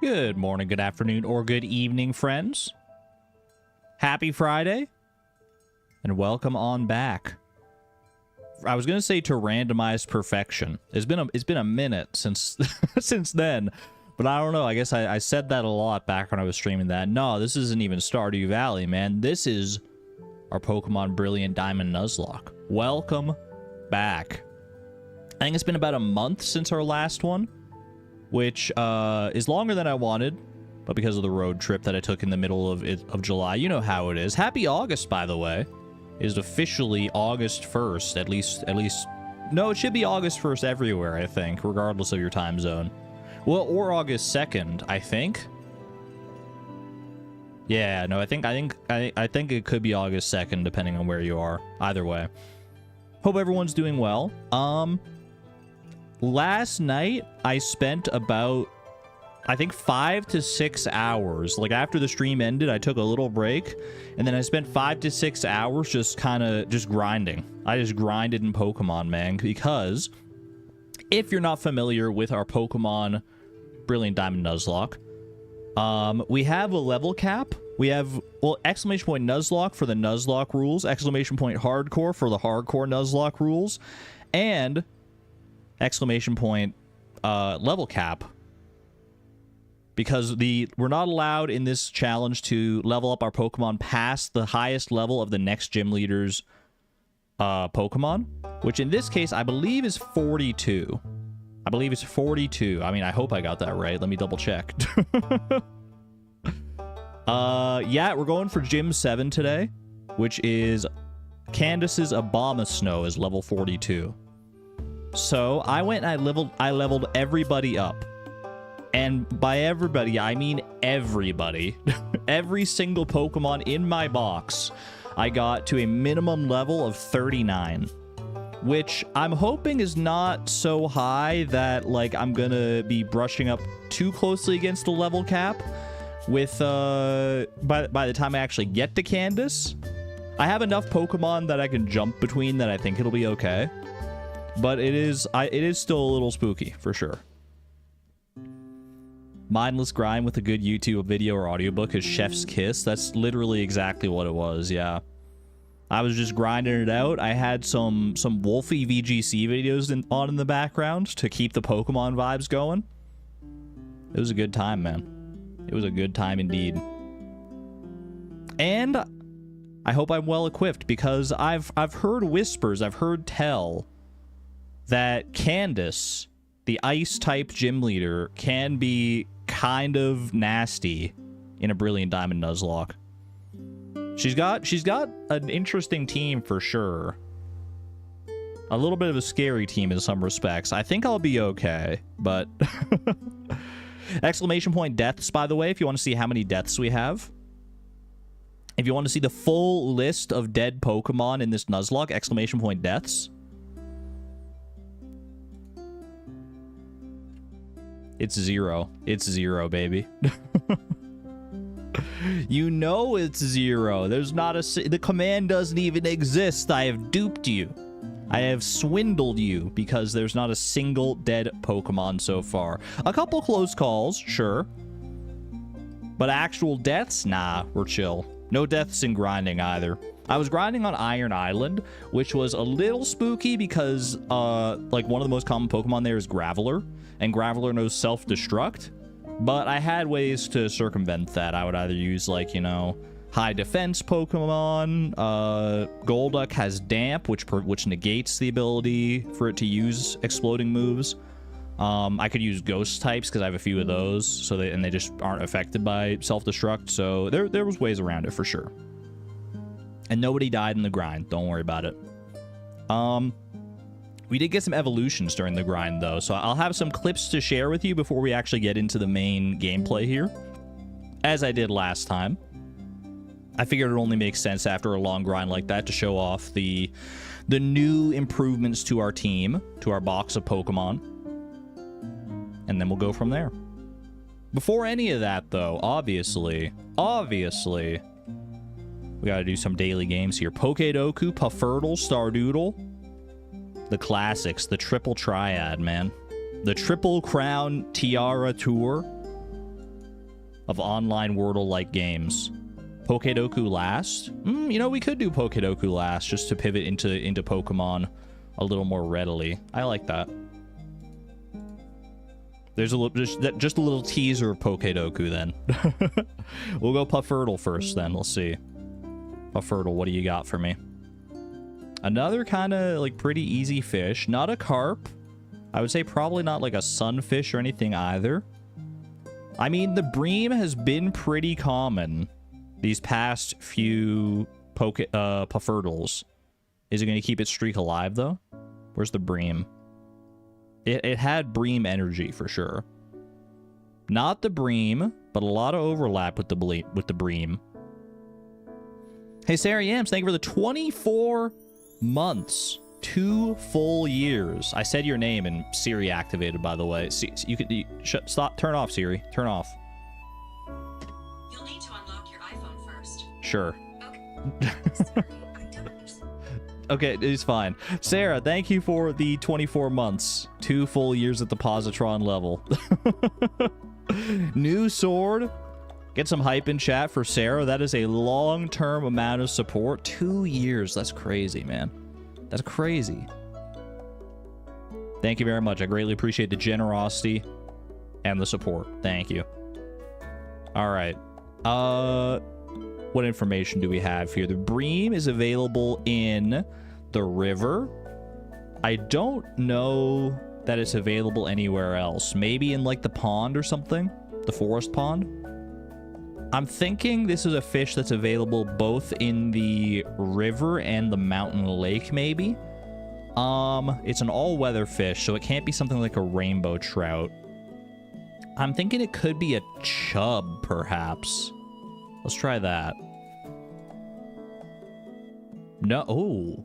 Good morning, good afternoon, or good evening, friends. Happy Friday, and welcome on back. I was gonna say to randomized perfection. It's been a minute since since then, but I don't know. I guess I said that a lot back when I was streaming that. No, this isn't even Stardew Valley, man. This is our Pokemon Brilliant Diamond Nuzlocke. Welcome back. I think it's been about a month since our last one, which is longer than I wanted, but because of the road trip that I took in the middle of July, you know how it is. Happy August, by the way. It is officially August 1st, at least. No, it should be August 1st everywhere, I think, regardless of your time zone. Well, or August 2nd, I think. Yeah, no, I think it could be August 2nd, depending on where you are. Either way. Hope everyone's doing well. Last night, I spent about, I think, 5 to 6 hours. Like, after the stream ended, I took a little break, and then I spent 5 to 6 hours just grinding. I just grinded in Pokemon, man, because if you're not familiar with our Pokemon Brilliant Diamond Nuzlocke, we have a level cap. We have, well, exclamation point Nuzlocke for the Nuzlocke rules, exclamation point Hardcore for the Hardcore Nuzlocke rules, and exclamation point level cap, because we're not allowed in this challenge to level up our Pokemon past the highest level of the next gym leader's Pokemon, which in this case I believe is 42. I believe it's 42. I mean, I hope I got that right. Let me double check. Yeah, we're going for Gym 7 today, which is Candice's Abomasnow is level 42. So I went and I leveled everybody up. And by everybody, I mean everybody. Every single Pokemon in my box, I got to a minimum level of 39. Which I'm hoping is not so high that, like, I'm gonna be brushing up too closely against the level cap with, by the time I actually get to Candice. I have enough Pokemon that I can jump between that I think it'll be okay. But it is still a little spooky, for sure. Mindless grind with a good YouTube video or audiobook is Chef's Kiss. That's literally exactly what it was, yeah. I was just grinding it out. I had some Wolfie VGC videos on in the background to keep the Pokemon vibes going. It was a good time, man. It was a good time indeed. And I hope I'm well equipped, because I've heard whispers, I've heard tell that Candice, the ice-type gym leader, can be kind of nasty in a Brilliant Diamond Nuzlocke. She's got an interesting team for sure. A little bit of a scary team in some respects. I think I'll be okay, but... Exclamation point deaths, by the way, if you want to see how many deaths we have. If you want to see the full list of dead Pokemon in this Nuzlocke, exclamation point deaths. It's 0. It's 0, baby. You know it's 0. There's not the command doesn't even exist. I have duped you. I have swindled you, because there's not a single dead Pokemon so far. A couple close calls, sure. But actual deaths? Nah, we're chill. No deaths in grinding either. I was grinding on Iron Island, which was a little spooky because, like, one of the most common Pokemon there is Graveler, and Graveler knows self-destruct. But I had ways to circumvent that. I would either use, like, you know, high defense Pokemon. Golduck has Damp, which negates the ability for it to use exploding moves. I could use Ghost types because I have a few of those, so they just aren't affected by self-destruct. So there was ways around it for sure. And nobody died in the grind. Don't worry about it. We did get some evolutions during the grind, though, so I'll have some clips to share with you before we actually get into the main gameplay here, as I did last time. I figured it only makes sense after a long grind like that to show off the new improvements to our team, to our box of Pokemon, and then we'll go from there. Before any of that, though, obviously, we gotta do some daily games here. Pokedoku, Puffurtle, Stardoodle. The classics, the triple triad, man. The Triple Crown Tiara Tour. of online Wordle-like games. Pokedoku last? You know, we could do Pokedoku last just to pivot into Pokemon a little more readily. I like that. There's a little, just a little teaser of Pokedoku then. We'll go Puffurtle first then. Let's see. Puffurtle, what do you got for me? Another kind of like pretty easy fish. Not a carp. I would say probably not like a sunfish or anything either. I mean, the bream has been pretty common these past few Puffurtles. Is it going to keep its streak alive though? Where's the bream? It had bream energy for sure. Not the bream, but a lot of overlap with the bream. Hey, Sarah Yams, thank you for the 24 months. 2 full years. I said your name and Siri activated, by the way. Stop. Turn off, Siri. Turn off. You'll need to unlock your iPhone first. Sure. Okay. Sorry, I don't understand. Okay, it's fine. Sarah, thank you for the 24 months. 2 full years at the positron level. New sword. Get some hype in chat for Sarah. That is a long-term amount of support. 2 years. That's crazy, man. That's crazy. Thank you very much. I greatly appreciate the generosity and the support. Thank you. All right. What information do we have here? The bream is available in the river. I don't know that it's available anywhere else. Maybe in like the pond or something? The forest pond? I'm thinking this is a fish that's available both in the river and the mountain lake, maybe. It's an all-weather fish, so it can't be something like a rainbow trout. I'm thinking it could be a chub, perhaps. Let's try that. No.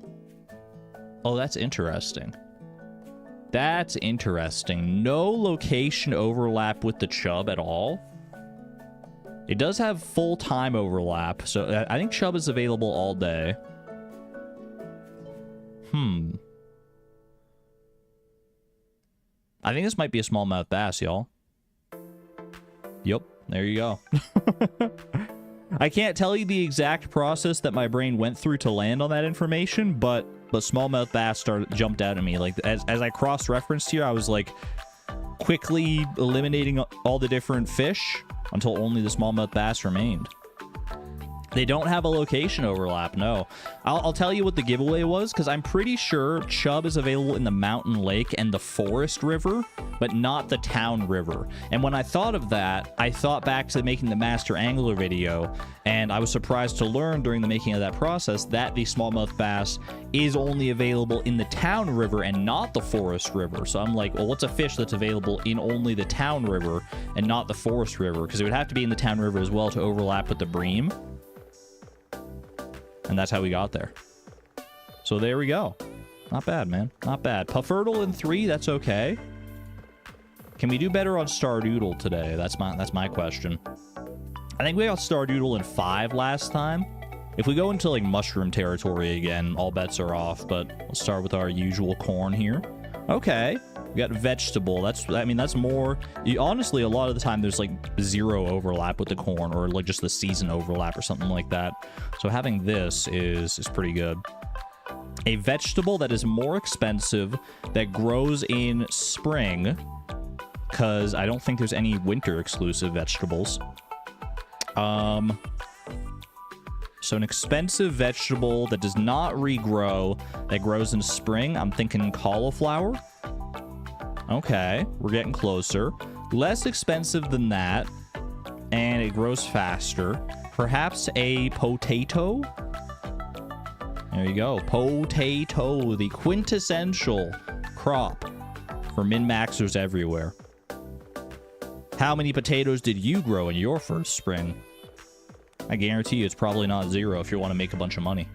Oh, that's interesting. That's interesting. No location overlap with the chub at all. It does have full time overlap, so I think chub is available all day. I think this might be a smallmouth bass, y'all. Yep, there you go. I can't tell you the exact process that my brain went through to land on that information, but smallmouth bass jumped out at me. Like as I cross-referenced here, I was like quickly eliminating all the different fish until only the smallmouth bass remained. They don't have a location overlap, no. I'll tell you what the giveaway was, because I'm pretty sure chub is available in the mountain lake and the forest river, but not the town river. And when I thought of that, I thought back to making the Master Angler video, and I was surprised to learn during the making of that process that the smallmouth bass is only available in the town river and not the forest river. So I'm like, well, what's a fish that's available in only the town river and not the forest river? Because it would have to be in the town river as well to overlap with the bream. And that's how we got there. So there we go. Not bad, man. Not bad. Puffurtle in 3, that's okay. Can we do better on Stardoodle today? That's my question. I think we got Stardoodle in 5 last time. If we go into like mushroom territory again, all bets are off, but let's start with our usual corn here. Okay. We got vegetable. That's more... honestly, a lot of the time, there's, like, 0 overlap with the corn, or, like, just the season overlap or something like that. So having this is pretty good. A vegetable that is more expensive, that grows in spring, because I don't think there's any winter-exclusive vegetables. So an expensive vegetable that does not regrow, that grows in spring, I'm thinking cauliflower. Okay, we're getting closer. Less expensive than that, and it grows faster. Perhaps a potato? There you go. Potato, the quintessential crop for min-maxers everywhere. How many potatoes did you grow in your first spring? I guarantee you it's probably not 0 if you want to make a bunch of money.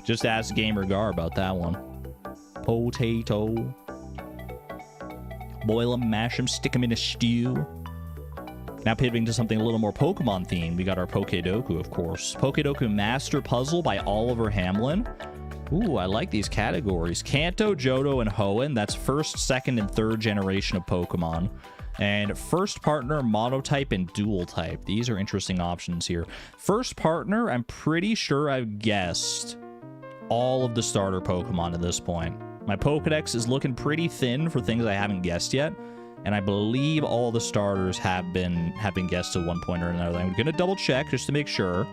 Just ask Gamer Gar about that one. Potato. Boil them, mash them, stick them in a stew. Now pivoting to something a little more Pokemon themed, we got our Pokedoku, of course. Pokedoku Master Puzzle by Oliver Hamlin. Ooh, I like these categories. Kanto, Johto, and Hoenn. That's first, second, and third generation of Pokemon. And first partner, monotype, and dual type. These are interesting options here. First partner, I'm pretty sure I've guessed all of the starter Pokemon at this point. My Pokedex is looking pretty thin for things I haven't guessed yet. And I believe all the starters have been guessed at one point or another. I'm going to double check just to make sure.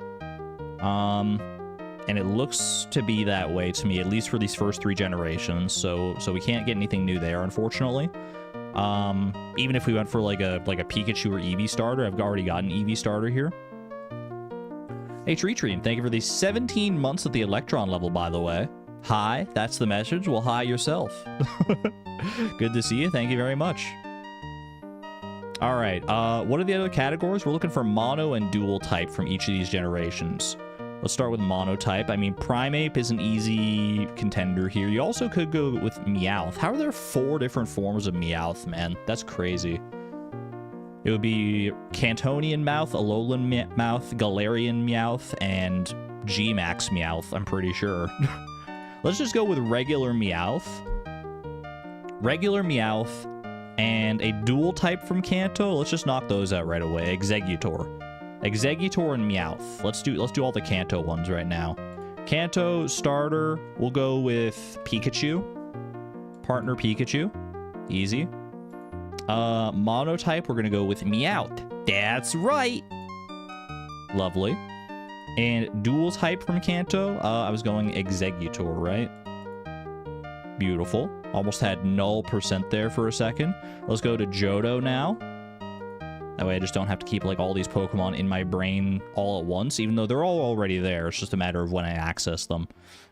And it looks to be that way to me, at least for these first 3 generations. So we can't get anything new there, unfortunately. Even if we went for like a Pikachu or Eevee starter, I've already got an Eevee starter here. Hey, Treatream, thank you for the 17 months at the Electron level, by the way. Hi, that's the message. Well, hi yourself. Good to see you. Thank you very much. All right, what are the other categories? We're looking for mono and dual type from each of these generations. Let's start with monotype. I mean, Primeape is an easy contender here. You also could go with Meowth. How are there 4 different forms of Meowth, man? That's crazy. It would be Cantonian Meowth, Alolan Meowth, Galarian Meowth, and G-Max Meowth, I'm pretty sure. Let's just go with regular Meowth. Regular Meowth, and a dual type from Kanto. Let's just knock those out right away. Exeggutor. Exeggutor and Meowth. Let's do all the Kanto ones right now. Kanto starter, we'll go with Pikachu. Partner Pikachu. Easy. Monotype, we're gonna go with Meowth. That's right. Lovely. And dual type from Kanto, I was going Exeggutor, right? Beautiful. Almost had 0% there for a second. Let's go to Johto now. That way I just don't have to keep like all these Pokemon in my brain all at once, even though they're all already there. It's just a matter of when I access them.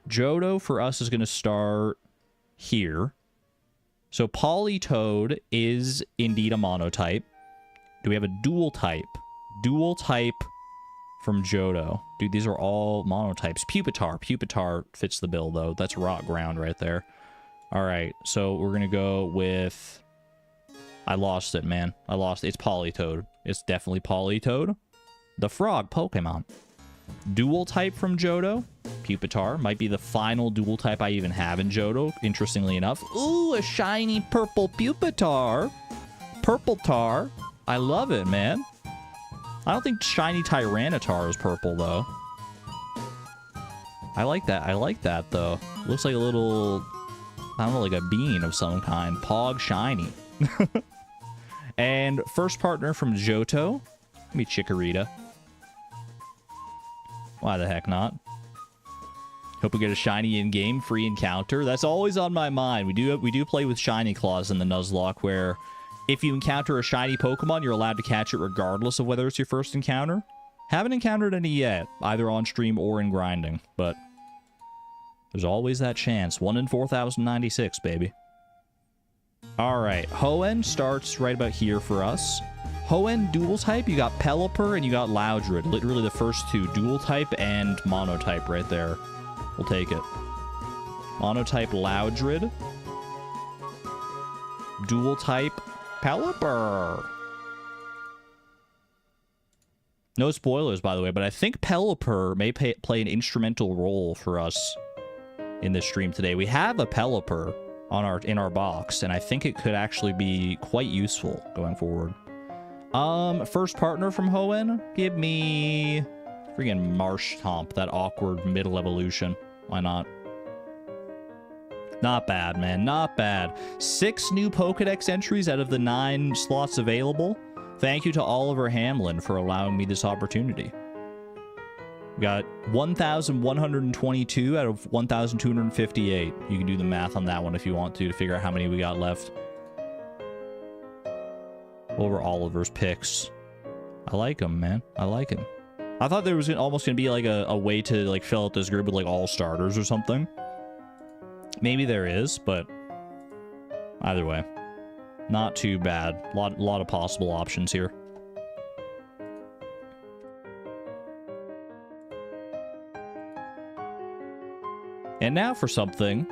Johto for us is going to start here. So Politoed is indeed a monotype. Do we have a dual type? Dual type from Johto. Dude, these are all monotypes. Pupitar. Pupitar fits the bill, though. That's rock ground right there. All right, so we're going to go with... I lost it, man. I lost it. It's Politoed. It's definitely Politoed. The frog Pokemon. Dual type from Johto. Pupitar. Might be the final dual type I even have in Johto, interestingly enough. Ooh, a shiny purple Pupitar. Purple Tar. I love it, man. I don't think shiny Tyranitar is purple, though. I like that. I like that, though. Looks like a little... I don't know, like a bean of some kind. Pog shiny. And first partner from Johto. Give me Chikorita. Why the heck not? Hope we get a shiny in-game free encounter. That's always on my mind. We do play with shiny claws in the Nuzlocke, where if you encounter a shiny Pokemon, you're allowed to catch it regardless of whether it's your first encounter. Haven't encountered any yet, either on stream or in grinding, but there's always that chance. 1 in 4,096, baby. Alright, Hoenn starts right about here for us. Hoenn dual type, you got Pelipper and you got Loudred. Literally the first 2, dual type and monotype right there. We'll take it. Monotype Loudred. Dual type Pelipper. No spoilers, by the way, but I think Pelipper may play an instrumental role for us in this stream today. We have a Pelipper in our box, and I think it could actually be quite useful going forward. First partner from Hoenn, give me freaking Marshtomp, that awkward middle evolution. Why not? Not bad, man. Not bad. 6 new Pokedex entries out of the 9 slots available. Thank you to Oliver Hamlin for allowing me this opportunity. We got 1,122 out of 1,258. You can do the math on that one if you want to figure out how many we got left. What were Oliver's picks? I like him, man. I like him. I thought there was almost going to be like a way to like fill out this group with like all starters or something. Maybe there is, but either way, not too bad. Lot of possible options here. And now for something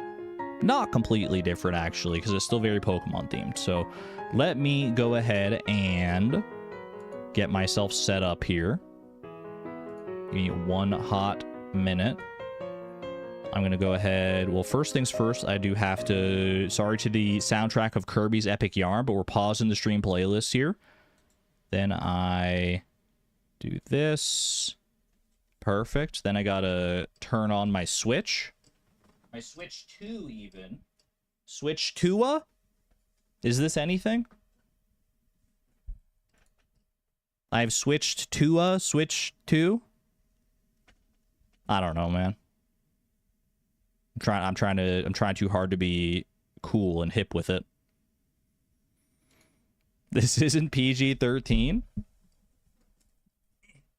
not completely different, actually, because it's still very Pokemon themed. So let me go ahead and get myself set up here. Give me 1 hot minute. I'm going to go ahead. Well, first things first, I do have to... Sorry to the soundtrack of Kirby's Epic Yarn, but we're pausing the stream playlist here. Then I do this. Perfect. Then I got to turn on my Switch. My Switch 2, even. Switch 2? Is this anything? I've switched to Switch 2? I don't know, man. I'm trying too hard to be cool and hip with it. This isn't PG-13.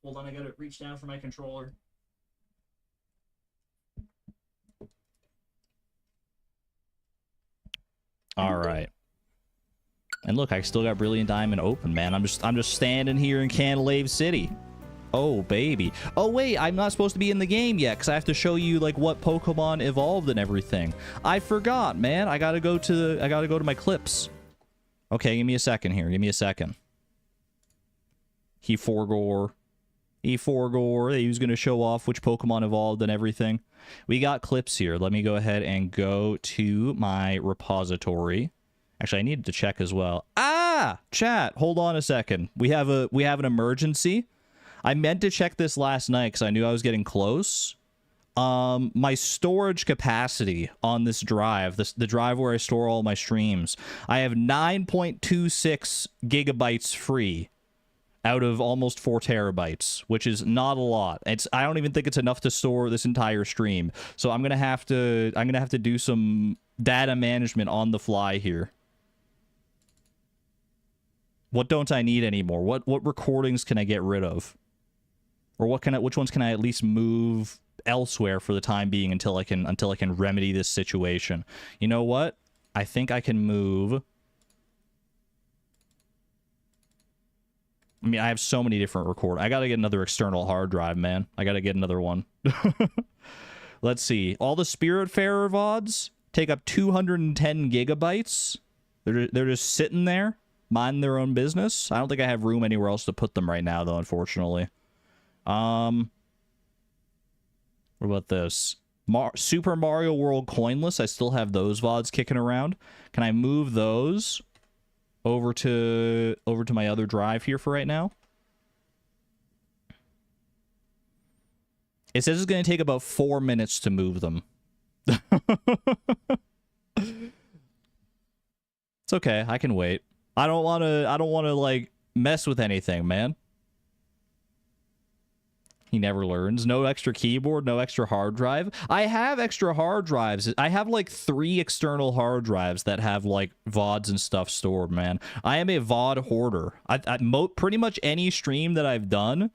Hold on, I gotta reach down for my controller. All right. And look, I still got Brilliant Diamond open, man. I'm just standing here in Candice City. Oh, baby. Oh, wait, I'm not supposed to be in the game yet because I have to show you, like, what Pokemon evolved and everything. I forgot, man. I gotta go to my clips. Okay, give me a second here. Give me a second. He forgore. He was going to show off which Pokemon evolved and everything. We got clips here. Let me go ahead and go to my repository. Actually, I needed to check as well. Ah! Chat, hold on a second. We have an emergency. I meant to check this last night because I knew I was getting close. My storage capacity on this drive, the drive where I store all my streams, I have 9.26 gigabytes free out of almost 4 terabytes, which is not a lot. I don't even think it's enough to store this entire stream. So I'm gonna have to do some data management on the fly here. What don't I need anymore? What recordings can I get rid of? Or which ones can I at least move elsewhere for the time being until I can remedy this situation? You know what? I think I can move. I mean, I have so many different I gotta get another external hard drive, man. I gotta get another one. Let's see. All the Spiritfarer VODs take up 210 gigabytes. They're just sitting there, minding their own business. I don't think I have room anywhere else to put them right now, though, unfortunately. What about this? Super Mario World Coinless. I still have those VODs kicking around. Can I move those over to my other drive here for right now? It says it's going to take about 4 minutes to move them. It's okay. I can wait. I don't want to like mess with anything, man. He never learns. No extra keyboard, no extra hard drive. I have extra hard drives. I have like 3 external hard drives that have like VODs and stuff stored, man. I am a VOD hoarder. Pretty much any stream that I've done,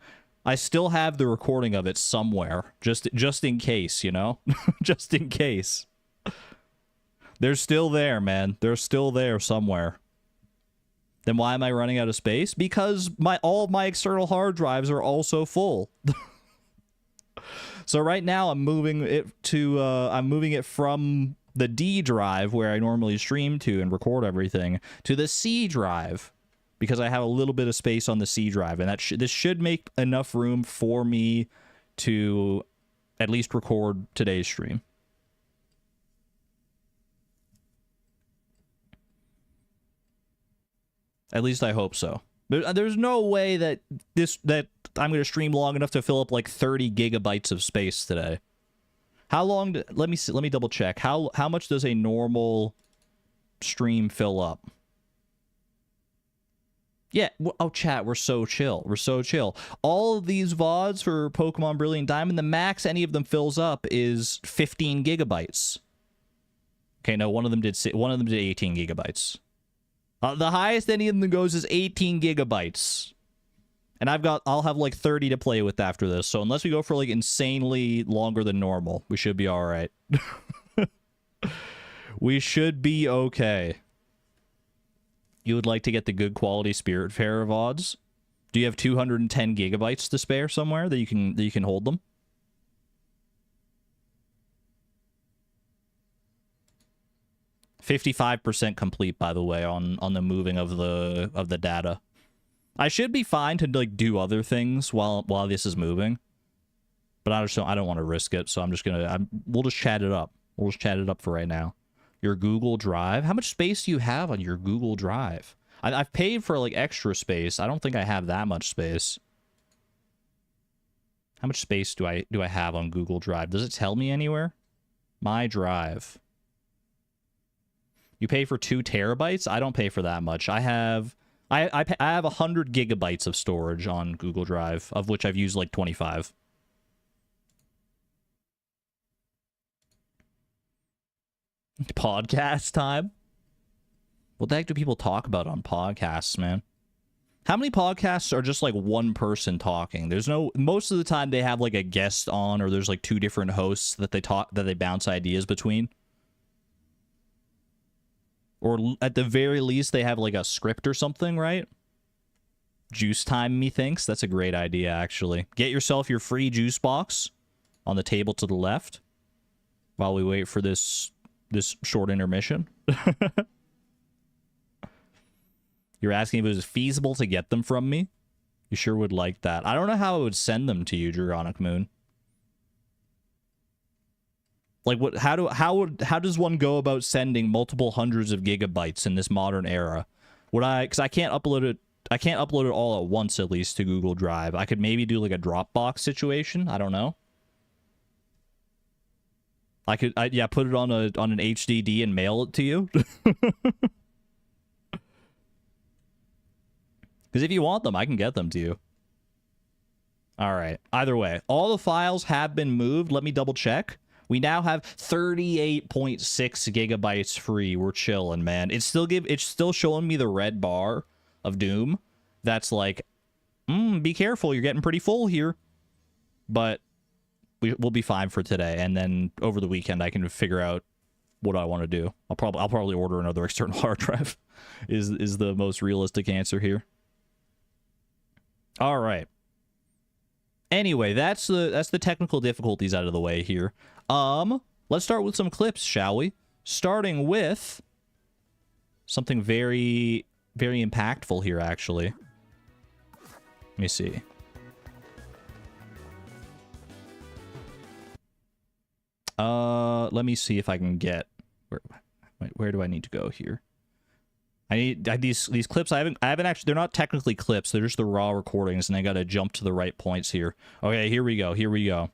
I still have the recording of it somewhere. Just in case, you know? Just in case. They're still there, man. They're still there somewhere. Then why am I running out of space? Because all of my external hard drives are also full. So right now I'm moving it from the D drive where I normally stream to and record everything to the C drive because I have a little bit of space on the C drive, and this should make enough room for me to at least record today's stream. At least I hope so. There's no way that I'm going to stream long enough to fill up like 30 gigabytes of space today. How long? Let me double check. How much does a normal stream fill up? Yeah. Oh, chat. We're so chill. We're so chill. All of these VODs for Pokemon Brilliant Diamond, the max any of them fills up is 15 gigabytes. Okay, no, one of them did 18 gigabytes. The highest any of them goes is 18 gigabytes. And I'll have like 30 to play with after this. So unless we go for like insanely longer than normal, we should be all right. We should be okay. You would like to get the good quality Spiritfarer VODs? Do you have 210 gigabytes to spare somewhere that you can hold them? %55% complete, by the way, on the moving of the data. I should be fine to like do other things while this is moving. But I don't want to risk it, so I'm just gonna we'll just chat it up. We'll just chat it up for right now. Your Google Drive. How much space do you have on your Google Drive? I've paid for like extra space. I don't think I have that much space. How much space do I have on Google Drive? Does it tell me anywhere? My Drive. You pay for 2 terabytes? I don't pay for that much. I have 100 gigabytes of storage on Google Drive, of which I've used like 25. Podcast time? What the heck do people talk about on podcasts, man? How many podcasts are just like one person talking? There's no, most of the time they have like a guest on, or there's like 2 different hosts that they bounce ideas between. Or at the very least they have like a script or something, right? Juice time, methinks. That's a great idea, actually. Get yourself your free juice box on the table to the left while we wait for this short intermission. You're asking if it was feasible to get them from me? You sure would like that. I don't know how I would send them to you, Dragonic Moon. Like, what? How does one go about sending multiple hundreds of gigabytes in this modern era? Because I can't upload it. I can't upload it all at once, at least, to Google Drive. I could maybe do like a Dropbox situation. I don't know. I could, yeah, put it on an HDD and mail it to you. Because if you want them, I can get them to you. All right. Either way, all the files have been moved. Let me double check. We now have 38.6 gigabytes free. We're chilling, man. It's still showing me the red bar of doom. That's like, be careful. You're getting pretty full here. But we'll be fine for today, and then over the weekend I can figure out what I want to do. I'll probably order another external hard drive. Is the most realistic answer here. All right. Anyway, that's the technical difficulties out of the way here. Let's start with some clips, shall we? Starting with something very, very impactful here, actually. Let me see. Let me see if I can get where do I need to go here? I need these clips. I haven't actually. They're not technically clips. They're just the raw recordings, and I gotta jump to the right points here. Okay, here we go. Here we go.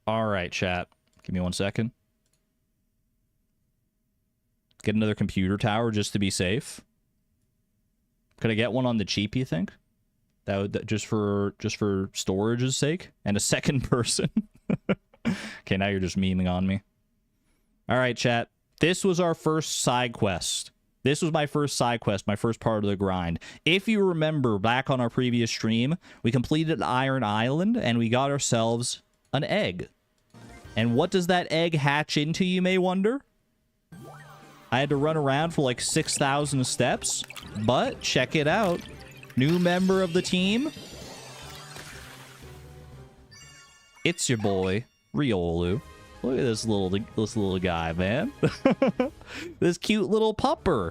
All right, chat. Give me 1 second. Get another computer tower just to be safe. Could I get one on the cheap, you think? That would just for storage's sake, and a second person. Okay, now you're just memeing on me. All right, chat. This was our first side quest. This was my first side quest, my first part of the grind. If you remember back on our previous stream, we completed Iron Island and we got ourselves an egg. And what does that egg hatch into, you may wonder? I had to run around for like 6,000 steps, but check it out. New member of the team. It's your boy, Riolu. Look at this little guy, man. This cute little pupper.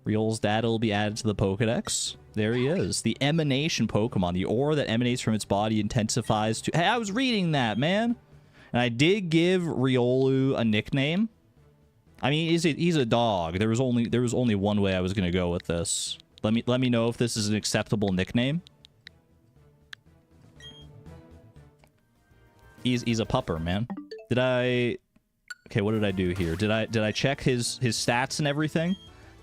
Riol's data will be added to the Pokedex. There he is. The emanation Pokemon. The aura that emanates from its body intensifies to... Hey, I was reading that, man. And I did give Riolu a nickname. I mean, he's a dog. There was only one way I was gonna go with this. Let me know if this is an acceptable nickname. He's a pupper, man. Okay, what did I do here? Did I check his stats and everything?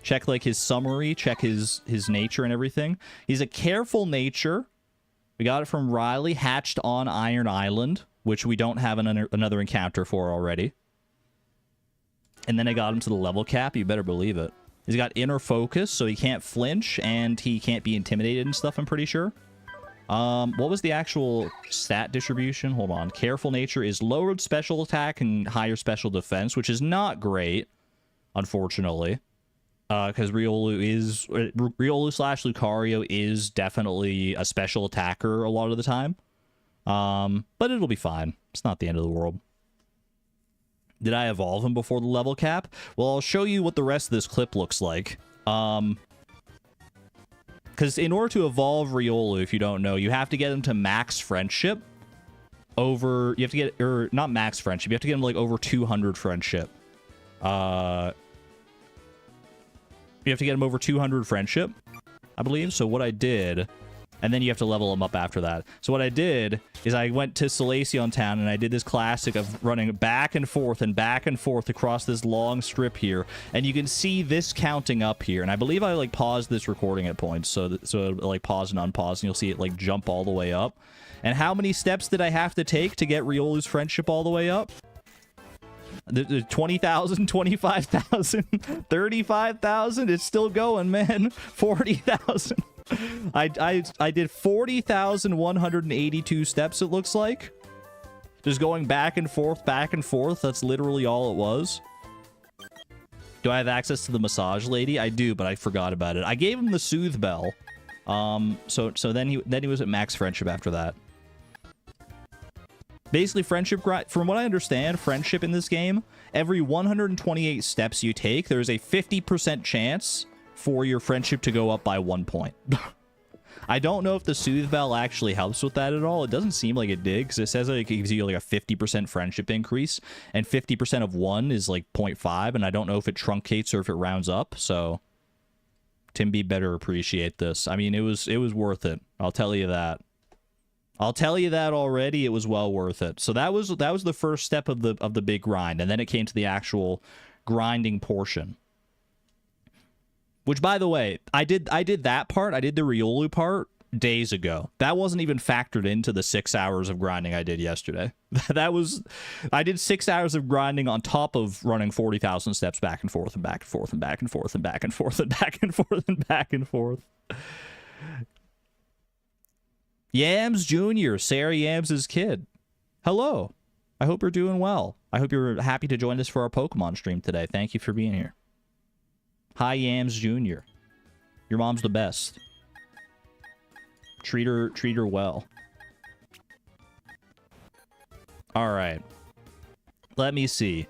Check like his summary, check his nature and everything. He's a careful nature. We got it from Riley, hatched on Iron Island, which we don't have another encounter for already. And then I got him to the level cap, you better believe it. He's got inner focus, so he can't flinch and he can't be intimidated and stuff, I'm pretty sure. What was the actual stat distribution? Hold on. Careful nature is lowered special attack and higher special defense, which is not great, unfortunately. Because Riolu/Lucario is definitely a special attacker a lot of the time. But it'll be fine. It's not the end of the world. Did I evolve him before the level cap? Well, I'll show you what the rest of this clip looks like. Because because in order to evolve Riolu, if you don't know, you have to get him to max friendship over, you have to get, or not max friendship, you have to get him like over 200 friendship. You have to get him over 200 friendship, I believe. So what I did, and then you have to level him up after that. So what I did is I went to Salacion Town and I did this classic of running back and forth across this long strip here. And you can see this counting up here. And I believe I like paused this recording at points. So like pause and unpause and you'll see it like jump all the way up. And how many steps did I have to take to get Riolu's friendship all the way up? 20,000, 25,000, 35,000. It's still going, man. 40,000. I did 40,182 steps, it looks like. Just going back and forth, back and forth. That's literally all it was. Do I have access to the massage lady? I do, but I forgot about it. I gave him the soothe bell. So then he was at max friendship after that. Basically, friendship, from what I understand, friendship in this game, every 128 steps you take, there's a 50% chance for your friendship to go up by 1 point. I don't know if the soothe bell actually helps with that at all. It doesn't seem like it did, because it says like it gives you like a 50% friendship increase, and 50% of 1 is like 0.5, and I don't know if it truncates or if it rounds up, so Tim B better appreciate this. I mean, it was worth it. I'll tell you that. I'll tell you that already. It was well worth it. So that was the first step of the big grind, and then it came to the actual grinding portion. Which, by the way, I did that part. I did the Riolu part days ago. That wasn't even factored into the 6 hours of grinding I did yesterday. I did 6 hours of grinding on top of running 40,000 steps back and forth and back and forth and back and forth and back and forth and back and forth and back and forth. Yams Jr., Sarah Yams' kid. Hello. I hope you're doing well. I hope you're happy to join us for our Pokemon stream today. Thank you for being here. Hi, Yams Jr. Your mom's the best. Treat her well. All right. Let me see.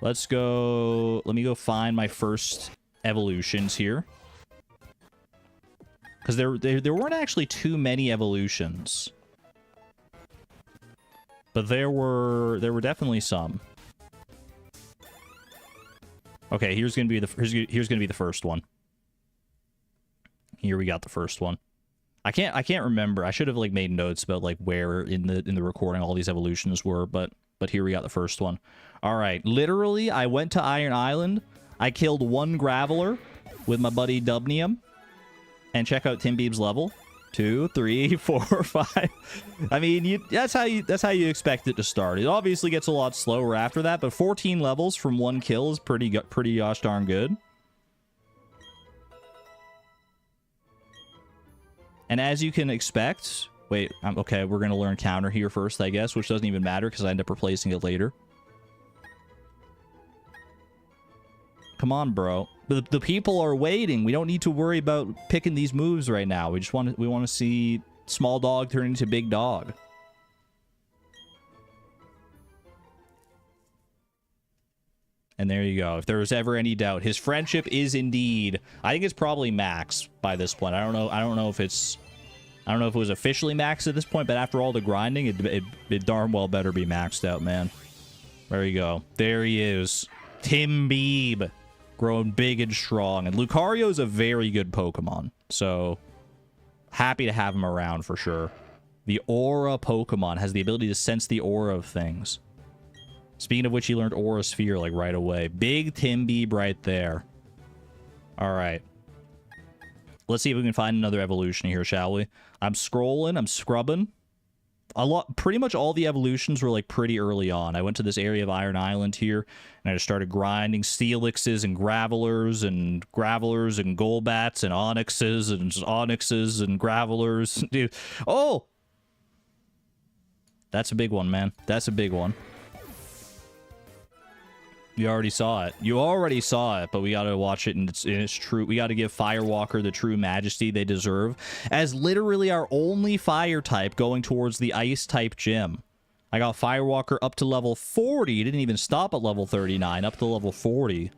Let me go find my first evolutions here. Because there weren't actually too many evolutions. But there were definitely some. Okay, here's gonna be the first one. Here we got the first one. I can't remember. I should have like made notes about like where in the recording all these evolutions were, but here we got the first one. All right, literally, I went to Iron Island. I killed one Graveler with my buddy Dubnium. And check out Tim Beeb's level. 2, 3, 4, 5. I mean, that's how you expect it to start. It obviously gets a lot slower after that, but 14 levels from 1 kill is pretty gosh darn good. And as you can expect, wait, okay, we're gonna learn counter here first, I guess, which doesn't even matter because I end up replacing it later. Come on, bro. The people are waiting. We don't need to worry about picking these moves right now. We want to see small dog turn into big dog. And there you go. If there was ever any doubt, his friendship is indeed, I think it's probably max by this point. I don't know if it was officially maxed at this point, but after all the grinding, it darn well better be maxed out, man. There you go. There he is. Tim Beeb. Growing big and strong. And Lucario is a very good Pokemon. So, happy to have him around for sure. The Aura Pokemon has the ability to sense the aura of things. Speaking of which, he learned Aura Sphere, like, right away. Big Tim Beeb right there. Alright. Let's see if we can find another evolution here, shall we? I'm scrolling, I'm scrubbing. Pretty much all the evolutions were like pretty early on. I went to this area of Iron Island here, and I just started grinding Steelixes and Gravelers and Golbats and Onyxes and Onyxes and Gravelers. Dude, oh! That's a big one, man. That's a big one. You already saw it. You already saw it, but we gotta watch it in its true... We gotta give Firewalker the true majesty they deserve, as literally our only fire type going towards the ice type gym. I got Firewalker up to level 40. Didn't even stop at level 39, up to level 40.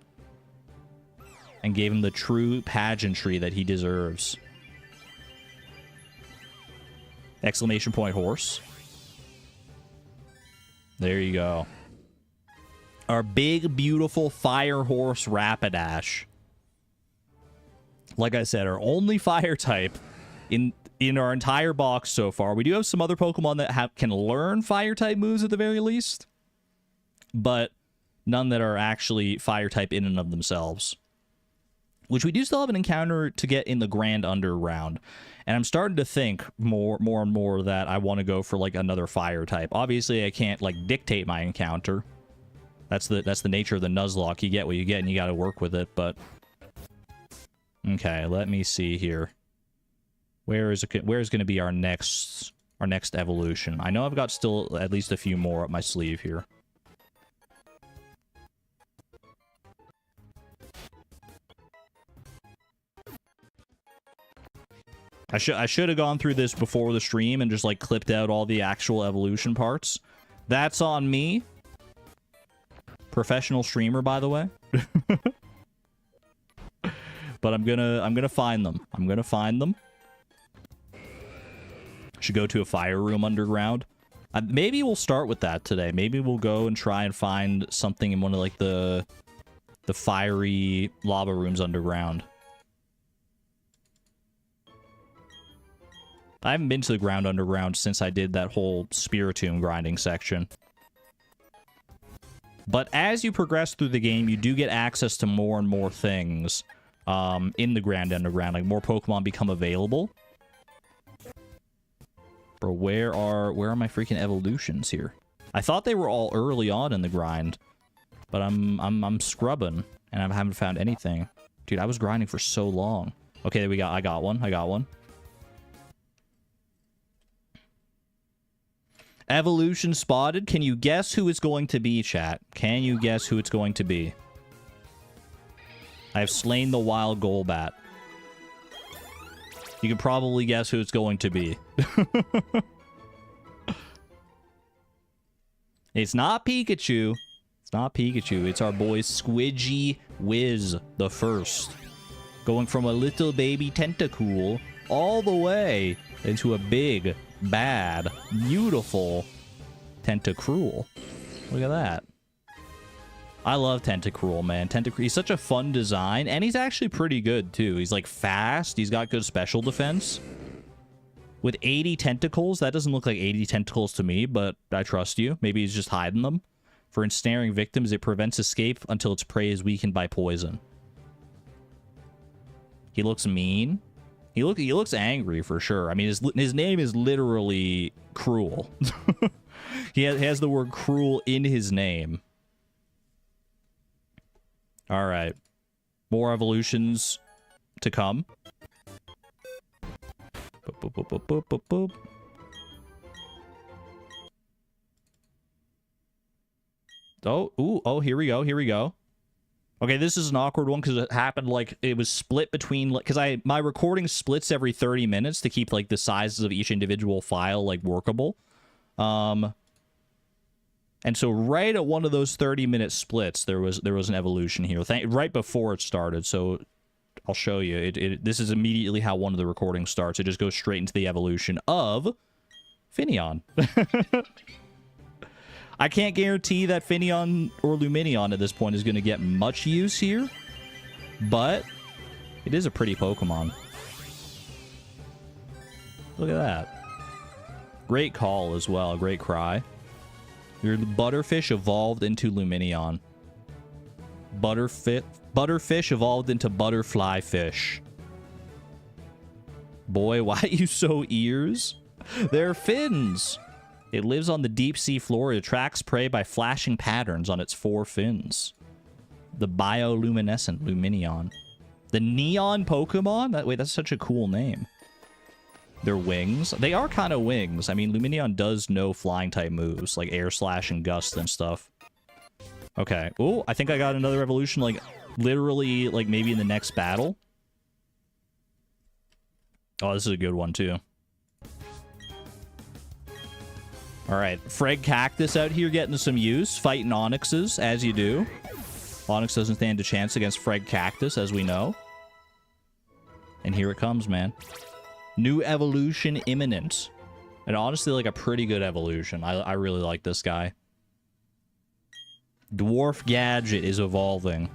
And gave him the true pageantry that he deserves. Exclamation point horse. There you go. Our big, beautiful fire horse Rapidash. Like I said, our only fire type in our entire box so far. We do have some other Pokemon that can learn fire type moves at the very least, but none that are actually fire type in and of themselves. Which we do still have an encounter to get in the Grand Underground. And I'm starting to think more and more that I want to go for like another fire type. Obviously, I can't like dictate my encounter. That's the nature of the Nuzlocke. You get what you get and you got to work with it, but okay, let me see here. Where's going to be our next evolution? I know I've got still at least a few more up my sleeve here. I should have gone through this before the stream and just like clipped out all the actual evolution parts. That's on me. Professional streamer, by the way. But I'm gonna find them. I'm gonna find them. Should go to a fire room underground. Maybe we'll start with that today. Maybe we'll go and try and find something in one of like the fiery lava rooms underground. I haven't been to the ground underground since I did that whole Spiritomb grinding section. But as you progress through the game, you do get access to more and more things in the Grand Underground. Like, more Pokemon become available. Bro, where are my freaking evolutions here? I thought they were all early on in the grind. But I'm scrubbing, and I haven't found anything. Dude, I was grinding for so long. Okay, there we go. I got one. Evolution spotted. Can you guess who it's going to be, chat? Can you guess who it's going to be? I have slain the wild Golbat. You can probably guess who it's going to be. It's not Pikachu. It's not Pikachu. It's our boy Squidgy Wiz the First. Going from a little baby Tentacool all the way into a big, bad, beautiful Tentacruel. Look at that. I love Tentacruel, man. He's such a fun design, and he's actually pretty good, too. He's, like, fast. He's got good special defense. With 80 tentacles, that doesn't look like 80 tentacles to me, but I trust you. Maybe he's just hiding them. For ensnaring victims, it prevents escape until its prey is weakened by poison. He looks mean. He looks angry for sure. I mean, his name is literally Cruel. He has the word cruel in his name. All right. More evolutions to come. Boop, boop, boop, boop, boop, boop, boop. Oh, ooh, oh, here we go. Okay, this is an awkward one because it happened like it was split between, because my recording splits every 30 minutes to keep like the sizes of each individual file like workable. And so right at one of those 30-minute splits, there was an evolution here right before it started. So I'll show you. This is immediately how one of the recordings starts. It just goes straight into the evolution of Finneon. I can't guarantee that Finneon or Lumineon at this point is going to get much use here, but it is a pretty Pokemon. Look at that. Great call as well. Great cry. Your Butterfish evolved into Lumineon. Butterfish evolved into Butterfly Fish. Boy, why are you so ears? They're fins. It lives on the deep sea floor. It attracts prey by flashing patterns on its 4 fins. The bioluminescent Lumineon. The neon Pokemon? Wait, that's such a cool name. Their wings. They are kind of wings. I mean, Lumineon does know flying type moves, like Air Slash and Gust and stuff. Okay. Oh, I think I got another evolution, like, literally, like, maybe in the next battle. Oh, this is a good one, too. Alright, Freg Cactus out here getting some use, fighting Onyxes, as you do. Onyx doesn't stand a chance against Freg Cactus, as we know. And here it comes, man. New evolution imminent. And honestly, like a pretty good evolution. I really like this guy. Dwarf Gadget is evolving.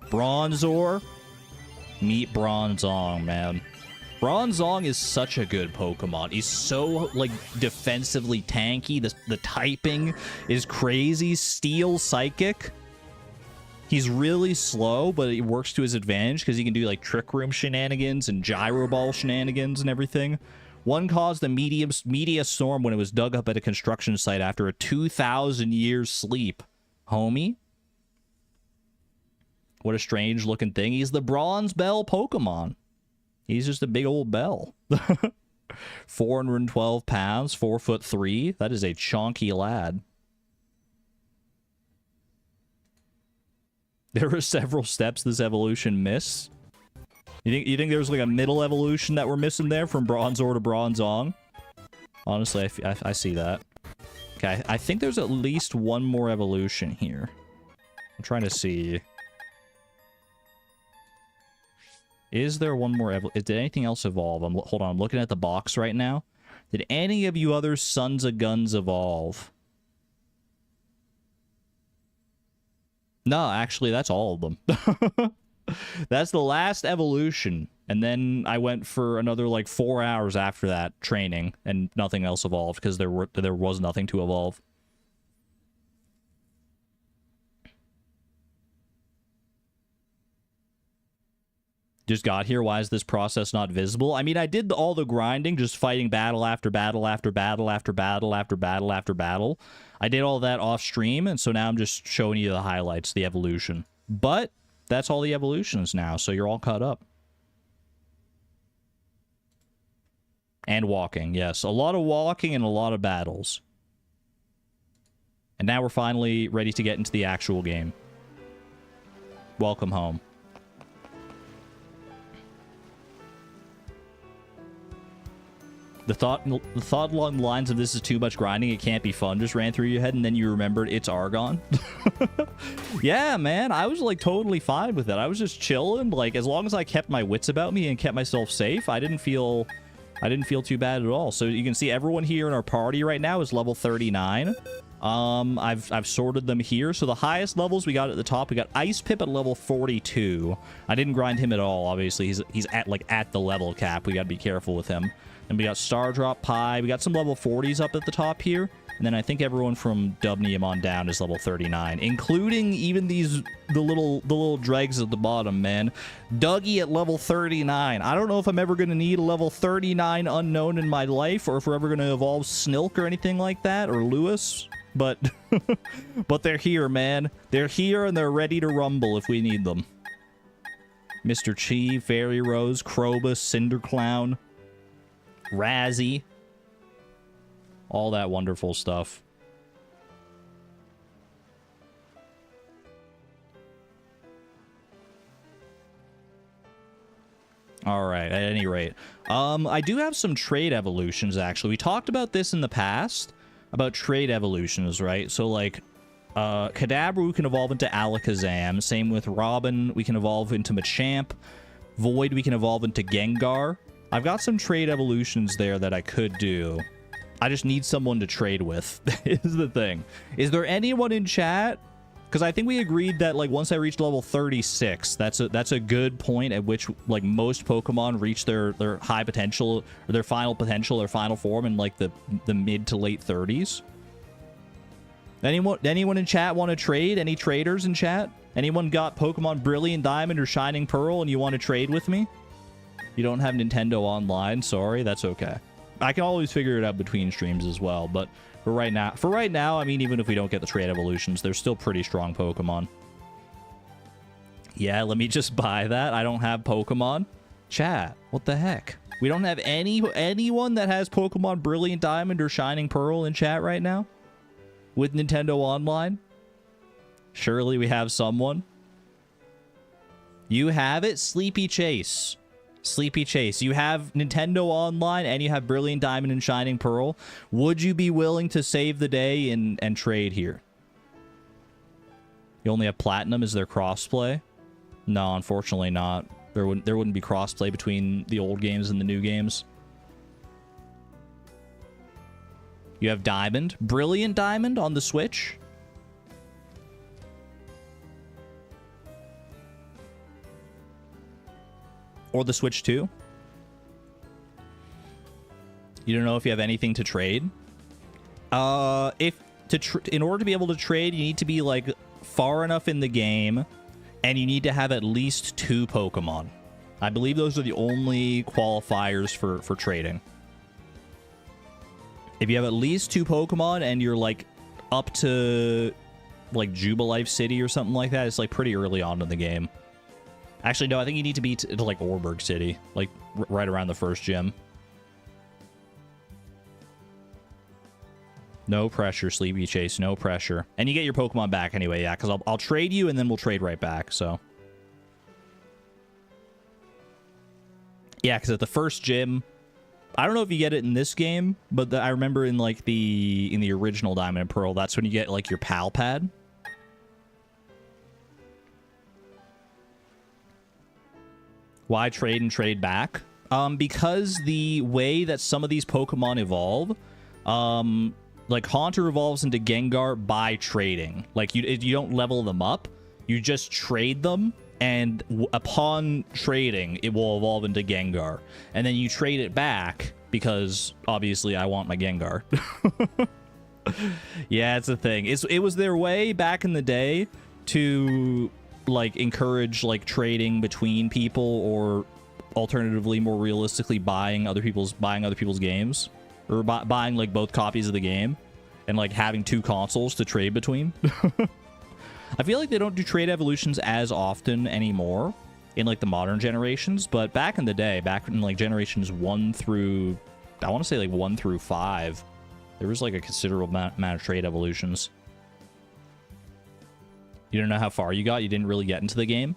Bronzor. Meet Bronzong, man. Bronzong is such a good Pokemon. He's so, like, defensively tanky. The typing is crazy. Steel Psychic. He's really slow, but it works to his advantage because he can do, like, Trick Room shenanigans and Gyro Ball shenanigans and everything. One caused a media storm when it was dug up at a construction site after a 2,000 years sleep. Homie? What a strange looking thing. He's the Bronze Bell Pokemon. He's just a big old bell. 412 pounds, 4'3". That is a chonky lad. There are several steps this evolution missed. You think there's like a middle evolution that we're missing there from Bronzor to Bronzong? Honestly, I see that. Okay, I think there's at least one more evolution here. I'm trying to see. Is there one more evolution? Did anything else evolve? Hold on, I'm looking at the box right now. Did any of you other sons of guns evolve? No, actually, that's all of them. That's the last evolution. And then I went for another, like, 4 hours after that training, and nothing else evolved because there was nothing to evolve. Just got here. Why is this process not visible? I mean, I did all the grinding, just fighting battle after battle after battle after battle after battle after battle. I did all that off stream, and so now I'm just showing you the highlights, the evolution. But that's all the evolutions now, so you're all caught up. And walking, yes. A lot of walking and a lot of battles. And now we're finally ready to get into the actual game. Welcome home. The thought along the lines of this is too much grinding, it can't be fun, just ran through your head, and then you remembered it's Argon. Yeah, man, I was, like, totally fine with it. I was just chilling. Like, as long as I kept my wits about me and kept myself safe, I didn't feel too bad at all. So you can see everyone here in our party right now is level 39. I've sorted them here. So the highest levels we got at the top, we got Ice Pip at level 42. I didn't grind him at all, obviously. He's at the level cap. We gotta be careful with him. And we got Stardrop Pie. We got some level 40s up at the top here. And then I think everyone from Dubnium on down is level 39, including even the little dregs at the bottom, man. Dougie at level 39. I don't know if I'm ever going to need a level 39 unknown in my life, or if we're ever going to evolve Snilk or anything like that, or Lewis. But, but they're here, man. They're here and they're ready to rumble if we need them. Mr. Chi, Fairy Rose, Krobus, Cinder Clown, Razzie. All that wonderful stuff. All right, at any rate. I do have some trait evolutions, actually. We talked about this in the past, about trait evolutions, right? So, like, Kadabra we can evolve into Alakazam. Same with Robin, we can evolve into Machamp. Void we can evolve into Gengar. I've got some trait evolutions there that I could do. I just need someone to trade with, is the thing. Is there anyone in chat? Because I think we agreed that, like, once I reach level 36, that's a good point at which, like, most Pokemon reach their high potential, or their final potential, their final form in, like, the mid to late 30s. Anyone in chat want to trade? Any traders in chat? Anyone got Pokemon Brilliant Diamond or Shining Pearl and you want to trade with me? You don't have Nintendo Online? Sorry, that's okay. I can always figure it out between streams as well, but for right now, I mean, even if we don't get the trade evolutions, they're still pretty strong Pokemon. Yeah, let me just buy that. I don't have Pokemon. Chat, what the heck? We don't have anyone that has Pokemon Brilliant Diamond or Shining Pearl in chat right now? With Nintendo Online? Surely we have someone. You have it? Sleepy Chase. Sleepy Chase, you have Nintendo Online and you have Brilliant Diamond and Shining Pearl. Would you be willing to save the day and trade here? You only have Platinum. Is there crossplay? No, unfortunately not. There wouldn't be crossplay between the old games and the new games. You have Diamond. Brilliant Diamond on the Switch. Or the Switch 2. You don't know if you have anything to trade. In order to be able to trade, you need to be like far enough in the game, and you need to have at least 2 Pokemon. I believe those are the only qualifiers for trading. If you have at least 2 Pokemon and you're like up to like Jubilife City or something like that, it's like pretty early on in the game. Actually, no, I think you need to be to like Orberg City, like right around the first gym. No pressure, Sleepy Chase. No pressure. And you get your Pokemon back anyway, yeah, because I'll trade you and then we'll trade right back, so. Yeah, because at the first gym, I don't know if you get it in this game, but I remember in like in the original Diamond and Pearl, that's when you get like your Pal Pad. Why trade and trade back? Because the way that some of these Pokemon evolve, like Haunter evolves into Gengar by trading. Like you don't level them up, you just trade them, and upon trading, it will evolve into Gengar. And then you trade it back because obviously I want my Gengar. Yeah, it's a thing. It was their way back in the day to like encourage like trading between people, or alternatively, more realistically, buying other people's games, or buying like both copies of the game and like having 2 consoles to trade between. I feel like they don't do trade evolutions as often anymore in like the modern generations, but back in the day, back in like generations 1 through, I want to say like 1 through 5, there was like a considerable amount of trade evolutions. You don't know how far you got? You didn't really get into the game?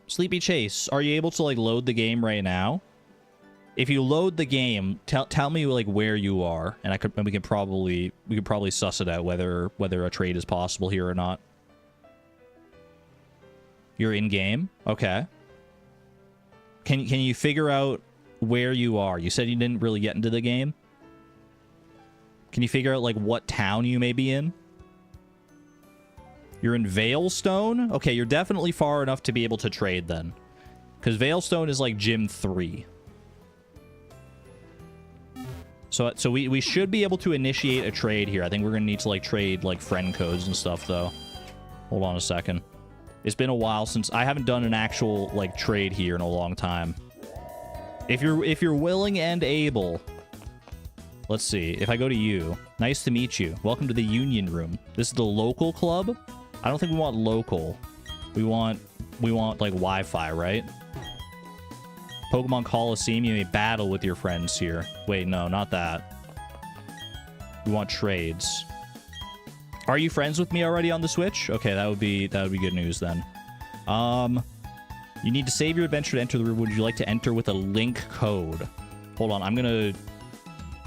Sleepy Chase, are you able to like load the game right now? If you load the game, tell me like where you are, and we could probably suss it out whether a trade is possible here or not. You're in game? Okay. Can you figure out where you are? You said you didn't really get into the game. Can you figure out like what town you may be in? You're in Veilstone? Okay, you're definitely far enough to be able to trade then. Because Veilstone is like Gym 3. So we should be able to initiate a trade here. I think we're going to need to like trade like friend codes and stuff though. Hold on a second. It's been a while since I haven't done an actual like trade here in a long time. If you're willing and able, let's see. If I go to you, nice to meet you. Welcome to the Union Room. This is the local club. I don't think we want local. We want like Wi-Fi, right? Pokemon Coliseum. You may battle with your friends here. Wait, no, not that. We want trades. Are you friends with me already on the Switch? Okay, that would be good news then. You need to save your adventure to enter the room. Would you like to enter with a link code? Hold on, I'm gonna...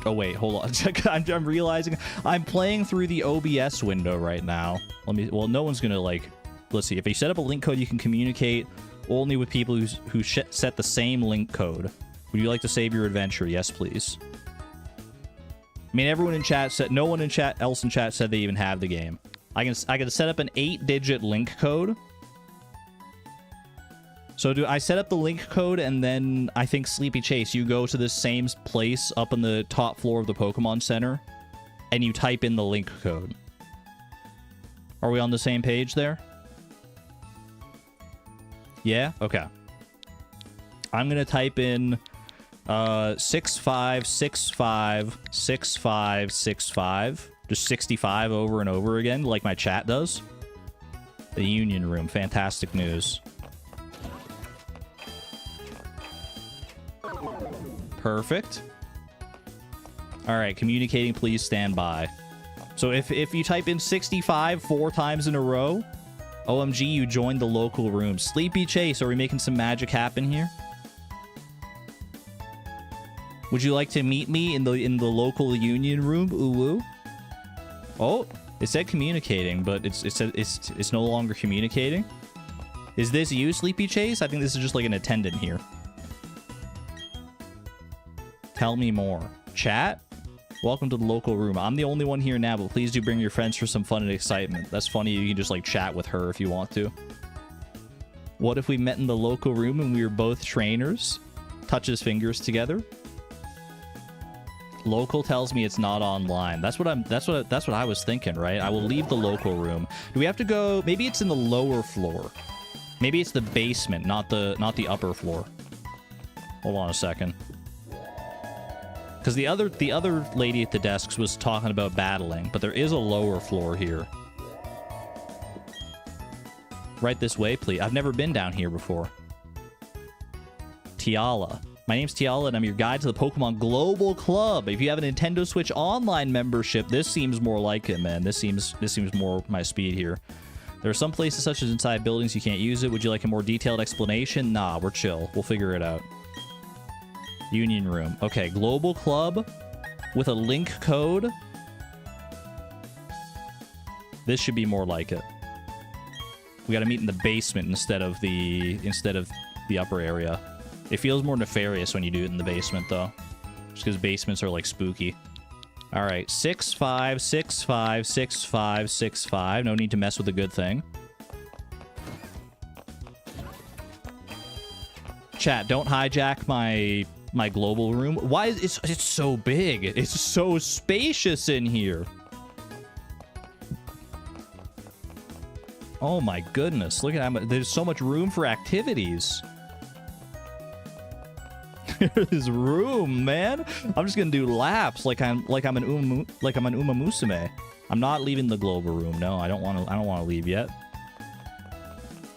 Oh wait, hold on. I'm realizing I'm playing through the OBS window right now. Well, no one's gonna like... Let's see. If you set up a link code, you can communicate only with people who set the same link code. Would you like to save your adventure? Yes, please. I mean, everyone in chat said... No one else in chat said they even have the game. I can set up an 8-digit link code. So I set up the link code, and then I think Sleepy Chase, you go to the same place up on the top floor of the Pokemon Center, and you type in the link code. Are we on the same page there? Yeah? Okay. I'm going to type in 65656565. Just 65 over and over again, like my chat does. The Union Room. Fantastic news. Perfect. All right, communicating, please stand by. So if you type in 65 4 times in a row, OMG, you joined the local room. Sleepy Chase, are we making some magic happen here? Would you like to meet me in the local Union Room? Ooh. Oh, it said communicating, but it's no longer communicating. Is this you, Sleepy Chase? I think this is just like an attendant here. Tell me more. Chat? Welcome to the local room. I'm the only one here now, but please do bring your friends for some fun and excitement. That's funny. You can just like chat with her if you want to. What if we met in the local room and we were both trainers? Touches fingers together. Local tells me it's not online. That's what I was thinking, right? I will leave the local room. Do we have to go? Maybe it's in the lower floor. Maybe it's the basement, not the upper floor. Hold on a second. Because the other lady at the desks was talking about battling, but there is a lower floor here. Right this way, please. I've never been down here before. Tiala. My name's Tiala, and I'm your guide to the Pokemon Global Club. If you have a Nintendo Switch Online membership, this seems more like it, man. This seems more my speed here. There are some places, such as inside buildings, you can't use it. Would you like a more detailed explanation? Nah, we're chill. We'll figure it out. Union room. Okay, Global Club with a link code. This should be more like it. We got to meet in the basement instead of the upper area. It feels more nefarious when you do it in the basement, though. Just because basements are, like, spooky. All right, 6-5, 6-5, 6-5, 6-5. No need to mess with a good thing. Chat, don't hijack my global room. Why is it's so big? It's so spacious in here. Oh my goodness, look at that. There's so much room for activities. There's room, man. I'm just gonna do laps like I'm an Uma Musume. I'm not leaving the global room. No, I don't want to leave yet.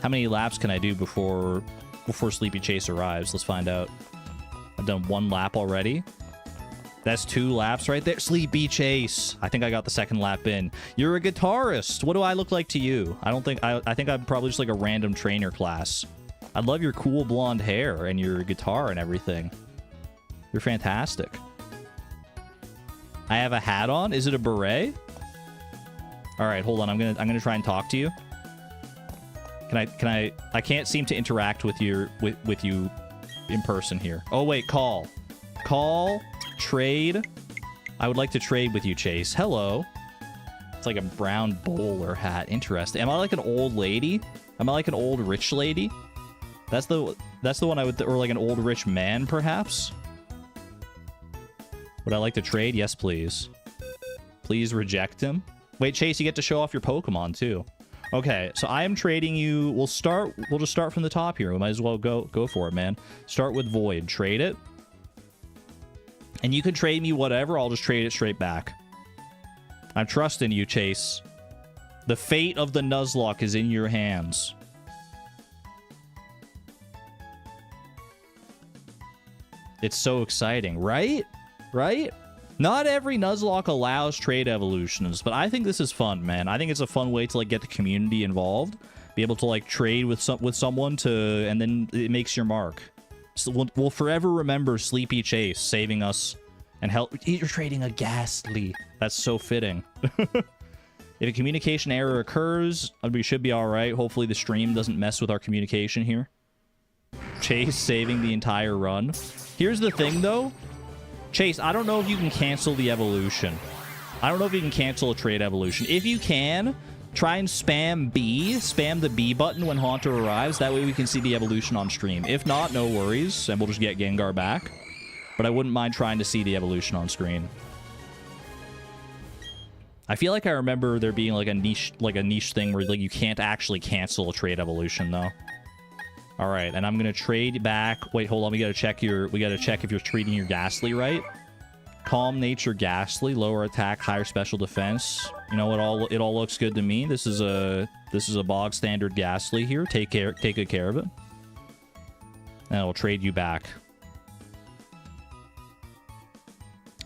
How many laps can I do before Sleepy Chase arrives? Let's find out. I've done 1 lap already. That's 2 laps right there. Sleepy Chase. I think I got the 2nd lap in. You're a guitarist. What do I look like to you? I think I'm probably just like a random trainer class. I love your cool blonde hair and your guitar and everything. You're fantastic. I have a hat on. Is it a beret? All right, hold on. I'm gonna try and talk to you. Can I can't seem to interact with you in person here. Oh wait, call, trade. I would like to trade with you, Chase. Hello. It's like a brown bowler hat. Interesting. Am I like an old lady? Am I like an old rich lady? That's the one I would, or like an old rich man, perhaps. Would I like to trade? Yes, please. Please reject him. Wait, Chase, you get to show off your Pokemon too. Okay, so I am trading you. We'll just start from the top here. We might as well go for it, man. Start with Void. Trade it. And you can trade me whatever. I'll just trade it straight back. I'm trusting you, Chase. The fate of the Nuzlocke is in your hands. It's so exciting, right? Right? Not every Nuzlocke allows trade evolutions, but I think this is fun, man. I think it's a fun way to like get the community involved, be able to like trade with someone and then it makes your mark. So we'll forever remember Sleepy Chase saving us and help. You're trading a Ghastly. That's so fitting. If a communication error occurs, we should be all right. Hopefully the stream doesn't mess with our communication here. Chase saving the entire run. Here's the thing, though. Chase, I don't know if you can cancel the evolution. I don't know if you can cancel a trade evolution. If you can, try and spam B. Spam the B button when Haunter arrives. That way we can see the evolution on stream. If not, no worries, and we'll just get Gengar back. But I wouldn't mind trying to see the evolution on screen. I feel like I remember there being like a niche thing where like you can't actually cancel a trade evolution though. All right, and I'm gonna trade back. Wait, hold on. We gotta check if you're treating your Ghastly right. Calm nature Ghastly, lower attack, higher special defense. You know what? It all looks good to me. This is a bog standard Ghastly here. Take good care of it, and I'll trade you back.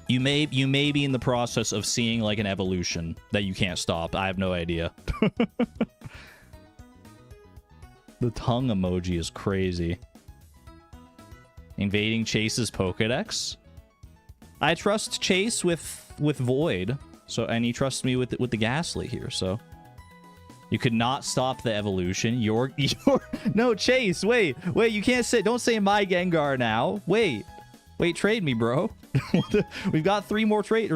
You may be in the process of seeing like an evolution that you can't stop. I have no idea. The tongue emoji is crazy. Invading Chase's Pokedex. I trust Chase with Void, and he trusts me with the Ghastly here. So you could not stop the evolution. No, Chase. Wait. You can't say. Don't say my Gengar now. Wait. Wait, trade me, bro. We've got 2 more trades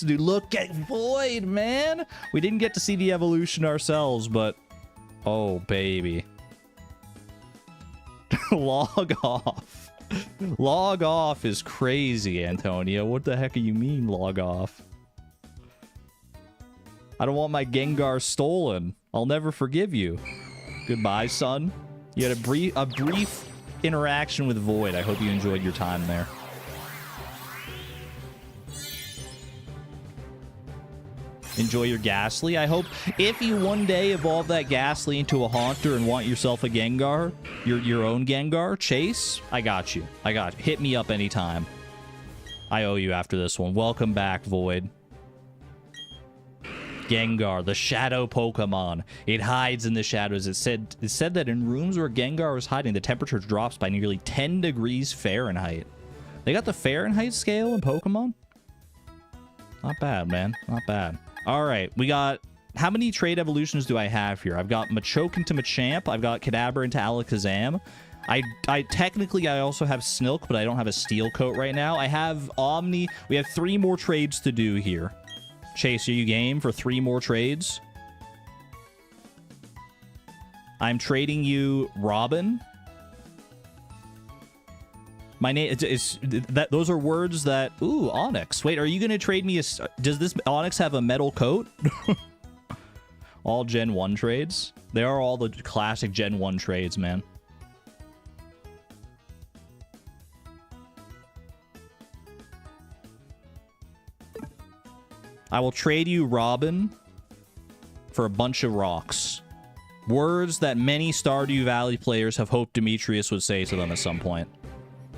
to do. Look at Void, man. We didn't get to see the evolution ourselves, but... Oh, baby. Log off. Log off is crazy, Antonio. What the heck do you mean, log off? I don't want my Gengar stolen. I'll never forgive you. Goodbye, son. You had a brief interaction with Void. I hope you enjoyed your time there. Enjoy your Ghastly. I hope if you one day evolve that Ghastly into a Haunter and want yourself a Gengar, your own Gengar, Chase, I got you. Hit me up anytime. I owe you after this one. Welcome back, Void. Gengar, the shadow Pokemon. It hides in the shadows. It said that in rooms where Gengar was hiding, the temperature drops by nearly 10 degrees Fahrenheit. They got the Fahrenheit scale in Pokemon? Not bad, man. Not bad. All right, we got... How many trade evolutions do I have here? I've got Machoke into Machamp. I've got Kadabra into Alakazam. Technically, I also have Snilk, but I don't have a Steel Coat right now. I have Omni. We have 3 more trades to do here. Chase, are you game for 3 more trades? I'm trading you Robin. My name is that. Those are words that. Ooh, Onyx. Wait, are you gonna trade me a? Does this Onyx have a metal coat? All Gen 1 trades. They are all the classic Gen 1 trades, man. I will trade you Robin for a bunch of rocks. Words that many Stardew Valley players have hoped Demetrius would say to them at some point.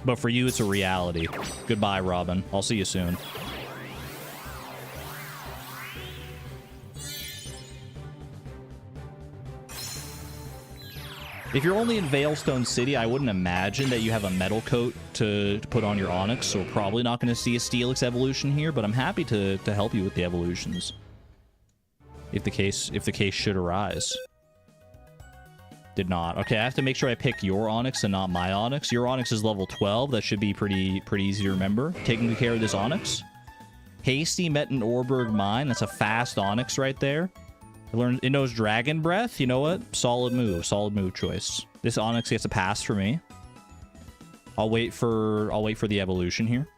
But for you, it's a reality. Goodbye, Robin. I'll see you soon. If you're only in Veilstone City, I wouldn't imagine that you have a metal coat to put on your Onyx, so we're probably not going to see a Steelix evolution here, but I'm happy to help you with the evolutions. If the case should arise. Did not. Okay, I have to make sure I pick your Onyx and not my Onyx. Your Onyx is level 12. That should be pretty easy to remember. Taking good care of this Onyx. Hasty met an Orberg Mine. That's a fast Onyx right there. I learned it knows Dragon Breath. You know what? Solid move choice. This Onyx gets a pass for me. I'll wait for the evolution here.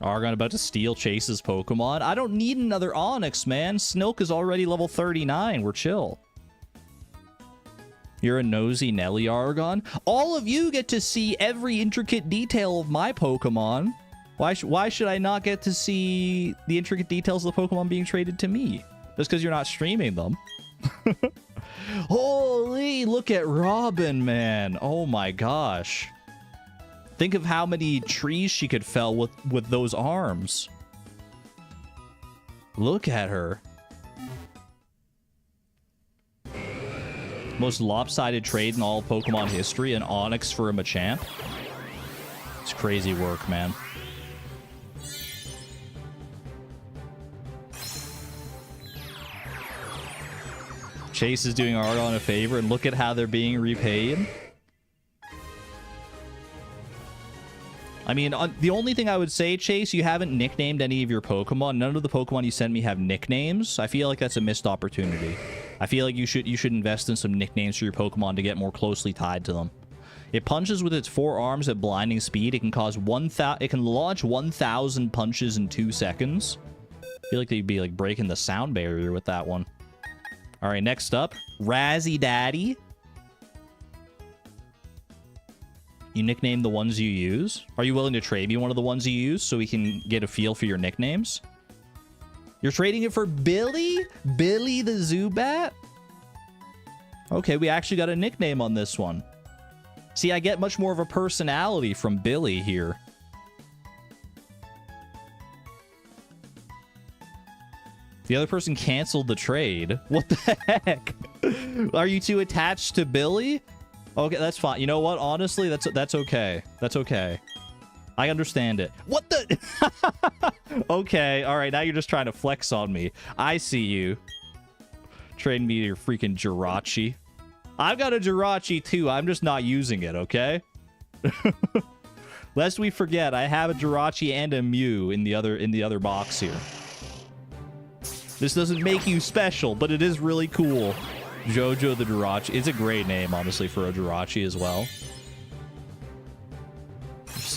Argon about to steal Chase's Pokemon. I don't need another Onyx, man. Snilk is already level 39. We're chill. You're a nosy Nelly, Argon. All of you get to see every intricate detail of my Pokemon. Why should I not get to see the intricate details of the Pokemon being traded to me? Just because you're not streaming them. Holy, look at Robin, man. Oh my gosh. Think of how many trees she could fell with those arms. Look at her. Most lopsided trade in all of Pokemon history, an Onyx for a Machamp. It's crazy work, man. Chase is doing Argon a favor, and look at how they're being repaid. I mean, the only thing I would say, Chase, you haven't nicknamed any of your Pokemon. None of the Pokemon you sent me have nicknames. I feel like that's a missed opportunity. I feel like you should invest in some nicknames for your Pokemon to get more closely tied to them. It punches with its 4 arms at blinding speed. It can cause it can launch 1,000 punches in 2 seconds. I feel like they'd be like breaking the sound barrier with that one. All right, next up, Razzie Daddy. You nickname the ones you use? Are you willing to trade me one of the ones you use so we can get a feel for your nicknames? You're trading it for Billy? Billy the Zubat? Okay, we actually got a nickname on this one. See, I get much more of a personality from Billy here. The other person canceled the trade. What the heck? Are you too attached to Billy? Okay, that's fine. You know what? Honestly, that's okay. That's okay. I understand it. What the? Okay, all right. Now you're just trying to flex on me. I see you. Trading me your freaking Jirachi. I've got a Jirachi too. I'm just not using it, okay? Lest we forget, I have a Jirachi and a Mew in the other box here. This doesn't make you special, but it is really cool. Jojo the Jirachi. It's a great name, honestly, for a Jirachi as well.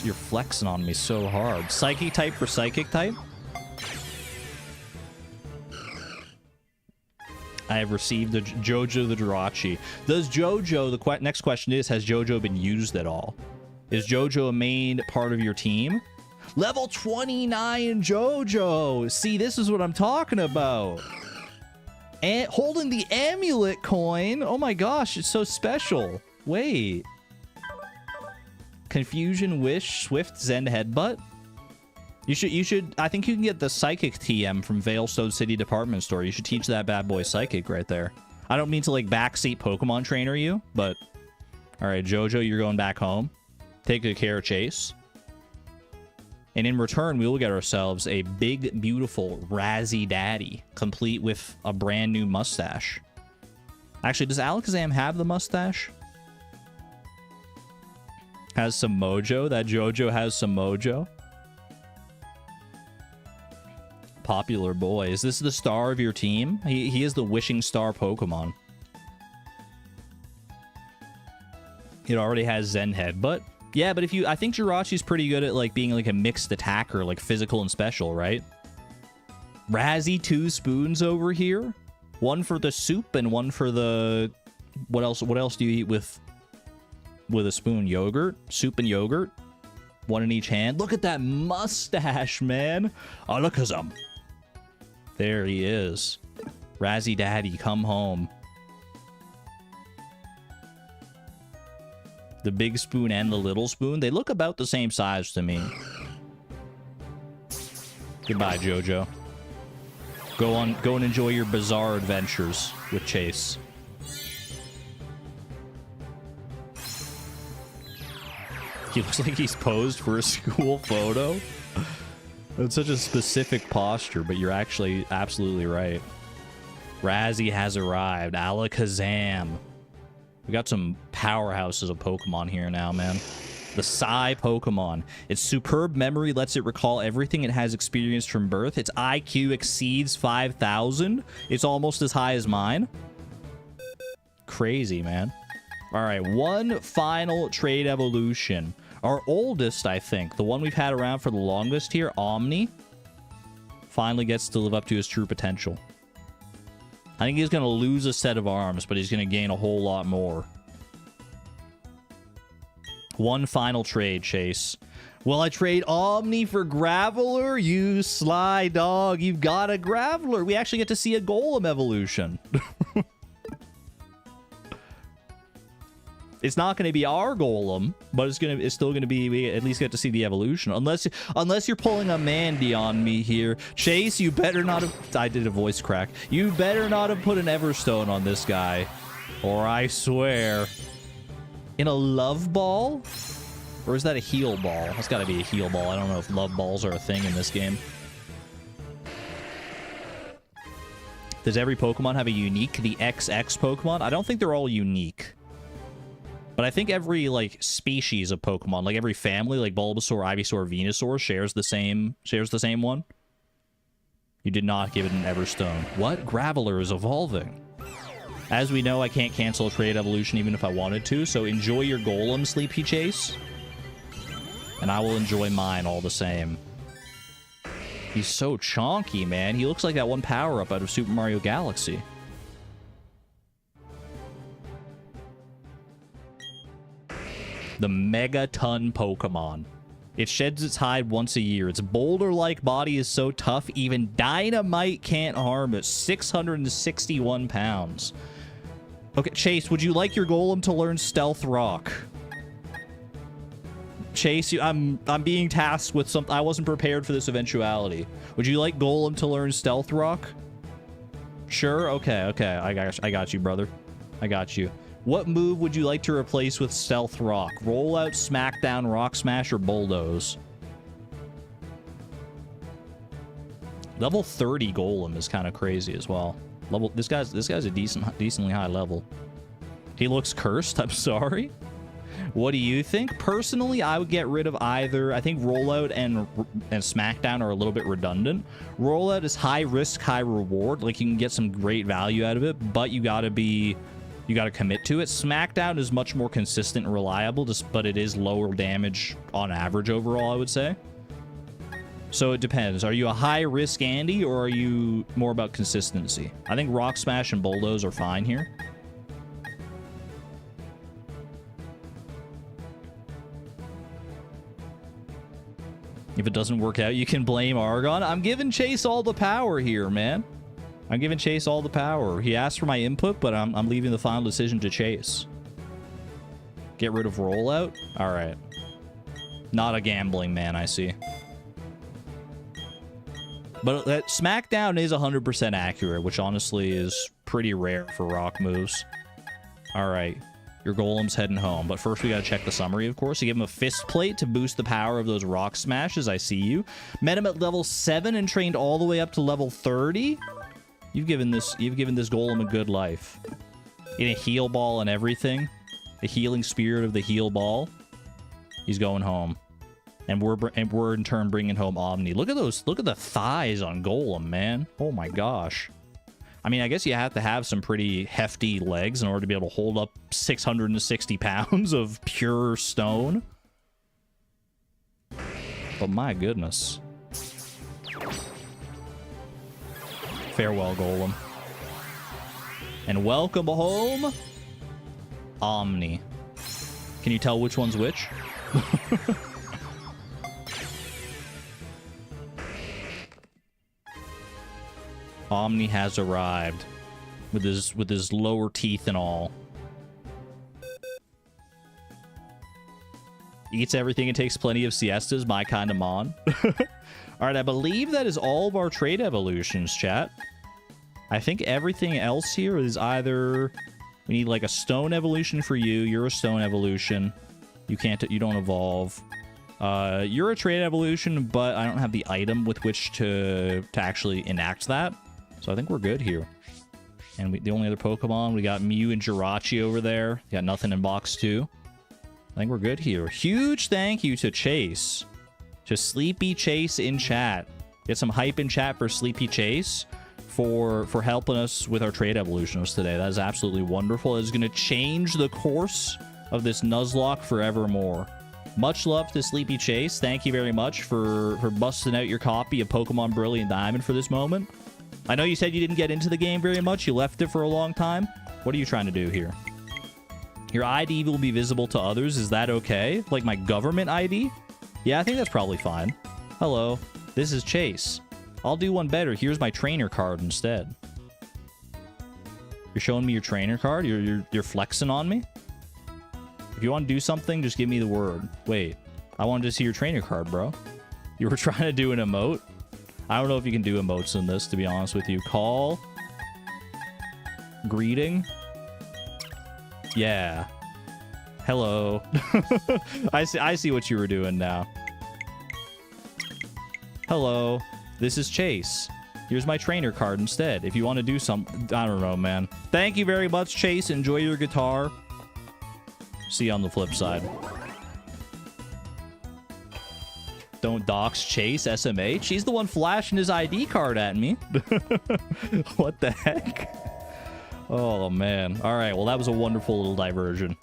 You're flexing on me so hard. Psychic type for psychic type? I have received the Jojo the Jirachi. Does Jojo, the next question is, has Jojo been used at all? Is Jojo a main part of your team? Level 29 Jojo! See, this is what I'm talking about. And holding the amulet coin. Oh my gosh, it's so special. Wait. Confusion, Wish, Swift, Zen, Headbutt. You should, I think you can get the Psychic TM from Veilstone City Department Store. You should teach that bad boy Psychic right there. I don't mean to, like, backseat Pokemon trainer you, but... Alright, Jojo, you're going back home. Take good care of Chase. And in return, we will get ourselves a big, beautiful Razzie Daddy, complete with a brand new mustache. Actually, does Alakazam have the mustache? Has some mojo. That Jojo has some mojo. Popular boy. Is this the star of your team? He is the wishing star Pokemon. It already has Zen Headbutt. Yeah, but if you... I think Jirachi's pretty good at, like, being, like, a mixed attacker, like, physical and special, right? Razzie 2 spoons over here. One for the soup and one for the... What else do you eat with a spoon? Yogurt? Soup and yogurt? One in each hand. Look at that mustache, man. Alakazam. There he is. Razzie Daddy, come home. The big spoon and the little spoon, they look about the same size to me. Goodbye, Jojo. Go and enjoy your bizarre adventures with Chase. He looks like he's posed for a school photo. It's such a specific posture, but you're actually absolutely right. Razzie has arrived. Alakazam. We got some powerhouses of Pokemon here now, man. The Psy Pokemon. Its superb memory lets it recall everything it has experienced from birth. Its IQ exceeds 5,000. It's almost as high as mine. Crazy, man. All right, one final trade evolution. Our oldest, I think, the one we've had around for the longest here, Omni, finally gets to live up to his true potential. I think he's going to lose a set of arms, but he's going to gain a whole lot more. One final trade, Chase. Will I trade Omni for Graveler? You sly dog. You've got a Graveler. We actually get to see a Golem evolution. It's not going to be our Golem, but it's still going to be, we at least get to see the evolution. Unless you're pulling a Mandy on me here. Chase, you better not have... I did a voice crack. You better not have put an Everstone on this guy. Or I swear. In a Love Ball? Or is that a Heal Ball? That's got to be a Heal Ball. I don't know if Love Balls are a thing in this game. Does every Pokemon have a unique? The XX Pokemon? I don't think they're all unique. But I think every, like, species of Pokemon, like every family, like Bulbasaur, Ivysaur, Venusaur, shares the same one. You did not give it an Everstone. What? Graveler is evolving. As we know, I can't cancel a trade evolution even if I wanted to, so enjoy your Golem, Sleepy Chase. And I will enjoy mine all the same. He's so chonky, man. He looks like that one power-up out of Super Mario Galaxy. The Megaton Pokemon. It sheds its hide once a year. Its boulder-like body is so tough, even dynamite can't harm it. 661 pounds. Okay, Chase, would you like your Golem to learn Stealth Rock? Chase, I'm being tasked with something. I wasn't prepared for this eventuality. Would you like Golem to learn Stealth Rock? Sure? Okay. I got you, brother. I got you. What move would you like to replace with Stealth Rock? Rollout, Smackdown, Rock Smash, or Bulldoze? Level 30 Golem is kind of crazy as well. This guy's a decently high level. He looks cursed. I'm sorry. What do you think? Personally, I would get rid of either. I think Rollout and Smackdown are a little bit redundant. Rollout is high risk, high reward. Like, you can get some great value out of it, but you gotta commit to it. Smackdown is much more consistent and reliable, but it is lower damage on average overall, I would say. So it depends. Are you a high risk Andy, or are you more about consistency? I think Rock Smash and Bulldoze are fine here. If it doesn't work out, you can blame Argon. I'm giving Chase all the power here, man. I'm giving Chase all the power. He asked for my input, but I'm leaving the final decision to Chase. Get rid of Rollout? All right. Not a gambling man, I see. But that Smackdown is 100% accurate, which honestly is pretty rare for rock moves. All right. Your Golem's heading home. But first, we got to check the summary, of course. You give him a fist plate to boost the power of those rock smashes. I see you. Met him at level 7 and trained all the way up to level 30. You've given this Golem a good life. In a heal ball and everything. The healing spirit of the heal ball. He's going home. And we're in turn bringing home Omni. Look at those. Look at the thighs on Golem, man. Oh my gosh. I mean, I guess you have to have some pretty hefty legs in order to be able to hold up 660 pounds of pure stone. But my goodness. Farewell, Golem. And welcome home, Omni. Can you tell which one's which? Omni has arrived with his lower teeth and all. Eats everything and takes plenty of siestas, my kind of mon. All right, I believe that is all of our trait evolutions, chat. I think everything else here is either we need like a stone evolution for you. You're a stone evolution. You don't evolve. You're a trait evolution, but I don't have the item with which to actually enact that. So I think we're good here. And the only other Pokemon, we got Mew and Jirachi over there. Got nothing in box 2. I think we're good here. Huge thank you to Chase. To Sleepy Chase in chat. Get some hype in chat for Sleepy Chase for helping us with our trait evolutions today. That is absolutely wonderful. It is going to change the course of this Nuzlocke forevermore. Much love to Sleepy Chase. Thank you very much for busting out your copy of Pokemon Brilliant Diamond for this moment. I know you said you didn't get into the game very much. You left it for a long time. What are you trying to do here? Your ID will be visible to others. Is that okay? Like my government ID? Yeah, I think that's probably fine. Hello, this is Chase. I'll do one better. Here's my trainer card instead. You're showing me your trainer card? You're flexing on me? If you want to do something, just give me the word. Wait, I wanted to see your trainer card, bro. You were trying to do an emote? I don't know if you can do emotes in this, to be honest with you. Call. Greeting. Yeah. Hello. I see what you were doing now. Hello. This is Chase. Here's my trainer card instead. If you want to do something, I don't know, man. Thank you very much, Chase. Enjoy your guitar. See you on the flip side. Don't dox Chase, SMH. He's the one flashing his ID card at me. What the heck? Oh, man. All right, well, that was a wonderful little diversion.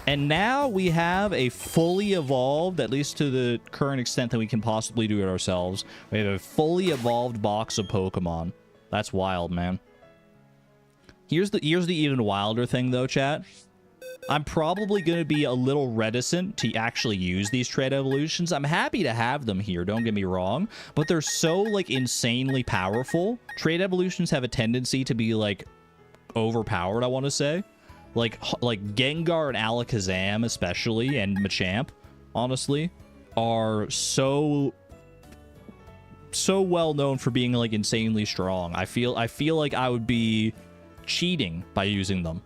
And now we have a fully evolved, at least to the current extent that we can possibly do it ourselves, we have a fully evolved box of Pokemon. That's wild, man. Here's the even wilder thing, though, chat. I'm probably going to be a little reticent to actually use these trait evolutions. I'm happy to have them here, don't get me wrong, but they're so, like, insanely powerful. Trait evolutions have a tendency to be, like, overpowered, I want to say. Like Gengar and Alakazam, especially, and Machamp, honestly, are so well known for being, like, insanely strong. I feel like I would be cheating by using them.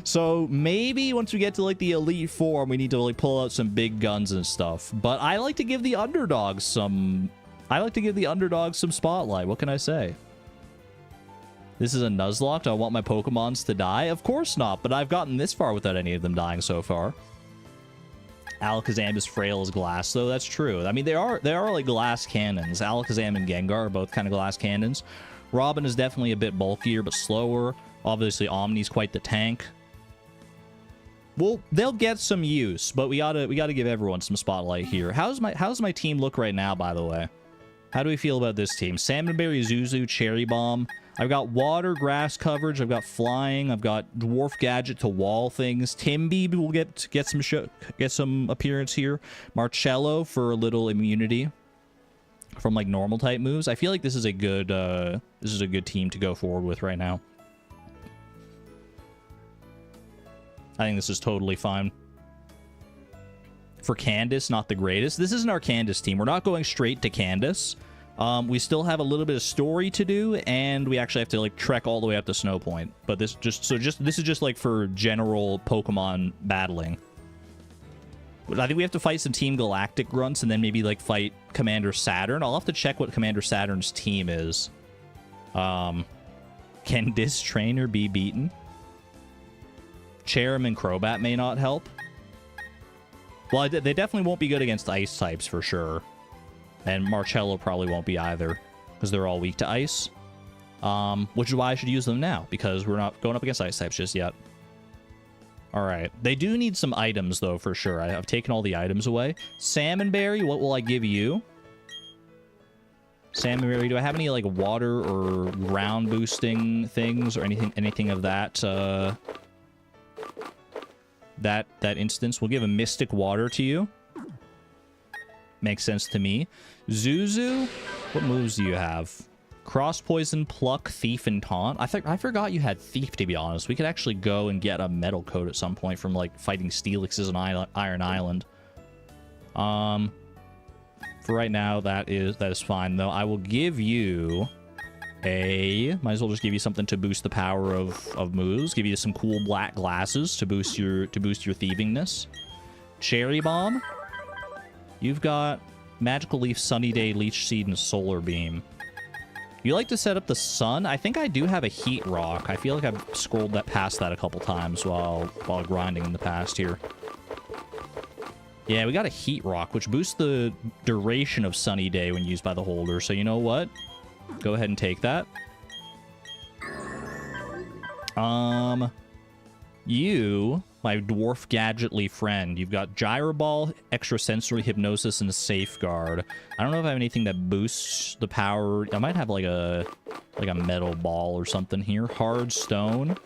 So maybe once we get to like the Elite Four, we need to like pull out some big guns and stuff. But I like to give the underdogs some spotlight. What can I say? This is a Nuzlocke. Do I want my Pokemons to die? Of course not, but I've gotten this far without any of them dying so far. Alakazam is frail as glass, though. That's true. I mean, they are like glass cannons. Alakazam and Gengar are both kind of glass cannons. Robin is definitely a bit bulkier, but slower. Obviously, Omni's quite the tank. Well, they'll get some use, but we gotta give everyone some spotlight here. How's my team look right now, by the way? How do we feel about this team? Salmonberry, Zuzu, Cherry Bomb. I've got water, grass coverage. I've got flying. I've got dwarf gadget to wall things. Timby will get some appearance here. Marcello for a little immunity from like normal type moves. I feel like this is a good team to go forward with right now. I think this is totally fine. For Candice, not the greatest. This isn't our Candice team. We're not going straight to Candice. We still have a little bit of story to do, and we actually have to like trek all the way up to Snowpoint. But this is just like for general Pokemon battling. I think we have to fight some Team Galactic grunts and then maybe like fight Commander Saturn. I'll have to check what Commander Saturn's team is. Can this trainer be beaten? Cherim and Crobat may not help. Well, they definitely won't be good against ice types for sure. And Marcello probably won't be either, because they're all weak to ice. Which is why I should use them now, because we're not going up against ice types just yet. Alright. They do need some items, though, for sure. I've taken all the items away. Salmonberry, what will I give you? Salmonberry, do I have any, like, water or ground boosting things or anything of that, that instance? We'll give a Mystic Water to you. Makes sense to me. Zuzu, what moves do you have? Cross Poison, Pluck, Thief, and Taunt. I forgot you had Thief, to be honest. We could actually go and get a Metal Coat at some point from, like, fighting Steelixes on Iron Island. For right now, that is fine, though. I will give you might as well just give you something to boost the power of moves. Give you some cool black glasses to boost your thievingness. Cherry Bomb. You've got Magical Leaf, Sunny Day, Leech Seed, and Solar Beam. You like to set up the sun? I think I do have a Heat Rock. I feel like I've scrolled past that a couple times while grinding in the past here. Yeah, we got a Heat Rock, which boosts the duration of Sunny Day when used by the holder. So you know what? Go ahead and take that. You, my dwarf gadgetly friend, you've got Gyro Ball, Extrasensory, Hypnosis, and Safeguard. I don't know if I have anything that boosts the power. I might have like a metal ball or something here. Hard Stone.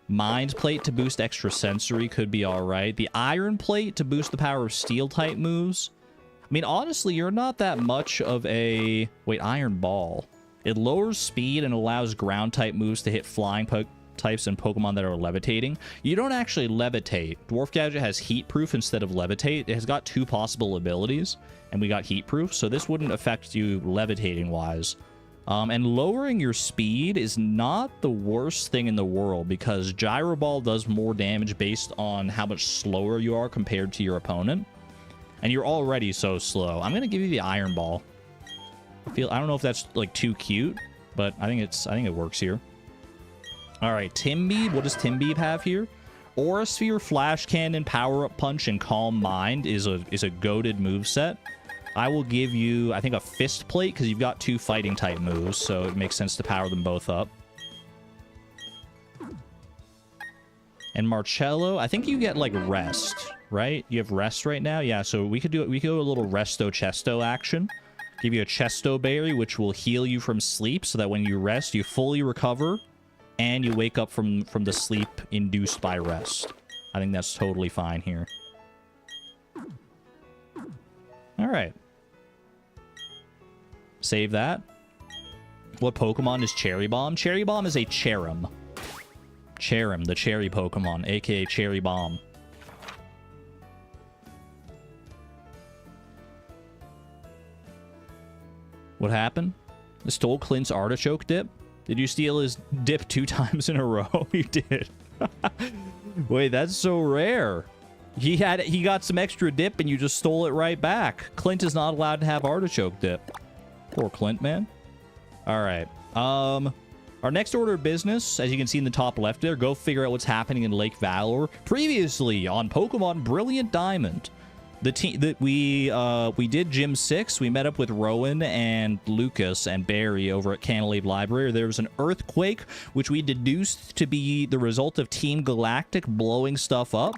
Mind Plate to boost Extrasensory could be alright. The Iron Plate to boost the power of Steel type moves. I mean, honestly, you're not that much of a... Wait, Iron Ball. It lowers speed and allows ground type moves to hit flying types and Pokemon that are levitating. You don't actually levitate. Dwarf Gadget has Heat Proof instead of Levitate. It has got 2 possible abilities, and we got Heat Proof, so this wouldn't affect you levitating-wise. And lowering your speed is not the worst thing in the world, because Gyro Ball does more damage based on how much slower you are compared to your opponent. And you're already so slow. I'm gonna give you the Iron Ball. I don't know if that's like too cute, but I think it works here. All right, Timbeeb. What does Timbeeb have here? Aura Sphere, Flash Cannon, Power Up Punch, and Calm Mind is a goated moveset. I will give you, I think, a Fist Plate because you've got 2 fighting type moves, so it makes sense to power them both up. And Marcello, I think you get like Rest, right? You have Rest right now, yeah. So we could do a little Resto Chesto action. Give you a Chesto Berry, which will heal you from sleep, so that when you rest, you fully recover. And you wake up from the sleep induced by rest. I think that's totally fine here. Alright. Save that. What Pokemon is Cherry Bomb? Cherry Bomb is a Cherim. Cherim, the cherry Pokemon, aka Cherry Bomb. What happened? I stole Clint's artichoke dip? Did you steal his dip 2 times in a row? You did. Wait, that's so rare. He got some extra dip and you just stole it right back. Clint is not allowed to have artichoke dip. Poor Clint, man. All right. Our next order of business, as you can see in the top left there, go figure out what's happening in Lake Valor. Previously on Pokemon Brilliant Diamond, the team that we did Gym 6. We met up with Rowan and Lucas and Barry over at Candice Library. There was an earthquake, which we deduced to be the result of Team Galactic blowing stuff up,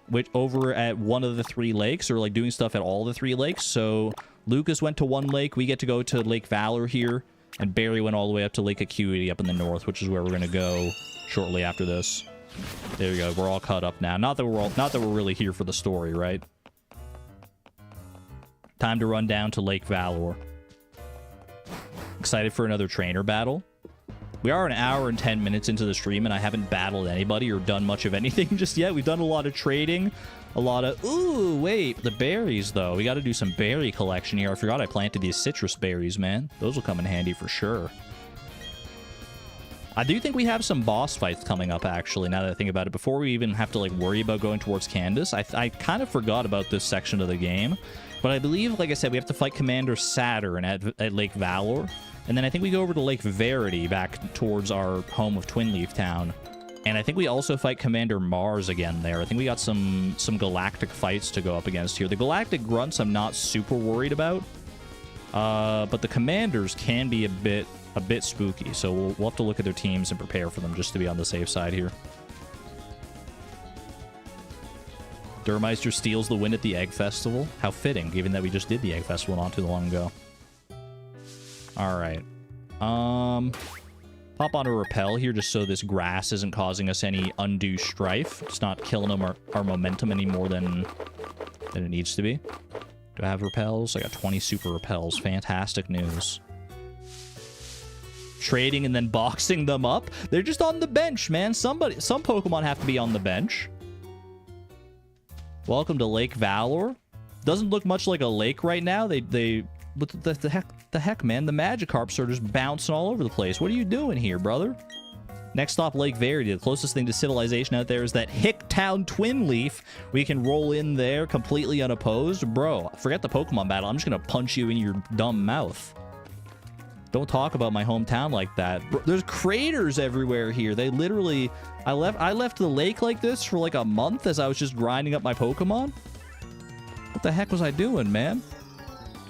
which over at one of the 3 lakes, or like doing stuff at all the 3 lakes. So Lucas went to one lake. We get to go to Lake Valor here. And Barry went all the way up to Lake Acuity up in the north, which is where we're going to go shortly after this. There we go. We're all caught up now. Not that we're really here for the story, right? Time to run down to Lake Valor. Excited for another trainer battle. We are an hour and 10 minutes into the stream, and I haven't battled anybody or done much of anything just yet. We've done a lot of trading. A lot of... Ooh, wait. The berries, though. We got to do some berry collection here. I forgot I planted these citrus berries, man. Those will come in handy for sure. I do think we have some boss fights coming up, actually, now that I think about it. Before we even have to, like, worry about going towards Candice, I kind of forgot about this section of the game. But I believe, like I said, we have to fight Commander Saturn at Lake Valor. And then I think we go over to Lake Verity back towards our home of Twinleaf Town. And I think we also fight Commander Mars again there. I think we got some Galactic fights to go up against here. The Galactic Grunts I'm not super worried about. But the Commanders can be a bit spooky. So we'll have to look at their teams and prepare for them just to be on the safe side here. Durmeister steals the win at the Egg Festival. How fitting, given that we just did the Egg Festival not too long ago. Alright. Pop on a repel here just so this grass isn't causing us any undue strife. It's not killing our momentum any more than it needs to be. Do I have repels? I got 20 super repels. Fantastic news. Trading and then boxing them up. They're just on the bench, man. Some Pokemon have to be on the bench. Welcome to Lake Valor. Doesn't look much like a lake right now. What the heck, man? The Magikarps are just bouncing all over the place. What are you doing here, brother? Next stop, Lake Verity. The closest thing to civilization out there is that Hicktown Twinleaf. We can roll in there completely unopposed. Bro, forget the Pokemon battle. I'm just going to punch you in your dumb mouth. Don't talk about my hometown like that. Bro, there's craters everywhere here. They literally... I left the lake like this for like a month as I was just grinding up my Pokemon. What the heck was I doing, man?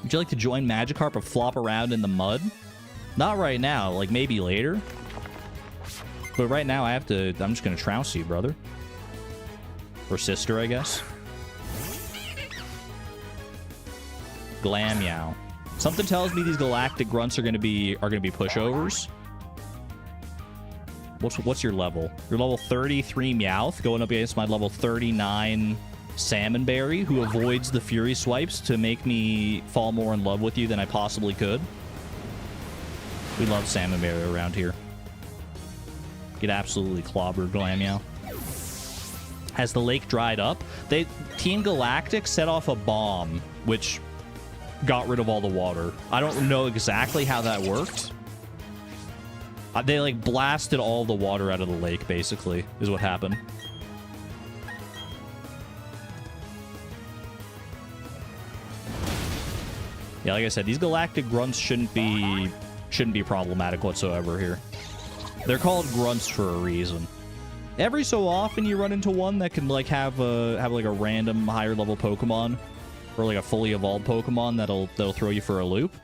Would you like to join Magikarp or flop around in the mud? Not right now. Like, maybe later. But right now, I'm just going to trounce you, brother. Or sister, I guess. Glammeow. Something tells me these Galactic Grunts are going to be pushovers. What's your level? Your level 33 Meowth going up against my level 39 Salmonberry, who avoids the Fury Swipes to make me fall more in love with you than I possibly could. We love Salmonberry around here. Get absolutely clobbered, Glammeow. Has the lake dried up? Team Galactic set off a bomb, which got rid of all the water. I don't know exactly how that worked. They, like, blasted all the water out of the lake, basically, is what happened. Yeah, like I said, these Galactic Grunts shouldn't be problematic whatsoever here. They're called Grunts for a reason. Every so often you run into one that can, like, have like a random higher level Pokemon, or like a fully evolved Pokemon that'll throw you for a loop.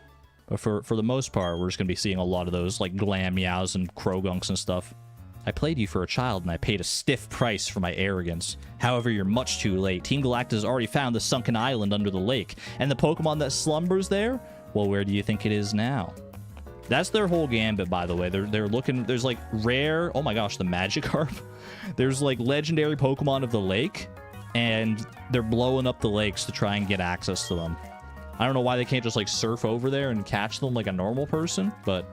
But for the most part, we're just gonna be seeing a lot of those, like, Glammeows and Crogunks and stuff. I played you for a child and I paid a stiff price for my arrogance. However, you're much too late. Team Galactic has already found the sunken island under the lake. And the Pokemon that slumbers there? Well, where do you think it is now? That's their whole gambit, by the way. They're looking... There's, like, rare... Oh my gosh, the Magikarp. There's, like, legendary Pokemon of the lake. And they're blowing up the lakes to try and get access to them. I don't know why they can't just, like, surf over there and catch them like a normal person, but...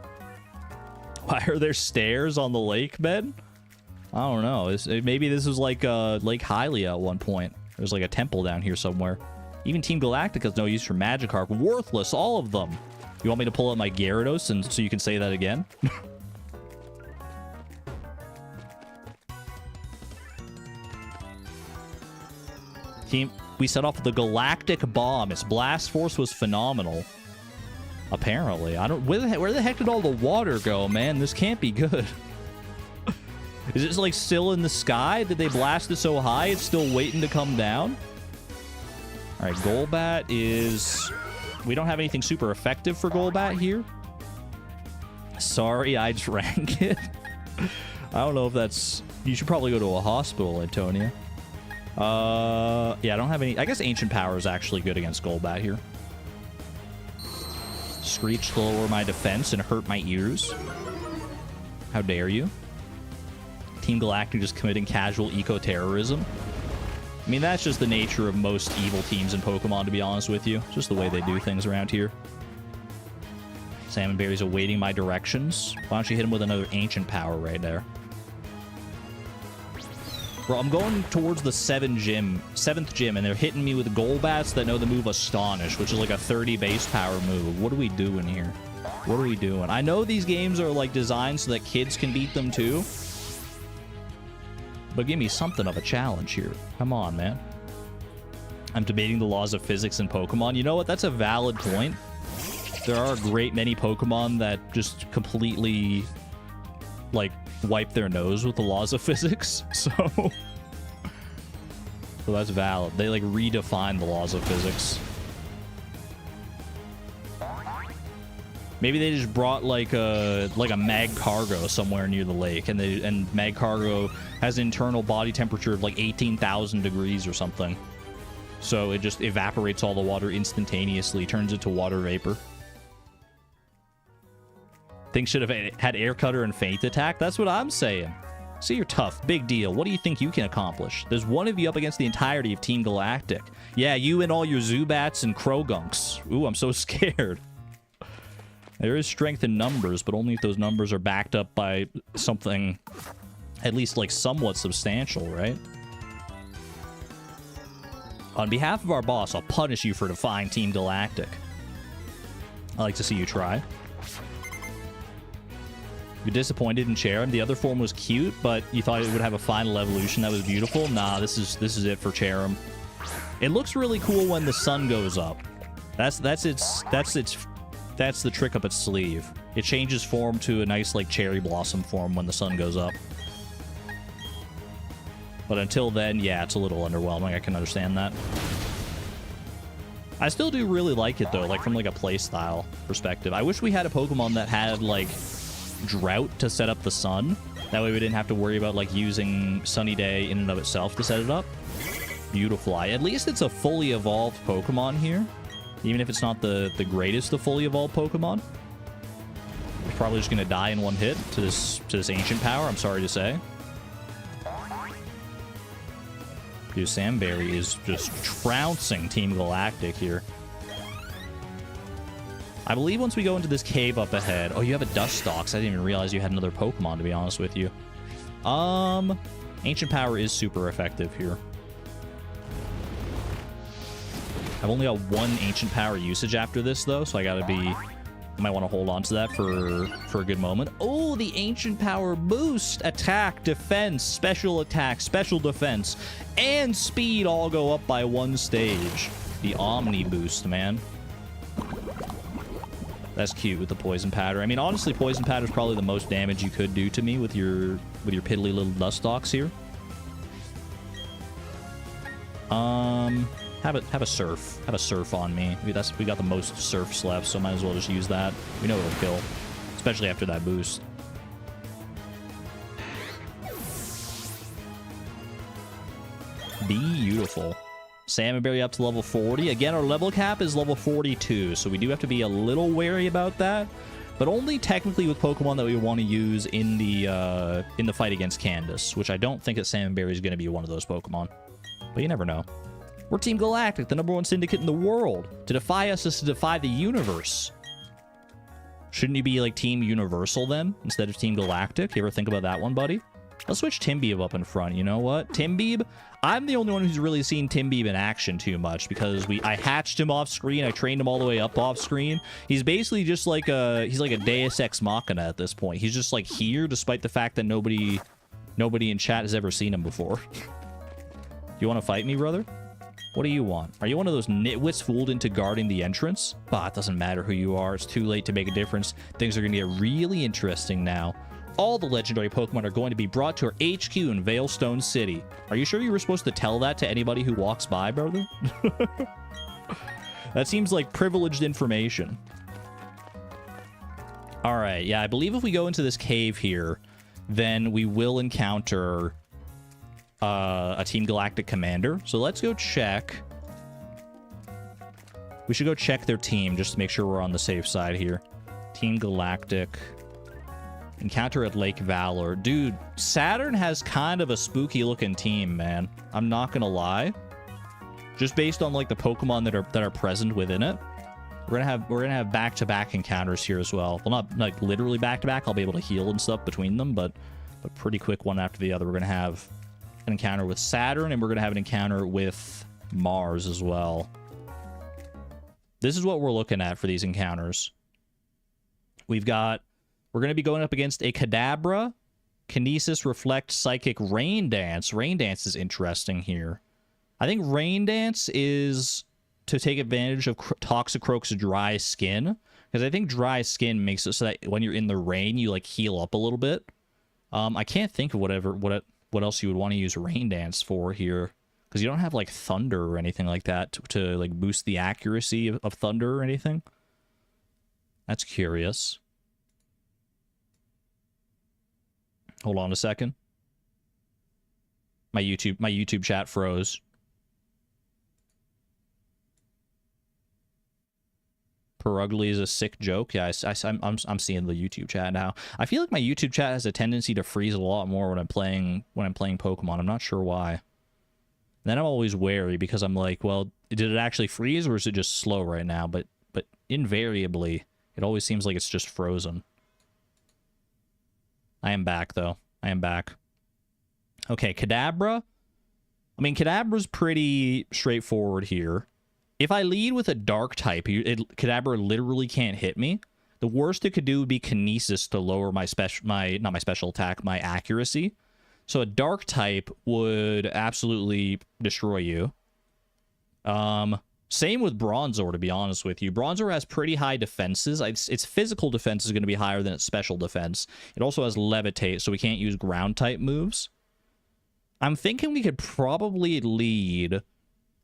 Why are there stairs on the lake bed? I don't know. Maybe this was like Lake Hylia at one point. There's like a temple down here somewhere. Even Team Galactic has no use for Magikarp. Worthless, all of them. You want me to pull out my Gyarados and so you can say that again? We set off the Galactic Bomb. Its blast force was phenomenal. Apparently. I don't... Where the heck did all the water go, man? This can't be good. Is it like still in the sky? Did they blast it so high it's still waiting to come down? All right, Golbat is... We don't have anything super effective for Golbat here. Sorry, I drank it. I don't know if that's... You should probably go to a hospital, Antonia. Yeah, I don't have any... I guess Ancient Power is actually good against Golbat here. Screech to lower my defense and hurt my ears. How dare you? Team Galactic just committing casual eco-terrorism. I mean, that's just the nature of most evil teams in Pokemon, to be honest with you. Just the way they do things around here. Salmon Berry's awaiting my directions. Why don't you hit him with another Ancient Power right there? Bro, I'm going towards the 7th gym, and they're hitting me with Golbats that know the move Astonish, which is like a 30 base power move. What are we doing here? What are we doing? I know these games are like designed so that kids can beat them too. But give me something of a challenge here. Come on, man. I'm debating the laws of physics in Pokemon. You know what? That's a valid point. There are a great many Pokemon that just completely, like, wipe their nose with the laws of physics. So that's valid. They, like, redefine the laws of physics. Maybe they just brought like a Magcargo somewhere near the lake, and Magcargo has an internal body temperature of like 18,000 degrees or something. So it just evaporates all the water instantaneously, turns into water vapor. Things should have had Air Cutter and Feint Attack. That's what I'm saying. So you're tough. Big deal. What do you think you can accomplish? There's one of you up against the entirety of Team Galactic. Yeah, you and all your Zubats and Crogunks. Ooh, I'm so scared. There is strength in numbers, but only if those numbers are backed up by something at least like somewhat substantial, right? On behalf of our boss, I'll punish you for defying Team Galactic. I like to see you try. You're disappointed in Cherrim. The other form was cute, but you thought it would have a final evolution that was beautiful. Nah, this is it for Cherrim. It looks really cool when the sun goes up. That's the trick up its sleeve. It changes form to a nice, like, cherry blossom form when the sun goes up. But until then, yeah, it's a little underwhelming. I can understand that. I still do really like it, though, like, from, like, a playstyle perspective. I wish we had a Pokemon that had, like, drought to set up the sun. That way we didn't have to worry about, like, using Sunny Day in and of itself to set it up. Beautiful. At least it's a fully evolved Pokemon here. Even if it's not the greatest of fully evolved Pokemon. It's probably just going to die in one hit to this Ancient Power, I'm sorry to say. Dude, Samberry is just trouncing Team Galactic here. I believe once we go into this cave up ahead... Oh, you have a Dustox. I didn't even realize you had another Pokemon, to be honest with you. Ancient Power is super effective here. I've only got one Ancient Power usage after this, though, so I might want to hold on to that for a good moment. Oh, the Ancient Power boost! Attack, defense, special attack, special defense, and speed all go up by one stage. The Omni boost, man. That's cute with the Poison Powder. I mean, honestly, Poison Powder is probably the most damage you could do to me with your piddly little Dustox here. Have a surf. Have a surf on me. We got the most surfs left, so might as well just use that. We know it'll kill, especially after that boost. Beautiful. Salmonberry up to level 40. Again, our level cap is level 42, so we do have to be a little wary about that. But only technically with Pokemon that we want to use in the fight against Candice, which I don't think that Salmonberry is going to be one of those Pokemon. But you never know. We're Team Galactic, the #1 syndicate in the world. To defy us is to defy the universe. Shouldn't you be like Team Universal then, instead of Team Galactic? You ever think about that one, buddy? Let's switch Timbeeb up in front. You know what? Timbeeb, I'm the only one who's really seen Timbeeb in action too much because I hatched him off screen. I trained him all the way up off screen. He's basically just like he's like a Deus Ex Machina at this point. He's just like here, despite the fact that nobody in chat has ever seen him before. You want to fight me, brother? What do you want? Are you one of those nitwits fooled into guarding the entrance? It doesn't matter who you are. It's too late to make a difference. Things are going to get really interesting now. All the legendary Pokemon are going to be brought to our HQ in Veilstone City. Are you sure you were supposed to tell that to anybody who walks by, brother? That seems like privileged information. All right. Yeah, I believe if we go into this cave here, then we will encounter a Team Galactic commander. So let's go check. We should go check their team just to make sure we're on the safe side here. Team Galactic. Encounter at Lake Valor. Dude, Saturn has kind of a spooky looking team, man. I'm not gonna lie. Just based on like the Pokemon that are present within it. We're gonna have back-to-back encounters here as well. Well, not like literally back-to-back. I'll be able to heal and stuff between them, but pretty quick one after the other. We're gonna have an encounter with Saturn, and we're gonna have an encounter with Mars as well. This is what we're looking at for these encounters. We're gonna be going up against a Kadabra, Kinesis, Reflect, Psychic, Rain Dance. Rain Dance is interesting here. I think Rain Dance is to take advantage of Toxicroak's dry skin, because I think dry skin makes it so that when you're in the rain, you like heal up a little bit. I can't think of what else you would want to use Rain Dance for here, because you don't have like Thunder or anything like that to like boost the accuracy of Thunder or anything. That's curious. Hold on a second. My YouTube chat froze. Perugly is a sick joke. Yeah, I'm seeing the YouTube chat now. I feel like my YouTube chat has a tendency to freeze a lot more when I'm playing Pokemon. I'm not sure why. And then I'm always wary because I'm like, well, did it actually freeze or is it just slow right now? But invariably, it always seems like it's just frozen. I am back though. I am back. Okay, Kadabra. I mean, Kadabra's pretty straightforward here. If I lead with a dark type, Kadabra literally can't hit me. The worst it could do would be Kinesis to lower my accuracy. So a dark type would absolutely destroy you. Same with Bronzor, to be honest with you. Bronzor has pretty high defenses. Its physical defense is going to be higher than its special defense. It also has Levitate, so we can't use ground type moves. I'm thinking we could probably lead.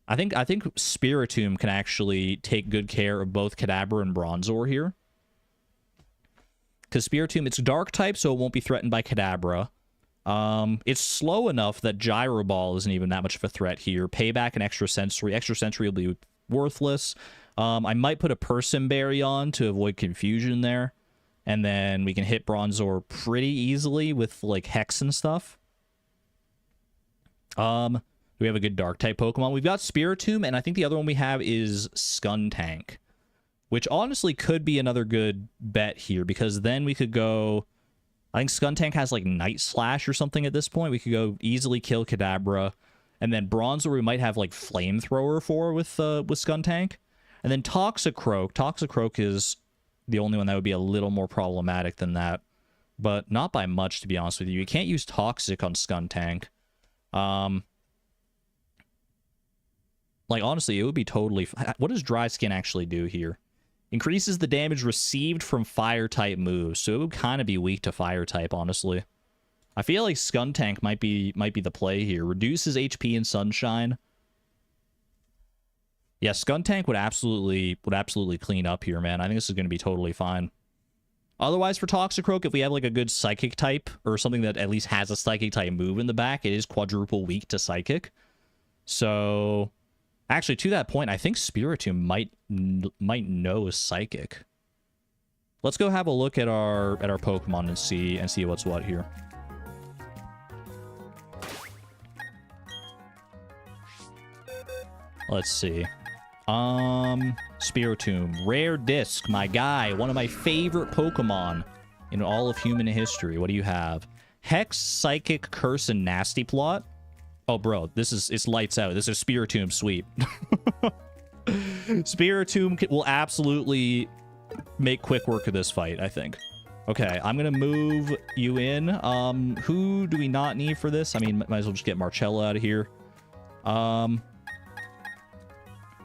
I think Spiritomb can actually take good care of both Kadabra and Bronzor here. Because Spiritomb, it's dark type, so it won't be threatened by Kadabra. It's slow enough that Gyro Ball isn't even that much of a threat here. Payback and Extra Sensory. Extra Sensory will be worthless. I might put a Person Berry on to avoid confusion there. And then we can hit Bronzor pretty easily with, like, Hex and stuff. We have a good Dark-type Pokemon. We've got Spiritomb, and I think the other one we have is Skuntank, which honestly could be another good bet here, because then we could go... I think Skuntank has, like, Night Slash or something at this point. We could go easily kill Kadabra. And then Bronzor we might have, like, Flamethrower for with Skuntank. And then Toxicroak. Toxicroak is the only one that would be a little more problematic than that. But not by much, to be honest with you. You can't use Toxic on Skuntank. Like, honestly, it would be totally... What does Dry Skin actually do here? Increases the damage received from Fire-type moves, so it would kind of be weak to Fire-type, honestly. I feel like Skuntank might be the play here. Reduces HP in Sunshine. Yeah, Skuntank would absolutely clean up here, man. I think this is going to be totally fine. Otherwise, for Toxicroak, if we have like a good Psychic type, or something that at least has a Psychic type move in the back, it is quadruple weak to Psychic. So... Actually, to that point, I think Spiritomb might know Psychic. Let's go have a look at our Pokemon and see what's what here. Let's see. Spiritomb, Rare Disc, my guy, one of my favorite Pokemon in all of human history. What do you have? Hex, Psychic, Curse, and Nasty Plot. Oh, bro, it's lights out. This is Spiritomb sweep. Spiritomb will absolutely make quick work of this fight, I think. Okay, I'm going to move you in. Who do we not need for this? I mean, might as well just get Marcella out of here.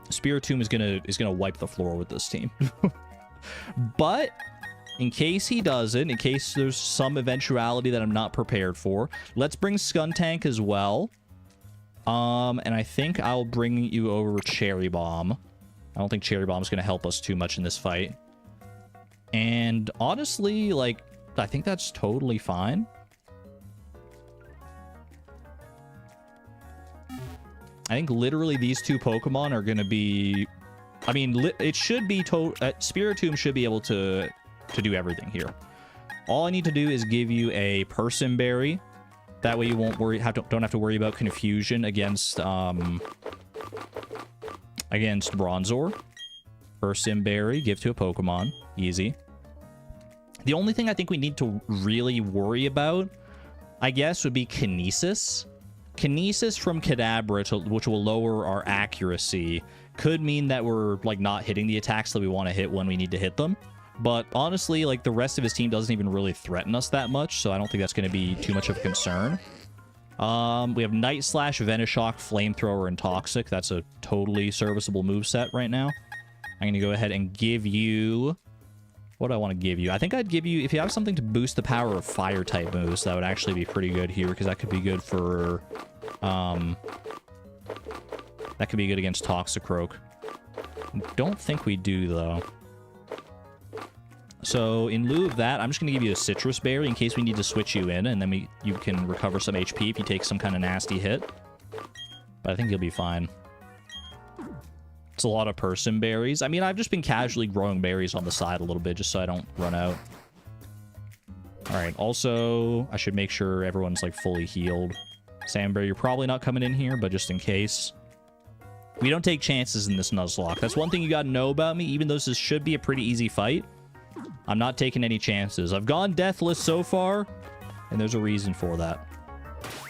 Spiritomb is gonna wipe the floor with this team. But in case he doesn't, in case there's some eventuality that I'm not prepared for, let's bring Skuntank as well. And I think I'll bring you over Cherry Bomb. I don't think Cherry Bomb's gonna help us too much in this fight. And honestly, like, I think that's totally fine. I think literally these two Pokemon are going to be... I mean, it should be... Spiritomb should be able to do everything here. All I need to do is give you a Person Berry. That way you won't don't have to worry about confusion against Bronzor. Person Berry, give to a Pokemon. Easy. The only thing I think we need to really worry about, I guess, would be Kinesis. Kinesis from Kadabra, which will lower our accuracy, could mean that we're, like, not hitting the attacks that we want to hit when we need to hit them. But honestly, like, the rest of his team doesn't even really threaten us that much, so I don't think that's going to be too much of a concern. We have Night Slash, Venoshock, Flamethrower, and Toxic. That's a totally serviceable moveset right now. I'm going to go ahead and give you... What do I want to give you? I think I'd give you... If you have something to boost the power of Fire-type moves, that would actually be pretty good here, because that could be good for... That could be good against Toxicroak. Don't think we do, though. So, in lieu of that, I'm just going to give you a Citrus Berry in case we need to switch you in, and then you can recover some HP if you take some kind of nasty hit. But I think you'll be fine. It's a lot of Person Berries. I mean, I've just been casually growing berries on the side a little bit, just so I don't run out. Alright, also, I should make sure everyone's, like, fully healed. Sandberry, you're probably not coming in here, but just in case. We don't take chances in this Nuzlocke. That's one thing you gotta know about me. Even though this should be a pretty easy fight, I'm not taking any chances. I've gone deathless so far, and there's a reason for that.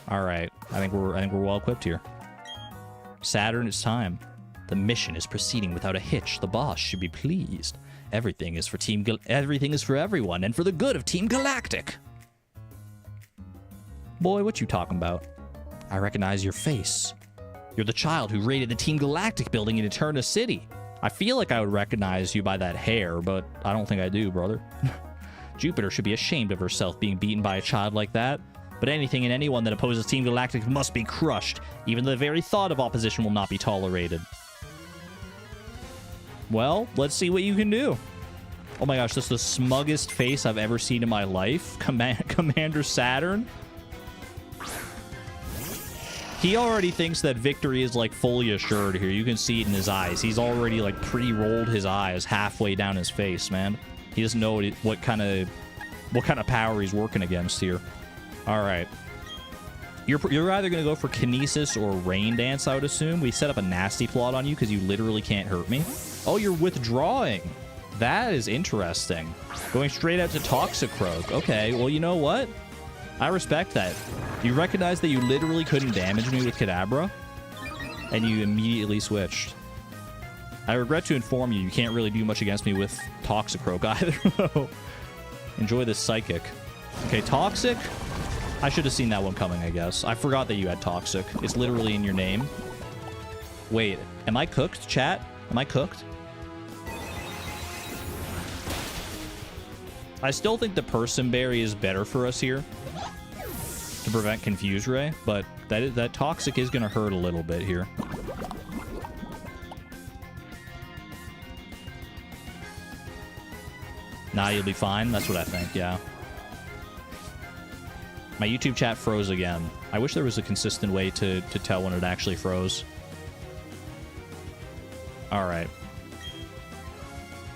Alright, I think we're well equipped here. Saturn, it's time. The mission is proceeding without a hitch. The boss should be pleased. Everything is for everyone, and for the good of Team Galactic. Boy, what you talking about? I recognize your face. You're the child who raided the Team Galactic building in Eterna City. I feel like I would recognize you by that hair, but I don't think I do, brother. Jupiter should be ashamed of herself being beaten by a child like that. But anything and anyone that opposes Team Galactic must be crushed. Even the very thought of opposition will not be tolerated. Well, let's see what you can do. Oh my gosh, that's the smuggest face I've ever seen in my life. Commander Saturn. He already thinks that victory is, like, fully assured here. You can see it in his eyes. He's already, like, pre-rolled his eyes halfway down his face, man. He doesn't know what kind of power he's working against here. All right. You're either going to go for Kinesis or Rain Dance, I would assume. We set up a nasty plot on you because you literally can't hurt me. Oh, you're withdrawing. That is interesting. Going straight out to Toxicroak. Okay, well, you know what? I respect that. You recognize that you literally couldn't damage me with Kadabra, and you immediately switched. I regret to inform you, you can't really do much against me with Toxicroak either, though. Enjoy this Psychic. Okay, Toxic. I should have seen that one coming, I guess. I forgot that you had Toxic. It's literally in your name. Wait, am I cooked, chat? Am I cooked? I still think the Person Berry is better for us here to prevent Confuse Ray, but that Toxic is going to hurt a little bit here. Nah, you'll be fine. That's what I think, yeah. My YouTube chat froze again. I wish there was a consistent way to tell when it actually froze. Alright.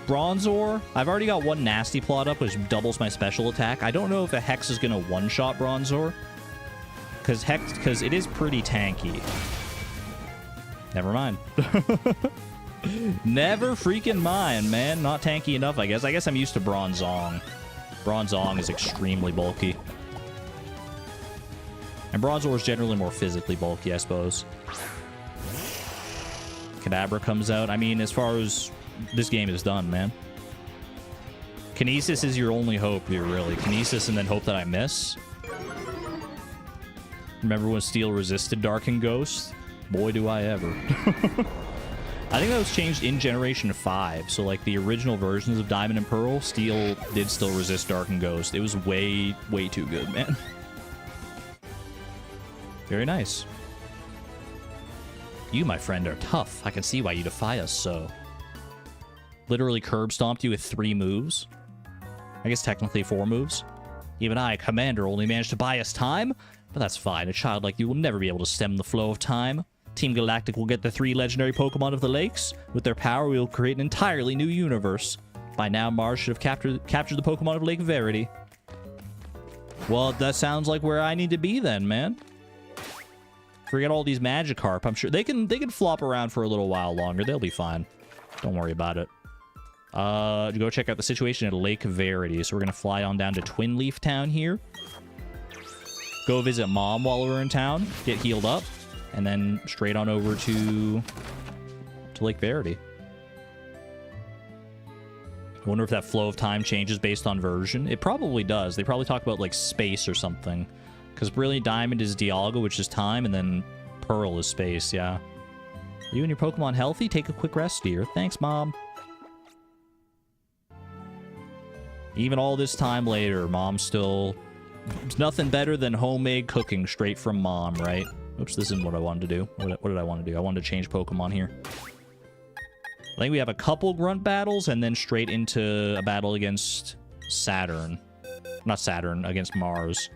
Bronzor, I've already got one nasty plot up, which doubles my special attack. I don't know if a Hex is going to one-shot Bronzor, because it is pretty tanky. Never mind. Never freaking mind, man. Not tanky enough, I guess. I guess I'm used to Bronzong. Bronzong is extremely bulky. And Bronzor is generally more physically bulky, I suppose. Kadabra comes out. I mean, as far as this game is done, man. Kinesis is your only hope here, really. Kinesis and then hope that I miss. Remember when Steel resisted Dark and Ghost? Boy, do I ever. I think that was changed in Generation 5. So, like, the original versions of Diamond and Pearl, Steel did still resist Dark and Ghost. It was way, way too good, man. Very nice. You, my friend, are tough. I can see why you defy us so. Literally curb stomped you with 3 moves. I guess technically 4 moves. Even I, Commander, only managed to buy us time. But that's fine. A child like you will never be able to stem the flow of time. Team Galactic will get the 3 legendary Pokemon of the lakes. With their power, we will create an entirely new universe. By now, Mars should have captured the Pokemon of Lake Verity. Well, that sounds like where I need to be then, man. Forget all these Magikarp. I'm sure they can flop around for a little while longer. They'll be fine. Don't worry about it. Go check out the situation at Lake Verity. So we're gonna fly on down to Twin Leaf Town here. Go visit Mom while we're in town. Get healed up. And then straight on over to Lake Verity. I wonder if that flow of time changes based on version. It probably does. They probably talk about, like, space or something. Because Brilliant Diamond is Dialga, which is time, and then Pearl is space, yeah. Are you and your Pokemon healthy? Take a quick rest, dear. Thanks, Mom. Even all this time later, Mom's still... It's nothing better than homemade cooking straight from Mom, right? Oops, this isn't what I wanted to do. What did I want to do? I wanted to change Pokemon here. I think we have a couple grunt battles and then straight into a battle against Saturn. Not Saturn, against Mars.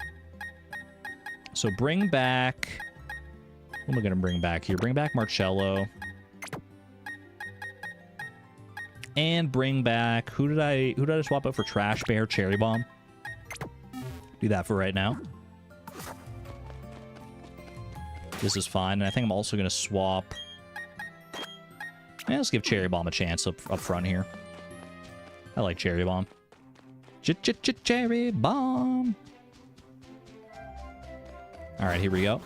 So bring back... What am I going to bring back here? Bring back Marcello. And bring back... Who did I swap out for Trash Bear? Cherry Bomb? Do that for right now. This is fine, and I think I'm also going to swap... Yeah, let's give Cherry Bomb a chance up front here. I like Cherry Bomb. Cherry Bomb! Alright, here we go.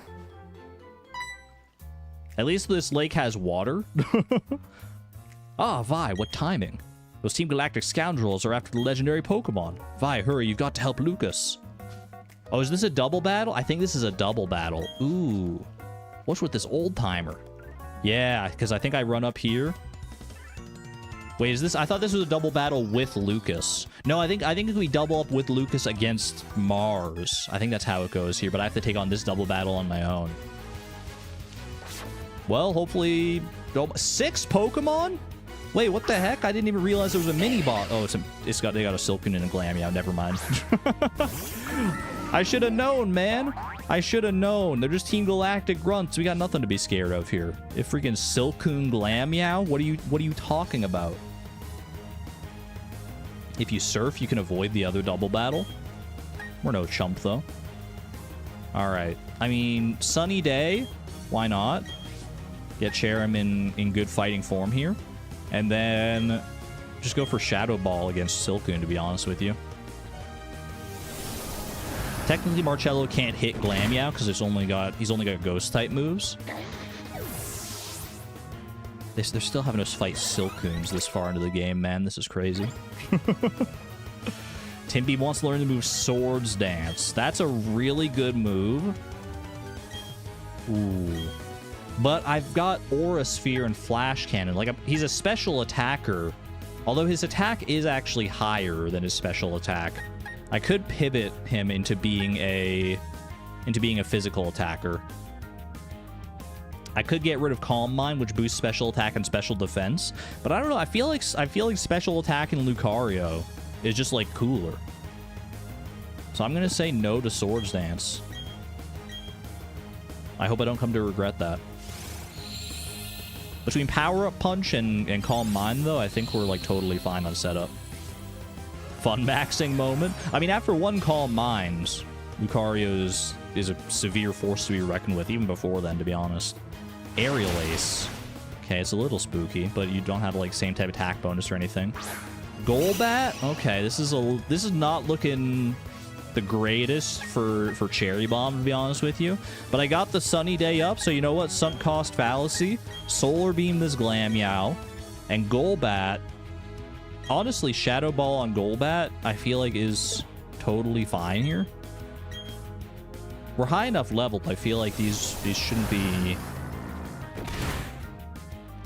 At least this lake has water. Ah, Vi, what timing. Those Team Galactic scoundrels are after the legendary Pokemon. Vi, hurry, you've got to help Lucas. Oh, is this a double battle? I think this is a double battle. Ooh. What's with this old timer? Yeah, because I think I run up here. Wait, is this... I thought this was a double battle with Lucas. No, I think we double up with Lucas against Mars. I think that's how it goes here, but I have to take on this double battle on my own. Well, hopefully... 6 Pokemon? Wait, what the heck? I didn't even realize there was a mini-bot. Oh, they got a Silcoon and a Glameow. Never mind. I should have known, man. I should have known. They're just Team Galactic grunts. We got nothing to be scared of here. If freaking Silcoon Glameow, what are you talking about? If you surf, you can avoid the other double battle. We're no chump, though. All right. I mean, sunny day. Why not? Get Cherim in good fighting form here. And then just go for Shadow Ball against Silcoon, to be honest with you. Technically, Marcello can't hit Glameow because he's only got Ghost-type moves. They're still having us fight Silcoons this far into the game, man. This is crazy. Timby wants to learn the move Swords Dance. That's a really good move. Ooh. But I've got Aura Sphere and Flash Cannon. Like, he's a special attacker. Although his attack is actually higher than his special attack. I could pivot him into being a physical attacker. I could get rid of Calm Mind, which boosts special attack and special defense. But I don't know. I feel like special attack in Lucario is just like cooler. So I'm gonna say no to Swords Dance. I hope I don't come to regret that. Between Power Up Punch and Calm Mind, though, I think we're like totally fine on setup. Fun maxing moment. I mean, after one Calm Mind, Lucario is a severe force to be reckoned with, even before then, to be honest. Aerial Ace. Okay, it's a little spooky, but you don't have like same type attack bonus or anything. Golbat. Okay, this is not looking the greatest for Cherry Bomb, to be honest with you. But I got the Sunny Day up, so you know what? Sunk Cost Fallacy. Solar Beam this Glameow. And Golbat. Honestly, Shadow Ball on Golbat, I feel like is totally fine here. We're high enough leveled. I feel like these shouldn't be...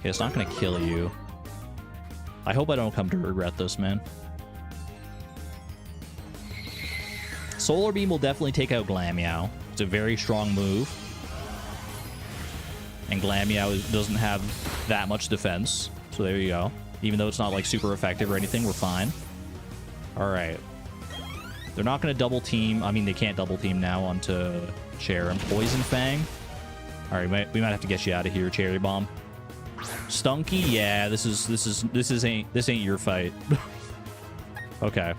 Okay, it's not gonna kill you. I hope I don't come to regret this, man. Solar Beam will definitely take out Glameow. It's a very strong move. And Glameow doesn't have that much defense. So there you go. Even though it's not like super effective or anything, we're fine. Alright. They're not going to double team. I mean, they can't double team now onto Chair and Poison Fang. Alright, we might have to get you out of here, Cherry Bomb. Stunky, yeah, this ain't your fight. Okay.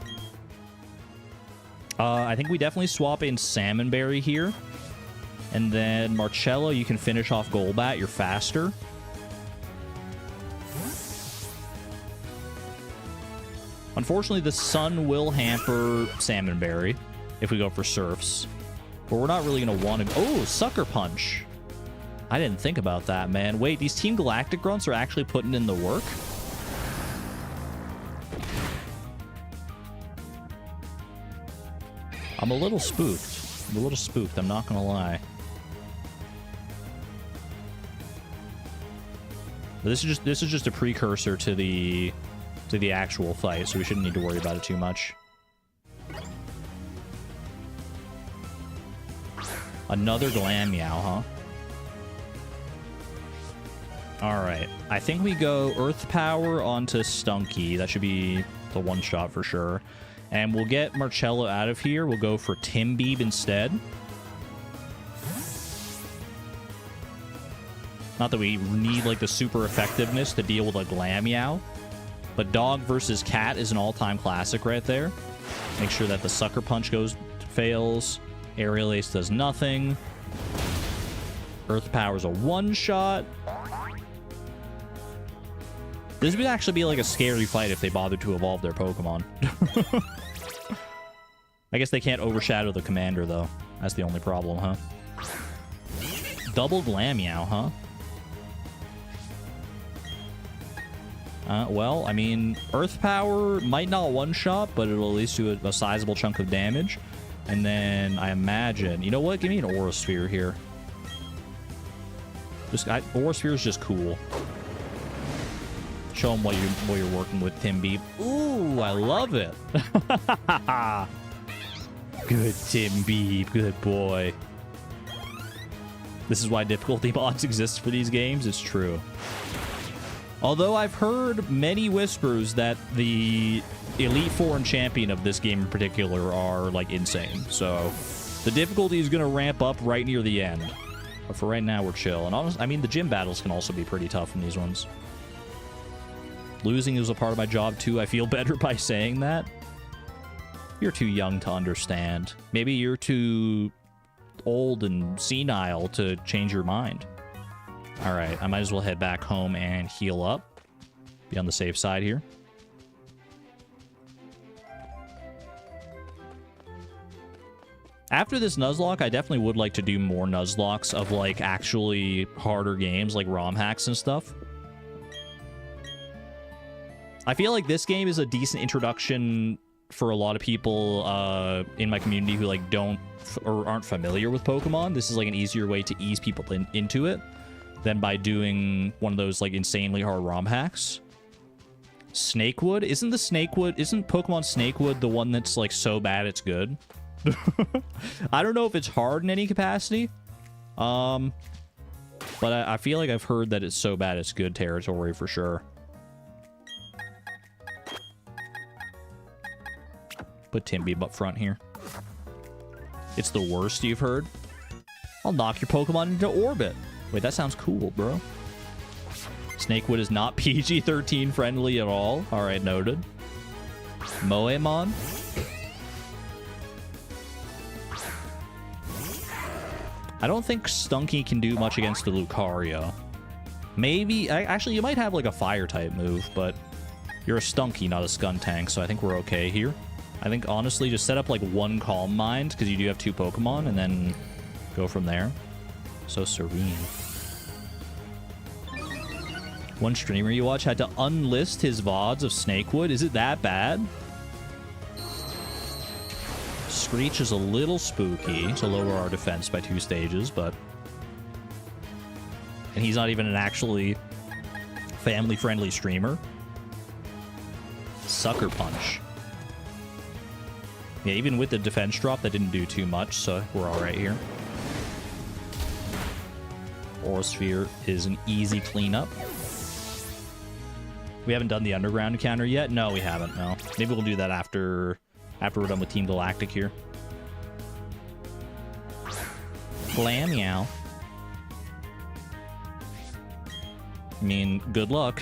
I think we definitely swap in Salmon Berry here. And then Marcello, you can finish off Golbat. You're faster. Unfortunately, the sun will hamper Salmon Berry if we go for Surfs. But we're not really going to want to... Oh, Sucker Punch. I didn't think about that, man. Wait, these Team Galactic grunts are actually putting in the work? I'm a little spooked. I'm not going to lie. But this is just a precursor to the actual fight, so we shouldn't need to worry about it too much. Another Glameow, huh? Alright. I think we go Earth Power onto Stunky. That should be the one-shot for sure. And we'll get Marcello out of here. We'll go for Timbeeb instead. Not that we need, like, the super effectiveness to deal with a Glameow. But Dog versus Cat is an all-time classic right there. Make sure that the Sucker Punch fails. Aerial Ace does nothing. Earth Power's a one-shot. This would actually be like a scary fight if they bothered to evolve their Pokemon. I guess they can't overshadow the commander, though. That's the only problem, huh? Double Glameow, huh? Well, I mean, Earth Power might not one-shot, but it'll at least do a sizable chunk of damage. And then I imagine... You know what? Give me an Aura Sphere here. Aura Sphere is just cool. Show them what you're working with, Timbeeb. Ooh, I love it. Good Timbeeb, good boy. This is why difficulty mods exist for these games. It's true. Although I've heard many whispers that the Elite Four and Champion of this game in particular are, like, insane. So the difficulty is going to ramp up right near the end. But for right now, we're chill. And honestly, I mean, the gym battles can also be pretty tough in these ones. Losing is a part of my job, too. I feel better by saying that. You're too young to understand. Maybe you're too old and senile to change your mind. All right, I might as well head back home and heal up. Be on the safe side here. After this Nuzlocke, I definitely would like to do more Nuzlocks of, like, actually harder games, like ROM hacks and stuff. I feel like this game is a decent introduction for a lot of people in my community who, like, don't or aren't familiar with Pokemon. This is, like, an easier way to ease people into it than by doing one of those, like, insanely hard ROM hacks. Snakewood? Isn't Pokemon Snakewood the one that's, like, so bad it's good? I don't know if it's hard in any capacity. But I feel like I've heard that it's so bad it's good territory for sure. Put Timbeeb up front here. It's the worst you've heard? I'll knock your Pokemon into orbit. Wait, that sounds cool, bro. Snakewood is not PG-13 friendly at all. Alright, noted. Moemon. I don't think Stunky can do much against the Lucario. Maybe... Actually, you might have, like, a Fire-type move, but you're a Stunky, not a Skuntank, so I think we're okay here. I think, honestly, just set up, like, one Calm Mind, because you do have two Pokemon, and then go from there. So serene. One streamer you watch had to unlist his VODs of Snakewood. Is it that bad? Screech is a little spooky to lower our defense by 2 stages, but... And he's not even an actually Family-friendly streamer. Sucker Punch. Yeah, even with the defense drop, that didn't do too much, so we're all right here. Aura Sphere is an easy cleanup. We haven't done the underground encounter yet? No, we haven't, no. Maybe we'll do that after we're done with Team Galactic here. Blam, meow. I mean, good luck.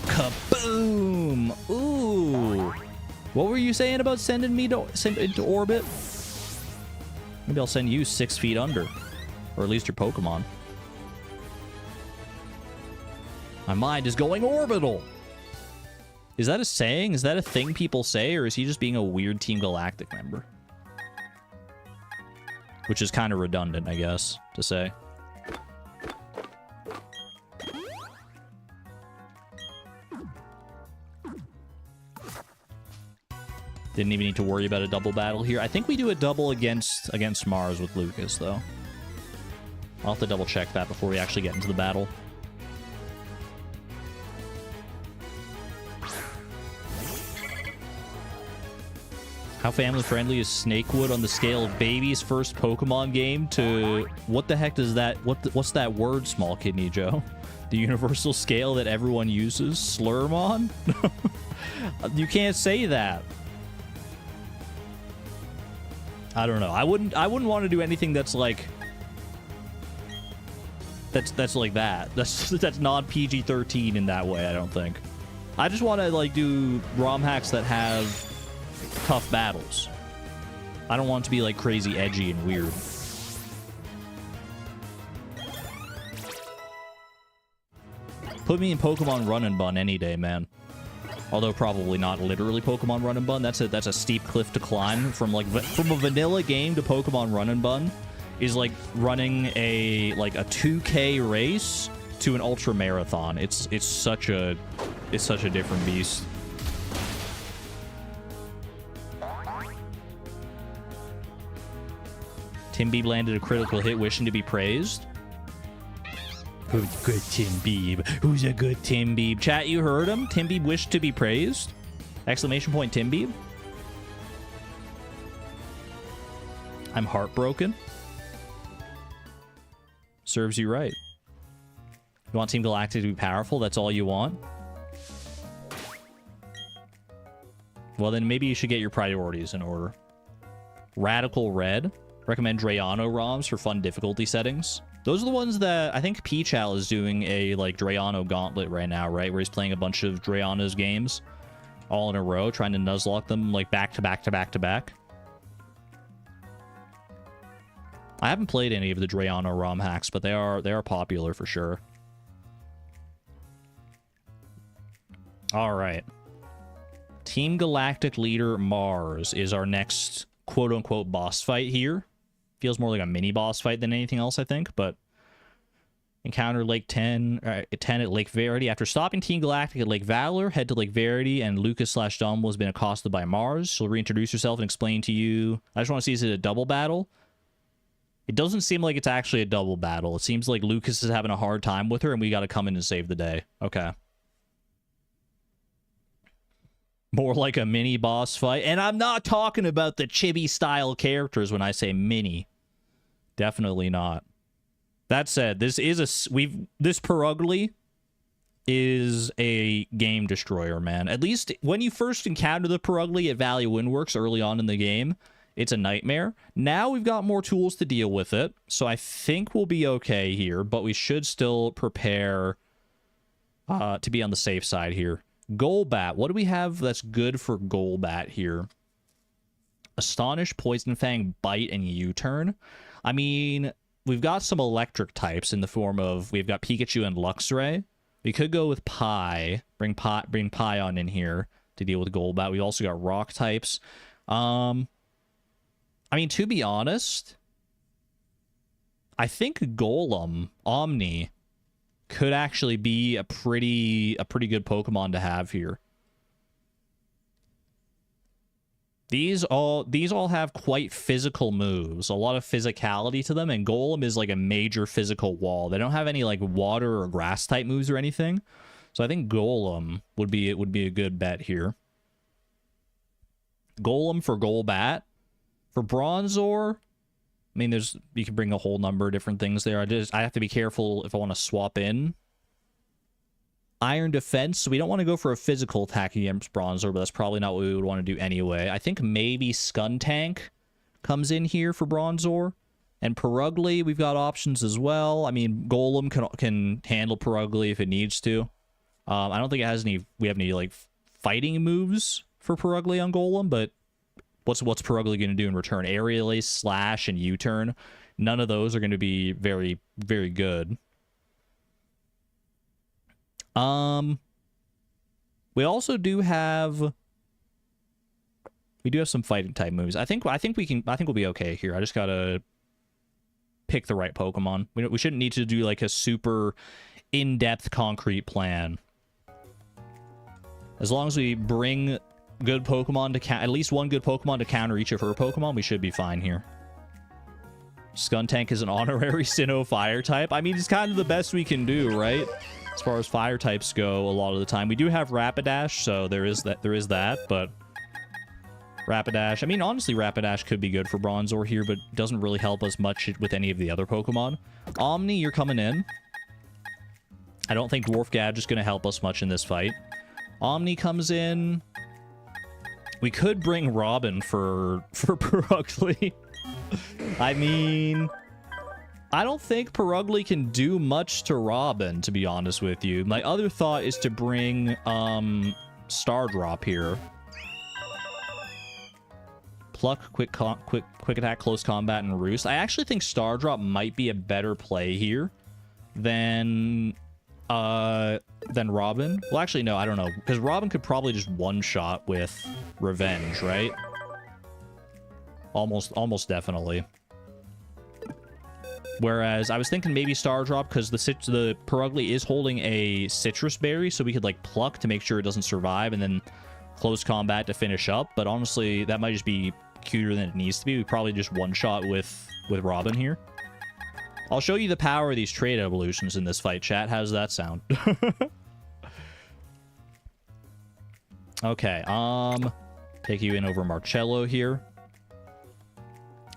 Kaboom! Ooh! What were you saying about sending me into orbit? Maybe I'll send you 6 feet under. Or at least your Pokemon. My mind is going orbital! Is that a saying? Is that a thing people say? Or is he just being a weird Team Galactic member? Which is kind of redundant, I guess, to say. Didn't even need to worry about a double battle here. I think we do a double against Mars with Lucas, though. I'll have to double check that before we actually get into the battle. How family-friendly is Snakewood on the scale of baby's first Pokemon game to... What the heck does that... What's that word, Small Kidney Joe? The universal scale that everyone uses? Slurmon? You can't say that. I don't know. I wouldn't want to do anything that's like... That's like that. That's not PG-13 in that way, I don't think. I just want to, like, do ROM hacks that have... tough battles. I don't want it to be like crazy edgy and weird. Put me in Pokemon Run and Bun any day, man. Although probably not literally Pokemon Run and Bun. That's a steep cliff to climb from from a vanilla game to Pokemon Run and Bun is like running a 2K race to an ultra marathon. It's such a different beast. Tim Beeb landed a critical hit, wishing to be praised. Who's good Tim Beeb? Who's a good Tim Beeb? Chat, you heard him? Tim Beeb wished to be praised? Exclamation point, Tim Beeb. I'm heartbroken. Serves you right. You want Team Galactic to be powerful? That's all you want? Well, then maybe you should get your priorities in order. Radical Red. Recommend Drayano ROMs for fun difficulty settings. Those are the ones that I think Peachal is doing a like Drayano gauntlet right now, right? Where he's playing a bunch of Drayano's games all in a row, trying to Nuzlocke them like back to back to back to back. I haven't played any of the Drayano ROM hacks, but they are popular for sure. All right. Team Galactic leader Mars is our next quote-unquote boss fight here. Feels more like a mini boss fight than anything else, I think, but encounter Lake 10 at Lake Verity. After stopping Team Galactic at Lake Valor, head to Lake Verity, and Lucas/Dumble has been accosted by Mars. She'll reintroduce herself and explain to you. I just want to see, is it a double battle? It doesn't seem like it's actually a double battle. It seems like Lucas is having a hard time with her, and we got to come in and save the day. Okay. More like a mini boss fight. And I'm not talking about the chibi-style characters when I say mini. Definitely not. That said, this Perugly is a game destroyer, man. At least when you first encounter the Perugly at Valley Windworks early on in the game, it's a nightmare. Now we've got more tools to deal with it, so I think we'll be okay here, but we should still prepare to be on the safe side here. Golbat. What do we have that's good for Golbat here? Astonish, Poison Fang, Bite, and U-Turn. I mean, we've got some electric types in the form of... We've got Pikachu and Luxray. We could go with Pie. Bring Pion in here to deal with Golbat. We've also got rock types. I mean, to be honest, I think Golem, Omni, could actually be a pretty good Pokemon to have here. These all have quite physical moves, a lot of physicality to them, and Golem is like a major physical wall. They don't have any like water or grass type moves or anything, so I think Golem would be a good bet here. Golem for Golbat. For Bronzor, I mean, you can bring a whole number of different things there. I have to be careful if I want to swap in. Iron Defense, so we don't want to go for a physical attack against Bronzor, but that's probably not what we would want to do anyway. I think maybe Skuntank comes in here for Bronzor. And Perugly, we've got options as well. I mean, Golem can handle Perugly if it needs to. I don't think it has we have any, like, fighting moves for Perugly on Golem, but what's Perugly going to do in return? Aerial Ace, Slash, and U-Turn. None of those are going to be very, very good. We also do have some fighting type moves. I think we'll be okay here. I just gotta pick the right Pokemon. We shouldn't need to do like a super in-depth concrete plan. As long as we bring good Pokemon to at least one good Pokemon to counter each of her Pokemon, we should be fine here. Skuntank is an honorary Sinnoh fire type. I mean, it's kind of the best we can do, right? As far as fire types go, a lot of the time. We do have Rapidash, so there is that, but Rapidash, I mean, honestly, Rapidash could be good for Bronzor here, but doesn't really help us much with any of the other Pokemon. Omni, you're coming in. I don't think Dwarf Gadget's going to help us much in this fight. Omni comes in. We could bring Robin for Perugly. I mean, I don't think Perugly can do much to Robin, to be honest with you. My other thought is to bring Stardrop here. Pluck, quick attack, close combat, and Roost. I actually think Stardrop might be a better play here than Robin. Well, actually, no, I don't know, because Robin could probably just one-shot with Revenge, right? Almost definitely. Whereas I was thinking maybe Stardrop, because the Perugly is holding a Citrus Berry, so we could like Pluck to make sure it doesn't survive, and then close combat to finish up. But honestly, that might just be cuter than it needs to be. We probably just one-shot with Robin here. I'll show you the power of these trait evolutions in this fight, chat. How does that sound? Okay, take you in over Marcello here.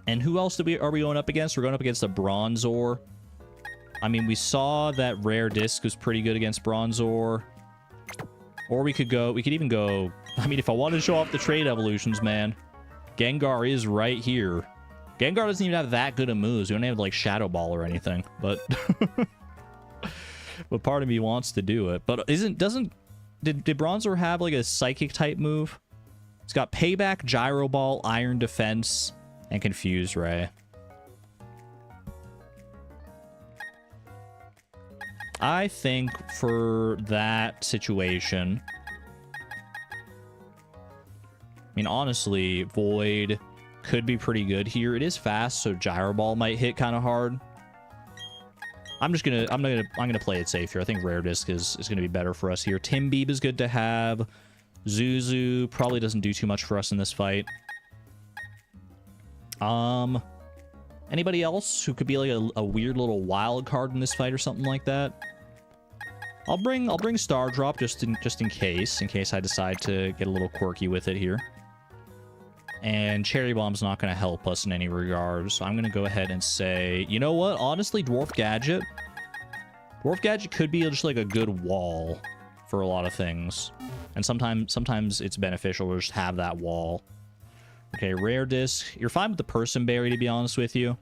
And who else are we going up against? We're going up against a Bronzor. I mean, we saw that Rare Disc was pretty good against Bronzor. Or we could even go, I mean, if I wanted to show off the trait evolutions, man, Gengar is right here. Gengar doesn't even have that good of moves. We don't have like Shadow Ball or anything, but but part of me wants to do it. But did Bronzor have like a Psychic type move? It's got Payback, Gyro Ball, Iron Defense, and Confuse Ray. I think for that situation, I mean, honestly, Void could be pretty good here. It is fast, so Gyro Ball might hit kind of hard. I'm gonna play it safe here. I think Rare Disc is gonna be better for us here. Timbeeb is good to have. Zuzu probably doesn't do too much for us in this fight. Anybody else who could be like a weird little wild card in this fight or something like that? I'll bring Stardrop just in case I decide to get a little quirky with it here. And Cherry Bomb's not going to help us in any regard, so I'm going to go ahead and say, you know what? Honestly, Dwarf Gadget could be just like a good wall for a lot of things. And sometimes it's beneficial to just have that wall. Okay, Rare Disc. You're fine with the Person Berry, to be honest with you.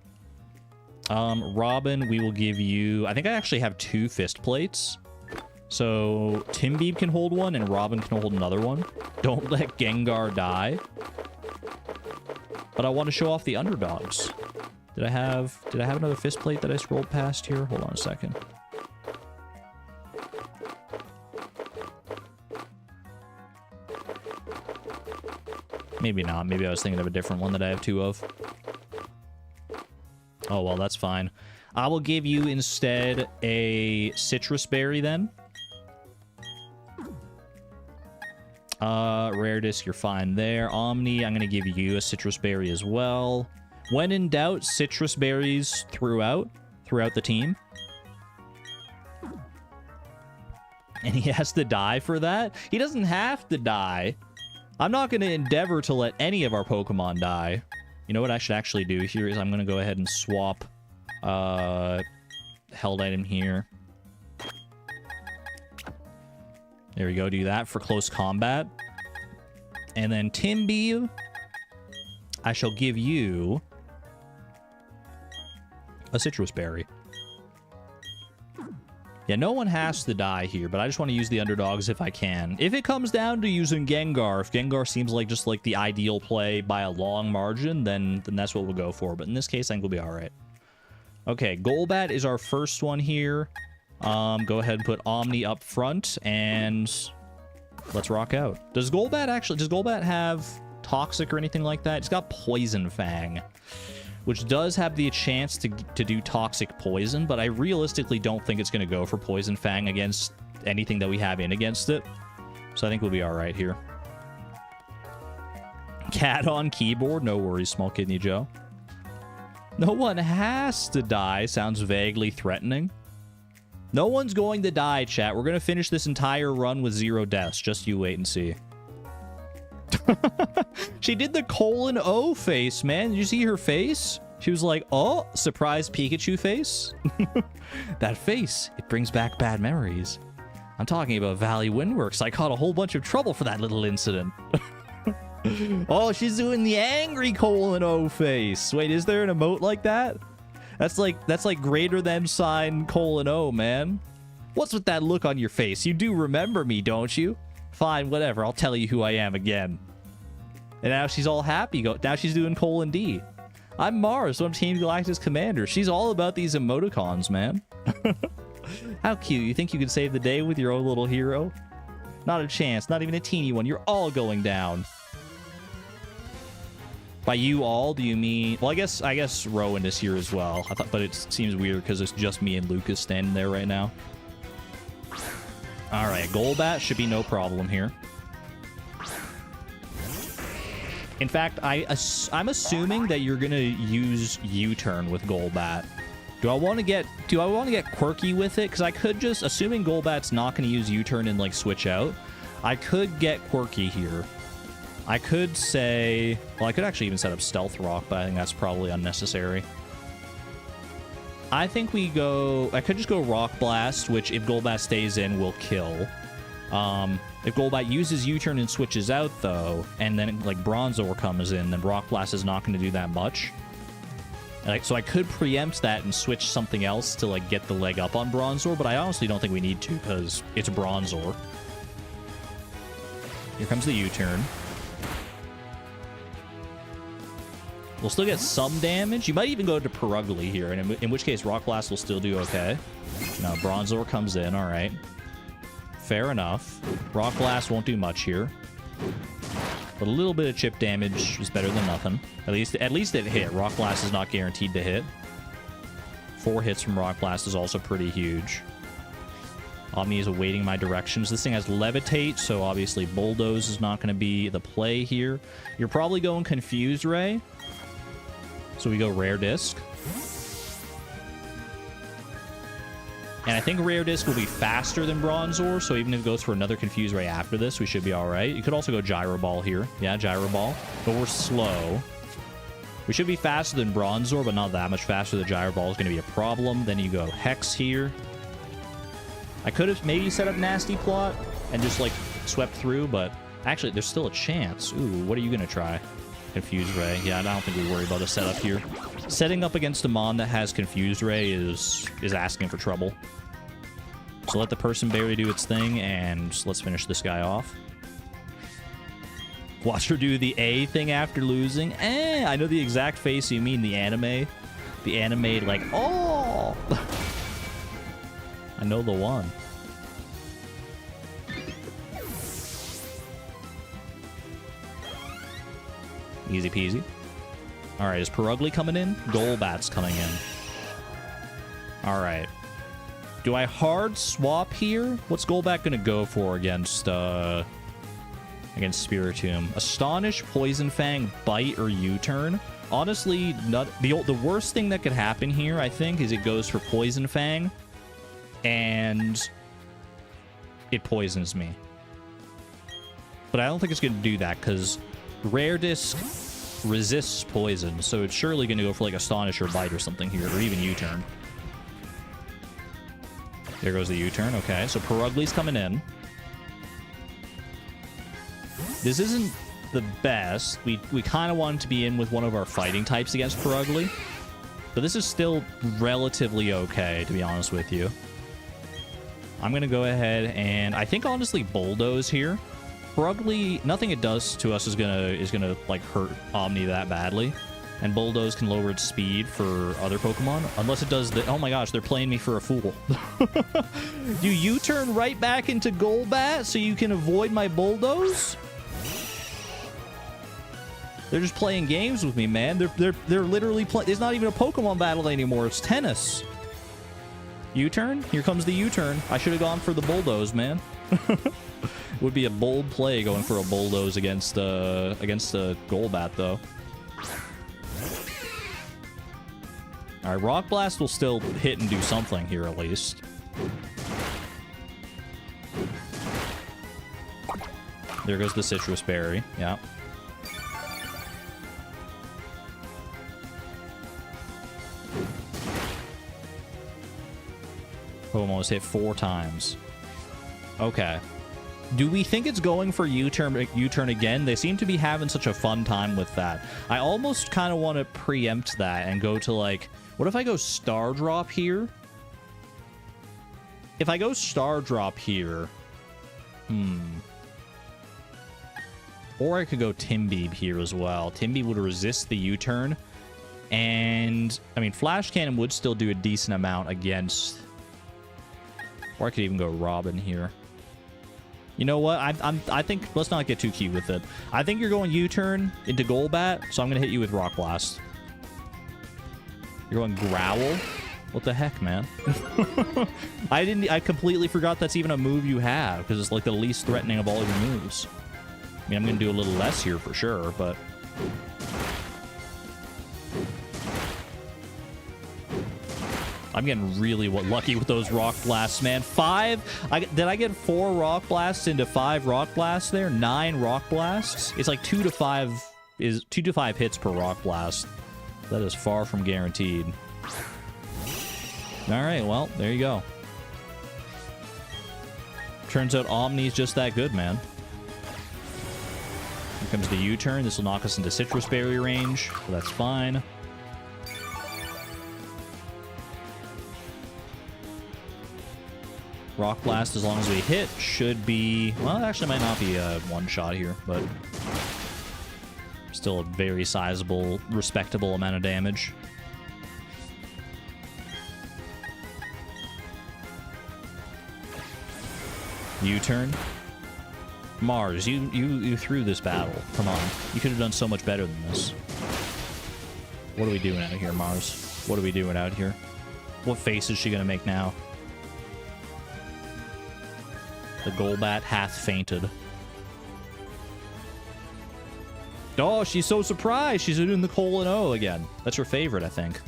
Robin, we will give you... I think I actually have 2 Fist Plates. So Timbeeb can hold one, and Robin can hold another one. Don't let Gengar die. But I want to show off the underdogs. Did I have another Fist Plate that I scrolled past here? Hold on a second. Maybe not. Maybe I was thinking of a different one that I have 2 of. Oh, well, that's fine. I will give you instead a Citrus Berry then. Rare disc, you're fine there. Omni, I'm gonna give you a citrus berry as well. When in doubt, citrus berries throughout the team. And he has to die for that? He doesn't have to die. I'm not gonna endeavor to let any of our Pokemon die. You know what I should actually do here is I'm gonna go ahead and swap held item here. There we go, do that for close combat. And then Timby, I shall give you a citrus berry. Yeah, no one has to die here, but I just want to use the underdogs if I can. If it comes down to using Gengar, if Gengar seems like just like the ideal play by a long margin, then that's what we'll go for. But in this case, I think we'll be all right. Okay, Golbat is our first one here. Go ahead and put Omni up front, and let's rock out. Does Golbat have Toxic or anything like that? It's got Poison Fang, which does have the chance to do Toxic Poison, but I realistically don't think it's going to go for Poison Fang against anything that we have in against it. So I think we'll be all right here. Cat on keyboard, no worries, Small Kidney Joe. No one has to die, sounds vaguely threatening. No one's going to die, chat. We're going to finish this entire run with 0 deaths. Just you wait and see. She did the :O face, man. Did you see her face? She was like, oh, surprise Pikachu face. That face, it brings back bad memories. I'm talking about Valley Windworks. I caught a whole bunch of trouble for that little incident. Oh, she's doing the angry :O face. Wait, is there an emote like that? That's like greater than sign :O, man. What's with that look on your face? You do remember me, don't you? Fine, whatever. I'll tell you who I am again. And now she's all happy. Now she's doing :D. I'm Mars, so I'm Team Galactic's commander. She's all about these emoticons, man. How cute. You think you could save the day with your own little hero? Not a chance. Not even a teeny one. You're all going down. By you all, do you mean... Well, I guess Rowan is here as well. But it seems weird because it's just me and Lucas standing there right now. All right, Golbat should be no problem here. In fact, I'm assuming that you're gonna use U-turn with Golbat. Do I want to get quirky with it? Because I could just, assuming Golbat's not gonna use U-turn and like switch out, I could get quirky here. I could say, well, I could actually even set up Stealth Rock, but I think that's probably unnecessary. I think I could just go Rock Blast, which if Golbat stays in, will kill. If Golbat uses U-turn and switches out, though, and then like Bronzor comes in, then Rock Blast is not going to do that much. So I could preempt that and switch something else to like get the leg up on Bronzor, but I honestly don't think we need to because it's Bronzor. Here comes the U-turn. We'll still get some damage. You might even go to Perugly here, and in which case Rock Blast will still do okay. No, Bronzor comes in, all right. Fair enough. Rock Blast won't do much here. But a little bit of chip damage is better than nothing. At least it hit. Rock Blast is not guaranteed to hit. 4 hits from Rock Blast is also pretty huge. Omni is awaiting my directions. This thing has Levitate, so obviously Bulldoze is not going to be the play here. You're probably going Confused Ray. So we go Rare Disc. And I think Rare Disc will be faster than Bronzor, so even if it goes for another Confused Ray after this, we should be all right. You could also go Gyro Ball here. Yeah, Gyro Ball. But we're slow. We should be faster than Bronzor, but not that much faster. The Gyro Ball is going to be a problem. Then you go Hex here. I could have maybe set up Nasty Plot and just, like, swept through, but actually, there's still a chance. Ooh, what are you going to try? Confused Ray. Yeah, I don't think we worry about a setup here. Setting up against a Mon that has Confused Ray is asking for trouble. So let the Person Berry do its thing, and let's finish this guy off. Watch her do the A thing after losing. I know the exact face you mean, the anime. The anime, like, oh! I know the one. Easy peasy. All right, is Perugly coming in? Golbat's coming in. All right. Do I hard swap here? What's Golbat going to go for against against Spiritomb. Astonish, Poison Fang, Bite, or U-turn. Honestly, the worst thing that could happen here, I think, is it goes for Poison Fang, and it poisons me. But I don't think it's going to do that, because Rare Disc resists poison, so it's surely going to go for, like, Astonish or Bite or something here, or even U-turn. There goes the U-turn. Okay, so Perugli's coming in. This isn't the best. We kind of want to be in with one of our fighting types against Perugly. But this is still relatively okay, to be honest with you. I'm going to go ahead and I think, honestly, Bulldoze here. Perugly, nothing it does to us is gonna like hurt Omni that badly. And Bulldoze can lower its speed for other Pokemon. Unless it does the... Oh my gosh, they're playing me for a fool. Do you turn right back into Golbat so you can avoid my Bulldoze? They're just playing games with me, man. They're literally playing... It's not even a Pokemon battle anymore. It's tennis. U-turn? Here comes the U-turn. I should have gone for the Bulldoze, man. Would be a bold play going for a Bulldoze against a Golbat, though. Alright, Rock Blast will still hit and do something here, at least. There goes the Citrus Berry. Yeah. Almost hit 4 times. Okay. Do we think it's going for U-turn again? They seem to be having such a fun time with that. I almost kind of want to preempt that and go to, like... What if I go Star Drop here? If I go Star Drop here... Or I could go Timbeeb here as well. Timbeeb would resist the U-turn. And, I mean, Flash Cannon would still do a decent amount against... Or I could even go Robin here. You know what? I think... Let's not get too cute with it. I think you're going U-turn into Golbat, so I'm going to hit you with Rock Blast. You're going Growl? What the heck, man? I completely forgot that's even a move you have, because it's like the least threatening of all your moves. I mean, I'm going to do a little less here for sure, but... I'm getting really lucky with those Rock Blasts, man. 5? Did I get 4 Rock Blasts into 5 Rock Blasts there? 9 Rock Blasts? It's like 2 to 5 hits per Rock Blast. That is far from guaranteed. Alright, well, there you go. Turns out Omni's just that good, man. Here comes the U-turn. This will knock us into Citrus Berry range, so that's fine. Rock Blast, as long as we hit, should be... Well, it actually might not be a one-shot here, but... Still a very sizable, respectable amount of damage. U-turn. Mars, you threw this battle. Come on. You could have done so much better than this. What are we doing out here, Mars? What are we doing out here? What face is she going to make now? The Golbat hath fainted. Oh, she's so surprised. She's doing the colon O again. That's her favorite, I think.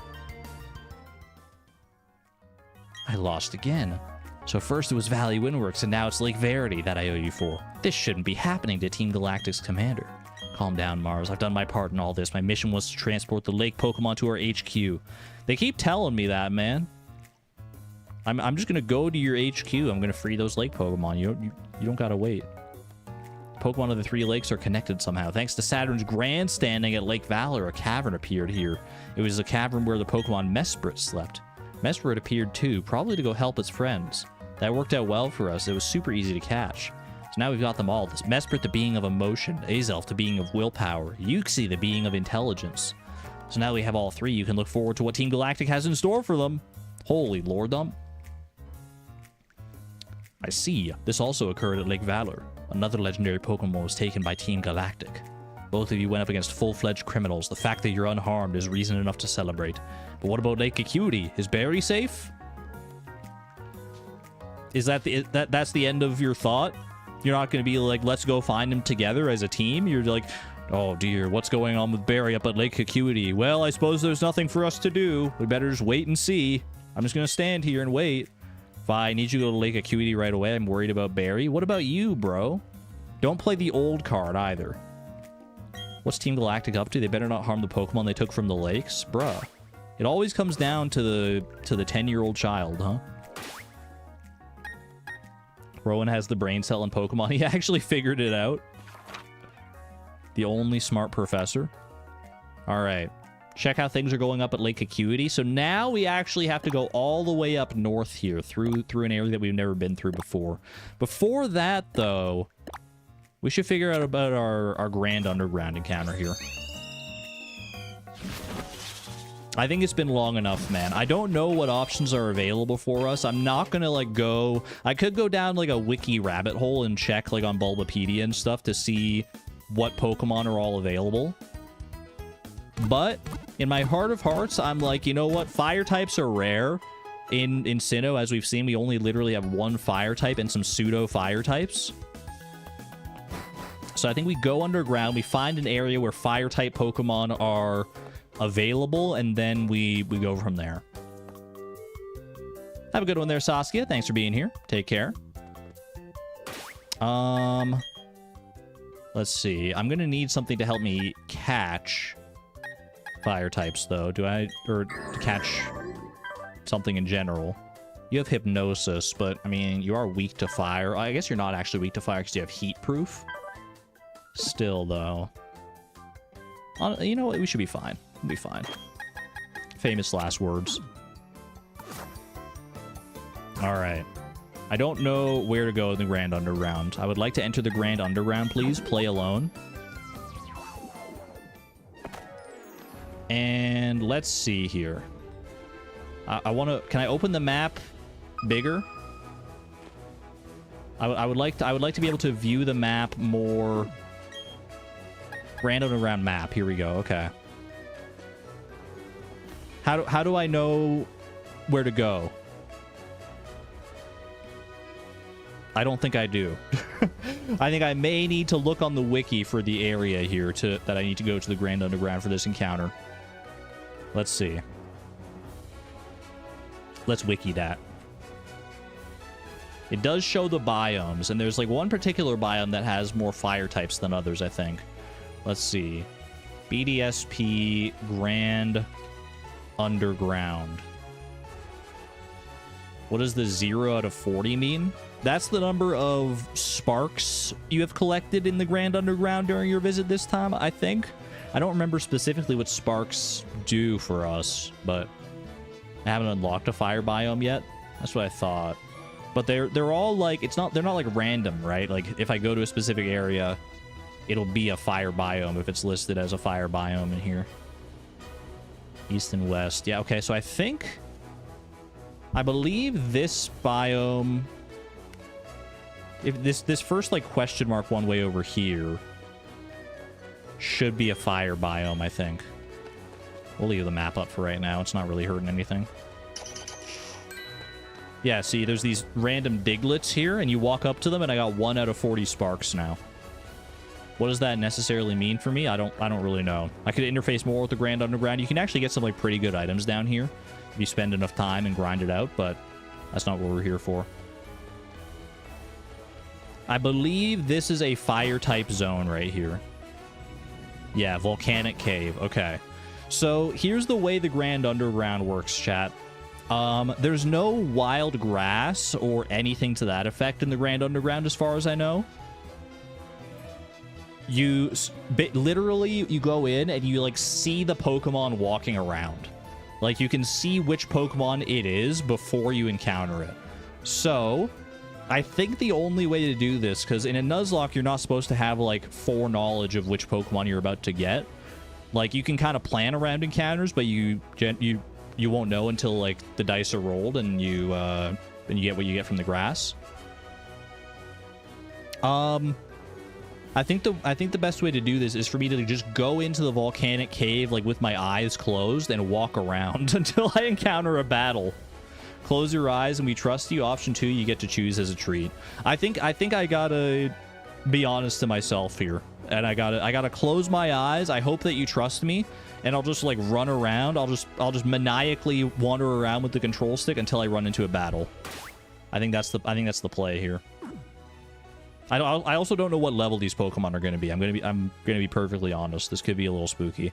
I lost again. So first it was Valley Windworks, and now it's Lake Verity that I owe you for. This shouldn't be happening to Team Galactic's commander. Calm down, Mars. I've done my part in all this. My mission was to transport the lake Pokemon to our HQ. They keep telling me that, man. I'm just gonna go to your HQ. I'm gonna free those lake Pokemon. You don't gotta wait. Pokemon of the 3 lakes are connected somehow. Thanks to Saturn's grandstanding at Lake Valor, a cavern appeared here. It was a cavern where the Pokemon Mesprit slept. Mesprit appeared too, probably to go help its friends. That worked out well for us. It was super easy to catch. So now we've got them all. This Mesprit, the being of emotion. Azelf, the being of willpower. Uxie, the being of intelligence. So now we have all 3. You can look forward to what Team Galactic has in store for them. Holy lord dump. I see. This also occurred at Lake Valor. Another legendary Pokemon was taken by Team Galactic. Both of you went up against full-fledged criminals. The fact that you're unharmed is reason enough to celebrate. But what about Lake Acuity? Is Barry safe? Is that that's the end of your thought? You're not going to be like, let's go find him together as a team. You're like, oh dear, what's going on with Barry up at Lake Acuity? Well, I suppose there's nothing for us to do. We better just wait and see. I'm just going to stand here and wait. If I need you to go to Lake Acuity right away, I'm worried about Barry. What about you, bro? Don't play the old card either. What's Team Galactic up to? They better not harm the Pokemon they took from the lakes. Bruh. It always comes down to the 10-year-old child, huh? Rowan has the brain cell in Pokemon. He actually figured it out. The only smart professor. All right. Check how things are going up at Lake Acuity. So now we actually have to go all the way up north here through an area that we've never been through before. Before that, though, we should figure out about our Grand Underground encounter here. I think it's been long enough, man. I don't know what options are available for us. I'm not gonna, like, go... I could go down, like, a wiki rabbit hole and check, like, on Bulbapedia and stuff to see what Pokemon are all available. But in my heart of hearts, I'm like, you know what? Fire types are rare. In Sinnoh, as we've seen, we only literally have one fire type and some pseudo fire types. So I think we go underground, we find an area where fire type Pokemon are available, and then we go from there. Have a good one there, Saskia. Thanks for being here. Take care. Let's see. I'm gonna need something to help me catch fire types, though. Or to catch something in general. You have Hypnosis, but, I mean, you are weak to fire. I guess you're not actually weak to fire because you have Heat Proof. Still, though. You know what? We should be fine. We'll be fine. Famous last words. Alright. I don't know where to go in the Grand Underground. I would like to enter the Grand Underground, please. Play alone. And let's see here. I want to... Can I open the map bigger? I would like to be able to view the map more... Grand Underground map. Here we go. Okay. How do I know where to go? I don't think I do. I think I may need to look on the wiki for the area here that I need to go to the Grand Underground for this encounter. Let's see. Let's wiki that. It does show the biomes, and there's like one particular biome that has more fire types than others, I think. Let's see. BDSP Grand Underground. What does the 0 out of 40 mean? That's the number of sparks you have collected in the Grand Underground during your visit this time, I think. I don't remember specifically what sparks do for us, but I haven't unlocked a fire biome yet. That's what I thought. But they're all like, they're not like random, right? Like if I go to a specific area, it'll be a fire biome if it's listed as a fire biome in here. East and west. Yeah, okay, so I believe this biome, if this first like question mark one way over here should be a fire biome, I think. We'll leave the map up for right now. It's not really hurting anything. Yeah, see, there's these random diglets here, and you walk up to them, and I got 1 out of 40 sparks now. What does that necessarily mean for me? I don't really know. I could interface more with the Grand Underground. You can actually get some like pretty good items down here if you spend enough time and grind it out, but that's not what we're here for. I believe this is a fire type zone right here. Yeah, volcanic cave. Okay. So here's the way the Grand Underground works, chat. There's no wild grass or anything to that effect in the Grand Underground as far as I know. Literally, you go in and you like see the Pokemon walking around. Like you can see which Pokemon it is before you encounter it. So I think the only way to do this, because in a Nuzlocke you're not supposed to have like foreknowledge of which Pokemon you're about to get. Like you can kind of plan around encounters, but you won't know until like the dice are rolled and you get what you get from the grass. I think the best way to do this is for me to just go into the volcanic cave like with my eyes closed and walk around until I encounter a battle. Close your eyes and we trust you. Option 2, you get to choose as a treat. I think I gotta be honest to myself here. And I gotta close my eyes. I hope that you trust me. And I'll just like run around. I'll just maniacally wander around with the control stick until I run into a battle. I think that's the play here. I also don't know what level these Pokemon are going to be. I'm going to be perfectly honest. This could be a little spooky.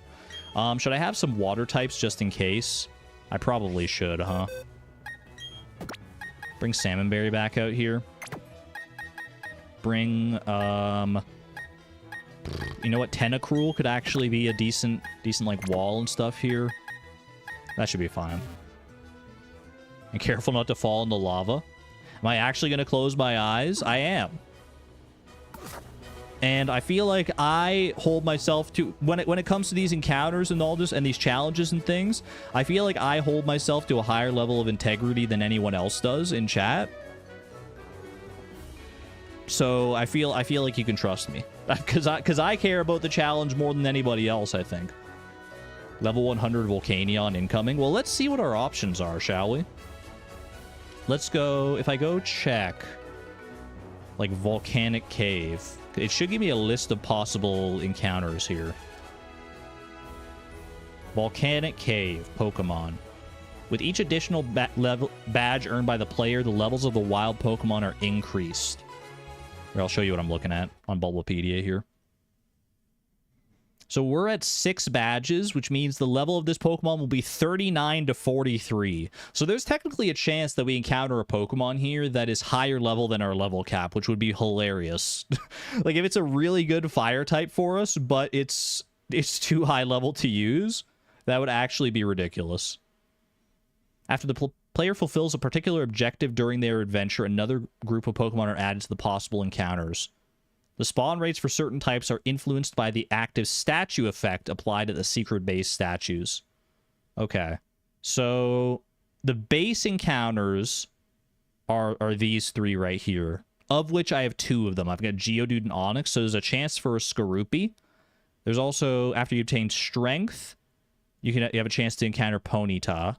Should I have some water types just in case? I probably should, huh? Bring Salmonberry back out here. Bring, you know what? Tentacruel could actually be a decent like wall and stuff here. That should be fine. And careful not to fall in the lava. Am I actually going to close my eyes? I am. And I feel like I hold myself to when it comes to these encounters and all this and these challenges and things, I feel like I hold myself to a higher level of integrity than anyone else does in chat. So I feel like you can trust me because I care about the challenge more than anybody else, I think. Level 100 Volcanion incoming. Well, let's see what our options are, shall we? Let's go. If I go check like Volcanic Cave, it should give me a list of possible encounters here. Volcanic Cave Pokemon. With each additional badge earned by the player, the levels of the wild Pokemon are increased. Here, I'll show you what I'm looking at on Bulbapedia here. So we're at 6 badges, which means the level of this Pokemon will be 39 to 43. So there's technically a chance that we encounter a Pokemon here that is higher level than our level cap, which would be hilarious. Like, if it's a really good fire type for us, but it's too high level to use, that would actually be ridiculous. After the player fulfills a particular objective during their adventure, another group of Pokemon are added to the possible encounters. The spawn rates for certain types are influenced by the active statue effect applied to the secret base statues. Okay. So the base encounters are these 3 right here, of which I have 2 of them. I've got Geodude and Onix, so there's a chance for a Skorupi. There's also, after you obtain Strength, you have a chance to encounter Ponyta.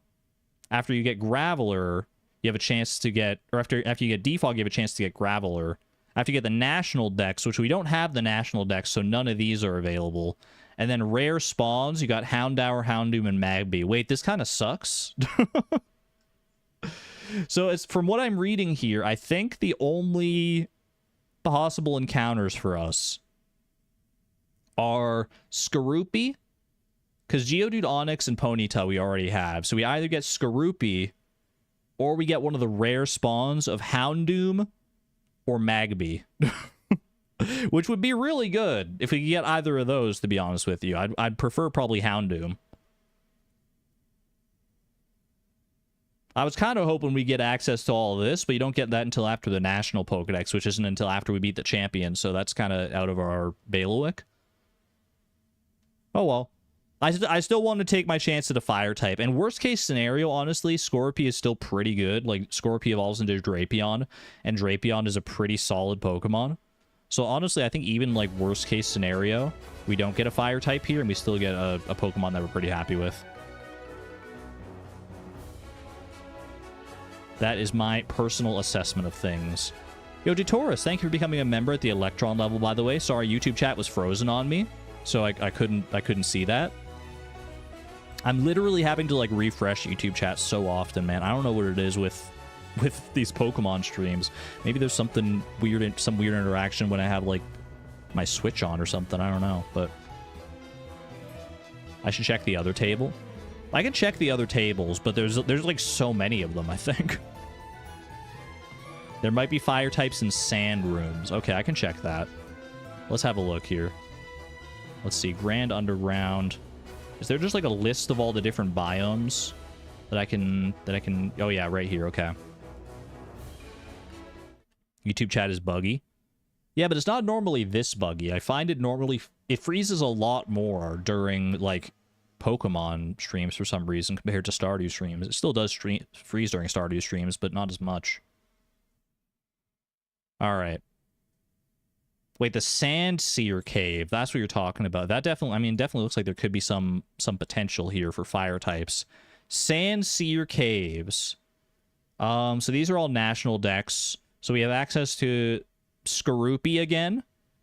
After you get Graveler, you have a chance to get, or after you get Defog, you have a chance to get Graveler. After you get the National Dex, which we don't have the National Dex, so none of these are available. And then rare spawns, you got Houndour, Houndoom, and Magby. Wait, this kind of sucks. So it's from what I'm reading here, I think the only possible encounters for us are Skorupi, because Geodude, Onix, and Ponyta we already have. So we either get Skorupi, or we get one of the rare spawns of Houndoom or Magby. Which would be really good if we could get either of those, to be honest with you. I'd prefer probably Houndoom. I was kind of hoping we get access to all of this, but you don't get that until after the National Pokedex, which isn't until after we beat the champion, so that's kind of out of our bailiwick. Oh well. I still want to take my chance at a fire type. And worst case scenario, honestly, Skorupi is still pretty good. Like, Skorupi evolves into Drapion, and Drapion is a pretty solid Pokemon. So honestly, I think even like worst case scenario, we don't get a fire type here, and we still get a Pokemon that we're pretty happy with. That is my personal assessment of things. Yo, Detoris, thank you for becoming a member at the Electron level, by the way. Sorry, YouTube chat was frozen on me, so I couldn't see that. I'm literally having to like refresh YouTube chat so often, man. I don't know what it is with these Pokemon streams. Maybe there's something weird, some weird interaction when I have like my Switch on or something. I don't know, but I should check the other table. I can check the other tables, but there's like so many of them, I think. There might be fire types in sand rooms. Okay, I can check that. Let's have a look here. Let's see, Grand Underground. Is there just like a list of all the different biomes that I can... Oh yeah, right here, okay. YouTube chat is buggy. Yeah, but it's not normally this buggy. I find it normally... It freezes a lot more during, like, Pokemon streams for some reason compared to Stardew streams. It still does freeze during Stardew streams, but not as much. Alright. Wait, the Sandseer Cave. That's what you're talking about. That definitely... I mean, definitely looks like there could be some potential here for fire types. Sandseer Caves. So these are all national decks. So we have access to Skorupi again.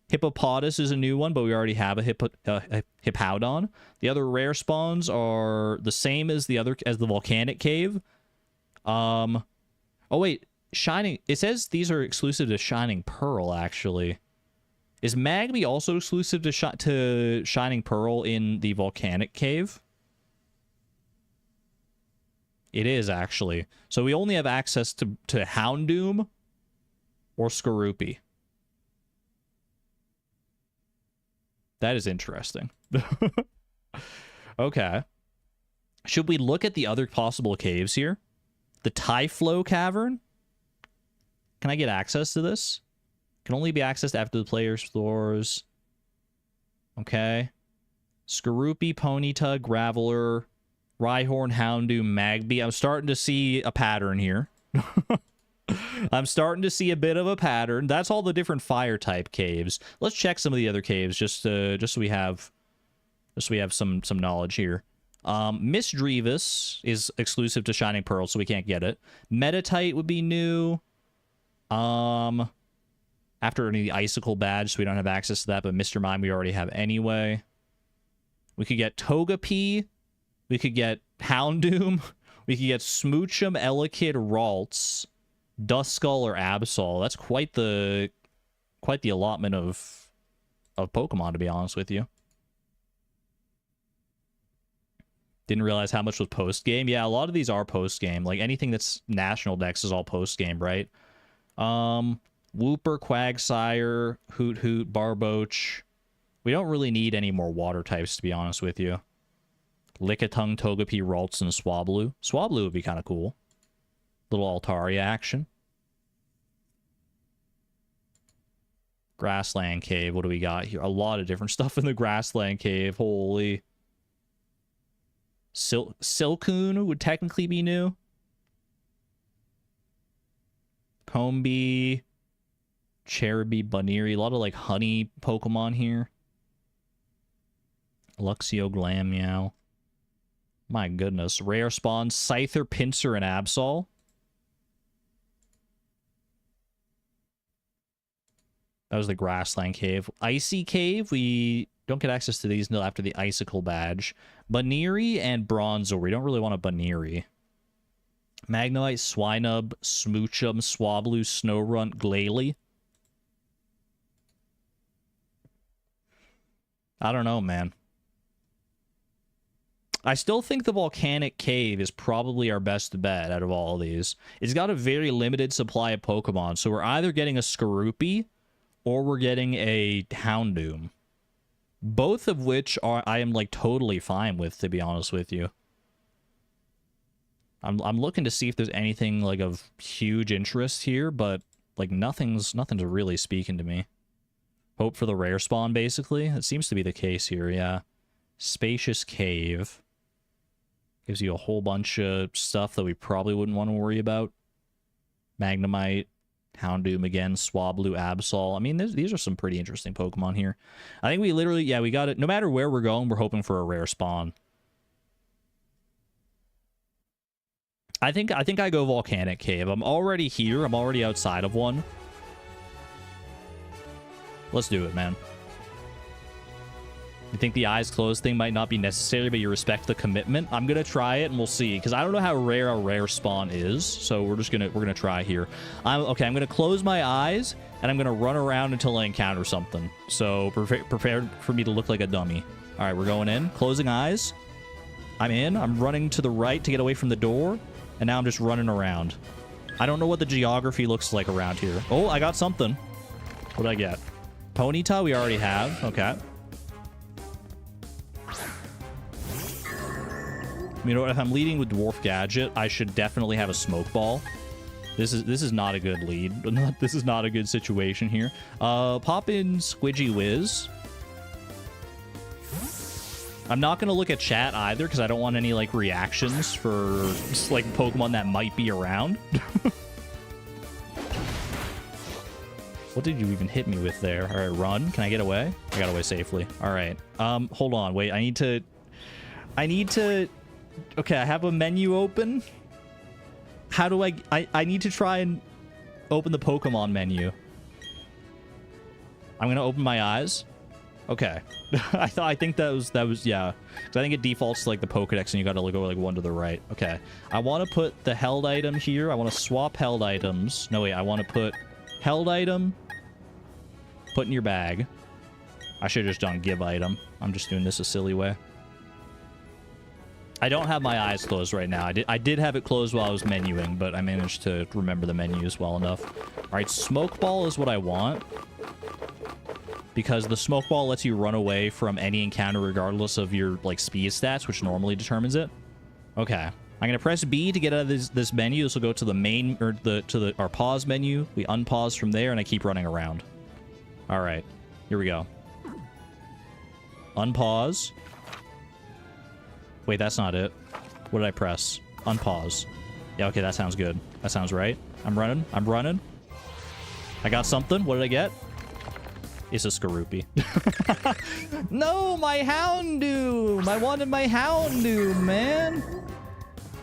Hippopotas is a new one, but we already have a Hippowdon. The other rare spawns are the same as the volcanic cave. Oh wait, Shining. It says these are exclusive to Shining Pearl. Actually, is Magby also exclusive to Shining Pearl in the volcanic cave? It is actually. So we only have access to Houndoom or Skorupi. That is interesting. Okay. Should we look at the other possible caves here? The Typhlow Cavern? Can I get access to this? Can only be accessed after the player explores. Okay. Skorupi, Ponyta, Graveler, Rhyhorn, Houndoom, Magby. I'm starting to see a pattern here. I'm starting to see a bit of a pattern. That's all the different fire type caves. Let's check some of the other caves just so we have some knowledge here. Misdreavus is exclusive to Shining Pearl, so we can't get it. Metatite would be new. After any Icicle badge, so we don't have access to that, but Mr. Mime we already have anyway. We could get Togepi. We could get Houndoom. We could get Smoochum, Elekid, Ralts, Duskull, or Absol. That's quite the allotment of Pokemon, to be honest with you. Didn't realize how much was post-game. Yeah, a lot of these are post-game. Like, anything that's national decks is all post-game, right? Wooper, Quagsire, Hoot Hoot, Barboach. We don't really need any more water types, to be honest with you. Lickitung, Togepi, Ralts, and Swablu. Swablu would be kind of cool. Little Altaria action. Grassland Cave. What do we got here? A lot of different stuff in the Grassland Cave. Holy. Silcoon would technically be new. Combee. Cherubi, Bunnery. A lot of, like, honey Pokemon here. Luxio, Glammeow. My goodness. Rare spawns. Scyther, Pinsir, and Absol. That was the Grassland Cave. Icy Cave, we don't get access to these until after the Icicle badge. Bunnery and Bronzor. We don't really want a Bunnery. Magnemite, Swinub, Smoochum, Swablu, Snorunt, Glalie. I don't know, man. I still think the Volcanic Cave is probably our best bet out of all of these. It's got a very limited supply of Pokemon, so we're either getting a Skorupi or we're getting a Houndoom. Both of which I am, like, totally fine with, to be honest with you. I'm looking to see if there's anything, like, of huge interest here, but, like, nothing's really speaking to me. Hope for the rare spawn, basically. It seems to be the case here, yeah. Spacious Cave. Gives you a whole bunch of stuff that we probably wouldn't want to worry about. Magnemite, Houndoom again, Swablu, Absol. I mean, these are some pretty interesting Pokemon here. I think we literally, yeah, we got it. No matter where we're going, we're hoping for a rare spawn. I think I go Volcanic Cave. I'm already here. I'm already outside of one. Let's do it, man. You think the eyes closed thing might not be necessary, but you respect the commitment? I'm gonna try it and we'll see, because I don't know how rare a rare spawn is, so we're gonna try here. I'm gonna close my eyes and I'm gonna run around until I encounter something. So prepare for me to look like a dummy. All right, we're going in. Closing eyes. I'm in. I'm running to the right to get away from the door, and now I'm just running around. I don't know what the geography looks like around here. Oh, I got something. What did I get? Ponyta we already have. Okay. You know what? If I'm leading with Dwarf Gadget, I should definitely have a Smoke Ball. This is not a good lead. This is not a good situation here. Pop in Squidgy Whiz. I'm not going to look at chat either, because I don't want any, like, reactions for, just, like, Pokemon that might be around. What did you even hit me with there? All right, run. Can I get away? I got away safely. All right. Hold on. Wait, I need to... Okay, I have a menu open. How do I need to try and open the Pokemon menu. I'm gonna open my eyes. Okay. I think that was yeah. Because I think it defaults to like the Pokedex and you gotta go like one to the right. Okay. I want to put the held item here. I want to swap held items. No, wait. I want to put held item. Put in your bag. I should have just done give item. I'm just doing this a silly way. I don't have my eyes closed right now. I did have it closed while I was menuing, but I managed to remember the menus well enough. All right, smoke ball is what I want. Because the smoke ball lets you run away from any encounter regardless of your like speed stats, which normally determines it. Okay. I'm gonna press B to get out of this menu. This will go to the main or our pause menu. We unpause from there and I keep running around. Alright. Here we go. Unpause. Wait, that's not it. What did I press? Unpause. Yeah, okay, that sounds good. That sounds right. I'm running. I'm running. I got something. What did I get? It's a Skorupi. No, my Houndoom! I wanted my Houndoom, man!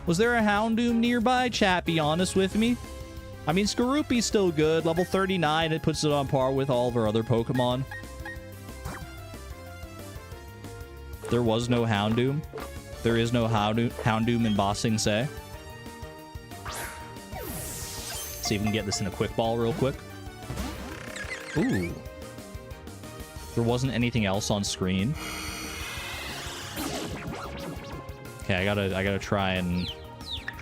Was there a Houndoom nearby? Chat, be honest with me. I mean, Skorupi's still good. Level 39, it puts it on par with all of our other Pokemon. There was no Houndoom. There is no Houndoom in Bossing Say. See if we can get this in a quick ball real quick. Ooh. There wasn't anything else on screen. Okay, I gotta try and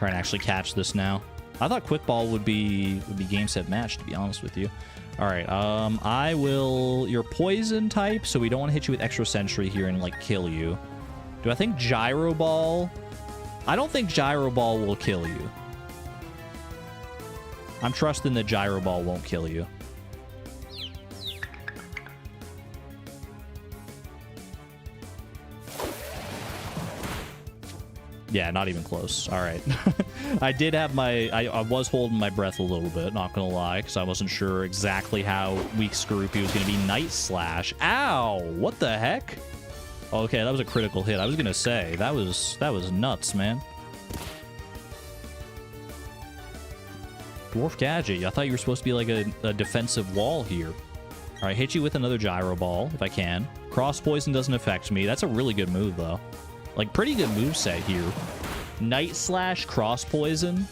actually catch this now. I thought quick ball would be game set match, to be honest with you. All right, I will. You're poison type, so we don't want to hit you with extra sentry here and like kill you. Do I think gyro ball? I don't think gyro ball will kill you. I'm trusting that gyro ball won't kill you. Yeah, not even close. All right. I did have my... I was holding my breath a little bit, not gonna lie, because I wasn't sure exactly how weak Skorupi was gonna be. Night Slash. Ow! What the heck? Okay, that was a critical hit. I was gonna say, that was nuts, man. Dwarf Gadget. I thought you were supposed to be like a defensive wall here. All right, hit you with another Gyro Ball, if I can. Cross Poison doesn't affect me. That's a really good move, though. Like, pretty good moveset here. Night Slash, Cross Poison,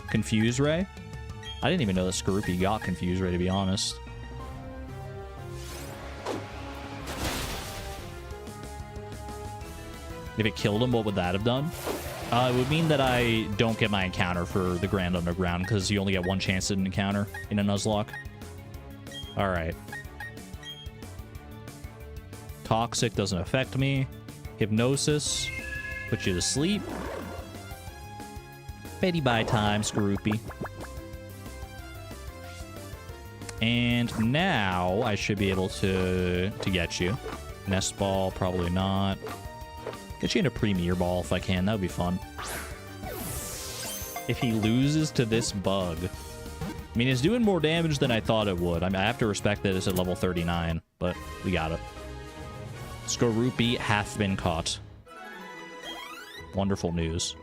Confuse Ray. I didn't even know that Skorupi got Confuse Ray, to be honest. If it killed him, what would that have done? It would mean that I don't get my encounter for the Grand Underground, because you only get one chance at an encounter in a Nuzlocke. Alright. Toxic doesn't affect me. Hypnosis. Put you to sleep. Betty bye time, Skorupi. And now I should be able to get you. Nest Ball, probably not. Get you into Premier Ball if I can. That would be fun. If he loses to this bug. I mean, it's doing more damage than I thought it would. I mean, I have to respect that it's at level 39, but we got it. Skorupi hath been caught. Wonderful news.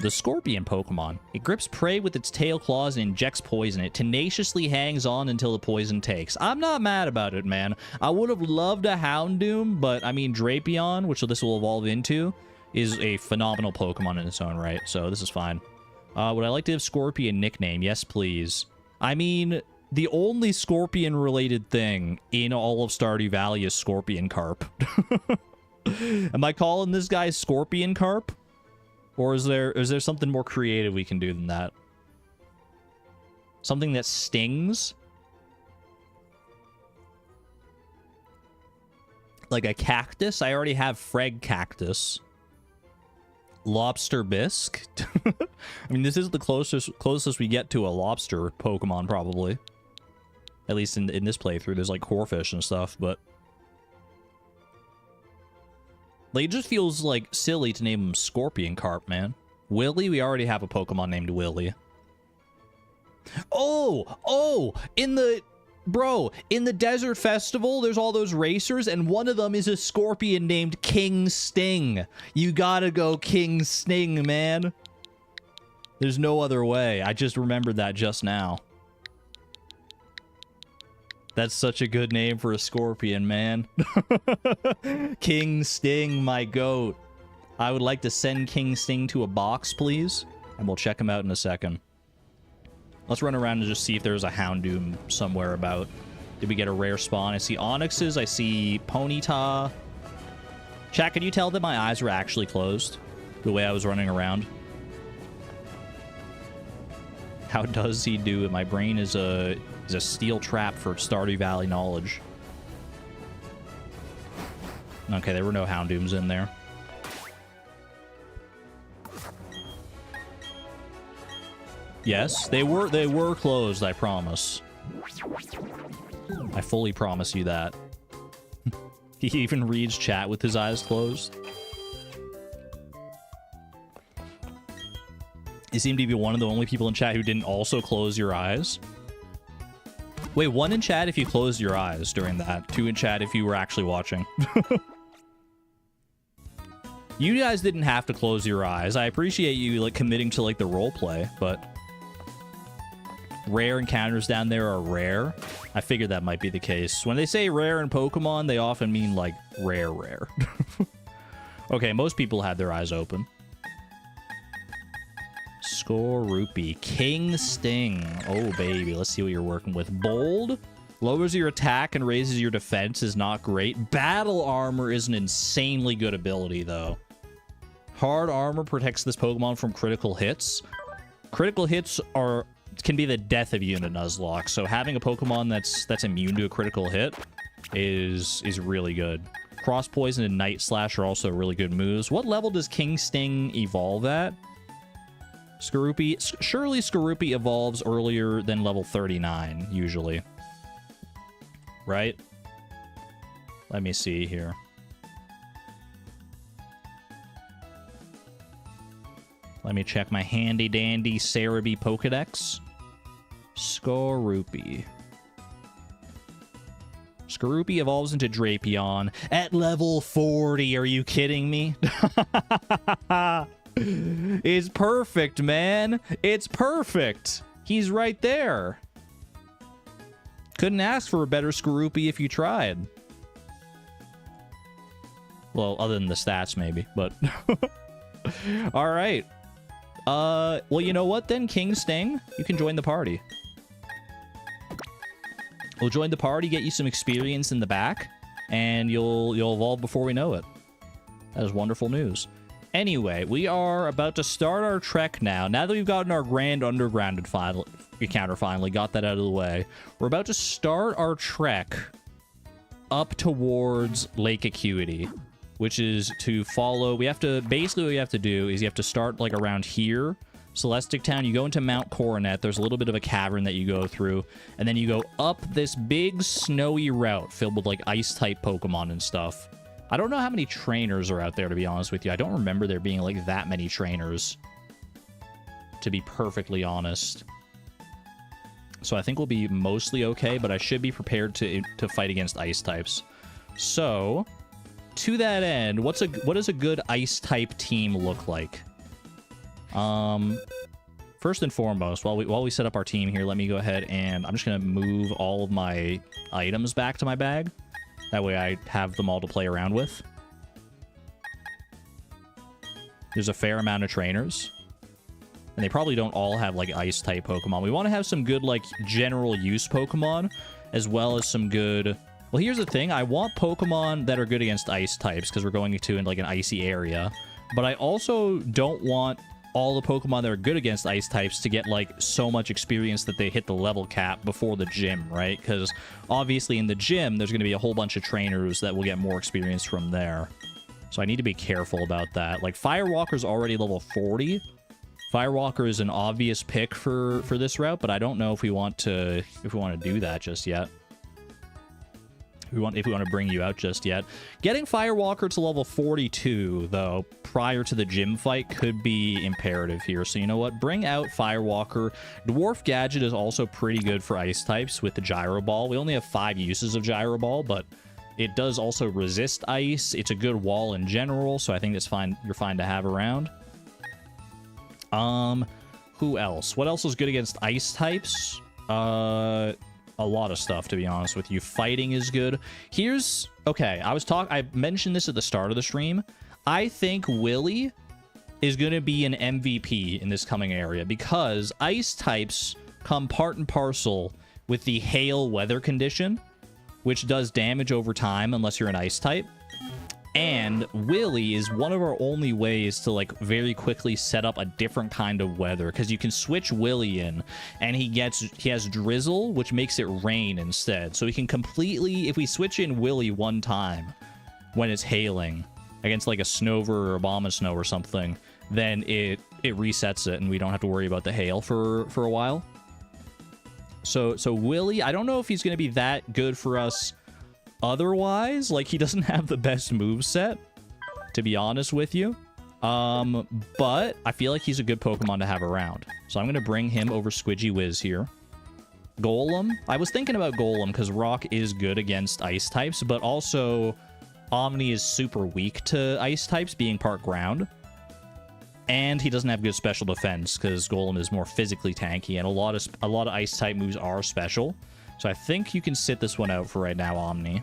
The Scorpion Pokemon. It grips prey with its tail claws and injects poison. It tenaciously hangs on until the poison takes. I'm not mad about it, man. I would have loved a Houndoom, but I mean, Drapion, which this will evolve into, is a phenomenal Pokemon in its own right, so this is fine. Would I like to give Scorpion a nickname? Yes, please. I mean, the only Scorpion-related thing in all of Stardew Valley is Scorpion Carp. Am I calling this guy Scorpion Carp? Or is there something more creative we can do than that? Something that stings? Like a cactus? I already have Freg Cactus. Lobster Bisque? I mean, this is the closest we get to a lobster Pokemon, probably. At least in this playthrough. There's like Corefish and stuff, but... like, it just feels, like, silly to name him Scorpion Carp, man. Willy? We already have a Pokemon named Willy. Oh! Oh! In the Bro, in the Desert Festival, there's all those racers, and one of them is a scorpion named King Sting. You gotta go King Sting, man. There's no other way. I just remembered that just now. That's such a good name for a scorpion, man. King Sting, my goat. I would like to send King Sting to a box, please. And we'll check him out in a second. Let's run around and just see if there's a Houndoom somewhere about. Did we get a rare spawn? I see Onyxes. I see Ponyta. Chat, can you tell that my eyes were actually closed? The way I was running around. How does he do it? My brain is a steel trap for Stardew Valley knowledge. Okay, there were no Houndooms in there. Yes, they were closed, I promise. I fully promise you that. He even reads chat with his eyes closed. You seem to be one of the only people in chat who didn't also close your eyes. Wait, 1 in chat if you closed your eyes during that. 2 in chat if you were actually watching. You guys didn't have to close your eyes. I appreciate you like committing to like the role play, but rare encounters down there are rare. I figured that might be the case. When they say rare in Pokemon, they often mean like rare. Okay, most people had their eyes open. Skorupi. King Sting. Oh, baby. Let's see what you're working with. Bold. Lowers your attack and raises your defense is not great. Battle Armor is an insanely good ability, though. Hard Armor protects this Pokemon from critical hits. Critical hits can be the death of you in a Nuzlocke, so having a Pokemon that's immune to a critical hit is really good. Cross Poison and Night Slash are also really good moves. What level does King Sting evolve at? Skorupi. Surely Skorupi evolves earlier than level 39, usually. Right? Let me see here. Let me check my handy-dandy Cerebi Pokedex. Skorupi. Skorupi evolves into Drapion at level 40. Are you kidding me? It's perfect, man. It's perfect. He's right there. Couldn't ask for a better Skorupi if you tried. Well, other than the stats, maybe, but... All right. Well, you know what then, King Sting? You can join the party. We'll join the party, get you some experience in the back, and you'll evolve before we know it. That is wonderful news. Anyway, we are about to start our trek now. Now that we've gotten our Grand Underground encounter finally, got that out of the way, we're about to start our trek up towards Lake Acuity, which is to follow... Basically, what you have to do is you have to start, like, around here, Celestic Town. You go into Mount Coronet. There's a little bit of a cavern that you go through, and then you go up this big snowy route filled with, like, Ice-type Pokemon and stuff. I don't know how many trainers are out there, to be honest with you. I don't remember there being, like, that many trainers, to be perfectly honest. So I think we'll be mostly okay, but I should be prepared to fight against Ice types. So, to that end, what does a good Ice-type team look like? First and foremost, while we set up our team here, let me go ahead and I'm just going to move all of my items back to my bag. That way I have them all to play around with. There's a fair amount of trainers. And they probably don't all have, like, Ice-type Pokemon. We want to have some good, like, general-use Pokemon, as well as some good... Well, here's the thing. I want Pokemon that are good against Ice types, because we're going to, like, an icy area. But I also don't want all the Pokemon that are good against Ice types to get, like, so much experience that they hit the level cap before the gym, right? Because, obviously, in the gym, there's going to be a whole bunch of trainers that will get more experience from there. So I need to be careful about that. Like, Firewalker's already level 40. Firewalker is an obvious pick for this route, but I don't know if we want to do that just yet. if we want to bring you out just yet. Getting Firewalker to level 42, though, prior to the gym fight could be imperative here. So you know what? Bring out Firewalker. Dwarf Gadget is also pretty good for ice types with the Gyro Ball. We only have 5 uses of Gyro Ball, but it does also resist ice. It's a good wall in general, so I think it's fine. You're fine to have around. Who else? What else is good against ice types? A lot of stuff, to be honest with you. Fighting is good. Okay, I mentioned this at the start of the stream. I think Willy is going to be an MVP in this coming area because ice types come part and parcel with the hail weather condition, which does damage over time unless you're an ice type. And Willy is one of our only ways to, like, very quickly set up a different kind of weather, because you can switch Willy in, and he has drizzle, which makes it rain instead. So we can completely, if we switch in Willy one time when it's hailing against, like, a Snover or a Bomb Snow or something, then it resets it, and we don't have to worry about the hail for a while. So Willy, I don't know if he's going to be that good for us otherwise. Like, he doesn't have the best moveset, to be honest with you. But I feel like he's a good Pokemon to have around. So I'm going to bring him over Squidgy Wiz here. Golem. I was thinking about Golem because Rock is good against ice types, but also Omni is super weak to ice types, being part ground. And he doesn't have good special defense because Golem is more physically tanky, and a lot of ice type moves are special. So I think you can sit this one out for right now, Omni.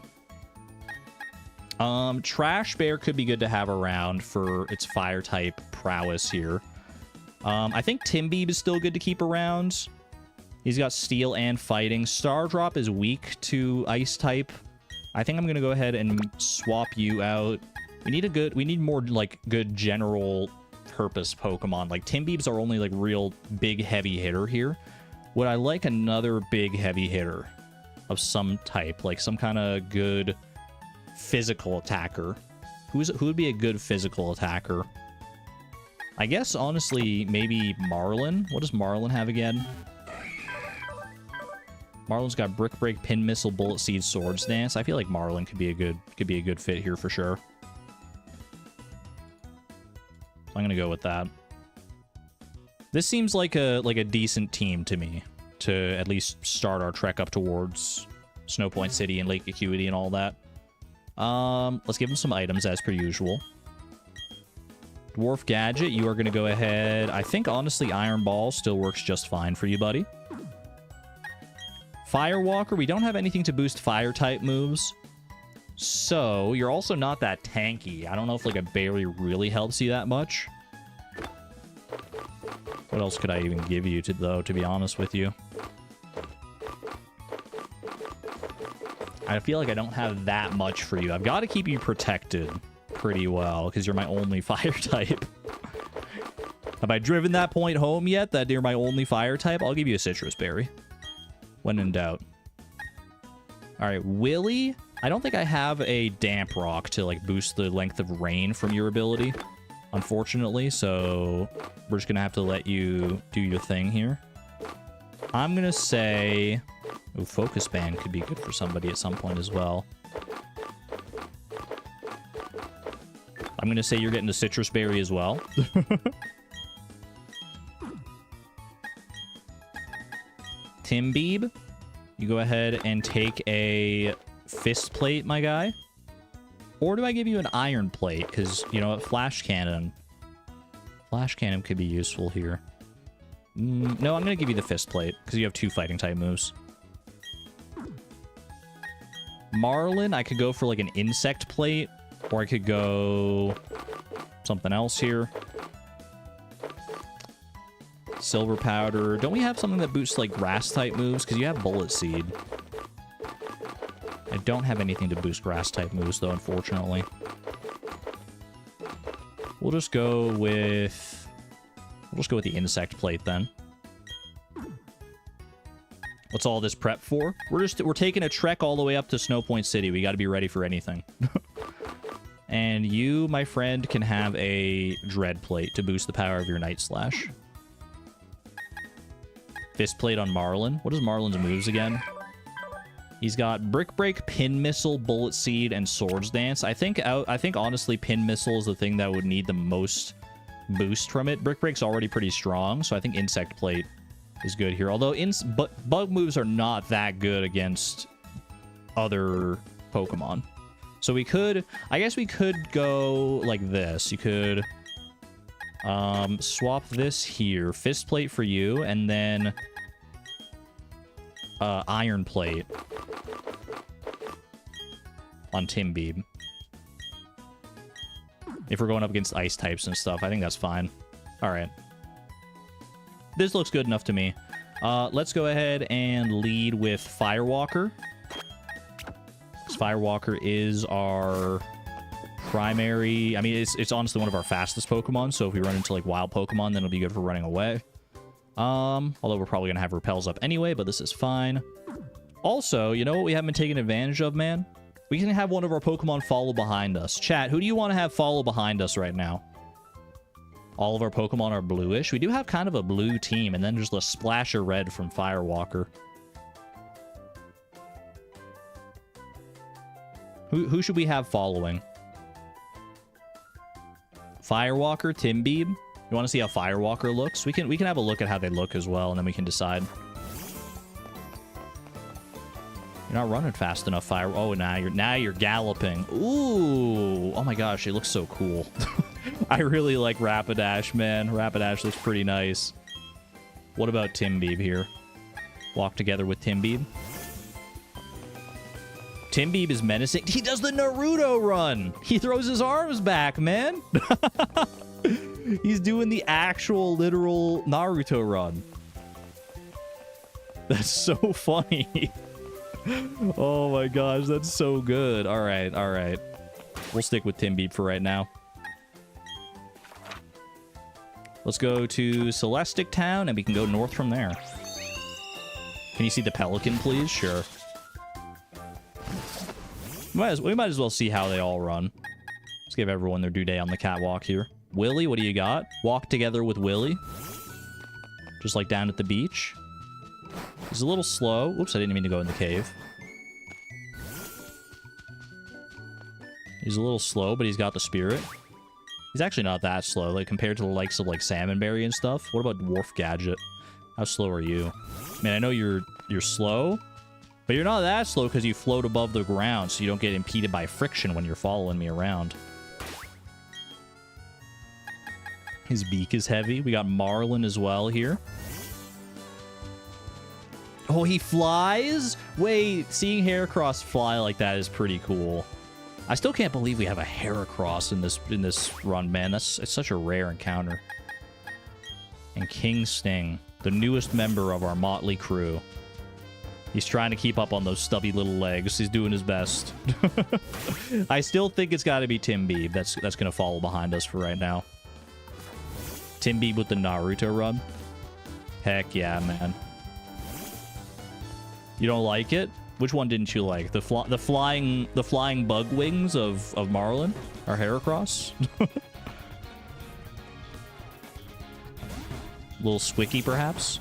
Trash Bear could be good to have around for its fire type prowess here. I think Timbeeb is still good to keep around. He's got steel and fighting. Stardrop is weak to ice type. I think I'm going to go ahead and swap you out. We need more, like, good general purpose Pokemon. Like, Timbeeb's our only, like, real big heavy hitter here. Would I like another big heavy hitter of some type, like some kind of good physical attacker? Who would be a good physical attacker? I guess, honestly, maybe Marlin. What does Marlin have again? Marlin's got Brick Break, Pin Missile, Bullet Seed, Swords Dance. I feel like Marlin could be a good fit here for sure. So I'm gonna go with that. This seems like a decent team to me to at least start our trek up towards Snowpoint City and Lake Acuity and all that. Let's give him some items as per usual. Dwarf Gadget, you are going to go ahead. I think, honestly, Iron Ball still works just fine for you, buddy. Firewalker, we don't have anything to boost fire-type moves. So, you're also not that tanky. I don't know if, like, a berry really helps you that much. What else could I even give you, to be honest with you? I feel like I don't have that much for you. I've got to keep you protected pretty well, because you're my only fire type. Have I driven that point home yet, that you're my only fire type? I'll give you a citrus berry, when in doubt. Alright, Willy. I don't think I have a damp rock to, like, boost the length of rain from your ability, unfortunately, so we're just gonna have to let you do your thing here. I'm gonna say... Ooh, Focus Band could be good for somebody at some point as well. I'm gonna say you're getting a citrus berry as well. Timbeeb, you go ahead and take a fist plate, my guy. Or do I give you an iron plate? Because, you know what, Flash Cannon. Flash Cannon could be useful here. No, I'm going to give you the fist plate, because you have 2 fighting type moves. Marlin, I could go for, like, an insect plate, or I could go something else here. Silver Powder. Don't we have something that boosts, like, grass type moves? Because you have Bullet Seed. I don't have anything to boost grass type moves, though, unfortunately. We'll just go with the insect plate then. What's all this prep for? We're taking a trek all the way up to Snowpoint City. We got to be ready for anything. And you, my friend, can have a Dread Plate to boost the power of your Night Slash. Fist Plate on Marlin. What is Marlin's moves again? He's got Brick Break, Pin Missile, Bullet Seed, and Swords Dance. I think honestly, Pin Missile is the thing that would need the most boost from it. Brick Break's already pretty strong, so I think Insect Plate is good here. Although bug moves are not that good against other Pokemon. So we could, I guess we could go like this. You could swap this here. Fist Plate for you, and then Iron Plate on Timbeeb. If we're going up against ice types and stuff, I think that's fine. All right. This looks good enough to me. Let's go ahead and lead with Firewalker. Firewalker is our primary... I mean, it's honestly one of our fastest Pokemon, so if we run into, like, wild Pokemon, then it'll be good for running away. Although we're probably gonna have Repels up anyway, but this is fine. Also, you know what we haven't been taking advantage of, man? We can have one of our Pokemon follow behind us. Chat, who do you want to have follow behind us right now? All of our Pokemon are bluish. We do have kind of a blue team, and then there's a splash of red from Firewalker. Who should we have following? Firewalker, Timbeeb. You want to see how Firewalker looks? We can have a look at how they look as well, and then we can decide. You're not running fast enough, Fire. Oh, now you're galloping. Ooh! Oh my gosh, it looks so cool. I really like Rapidash, man. Rapidash looks pretty nice. What about Timbeeb here? Walk together with Timbeeb. Timbeeb is menacing. He does the Naruto run. He throws his arms back, man. He's doing the actual, literal Naruto run. That's so funny. Oh my gosh, that's so good. All right, all right. We'll stick with Timbeeb for right now. Let's go to Celestic Town, and we can go north from there. Can you see the Pelican, please? Sure. We might as well see how they all run. Let's give everyone their due day on the catwalk here. Willy, what do you got? Walk together with Willy. Just like down at the beach. He's a little slow. Oops, I didn't mean to go in the cave. He's a little slow, but he's got the spirit. He's actually not that slow, like, compared to the likes of, like, Salmonberry and stuff. What about Dwarf Gadget? How slow are you? Man, I know you're slow, but you're not that slow because you float above the ground, so you don't get impeded by friction when you're following me around. His beak is heavy. We got Marlin as well here. Oh, he flies? Wait, seeing Heracross fly like that is pretty cool. I still can't believe we have a Heracross in this run, man. It's such a rare encounter. And King Sting, the newest member of our motley crew. He's trying to keep up on those stubby little legs. He's doing his best. I still think it's got to be Timbeeb. That's going to follow behind us for right now. Timbeeb with the Naruto run. Heck yeah, man. You don't like it? Which one didn't you like? The flying bug wings of Marlin? Or Heracross? Little Squicky, perhaps?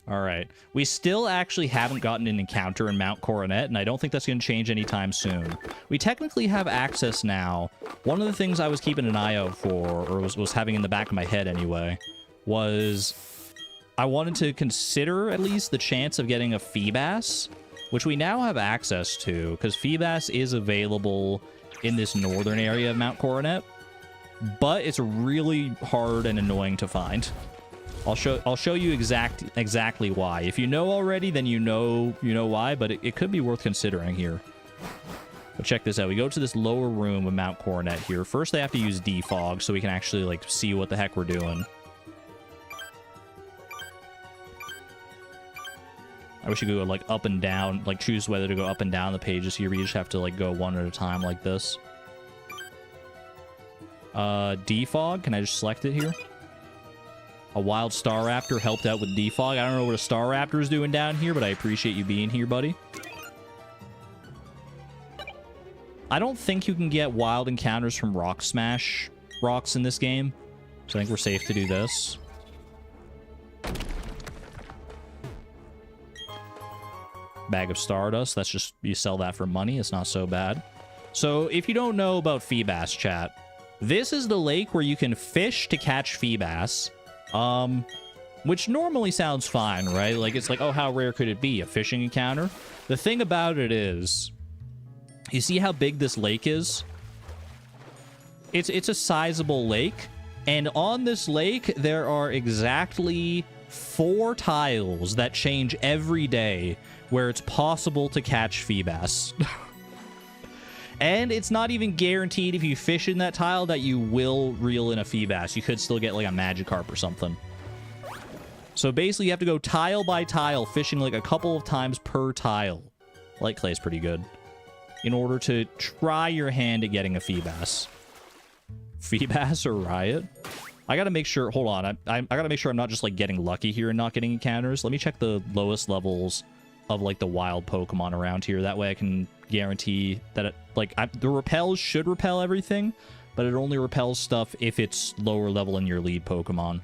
Alright. We still actually haven't gotten an encounter in Mount Coronet, and I don't think that's going to change anytime soon. We technically have access now. One of the things I was keeping an eye out for, or was having in the back of my head anyway, was I wanted to consider at least the chance of getting a Feebas, which we now have access to, because Feebas is available in this northern area of Mount Coronet, but it's really hard and annoying to find. I'll show you exactly why. If you know already, then you know why, but it could be worth considering here. But check this out. We go to this lower room of Mount Coronet here. First, they have to use defog so we can actually, like, see what the heck we're doing. I wish you could go, like, up and down, like, choose whether to go up and down the pages here, but you just have to, like, go one at a time like this. Defog, can I just select it here? A wild Staraptor helped out with defog. I don't know what a Staraptor is doing down here, but I appreciate you being here, buddy. I don't think you can get wild encounters from Rock Smash rocks in this game, so I think we're safe to do this. Bag of Stardust. That's just, you sell that for money. It's not so bad. So if you don't know about Feebas, chat, this is the lake where you can fish to catch Feebas. Which normally sounds fine, right? Like, it's like, oh, how rare could it be? A fishing encounter? The thing about it is, you see how big this lake is? It's a sizable lake. And on this lake, there are exactly 4 tiles that change every day where it's possible to catch Feebas. And it's not even guaranteed if you fish in that tile that you will reel in a Feebas. You could still get like a Magikarp or something. So basically you have to go tile by tile, fishing like a couple of times per tile. Light clay is pretty good. In order to try your hand at getting a Feebas. Feebas or Riot? I gotta make sure, hold on, I gotta make sure I'm not just like getting lucky here and not getting encounters. Let me check the lowest levels of like the wild Pokemon around here. That way I can guarantee that it, like, the repels should repel everything, but it only repels stuff if it's lower level in your lead Pokemon.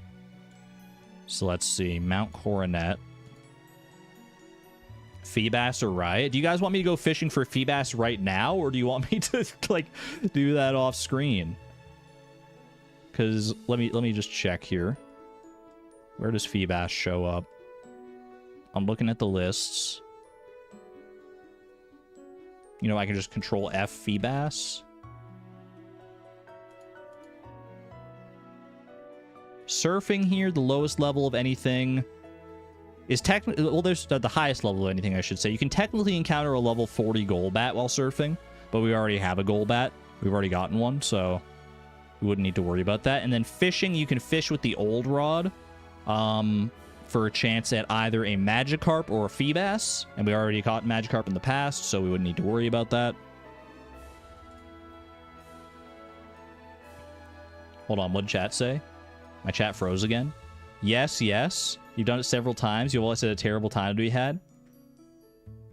So let's see, Mount Coronet. Feebas or Riot? Do you guys want me to go fishing for Feebas right now, or do you want me to like do that off screen? Because let me just check here. Where does Feebas show up? I'm looking at the lists. You know, I can just control F Feebas. Surfing here, the lowest level of anything, is technically, well, there's the highest level of anything, I should say. You can technically encounter a level 40 Golbat while surfing, but we already have a Golbat. We've already gotten one, so we wouldn't need to worry about that. And then fishing, you can fish with the old rod for a chance at either a Magikarp or a Feebas, and we already caught Magikarp in the past, so we wouldn't need to worry about that. Hold on, what'd chat say? My chat froze again. Yes, yes. You've done it several times. You've always had a terrible time to be had.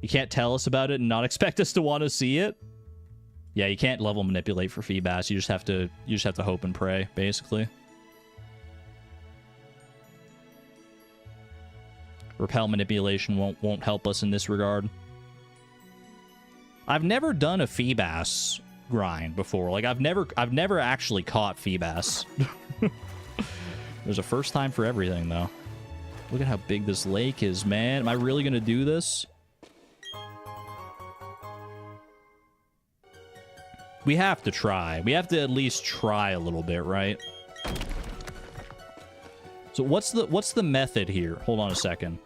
You can't tell us about it and not expect us to want to see it. Yeah, you can't level manipulate for Feebas. You just have to hope and pray, basically. Repel manipulation won't help us in this regard. I've never done a Feebas grind before. Like, I've never actually caught Feebas. There's a first time for everything, though. Look at how big this lake is, man. Am I really gonna do this? We have to try. We have to at least try a little bit, right? So what's the method here? Hold on a second.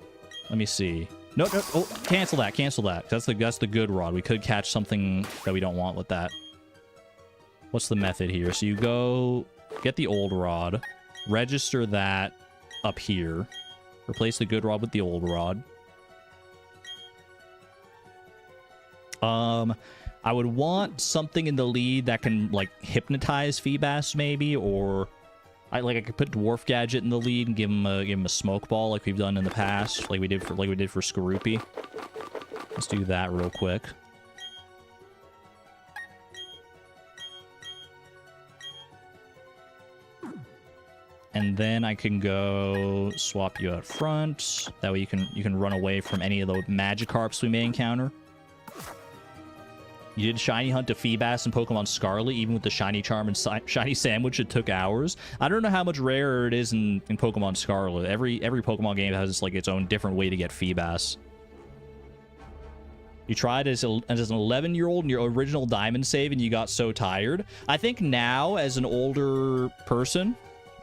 Let me see. No, no, oh, cancel that, cancel that. That's the good rod. We could catch something that we don't want with that. What's the method here? So you go get the old rod. Register that up here. Replace the good rod with the old rod. I would want something in the lead that can, like, hypnotize Feebas, maybe, or I could put Dwarf Gadget in the lead and give him a smoke ball like we've done in the past, like we did for Skorupi. Let's do that real quick. And then I can go swap you out front. That way you can run away from any of the Magikarps we may encounter. You did Shiny Hunt to Feebas in Pokemon Scarlet, even with the Shiny Charm and Shiny Sandwich, it took hours. I don't know how much rarer it is in Pokemon Scarlet. Every Pokemon game has like its own different way to get Feebas. You tried as an 11-year-old in your original Diamond save and you got so tired. I think now, as an older person,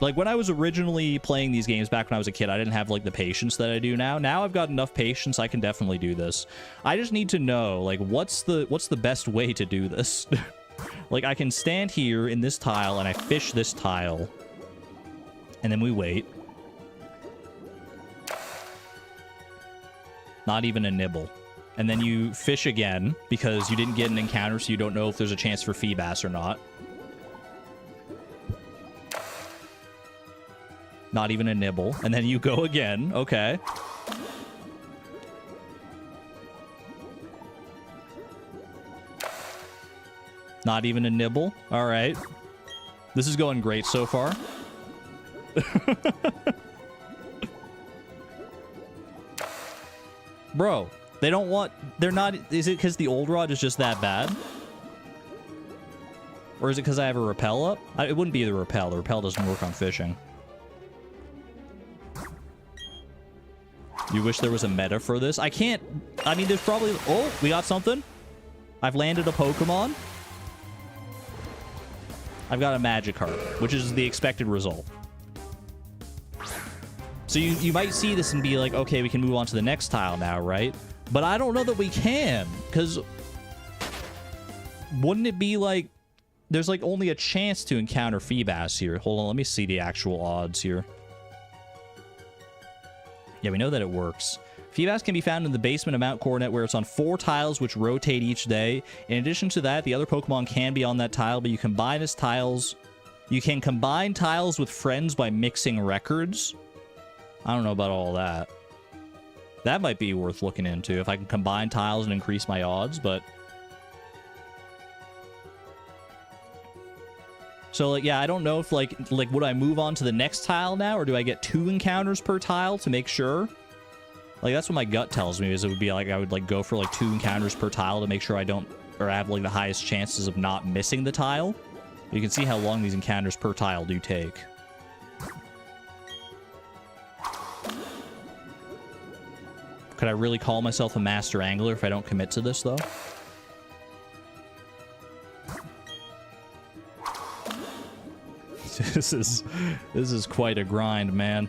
like when I was originally playing these games back when I was a kid, I didn't have like the patience that I do now. Now I've got enough patience, I can definitely do this. I just need to know, like, what's the best way to do this? Like, I can stand here in this tile and I fish this tile. And then we wait. Not even a nibble. And then you fish again because you didn't get an encounter, so you don't know if there's a chance for Feebas or not. Not even a nibble. And then you go again. Okay. Not even a nibble. All right. This is going great so far. Bro, They don't want... They're not... Is it because the old rod is just that bad? Or is it because I have a repel up? It wouldn't be the repel. The repel doesn't work on fishing. You wish there was a meta for this? I can't... I mean, there's probably... Oh, we got something. I've landed a Pokemon. I've got a Magikarp, which is the expected result. So you might see this and be like, okay, we can move on to the next tile now, right? But I don't know that we can, because wouldn't it be like there's like only a chance to encounter Feebas here? Hold on, let me see the actual odds here. Yeah, we know that it works. Feebas can be found in the basement of Mount Coronet, where it's on 4 tiles which rotate each day. In addition to that, the other Pokemon can be on that tile, but you combine his tiles. You can combine tiles with friends by mixing records. I don't know about all that. That might be worth looking into if I can combine tiles and increase my odds, but... So, like, yeah, I don't know if, like, would I move on to the next tile now, or do I get 2 encounters per tile to make sure? Like, that's what my gut tells me, is it would be, like, I would, like, go for, like, 2 encounters per tile to make sure I don't, or have, like, the highest chances of not missing the tile. You can see how long these encounters per tile do take. Could I really call myself a master angler if I don't commit to this, though? This is quite a grind, man.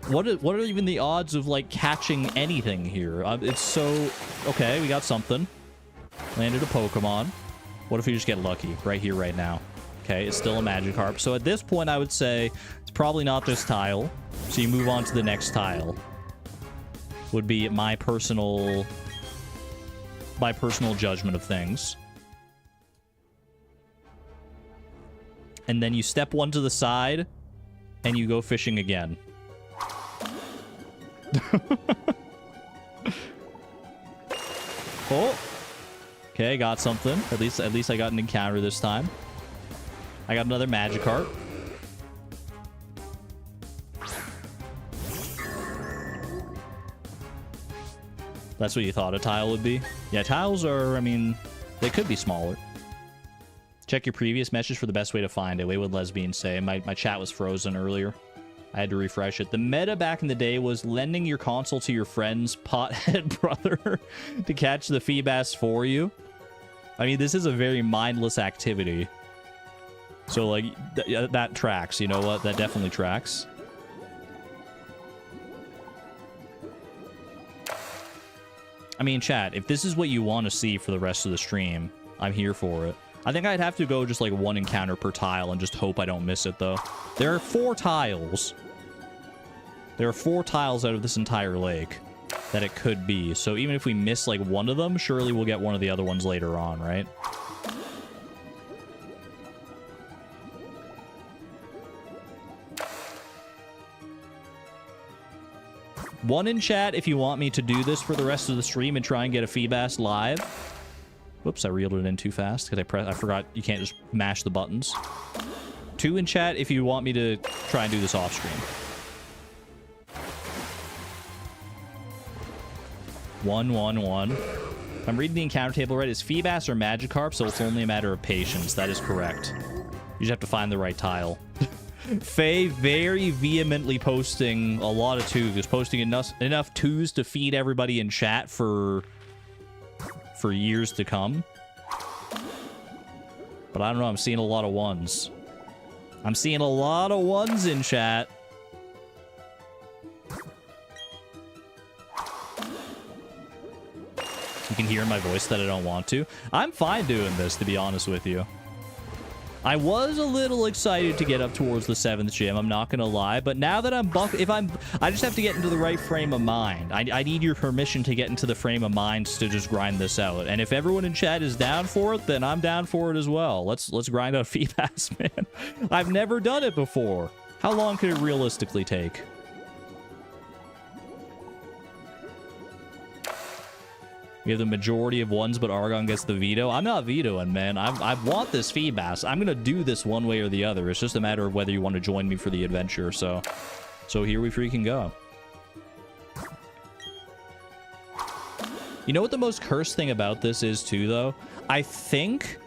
What are even the odds of, like, catching anything here? It's so... Okay, we got something. Landed a Pokemon. What if we just get lucky right here, right now? Okay, it's still a Magikarp. So at this point, I would say it's probably not this tile. So you move on to the next tile. Would be my personal judgment of things. And then you step 1 to the side, and you go fishing again. Oh. Okay, got something. At least I got an encounter this time. I got another Magikarp. That's what you thought a tile would be? Yeah, tiles are, I mean, they could be smaller. Check your previous message for the best way to find it. What would lesbians say? My chat was frozen earlier. I had to refresh it. The meta back in the day was lending your console to your friend's pothead brother to catch the Feebas for you. I mean, this is a very mindless activity. So, like, that tracks. You know what? That definitely tracks. I mean, chat, if this is what you want to see for the rest of the stream, I'm here for it. I think I'd have to go just like 1 encounter per tile and just hope I don't miss it, though. There are 4 tiles. There are 4 tiles out of this entire lake that it could be. So even if we miss like 1 of them, surely we'll get one of the other ones later on, right? One in chat if you want me to do this for the rest of the stream and try and get a Feebas live. Whoops, I reeled it in too fast because I forgot you can't just mash the buttons. 2 in chat if you want me to try and do this off stream. 1, 1, 1. If I'm reading the encounter table right, it's Feebas or Magikarp, so it's only a matter of patience. That is correct. You just have to find the right tile. Faye very vehemently posting a lot of 2s, posting enough 2s to feed everybody in chat for years to come. But I don't know, I'm seeing a lot of 1s. I'm seeing a lot of 1s in chat. You can hear in my voice that I don't want to. I'm fine doing this, to be honest with you. I was a little excited to get up towards the 7th gym, I'm not gonna lie, but now that I'm buff, I just have to get into the right frame of mind. I need your permission to get into the frame of mind to just grind this out. And if everyone in chat is down for it, then I'm down for it as well. Let's grind out Feebas, man. I've never done it before. How long could it realistically take? We have the majority of 1s, but Argon gets the veto. I'm not vetoing, man. I want this Feebas. I'm going to do this one way or the other. It's just a matter of whether you want to join me for the adventure. So here we freaking go. You know what the most cursed thing about this is too, though? I think...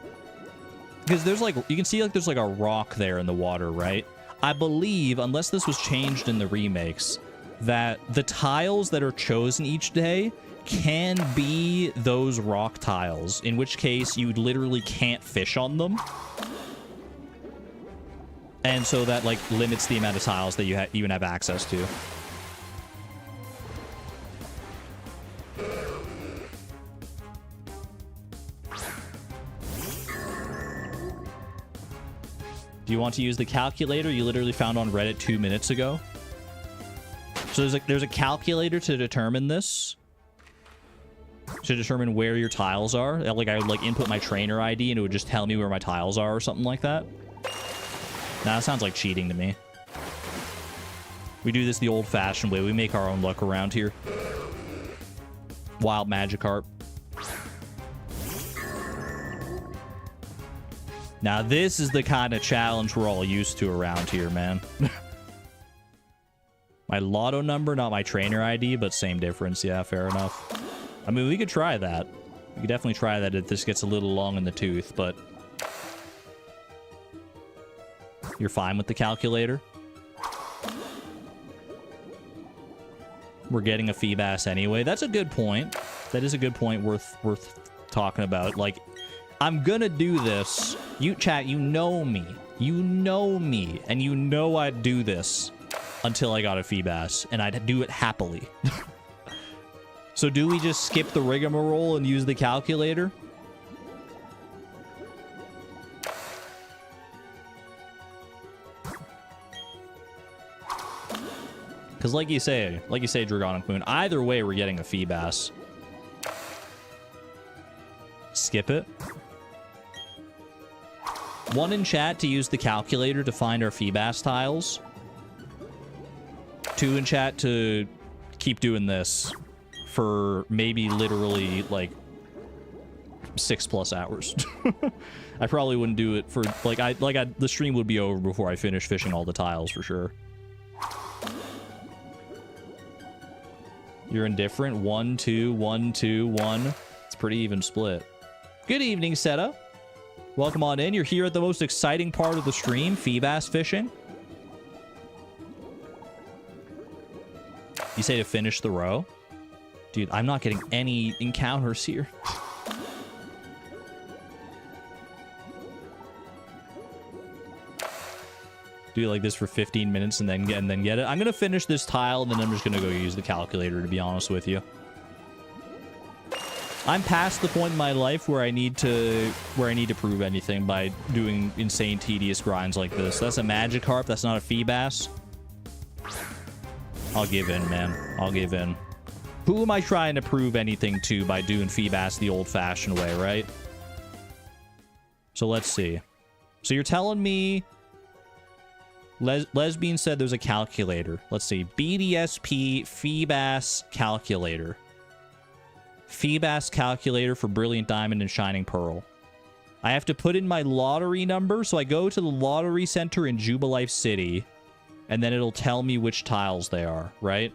Because there's like... You can see like there's like a rock there in the water, right? I believe, unless this was changed in the remakes, that the tiles that are chosen each day can be those rock tiles, in which case you literally can't fish on them. And so that, like, limits the amount of tiles that you even have access to. Do you want to use the calculator you literally found on Reddit 2 minutes ago? So there's a calculator to determine this. To determine where your tiles are. Like, I would, like, input my trainer ID and it would just tell me where my tiles are or something like that. Nah, that sounds like cheating to me. We do this the old-fashioned way. We make our own luck around here. Wild Magikarp. Now, this is the kind of challenge we're all used to around here, man. My lotto number, not my trainer ID, but same difference. Yeah, fair enough. I mean, we could try that. We could definitely try that if this gets a little long in the tooth, but... You're fine with the calculator? We're getting a Feebas anyway. That's a good point. That is a good point worth talking about. Like, I'm gonna do this. You, chat, you know me. You know me. And you know I'd do this until I got a Feebas. And I'd do it happily. So do we just skip the rigmarole and use the calculator? Because like you say, Dragonic Moon, either way we're getting a Feebas. Skip it. 1 in chat to use the calculator to find our Feebas tiles. 2 in chat to keep doing this for maybe literally like 6+ hours. I probably wouldn't do it for the stream would be over before I finish fishing all the tiles for sure. You're indifferent. 1, 2, 1, 2, 1. It's pretty even split. Good evening, Seta. Welcome on in. You're here at the most exciting part of the stream, Feebas fishing. You say to finish the row? Dude, I'm not getting any encounters here. Do like this for 15 minutes and then get it. I'm gonna finish this tile and then I'm just gonna go use the calculator, to be honest with you. I'm past the point in my life where I need to prove anything by doing insane tedious grinds like this. That's a Magikarp, that's not a Feebas. I'll give in, man. I'll give in. Who am I trying to prove anything to by doing Feebas the old-fashioned way, right? So let's see. So you're telling me... Lesbian said there's a calculator. Let's see. BDSP Feebas calculator. Feebas calculator for Brilliant Diamond and Shining Pearl. I have to put in my lottery number, so I go to the lottery center in Jubilife City, and then it'll tell me which tiles they are, right?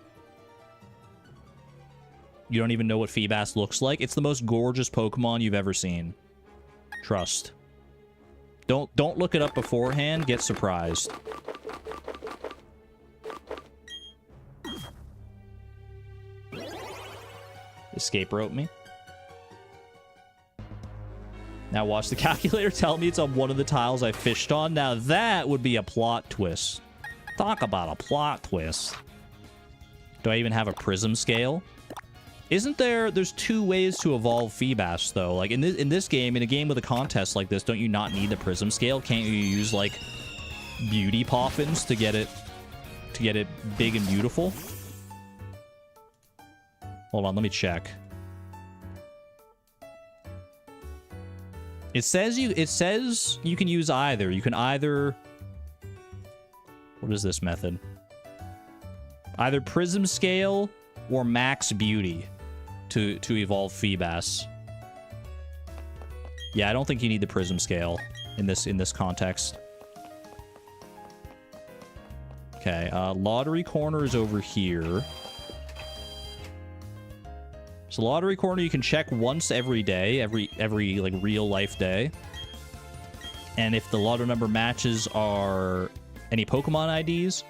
You don't even know what Feebas looks like? It's the most gorgeous Pokemon you've ever seen. Trust. Don't look it up beforehand. Get surprised. Escape rope me. Now watch the calculator tell me it's on one of the tiles I fished on. Now that would be a plot twist. Talk about a plot twist. Do I even have a prism scale? Isn't there's 2 ways to evolve Feebas though? Like in this game, in a game with a contest like this, don't you not need the prism scale? Can't you use like beauty poffins to get it big and beautiful? Hold on, let me check. It says you can use either. You can either... What is this method? Either prism scale or max beauty to evolve Feebas. Yeah, I don't think you need the prism scale in this context. Okay, lottery corner is over here. So lottery corner you can check once every day, every like real life day. And if the lotto number matches are any Pokemon IDs,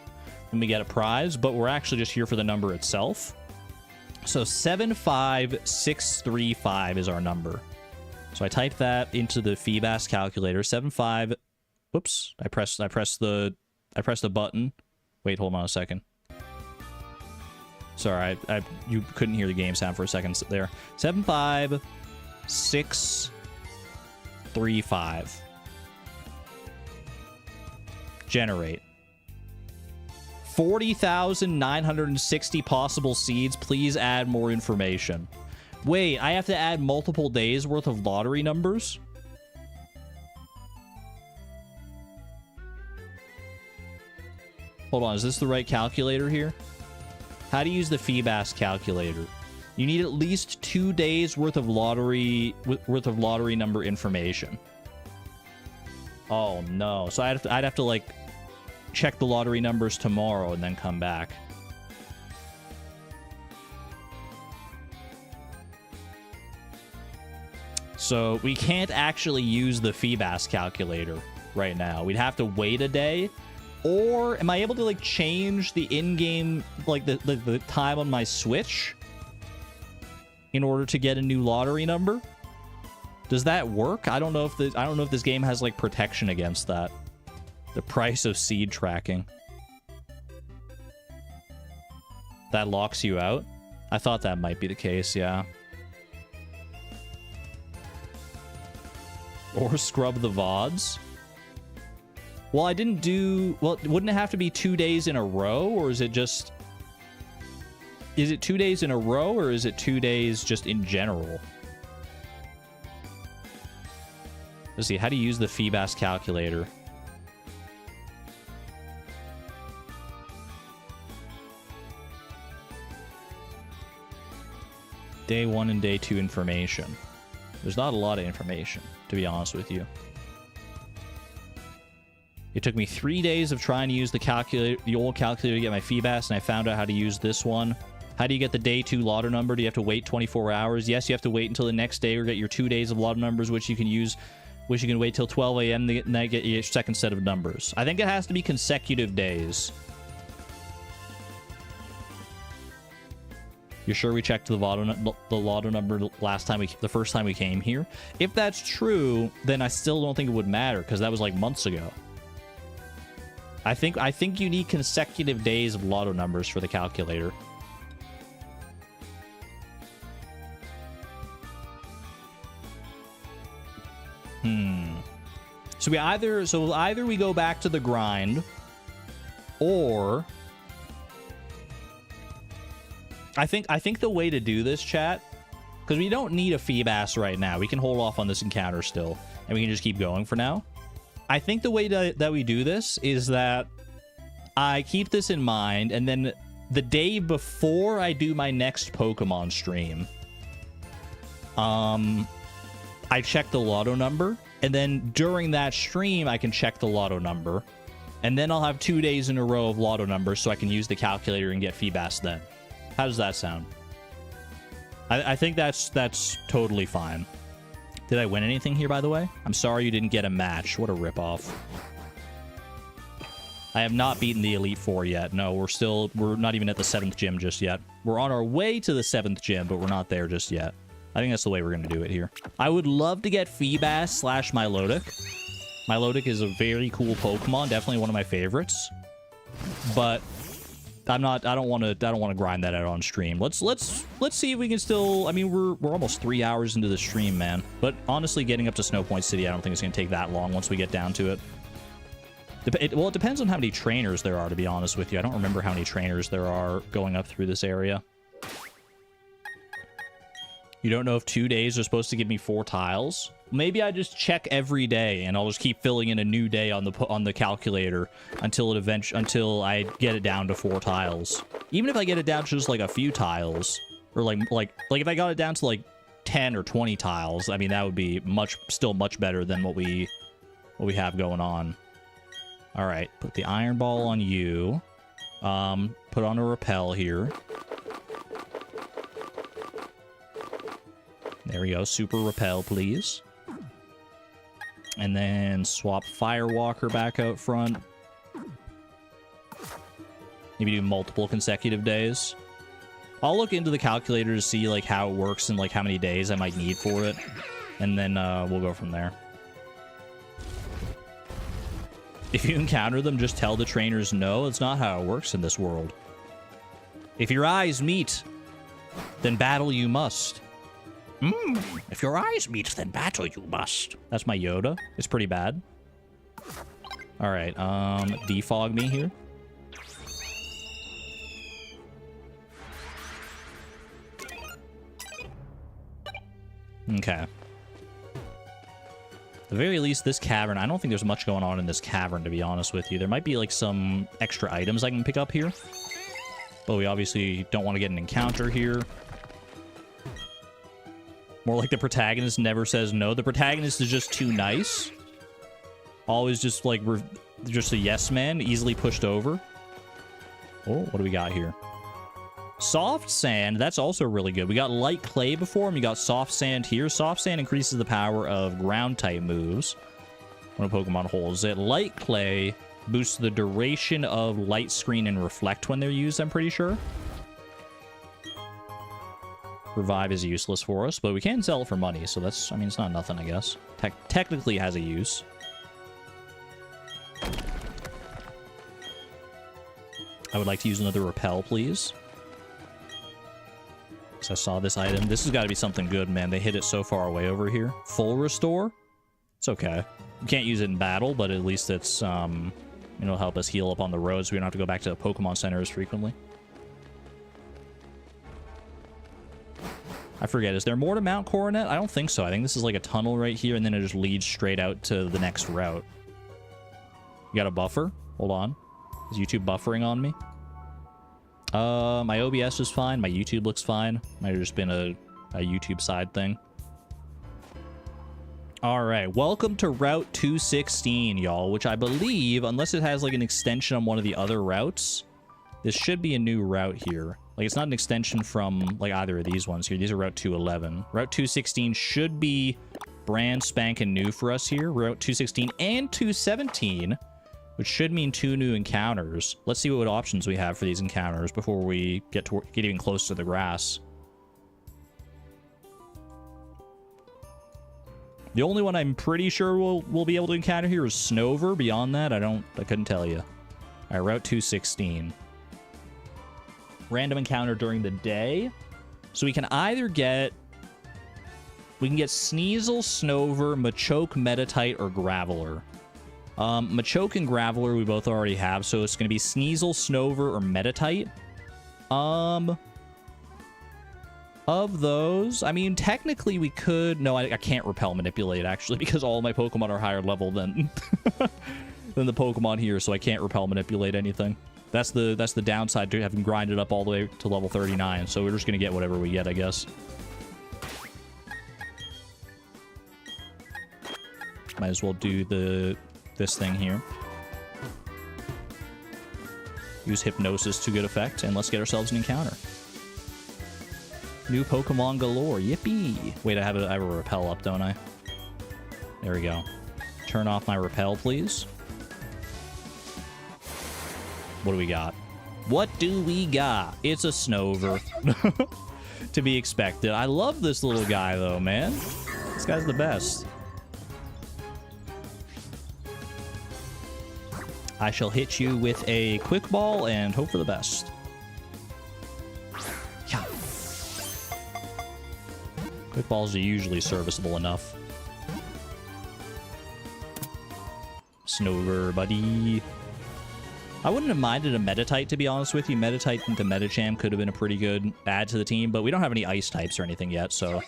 then we get a prize, but we're actually just here for the number itself. So 75635 is our number. So I type that into the Feebas calculator. 75. Whoops! I press the button. Wait, hold on a second. Sorry, you couldn't hear the game sound for a second there. 75635. Generate. 40,960 possible seeds. Please add more information. Wait, I have to add multiple days worth of lottery numbers? Hold on, is this the right calculator here? How to use the Feebas calculator? You need at least 2 days worth of lottery number information. Oh no! So I'd have to like check the lottery numbers tomorrow and then come back. So we can't actually use the Feebas calculator right now. We'd have to wait a day. Or am I able to like change the in-game like the time on my Switch in order to get a new lottery number? Does that work? I don't know if this game has like protection against that. The price of seed tracking. That locks you out? I thought that might be the case, yeah. Or scrub the VODs. Well, I didn't do... Well, wouldn't it have to be 2 days in a row? Or is it just... Is it 2 days in a row? Or is it 2 days just in general? Let's see. How do you use the Feebas calculator? Day 1 and day 2 information. There's not a lot of information, to be honest with you. It took me 3 days of trying to use the calculator, the old calculator to get my Feebas, and I found out how to use this one. How do you get the day 2 lotto number? Do you have to wait 24 hours? Yes, you have to wait until the next day or get your 2 days of lotto numbers, which you can use, which you can wait till 12 a.m. to get your second set of numbers. I think it has to be consecutive days. You sure we checked the lotto number the first time we came here? If that's true, then I still don't think it would matter because that was like months ago. I think you need consecutive days of lotto numbers for the calculator. So either we go back to the grind, or I think the way to do this, chat, because we don't need a Feebas right now. We can hold off on this encounter still, and we can just keep going for now. I think the way that we do this is that I keep this in mind, and then the day before I do my next Pokemon stream, I check the lotto number, and then during that stream, I can check the lotto number, and then I'll have 2 days in a row of lotto numbers so I can use the calculator and get Feebas then. How does that sound? I think that's totally fine. Did I win anything here, by the way? I'm sorry you didn't get a match. What a ripoff. I have not beaten the Elite Four yet. No, we're not even at the 7th gym just yet. We're on our way to the 7th gym, but we're not there just yet. I think that's the way we're going to do it here. I would love to get Feebas / Milotic. Milotic is a very cool Pokemon, definitely one of my favorites. But I don't want to grind that out on stream. Let's see if we can still... I mean, we're almost 3 hours into the stream, man. But honestly, getting up to Snowpoint City, I don't think it's going to take that long once we get down to it. Well, it depends on how many trainers there are, to be honest with you. I don't remember how many trainers there are going up through this area. You don't know if 2 days are supposed to give me 4 tiles? Maybe I just check every day, and I'll just keep filling in a new day on the calculator until I get it down to 4 tiles. Even if I get it down to just like a few tiles, or like if I got it down to like 10 or 20 tiles, I mean that would be still much better than what we have going on. All right, put the Iron Ball on you. Put on a Repel here. There we go. Super repel, please. And then swap Firewalker back out front. Maybe do multiple consecutive days. I'll look into the calculator to see like how it works and like how many days I might need for it. And then we'll go from there. If you encounter them, just tell the trainers no. It's not how it works in this world. If your eyes meet, then battle you must. If your eyes meet, then battle you must. That's my Yoda. It's pretty bad. All right, defog me here. Okay. At the very least, this cavern, I don't think there's much going on in this cavern, to be honest with you. There might be, like, some extra items I can pick up here. But we obviously don't want to get an encounter here. More like the protagonist never says no. The protagonist is just too nice. Always just, like, just a yes man, easily pushed over. Oh, what do we got here? Soft sand, that's also really good. We got light clay before, and we got soft sand here. Soft sand increases the power of ground type moves when a Pokemon holds it. Light clay boosts the duration of light screen and reflect when they're used, I'm pretty sure. Revive is useless for us, but we can sell it for money, so that's, I mean, it's not nothing, I guess. Technically it has a use. I would like to use another repel, please. Because I saw this item. This has got to be something good, man. They hit it so far away over here. Full restore? It's okay. We can't use it in battle, but at least it's, it'll help us heal up on the road so we don't have to go back to Pokemon Center as frequently. I forget, is there more to Mount Coronet? I don't think so. I think this is like a tunnel right here, and then it just leads straight out to the next route. You got a buffer? Hold on. Is YouTube buffering on me? My OBS is fine. My YouTube looks fine. Might have just been a YouTube side thing. Alright, welcome to Route 216, y'all, which I believe, unless it has like an extension on one of the other routes, this should be a new route here. Like, it's not an extension from, like, either of these ones here. These are Route 211. Route 216 should be brand spanking new for us here. Route 216 and 217, which should mean 2 new encounters. Let's see what options we have for these encounters before we get even close to the grass. The only one I'm pretty sure we'll be able to encounter here is Snover. Beyond that, I couldn't tell you. All right, Route 216. Random encounter during the day. So we can either get... We can get Sneasel, Snover, Machoke, Metatite, or Graveler. Machoke and Graveler we both already have, so it's going to be Sneasel, Snover, or Metatite. Of those, I mean, technically we could... No, I can't Repel Manipulate, actually, because all my Pokemon are higher level than, than the Pokemon here, so I can't Repel Manipulate anything. That's the downside to having grinded up all the way to level 39, so we're just going to get whatever we get, I guess. Might as well do this thing here. Use Hypnosis to good effect, and let's get ourselves an encounter. New Pokemon galore. Yippee! Wait, I have a Repel up, don't I? There we go. Turn off my Repel, please. What do we got? What do we got? It's a Snover. To be expected. I love this little guy, though, man. This guy's the best. I shall hit you with a Quick Ball and hope for the best. Yeah. Quick Balls are usually serviceable enough. Snover, buddy. I wouldn't have minded a Metatite, to be honest with you. Metatite into Metacham could have been a pretty good add to the team, but we don't have any Ice types or anything yet, so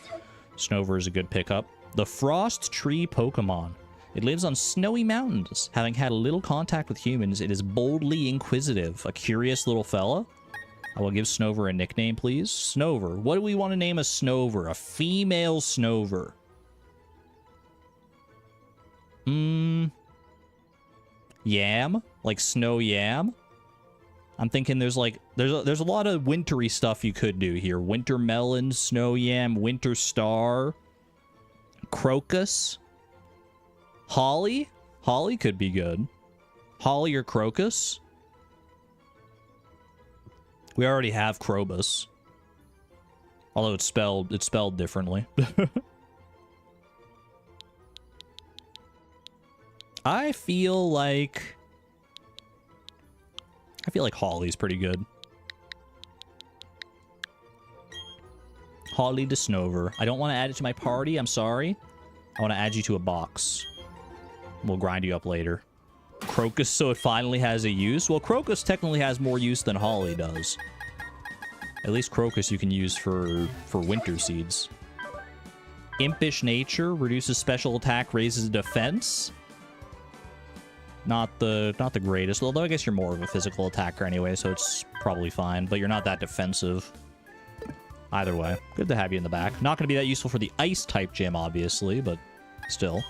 Snover is a good pickup. The Frost Tree Pokemon. It lives on snowy mountains. Having had little contact with humans, it is boldly inquisitive. A curious little fella. I will give Snover a nickname, please. Snover. What do we want to name a Snover? A female Snover. Yam? Like Snow Yam? I'm thinking there's like there's a lot of wintry stuff you could do here. Winter melon, snow yam, winter star, crocus, holly. Holly could be good. Holly or crocus. We already have Krobus. Although it's spelled differently. I feel like Holly's pretty good. Holly de Snover. I don't want to add it to my party. I'm sorry. I want to add you to a box. We'll grind you up later. Crocus, so it finally has a use. Well, Crocus technically has more use than Holly does. At least Crocus you can use for winter seeds. Impish nature reduces special attack, raises defense. Not the greatest, although I guess you're more of a physical attacker anyway, so it's probably fine, but you're not that defensive. Either way, good to have you in the back. Not going to be that useful for the ice type gym, obviously, but still.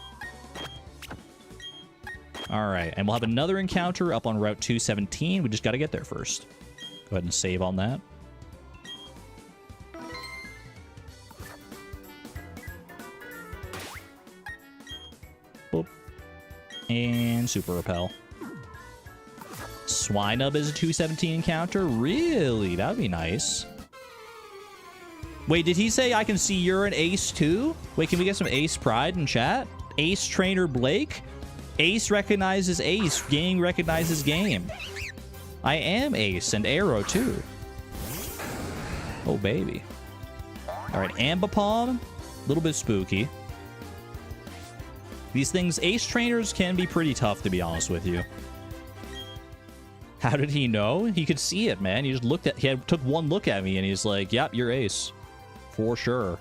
Alright, and we'll have another encounter up on Route 217. We just got to get there first. Go ahead and save on that. Boop. And Super Repel. Swinub is a 217 encounter? Really? That would be nice. Wait, did he say I can see you're an ace too? Wait, can we get some ace pride in chat? Ace trainer Blake? Ace recognizes ace. Game recognizes game. I am ace and arrow too. Oh, baby. All right, Ambipom. A little bit spooky. These things, ace trainers can be pretty tough, to be honest with you. How did he know? He could see it, man. He just looked at, took one look at me and he's like, yep, you're ace. For sure.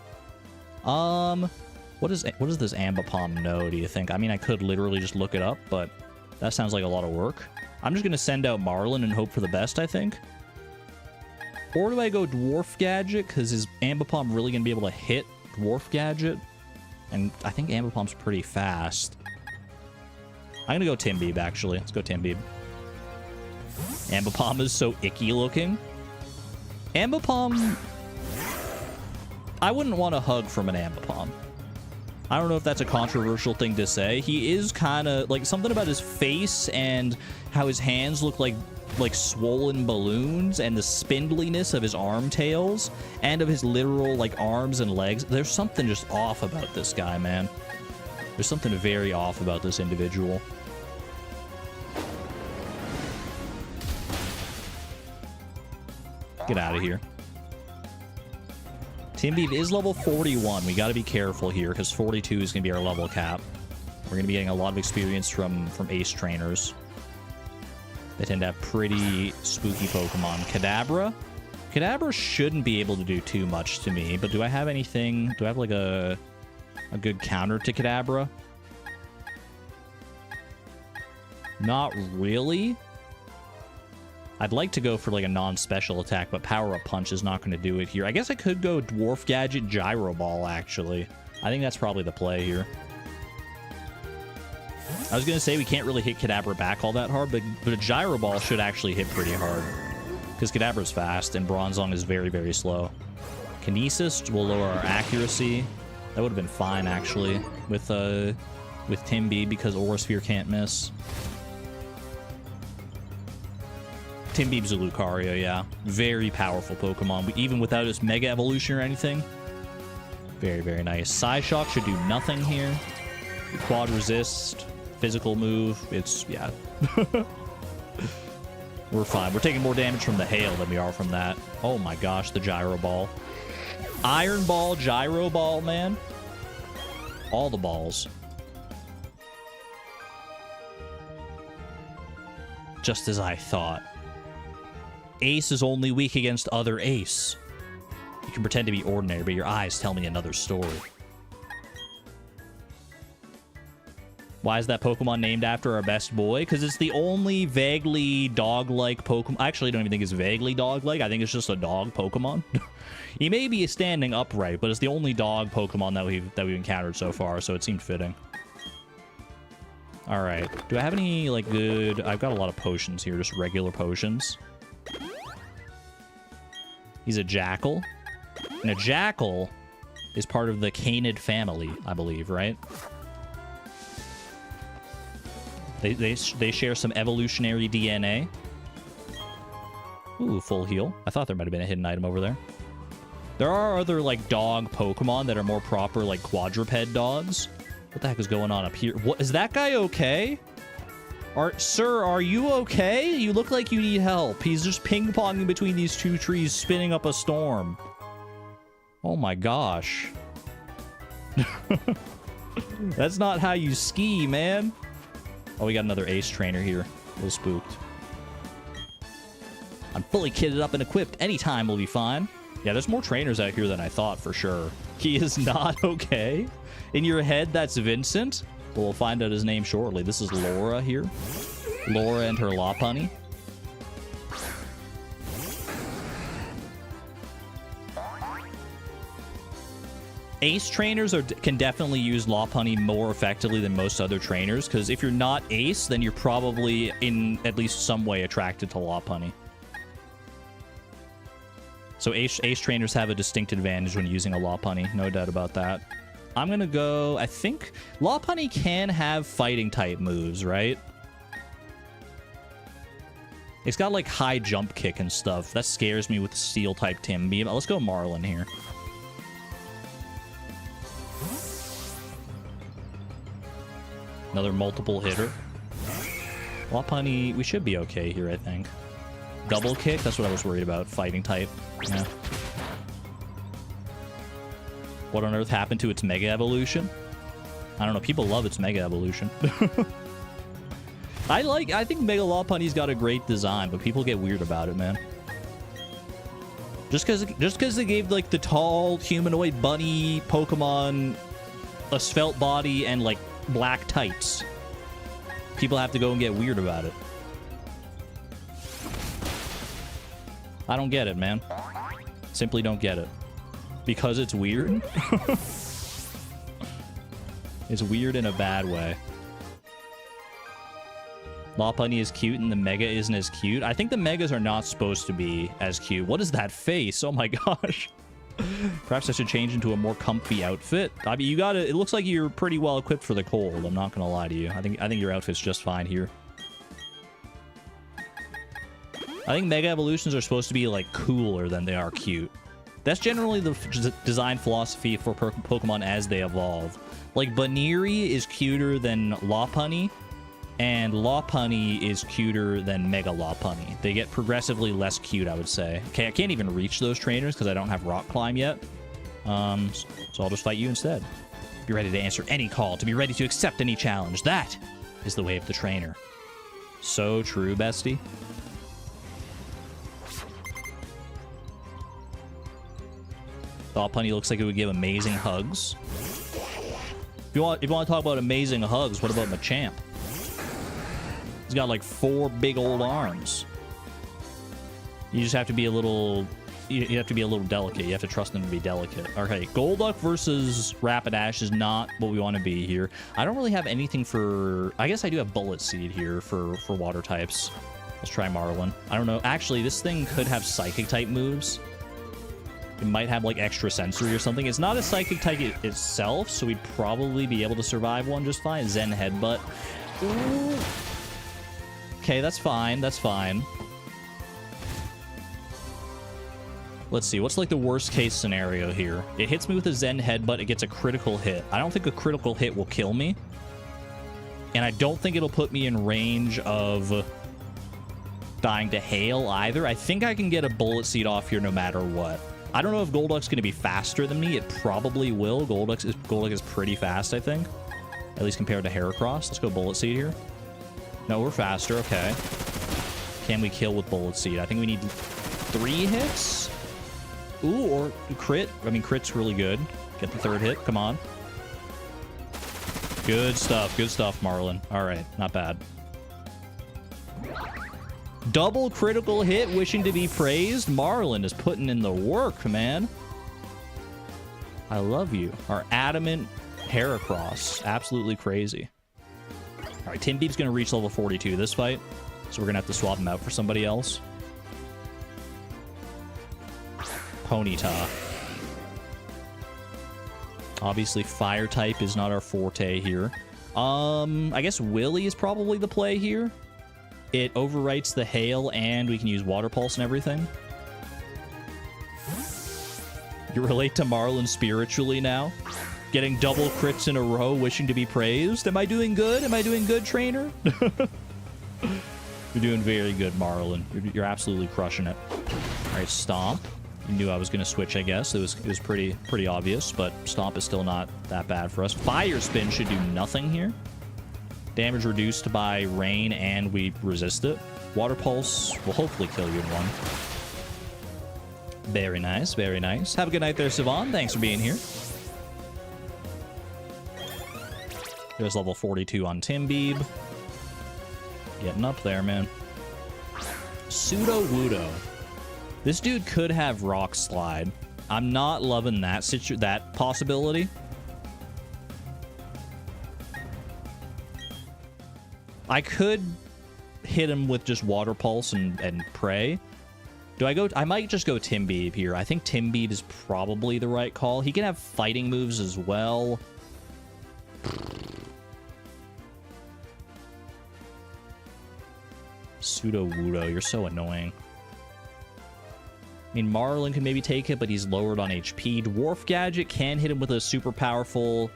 What does this Ambipom know, do you think? I mean, I could literally just look it up, but that sounds like a lot of work. I'm just going to send out Marlin and hope for the best, I think. Or do I go Dwarf Gadget? Because is Ambipom really going to be able to hit Dwarf Gadget? And I think Ambipom's pretty fast. I'm going to go Timbeeb, actually. Let's go Timbeeb. Ambipom is so icky looking. Ambipom... I wouldn't want a hug from an Ambipom. I don't know if that's a controversial thing to say. He is kind of like something about his face and how his hands look like swollen balloons and the spindliness of his arm tails and of his literal like arms and legs. There's something just off about this guy, man. There's something very off about this individual. Get out of here. Timbeeb is level 41. We got to be careful here because 42 is going to be our level cap. We're going to be getting a lot of experience from ace trainers. They tend to have pretty spooky Pokemon. Kadabra? Kadabra shouldn't be able to do too much to me, but do I have anything? Do I have like a good counter to Kadabra? Not really. I'd like to go for like a non-special attack, but Power Up Punch is not going to do it here. I guess I could go Dwarf Gadget Gyro Ball, actually. I think that's probably the play here. I was going to say we can't really hit Kadabra back all that hard, but a Gyro Ball should actually hit pretty hard. Because Kadabra's fast, and Bronzong is very, very slow. Kinesis will lower our accuracy. That would have been fine, actually, with Timbeeb, because Aura Sphere can't miss. Timbeeb's a Lucario, yeah. Very powerful Pokemon, even without its Mega Evolution or anything. Very, very nice. Psyshock should do nothing here. Quad Resist, physical move. It's, yeah. We're fine. We're taking more damage from the hail than we are from that. Oh my gosh, the Gyro Ball. Iron Ball, Gyro Ball, man. All the balls. Just as I thought. Ace is only weak against other Ace. You can pretend to be ordinary, but your eyes tell me another story. Why is that Pokemon named after our best boy? Because it's the only vaguely dog-like Pokemon. I actually don't even think it's vaguely dog-like. I think it's just a dog Pokemon. He may be standing upright, but it's the only dog Pokemon that we've encountered so far, so it seemed fitting. All right. Do I have any, like, good... I've got a lot of potions here, just regular potions. He's a jackal. And a jackal is part of the canid family, I believe, right? They share some evolutionary DNA. Ooh, full heal. I thought there might have been a hidden item over there. There are other, like, dog Pokemon that are more proper, like, quadruped dogs. What the heck is going on up here? What, is that guy okay? Sir, are you okay? You look like you need help. He's just ping-ponging between these two trees, spinning up a storm. Oh my gosh. That's not how you ski, man. Oh, we got another ace trainer here. A little spooked. I'm fully kitted up and equipped. Anytime will be fine. Yeah, there's more trainers out here than I thought, for sure. He is not okay. In your head, that's Vincent. Well, we'll find out his name shortly. This is Laura here. Laura and her Lopunny. Ace trainers can definitely use Lopunny more effectively than most other trainers, because if you're not Ace, then you're probably in at least some way attracted to Lopunny. So Ace trainers have a distinct advantage when using a Lopunny, no doubt about that. I'm going to go... I think Lopunny can have fighting type moves, right? It's got like high jump kick and stuff. That scares me with the steel type Tim Beam. Let's go Marlin here. Another multiple hitter. Lopunny, we should be okay here, I think. Double kick? That's what I was worried about. Fighting type. Yeah. What on earth happened to its Mega Evolution? I don't know. People love its Mega Evolution. I think Mega Lopunny's got a great design, but people get weird about it, man. Just because they gave, like, the tall humanoid bunny Pokemon a svelte body and, like, black tights. People have to go and get weird about it. I don't get it, man. Simply don't get it. Because it's weird? It's weird in a bad way. Lopunny is cute and the Mega isn't as cute. I think the Megas are not supposed to be as cute. What is that face? Oh my gosh. Perhaps I should change into a more comfy outfit. I mean, you gotta... It looks like you're pretty well equipped for the cold. I'm not gonna lie to you. I think your outfit's just fine here. I think Mega Evolutions are supposed to be, like, cooler than they are cute. That's generally the design philosophy for Pokemon as they evolve. Like, Baniri is cuter than Lopunny, and Lopunny is cuter than Mega Lopunny. They get progressively less cute, I would say. Okay, I can't even reach those trainers because I don't have Rock Climb yet. So I'll just fight you instead. Be ready to answer any call, to be ready to accept any challenge. That is the way of the trainer. So true, bestie. Lopunny looks like it would give amazing hugs. If you want to talk about amazing hugs, what about Machamp? He's got like 4 big old arms. You just have to be a little... You have to be a little delicate. You have to trust them to be delicate. Okay, Golduck versus Rapidash is not what we want to be here. I don't really have anything for... I guess I do have Bullet Seed here for water types. Let's try Marlin. I don't know. Actually, this thing could have Psychic type moves. It might have, like, extra sensory or something. It's not a Psychic type itself, so we'd probably be able to survive one just fine. Zen Headbutt. Ooh. Okay, that's fine. That's fine. Let's see. What's, like, the worst-case scenario here? It hits me with a Zen Headbutt. It gets a critical hit. I don't think a critical hit will kill me. And I don't think it'll put me in range of dying to Hail either. I think I can get a Bullet Seed off here no matter what. I don't know if Golduck's going to be faster than me. It probably will. Golduck is pretty fast, I think. At least compared to Heracross. Let's go Bullet Seed here. No, we're faster. Okay. Can we kill with Bullet Seed? I think we need 3 hits. Ooh, or crit. I mean, crit's really good. Get the 3rd hit. Come on. Good stuff. Good stuff, Marlin. All right. Not bad. Double critical hit, wishing to be praised. Marlin is putting in the work, man. I love you. Our adamant Heracross. Absolutely crazy. All right, Tim Beep's going to reach level 42 this fight, so we're going to have to swap him out for somebody else. Ponyta. Obviously, fire type is not our forte here. I guess Willy is probably the play here. It overwrites the hail, and we can use water pulse and everything. You relate to Marlin spiritually now? Getting double crits in a row, wishing to be praised? Am I doing good? Am I doing good, trainer? You're doing very good, Marlin. You're absolutely crushing it. All right, Stomp. You knew I was going to switch, I guess. It was pretty obvious, but Stomp is still not that bad for us. Fire Spin should do nothing here. Damage reduced by rain, and we resist it. Water Pulse will hopefully kill you in one. Very nice, very nice. Have a good night there, Sivan. Thanks for being here. There's level 42 on Timbeeb. Getting up there, man. Pseudo-Wudo. This dude could have Rock Slide. I'm not loving that possibility. I could hit him with just Water Pulse and pray. Do I go? I might just go Timbeeb here. I think Timbeeb is probably the right call. He can have fighting moves as well. Pseudo-Wudo, you're so annoying. I mean, Marlin can maybe take it, but he's lowered on HP. Dwarf Gadget can hit him with a super powerful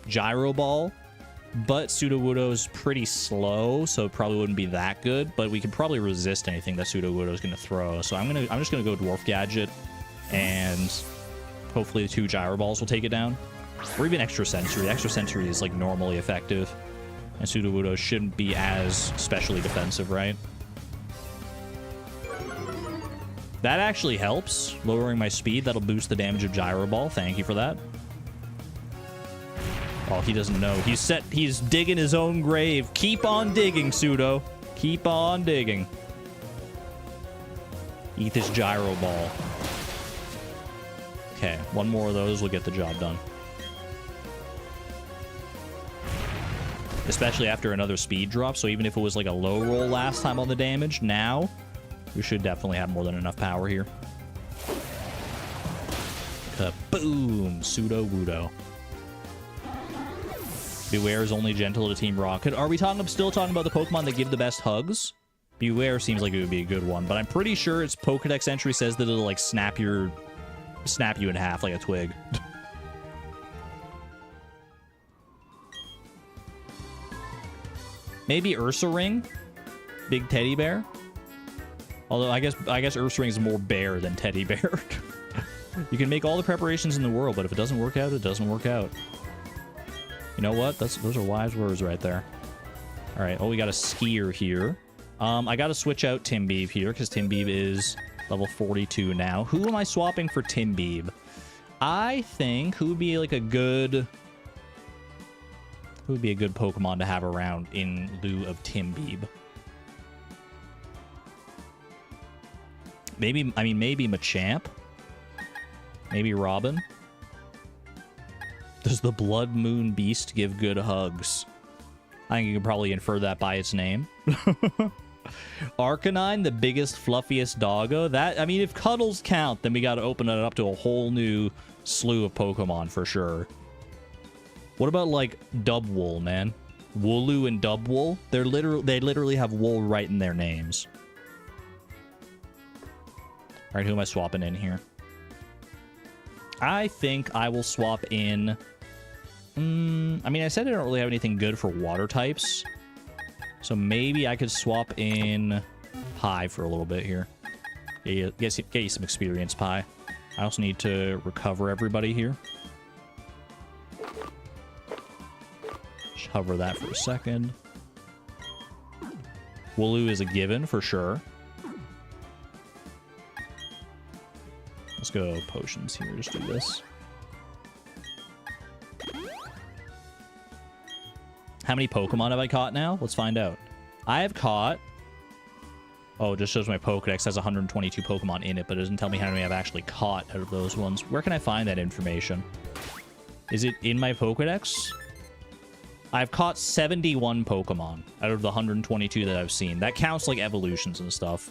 Gyro Ball, but Pseudo-Wudo is pretty slow, so it probably wouldn't be that good, but we can probably resist anything that Pseudo-Wudo is going to throw. So I'm just going to go Dwarf Gadget, and hopefully the 2 Gyro Balls will take it down. Or even Extra Sensory. Extra Sensory is like normally effective, and Pseudo-Wudo shouldn't be as specially defensive, right? That actually helps. Lowering my speed, that'll boost the damage of Gyro Ball. Thank you for that. Oh, he doesn't know. He's digging his own grave. Keep on digging, Pseudo. Keep on digging. Eat this Gyro Ball. Okay, one more of those will get the job done. Especially after another speed drop, so even if it was like a low roll last time on the damage, now we should definitely have more than enough power here. Kaboom! Pseudo-Wudo. Beware is only gentle to Team Rocket. Are we still talking about the Pokemon that give the best hugs? Beware seems like it would be a good one, but I'm pretty sure its Pokedex entry says that it'll like snap you in half like a twig. Maybe Ursaring? Big teddy bear? Although I guess Ursaring is more bear than teddy bear. You can make all the preparations in the world, but if it doesn't work out, it doesn't work out. You know what? Those are wise words right there. All right. Oh, we got a skier here. I got to switch out Timbeeb here because Timbeeb is level 42 now. Who am I swapping for Timbeeb? I think who would be like a good Pokemon to have around in lieu of Timbeeb? Maybe Machamp. Maybe Robin. Does the Blood Moon Beast give good hugs? I think you can probably infer that by its name. Arcanine, the biggest, fluffiest doggo. That, I mean, if cuddles count, then we got to open it up to a whole new slew of Pokemon for sure. What about, like, Dubwool, man? Wooloo and Dubwool? They literally have wool right in their names. All right, who am I swapping in here? I think I will swap in... I mean, I said I don't really have anything good for water types. So maybe I could swap in Pie for a little bit here. Get you some experience, Pie. I also need to recover everybody here. Just hover that for a second. Wooloo is a given for sure. Let's go potions here. Just do this. How many Pokemon have I caught now? Let's find out. I have caught... Oh, it just shows my Pokedex has 122 Pokemon in it, but it doesn't tell me how many I've actually caught out of those ones. Where can I find that information? Is it in my Pokedex? I've caught 71 Pokemon out of the 122 that I've seen. That counts like evolutions and stuff.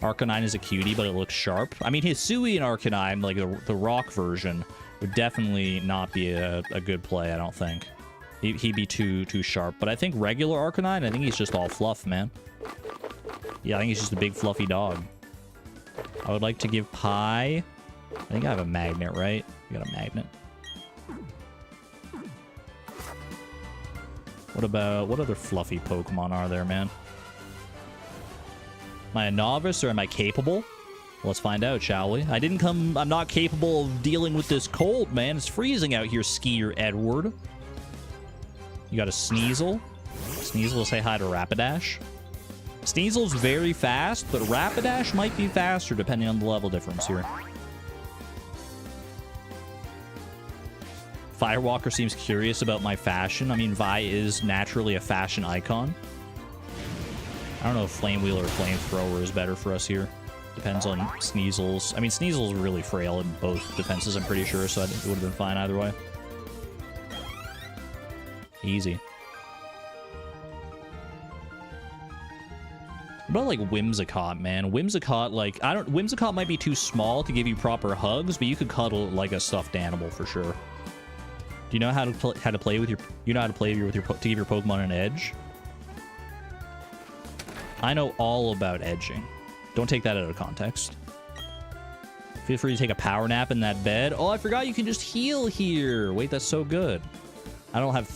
Arcanine is a cutie, but it looks sharp. I mean, Hisui and Arcanine, like the rock version, would definitely not be a good play, I don't think. He'd be too sharp. But I think regular Arcanine, I think he's just all fluff, man. Yeah, I think he's just a big fluffy dog. I would like to give Pie... I think I have a magnet, right? You got a magnet. What other fluffy Pokemon are there, man? Am I a novice or am I capable? Let's find out, shall we? I'm not capable of dealing with this cold, man. It's freezing out here, Skier Edward. You got a Sneasel. Sneasel will say hi to Rapidash. Sneasel's very fast, but Rapidash might be faster depending on the level difference here. Firewalker seems curious about my fashion. I mean, Vi is naturally a fashion icon. I don't know if Flame Wheel or Flamethrower is better for us here. Depends on Sneasel's. I mean, Sneasel's really frail in both defenses, I'm pretty sure, so I think it would have been fine either way. Easy. What about, like, Whimsicott, man? Whimsicott, like, Whimsicott might be too small to give you proper hugs, but you could cuddle like a stuffed animal for sure. Do you know how to play with your... You know how to play with your... to give your Pokemon an edge? I know all about edging. Don't take that out of context. Feel free to take a power nap in that bed. Oh, I forgot you can just heal here. Wait, that's so good. I don't like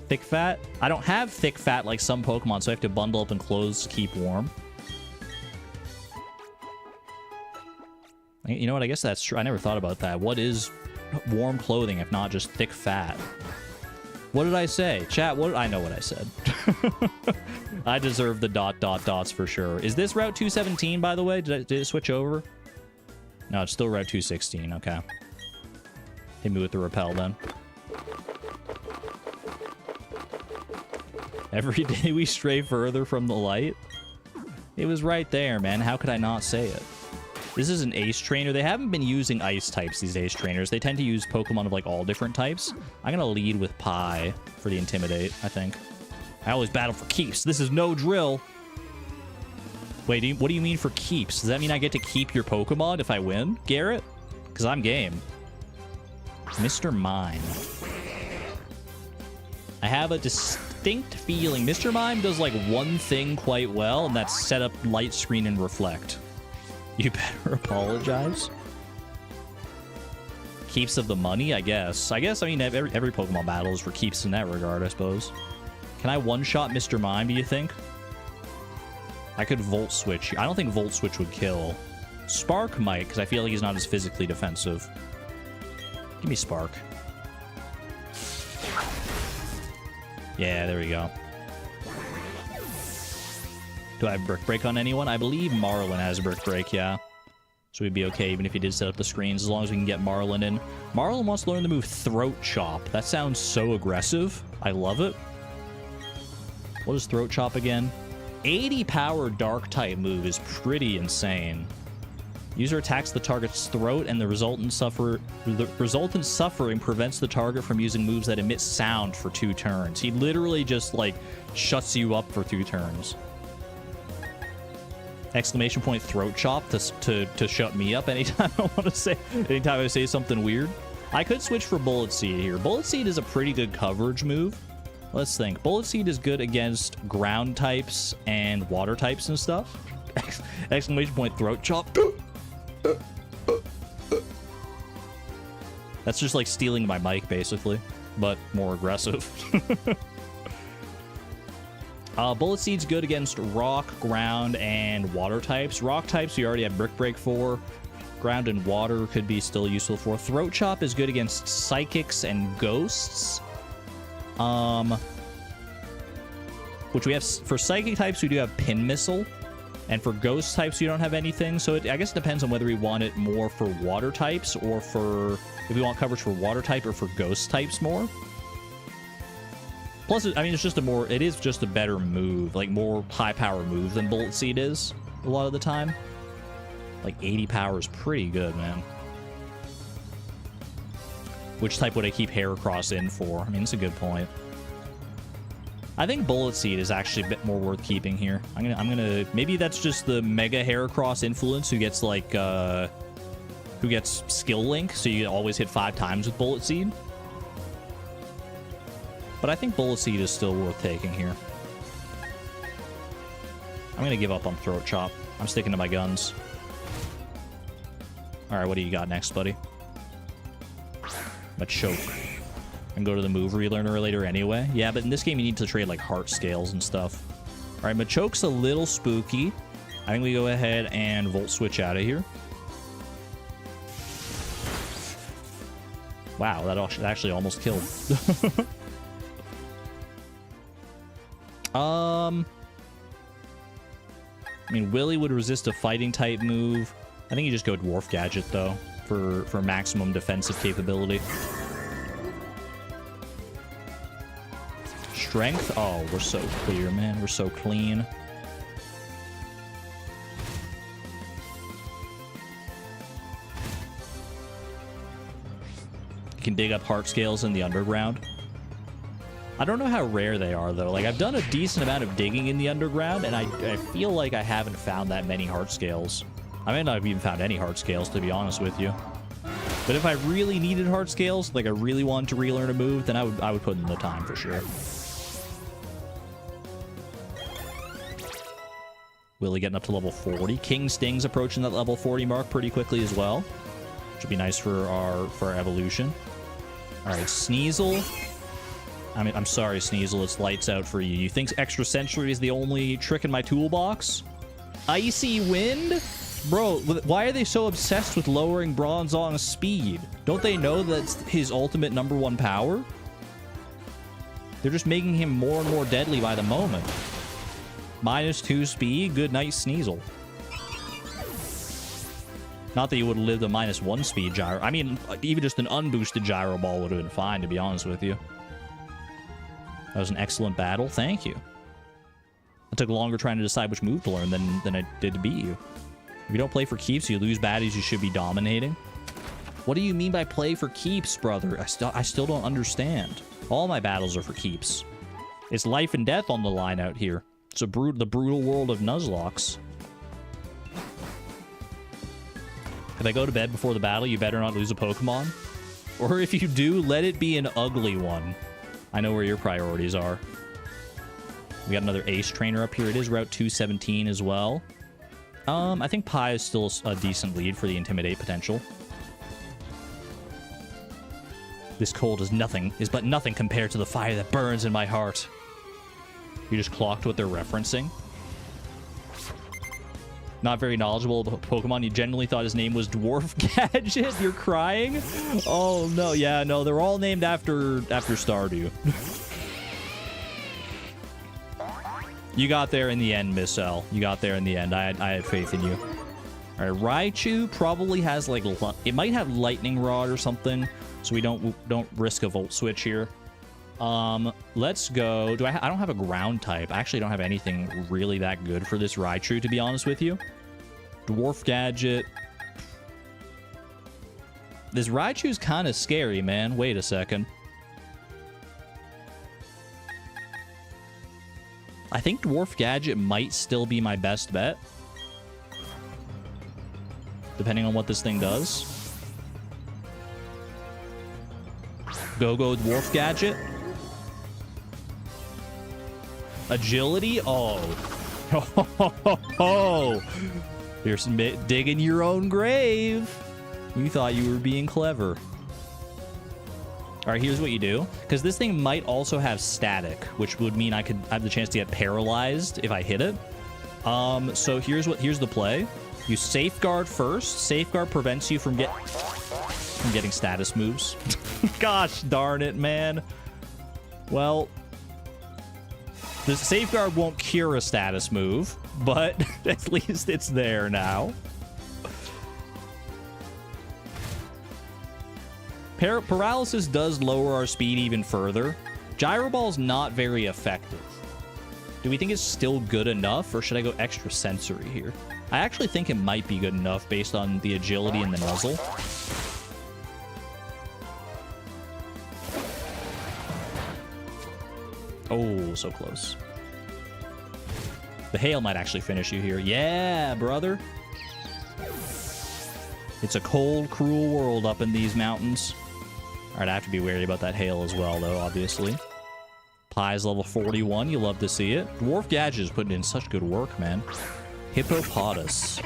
thick fat. I don't have thick fat like some Pokemon, so I have to bundle up in clothes to keep warm. You know what? I guess that's true. I never thought about that. What is warm clothing if not just thick fat? What did I say? Chat, I know what I said. I deserve the ... dots for sure. Is this Route 217, by the way? Did it switch over? No, it's still Route 216. Okay. Hit me with the repel, then. Every day we stray further from the light. It was right there, man. How could I not say it? This is an Ace Trainer. They haven't been using Ice types, these Ace Trainers. They tend to use Pokemon of, like, all different types. I'm gonna lead with Pie for the Intimidate, I think. I always battle for keeps. This is no drill. Wait, what do you mean for keeps? Does that mean I get to keep your Pokemon if I win, Garrett? Because I'm game. Mr. Mime. I have a distinct feeling Mr. Mime does, like, one thing quite well, and that's set up light screen and reflect. You better apologize. Keeps of the money, I guess. I mean, every Pokemon battle is for keeps in that regard, I suppose. Can I one-shot Mr. Mime, do you think? I could Volt Switch. I don't think Volt Switch would kill. Spark might, because I feel like he's not as physically defensive. Give me Spark. Yeah, there we go. Do I have Brick Break on anyone? I believe Marlin has Brick Break, yeah. So we'd be okay even if he did set up the screens, as long as we can get Marlin in. Marlin wants to learn the move Throat Chop. That sounds so aggressive. I love it. What is Throat Chop again? 80 power Dark type move is pretty insane. User attacks the target's throat, and the resultant suffering prevents the target from using moves that emit sound for 2 turns. He literally just, like, shuts you up for 2 turns. Exclamation point Throat Chop to shut me up anytime anytime I say something weird. I could switch for Bullet Seed here. Bullet Seed is a pretty good coverage move. Let's think. Bullet Seed is good against ground types and water types and stuff. Exclamation point Throat Chop. That's just like stealing my mic, basically, but more aggressive. Bullet Seed's good against rock, ground, and water types. Rock types we already have Brick Break for. Ground and water could be still useful for. Throat Chop is good against psychics and ghosts. Which we have for psychic types, we do have Pin Missile. And for ghost types, we don't have anything. So I guess it depends on whether we want it more for water types or for, if we want coverage for water type or for ghost types more. Plus, I mean, it is just a better move, like more high power move than Bullet Seed is a lot of the time. Like 80 power is pretty good, man. Which type would I keep Heracross in for? I mean, it's a good point. I think Bullet Seed is actually a bit more worth keeping here. I'm gonna maybe that's just the Mega Heracross influence who gets like who gets skill link, so you always hit 5 times with Bullet Seed. But I think Bullet Seed is still worth taking here. I'm gonna give up on Throat Chop. I'm sticking to my guns. Alright, what do you got next, buddy? Machoke. And go to the move relearner later anyway. Yeah, but in this game you need to trade like heart scales and stuff. Alright, Machoke's a little spooky. I think we go ahead and Volt Switch out of here. Wow, that actually almost killed. I mean, Willy would resist a fighting type move. I think you just go Dwarf Gadget, though, for maximum defensive capability. Strength? Oh, we're so clear, man. We're so clean. You can dig up heart scales in the underground. I don't know how rare they are, though. Like, I've done a decent amount of digging in the underground, and I feel like I haven't found that many heart scales. I may not have even found any heart scales, to be honest with you. But if I really needed heart scales, like I really wanted to relearn a move, then I would put in the time for sure. Willy getting up to level 40. King Sting's approaching that level 40 mark pretty quickly as well. Which would be nice for our evolution. Alright, Sneasel. I mean, I'm sorry, Sneasel, it's lights out for you. You think Extra Sensory is the only trick in my toolbox? Icy Wind? Bro, why are they so obsessed with lowering Bronzong's speed? Don't they know that's his ultimate #1 power? They're just making him more and more deadly by the moment. -2 speed, good night, Sneasel. Not that you would have lived a -1 speed gyro. I mean, even just an unboosted gyro ball would have been fine, to be honest with you. That was an excellent battle. Thank you. I took longer trying to decide which move to learn than I did to beat you. If you don't play for keeps, you lose baddies you should be dominating. What do you mean by play for keeps, brother? I still don't understand. All my battles are for keeps. It's life and death on the line out here. It's the brutal world of Nuzlocks. If I go to bed before the battle, you better not lose a Pokemon. Or if you do, let it be an ugly one. I know where your priorities are. We got another Ace Trainer up here. It is Route 217 as well. I think Pi is still a decent lead for the Intimidate potential. This cold is but nothing compared to the fire that burns in my heart. You just clocked what they're referencing. Not very knowledgeable about Pokemon. You genuinely thought his name was Dwarf Gadget? You're crying? Oh, no. Yeah, no. They're all named after Stardew. You got there in the end, Miss L. You got there in the end. I had faith in you. All right, Raichu probably has, like... It might have Lightning Rod or something, so we don't risk a Volt Switch here. Let's go. I don't have a ground type. I actually don't have anything really that good for this Raichu, to be honest with you. Dwarf Gadget. This Raichu's kind of scary, man. Wait a second. I think Dwarf Gadget might still be my best bet. Depending on what this thing does. Go Dwarf Gadget. Agility? Oh. Oh. You're digging your own grave. You thought you were being clever. All right, here's what you do. Because this thing might also have static, which would mean I could have the chance to get paralyzed if I hit it. So here's the play. You safeguard first. Safeguard prevents you from getting status moves. Gosh darn it, man. Well, the safeguard won't cure a status move, but at least it's there now. Paralysis does lower our speed even further. Gyro Ball's not very effective. Do we think it's still good enough, or should I go extra sensory here? I actually think it might be good enough based on the agility and the muzzle. Oh, so close. The hail might actually finish you here. Yeah, brother. It's a cold, cruel world up in these mountains. All right, I have to be wary about that hail as well, though, obviously. Pie's level 41. You love to see it. Dwarf Gadget is putting in such good work, man. Hippopotamus.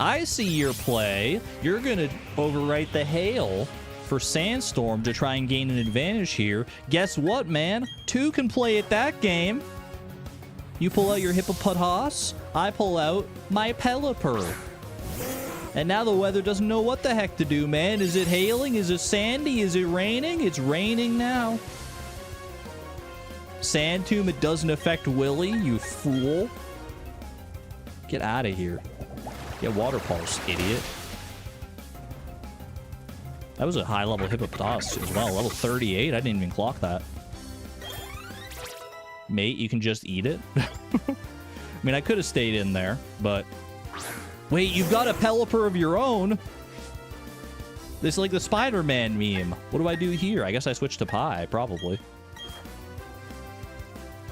I see your play. You're going to overwrite the hail for Sandstorm to try and gain an advantage here. Guess what, man? Two can play at that game. You pull out your Hippopotamus. I pull out my Pelipper. And now the weather doesn't know what the heck to do, man. Is it hailing? Is it sandy? Is it raining? It's raining now. Sand Tomb, it doesn't affect Willy, you fool. Get out of here. Get Water Pulse, idiot. That was a high-level Hippopotamus as well. Level 38. I didn't even clock that. Mate, you can just eat it? I mean, I could have stayed in there, but... Wait, you've got a Pelipper of your own? This is like the Spider-Man meme. What do I do here? I guess I switch to Pie, probably.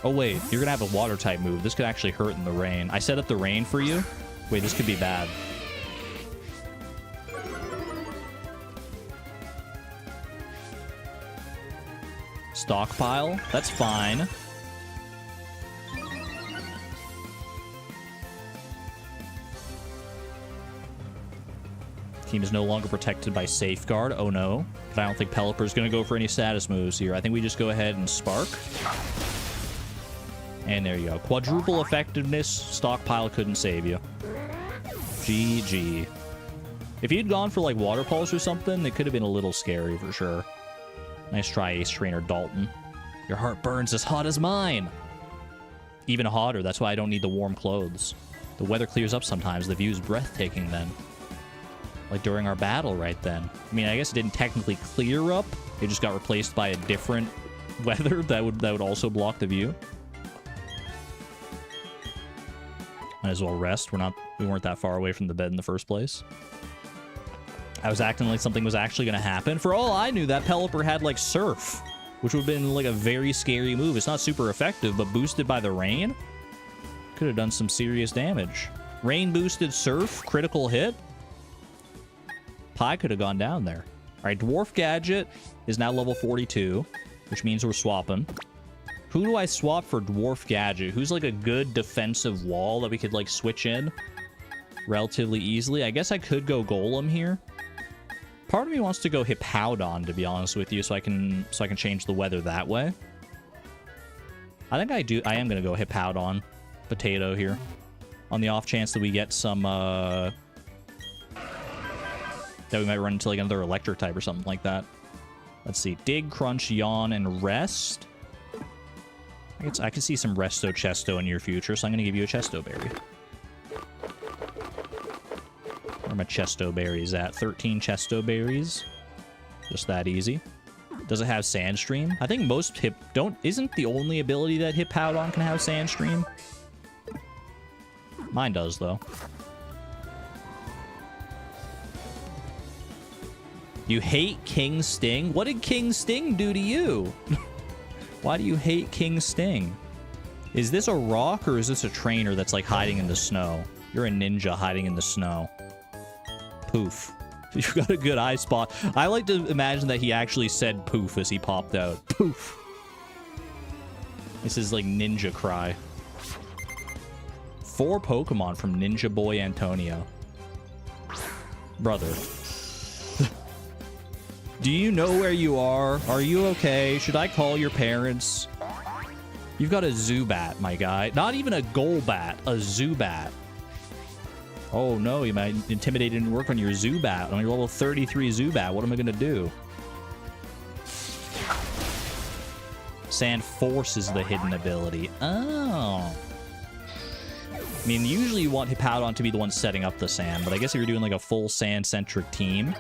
Oh, wait. You're going to have a Water-type move. This could actually hurt in the rain. I set up the rain for you. Wait, this could be bad. Stockpile? That's fine. Team is no longer protected by Safeguard. Oh no. But I don't think Pelipper's going to go for any status moves here. I think we just go ahead and Spark. And there you go. Quadruple effectiveness. Stockpile couldn't save you. GG. If you'd gone for like Water Pulse or something, it could have been a little scary for sure. Nice try, Ace Trainer Dalton. Your heart burns as hot as mine. Even hotter. That's why I don't need the warm clothes. The weather clears up sometimes. The view's breathtaking then. Like during our battle right then. I mean, I guess it didn't technically clear up. It just got replaced by a different weather that would also block the view. Might as well rest. We weren't that far away from the bed in the first place. I was acting like something was actually going to happen. For all I knew, that Pelipper had like Surf, which would have been like a very scary move. It's not super effective, but boosted by the rain, could have done some serious damage. Rain boosted Surf, critical hit. Pie could have gone down there. All right, Dwarf Gadget is now level 42, which means we're swapping. Who do I swap for Dwarf Gadget? Who's like a good defensive wall that we could like switch in relatively easily? I guess I could go Golem here. Part of me wants to go Hippowdon, to be honest with you, so I can change the weather that way. I think I am gonna go Hippowdon Potato here, on the off chance that we get some that we might run into like another electric type or something like that. Let's see. Dig, Crunch, Yawn, and Rest. I can see some Resto Chesto in your future, so I'm going to give you a Chesto Berry. Where are my Chesto Berries at? 13 Chesto Berries. Just that easy. Does it have Sandstream? I think most isn't the only ability that Hippowdon can have Sandstream? Mine does, though. You hate King Sting? What did King Sting do to you? Why do you hate King Sting? Is this a rock or is this a trainer that's like hiding in the snow? You're a ninja hiding in the snow. Poof. You've got a good eye spot. I like to imagine that he actually said poof as he popped out. Poof. This is like ninja cry. 4 Pokemon from Ninja Boy Antonio. Brother. Do you know where you are? Are you okay? Should I call your parents? You've got a Zubat, my guy. Not even a Golbat, a Zubat. Oh no, you might intimidate and work on your Zubat. On your level 33 Zubat, what am I gonna do? Sand Force is the hidden ability. Oh. I mean, usually you want Hippowdon to be the one setting up the sand, but I guess if you're doing like a full sand-centric team...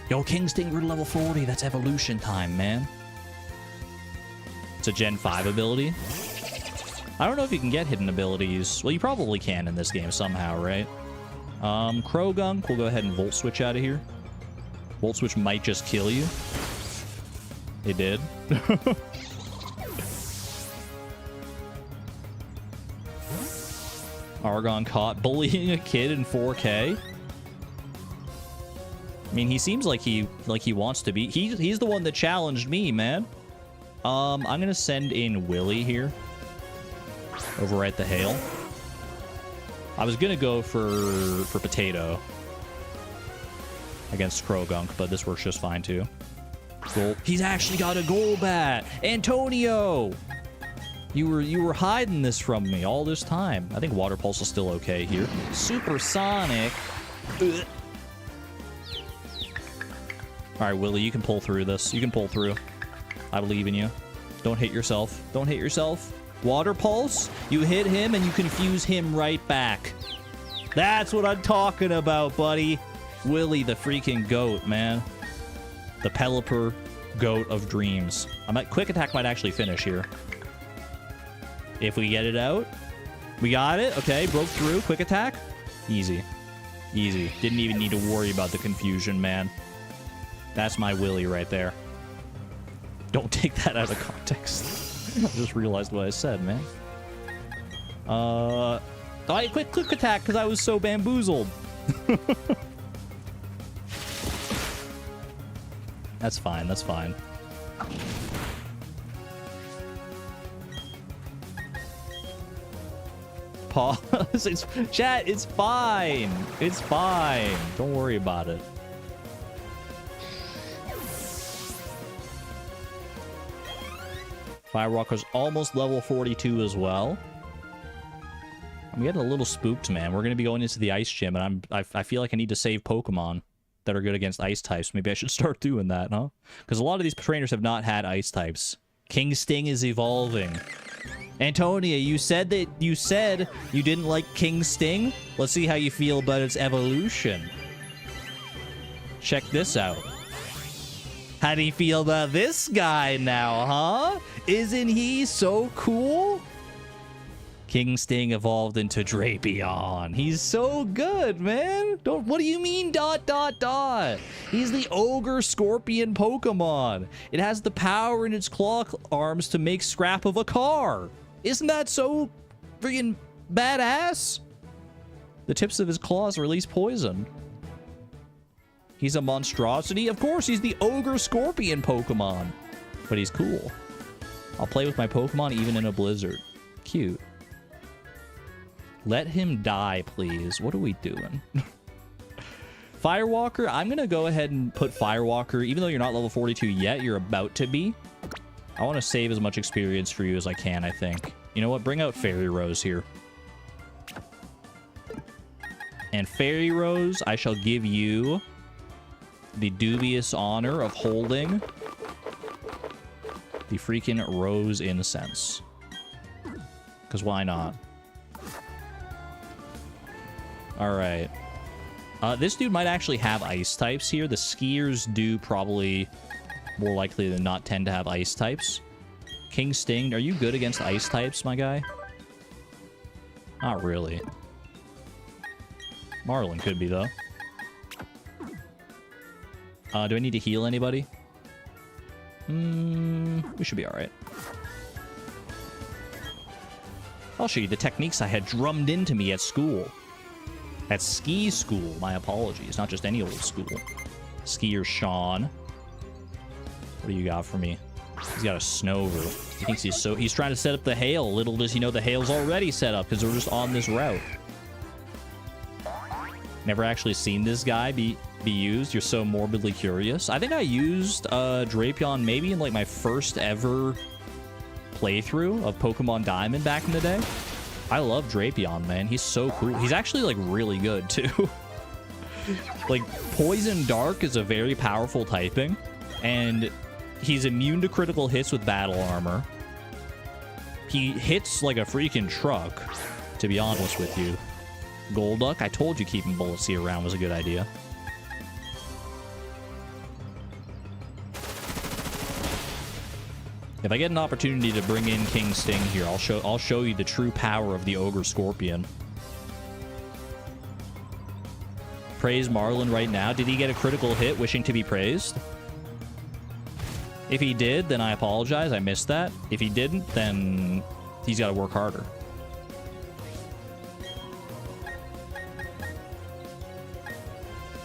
Yo, King Sting, we're level 40. That's evolution time, man. It's a Gen 5 ability. I don't know if you can get hidden abilities. Well, you probably can in this game somehow, right? Krogunk, we'll go ahead and Volt Switch out of here. Volt Switch might just kill you. It did. Argon caught bullying a kid in 4K. I mean, he seems like he wants to be. He's the one that challenged me, man. I'm gonna send in Willy here. Overwrite the hail. I was gonna go for Potato against Krogunk, but this works just fine too. Goal. He's actually got a Golbat! Antonio! You were hiding this from me all this time. I think Water Pulse is still okay here. Supersonic. Ugh. All right, Willy, you can pull through this. You can pull through. I believe in you. Don't hit yourself. Don't hit yourself. Water Pulse. You hit him and you confuse him right back. That's what I'm talking about, buddy. Willy, the freaking goat, man. The Pelipper goat of dreams. Quick Attack might actually finish here. If we get it out. We got it. Okay, broke through. Quick Attack. Easy. Easy. Didn't even need to worry about the confusion, man. That's my Willy right there. Don't take that out of context. I just realized what I said, man. I quit Quick Attack because I was so bamboozled. That's fine. That's fine. Pause. Chat, it's fine. It's fine. Don't worry about it. Firewalker's almost level 42 as well. I'm getting a little spooked, man. We're going to be going into the ice gym, and I feel like I need to save Pokemon that are good against ice types. Maybe I should start doing that, huh? Because a lot of these trainers have not had ice types. King Sting is evolving. Antonia, you said you didn't like King Sting? Let's see how you feel about its evolution. Check this out. How do you feel about this guy now, huh? Isn't he so cool? King Sting evolved into Drapion. He's so good, man. What do you mean, ... He's the Ogre Scorpion Pokemon. It has the power in its claw arms to make scrap of a car. Isn't that so freaking badass? The tips of his claws release poison. He's a monstrosity? Of course, he's the Ogre Scorpion Pokemon. But he's cool. I'll play with my Pokemon even in a blizzard. Cute. Let him die, please. What are we doing? Firewalker, I'm going to go ahead and put Firewalker. Even though you're not level 42 yet, you're about to be. I want to save as much experience for you as I can, I think. You know what? Bring out Fairy Rose here. And Fairy Rose, I shall give you the dubious honor of holding the freaking Rose Incense. Because why not? Alright. This dude might actually have ice types here. The skiers do probably more likely than not tend to have ice types. King Sting, are you good against ice types, my guy? Not really. Marlin could be, though. Do I need to heal anybody? We should be alright. I'll show you the techniques I had drummed into me at school. At ski school, my apologies. Not just any old school. Skier Sean. What do you got for me? He's got a Snover. He thinks he's trying to set up the hail. Little does he know the hail's already set up because we're just on this route. Never actually seen this guy be used. You're so morbidly curious. I think I used Drapion maybe in like my first ever playthrough of Pokemon Diamond back in the day. I love Drapion, man. He's so cool. He's actually like really good too. Like Poison Dark is a very powerful typing, and he's immune to critical hits with battle armor. He hits like a freaking truck, to be honest with you. Golduck, I told you keeping Bulbasaur around was a good idea. If I get an opportunity to bring in King Sting here, I'll show you the true power of the Ogre Scorpion. Praise Marlin right now. Did he get a critical hit wishing to be praised? If he did, then I apologize. I missed that. If he didn't, then he's got to work harder.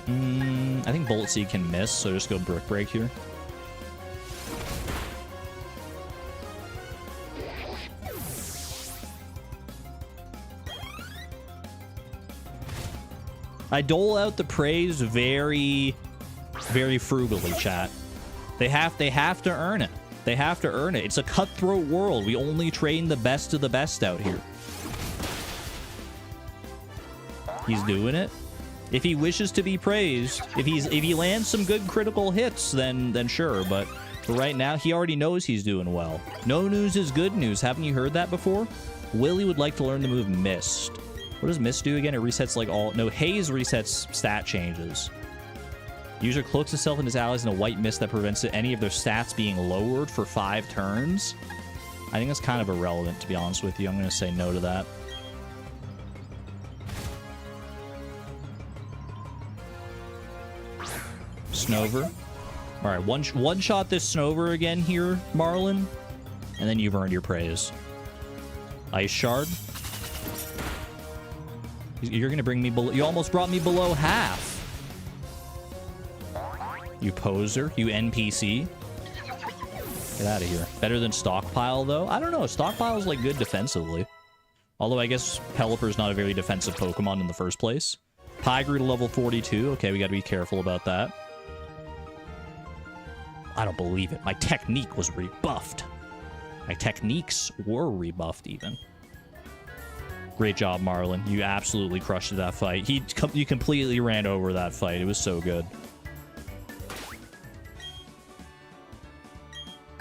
I think Bullet Seed can miss, so just go Brick Break here. I dole out the praise very, very frugally, chat. They have to earn it. They have to earn it. It's a cutthroat world. We only train the best of the best out here. He's doing it. If he wishes to be praised, if he lands some good critical hits, then sure. But for right now, he already knows he's doing well. No news is good news. Haven't you heard that before? Willie would like to learn the move Mist. What does Mist do again? It resets like all... No, Haze resets stat changes. User cloaks himself and his allies in a white mist that prevents any of their stats being lowered for 5 turns. I think that's kind of irrelevant, to be honest with you. I'm going to say no to that. Snover. All right, one shot this Snover again here, Marlin, and then you've earned your praise. Ice Shard. You're gonna bring me below. You almost brought me below half. You poser. You NPC. Get out of here. Better than Stockpile though. I don't know. Stockpile's like good defensively. Although I guess Pelipper's not a very defensive Pokemon in the first place. Pie grew to level 42. Okay, we got to be careful about that. I don't believe it. My technique was rebuffed. My techniques were rebuffed even. Great job, Marlin. You absolutely crushed that fight. You completely ran over that fight. It was so good.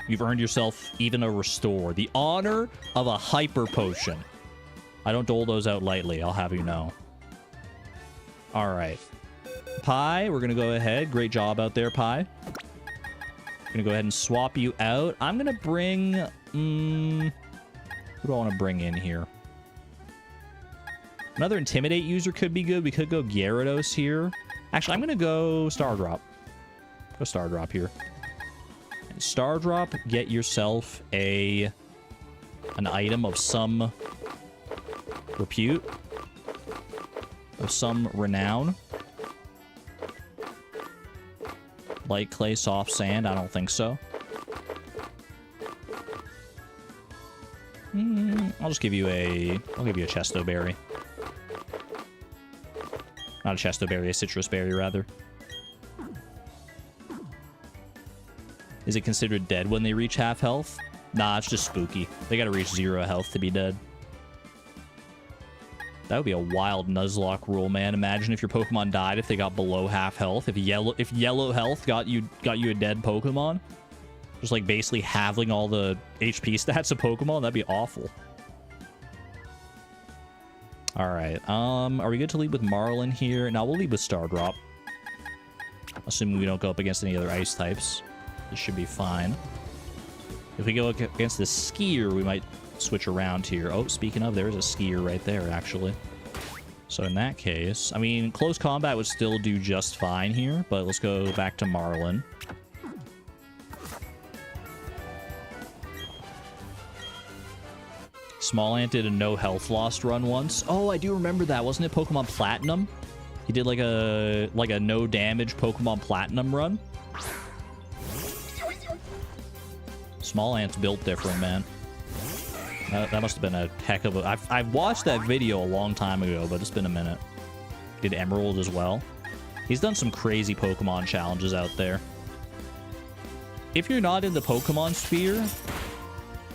You've earned yourself even a restore. The honor of a hyper potion. I don't dole those out lightly, I'll have you know. All right. Pie, we're going to go ahead. Great job out there, Pie. I'm going to go ahead and swap you out. I'm going to bring... who do I want to bring in here? Another Intimidate user could be good. We could go Gyarados here. Actually, I'm going to go Stardrop. Go Stardrop here. And Stardrop, get yourself an item of some repute. Of some renown. Light Clay, Soft Sand? I don't think so. I'll just give you a... I'll give you a Chesto Berry. Not a Chesto Berry, a Citrus Berry, rather. Is it considered dead when they reach half health? Nah, it's just spooky. They gotta reach 0 health to be dead. That would be a wild Nuzlocke rule, man. Imagine if your Pokemon died if they got below half health. If yellow health got you a dead Pokemon. Just like basically halving all the HP stats of Pokemon. That'd be awful. Alright. Are we good to lead with Marlin here? No, we'll lead with Stardrop. Assuming we don't go up against any other ice types. This should be fine. If we go against the Skier, we might switch around here. Oh, speaking of, there's a Skier right there, actually. So in that case, I mean, close combat would still do just fine here, but let's go back to Marlin. Smallant did a no health lost run once. Oh, I do remember that. Wasn't it Pokemon Platinum? He did like a no damage Pokemon Platinum run. Smallant's built different, man. That must have been a heck of a... I've watched that video a long time ago, but it's been a minute. Did Emerald as well. He's done some crazy Pokemon challenges out there. If you're not in the Pokemon sphere,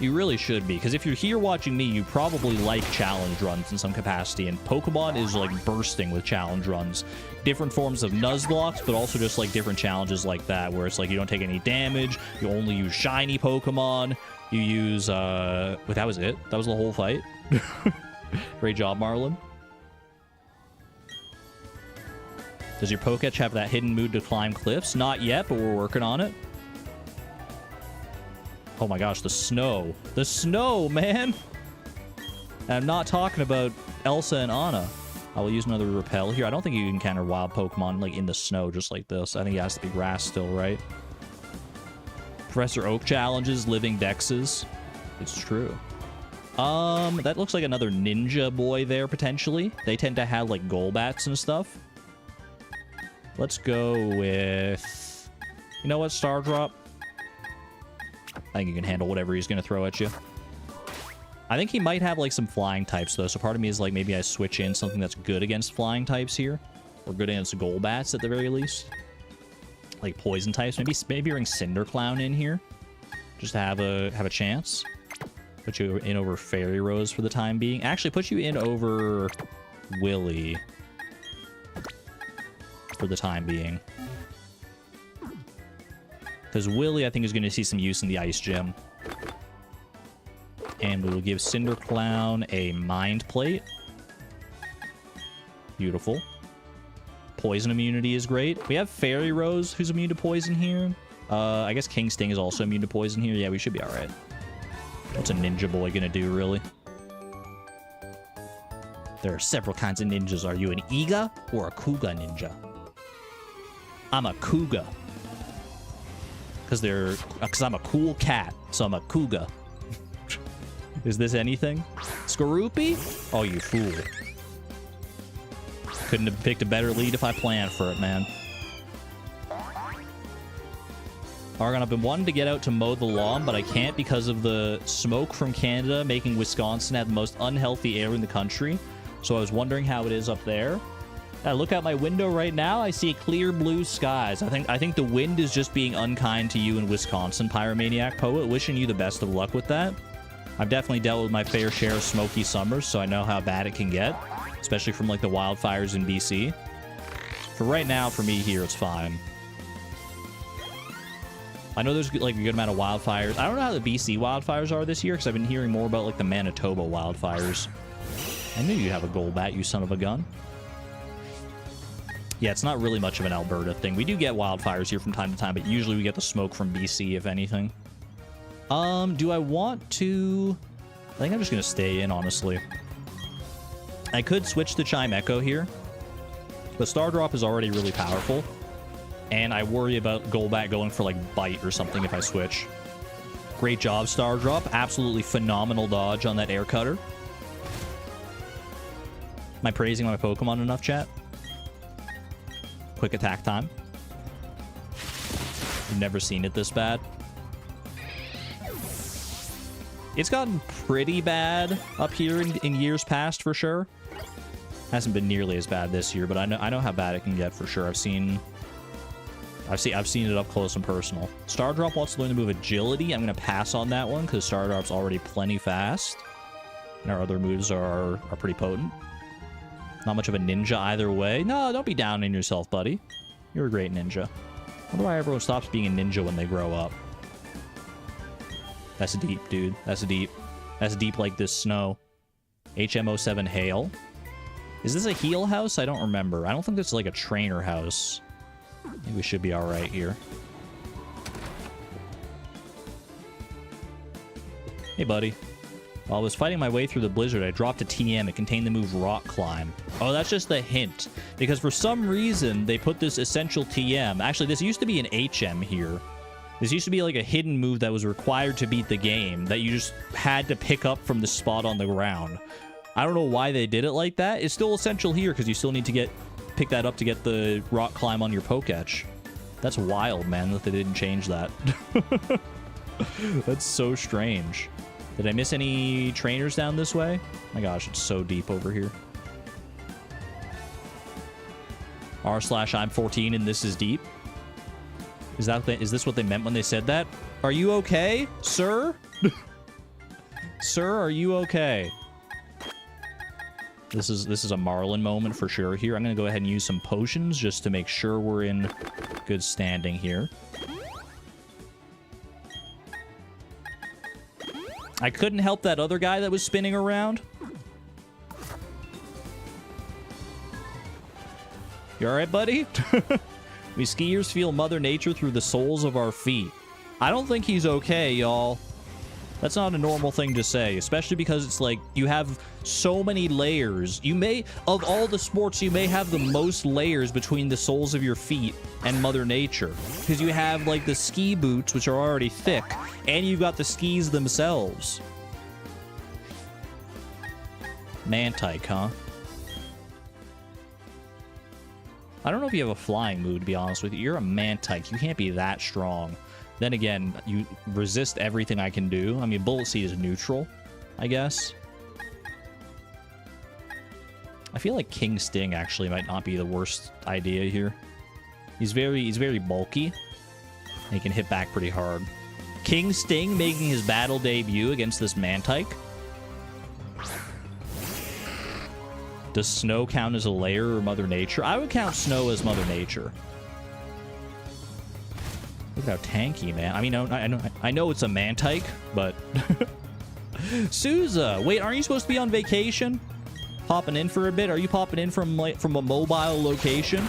you really should be. Because if you're here watching me, you probably like challenge runs in some capacity. And Pokemon is like bursting with challenge runs. Different forms of Nuzlocke, but also just like different challenges like that, where it's like you don't take any damage, you only use shiny Pokemon. You use, wait, that was it? That was the whole fight? Great job, Marlin. Does your Poketch have that hidden mood to climb cliffs? Not yet, but we're working on it. Oh my gosh, the snow. The snow, man! And I'm not talking about Elsa and Anna. I will use another Repel here. I don't think you can encounter wild Pokemon, like, in the snow just like this. I think it has to be grass still, right? Professor Oak challenges, living dexes. It's true. That looks like another ninja boy there, potentially. They tend to have, like, Golbats and stuff. Let's go with... You know what, Stardrop? I think you can handle whatever he's going to throw at you. I think he might have, like, some flying types, though. So part of me is, like, maybe I switch in something that's good against flying types here. Or good against Golbats, at the very least. Like, poison types. Maybe bring Cinder Clown in here. Just to have a chance. Put you in over Fairy Rose for the time being. Actually, put you in over Willy for the time being. Because Willy, I think, is going to see some use in the Ice Gym. And we will give Cinder Clown a Mind Plate. Beautiful. Poison immunity is great. We have Fairy Rose, who's immune to poison here. I guess King Sting is also immune to poison here. Yeah, we should be alright. What's a ninja boy gonna do, really? There are several kinds of ninjas. Are you an Iga or a Kuga ninja? I'm a Kuga. Because I'm a cool cat, so I'm a Kuga. Is this anything? Skorupi? Oh, you fool. Couldn't have picked a better lead if I planned for it, man. Argon, I've been wanting to get out to mow the lawn, but I can't because of the smoke from Canada making Wisconsin have the most unhealthy air in the country. So I was wondering how it is up there. I look out my window right now, I see clear blue skies. I think the wind is just being unkind to you in Wisconsin, Pyromaniac Poet. Wishing you the best of luck with that. I've definitely dealt with my fair share of smoky summers, so I know how bad it can get. Especially from, like, the wildfires in BC. For right now, for me here, it's fine. I know there's, like, a good amount of wildfires. I don't know how the BC wildfires are this year, because I've been hearing more about, like, the Manitoba wildfires. I knew you'd have a Golbat, you son of a gun. Yeah, it's not really much of an Alberta thing. We do get wildfires here from time to time, but usually we get the smoke from BC, if anything. Do I want to... I think I'm just going to stay in, honestly. I could switch to Chime Echo here. The Stardrop is already really powerful. And I worry about Golbat going for, like, Bite or something if I switch. Great job, Stardrop. Absolutely phenomenal dodge on that Air Cutter. Am I praising my Pokemon enough, chat? Quick attack time. I've never seen it this bad. It's gotten pretty bad up here in years past, for sure. Hasn't been nearly as bad this year, but I know how bad it can get for sure. I've seen it up close and personal. Stardrop wants to learn the move Agility. I'm going to pass on that one because Stardrop's already plenty fast. And our other moves are pretty potent. Not much of a ninja either way. No, don't be down on yourself, buddy. You're a great ninja. I wonder why everyone stops being a ninja when they grow up. That's deep, dude. That's deep. That's deep like this snow. HM07 Hail. Is this a heal house? I don't remember. I don't think this is like a trainer house. I think we should be alright here. Hey, buddy. While I was fighting my way through the blizzard, I dropped a TM. It contained the move Rock Climb. Oh, that's just the hint. Because for some reason, they put this essential TM. Actually, this used to be an HM here. This used to be like a hidden move that was required to beat the game that you just had to pick up from the spot on the ground. I don't know why they did it like that. It's still essential here because you still need to pick that up to get the Rock Climb on your Poketch. That's wild, man, that they didn't change that. That's so strange. Did I miss any trainers down this way? My gosh, it's so deep over here. R/I'm 14 and this is deep. Is this what they meant when they said that? Are you okay, sir? Sir, are you okay? This is a Marlin moment for sure here. I'm gonna go ahead and use some potions just to make sure we're in good standing here. I couldn't help that other guy that was spinning around. You alright, buddy? We skiers feel Mother Nature through the soles of our feet. I don't think he's okay, y'all. That's not a normal thing to say, especially because it's like you have so many layers. You may, of all the sports, you may have the most layers between the soles of your feet and Mother Nature. Because you have like the ski boots, which are already thick, and you've got the skis themselves. Mantike, huh? I don't know if you have a flying move, to be honest with you. You're a Mantike. You can't be that strong. Then again, you resist everything I can do. I mean, Bullet Seed is neutral, I guess. I feel like King Sting actually might not be the worst idea here. He's very bulky. And he can hit back pretty hard. King Sting making his battle debut against this Mantike. Does Snow count as a layer or Mother Nature? I would count Snow as Mother Nature. Look at how tanky, man. I mean, I know it's a Mantike, but... Souza! Wait, aren't you supposed to be on vacation? Popping in for a bit? Are you popping in from a mobile location?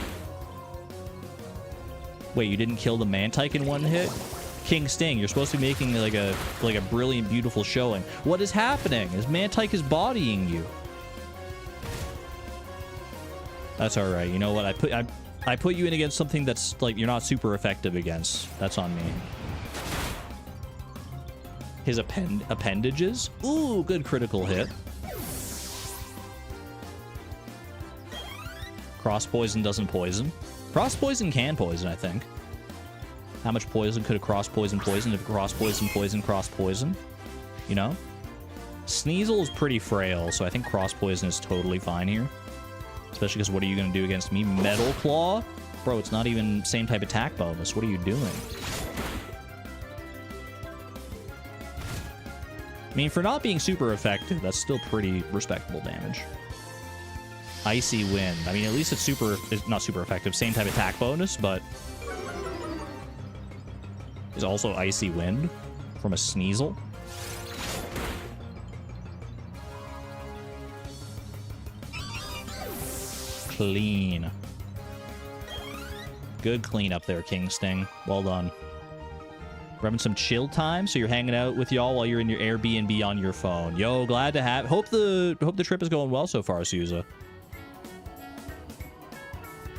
Wait, you didn't kill the Mantike in one hit? King Sting, you're supposed to be making like a brilliant, beautiful showing. What is happening? His Mantike is bodying you. That's all right. You know what? I put you in against something that's like you're not super effective against. That's on me. His appendages. Ooh, good critical hit. Cross poison doesn't poison. Cross poison can poison, I think. How much poison could a cross poison poison if cross poison cross poison? You know? Sneasel is pretty frail, so I think cross poison is totally fine here. Especially because what are you going to do against me? Metal Claw? Bro, it's not even same type attack bonus. What are you doing? I mean, for not being super effective, that's still pretty respectable damage. Icy Wind. I mean, at least it's not super effective. Same type attack bonus, but... is also Icy Wind from a Sneasel. Clean. Good clean up there, King Sting. Well done. We're having some chill time, so you're hanging out with y'all while you're in your Airbnb on your phone. Yo, glad to have... Hope the trip is going well so far, Souza.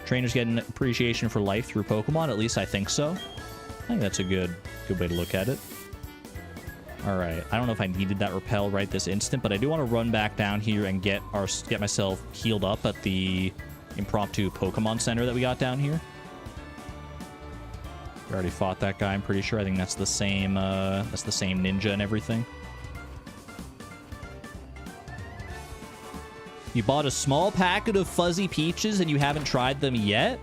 Trainers getting appreciation for life through Pokemon. At least I think so. I think that's a good way to look at it. All right. I don't know if I needed that repel right this instant, but I do want to run back down here and get myself healed up at the impromptu Pokemon Center that we got down here. We already fought that guy, I'm pretty sure. I think that's the same ninja and everything. You bought a small packet of Fuzzy Peaches and you haven't tried them yet?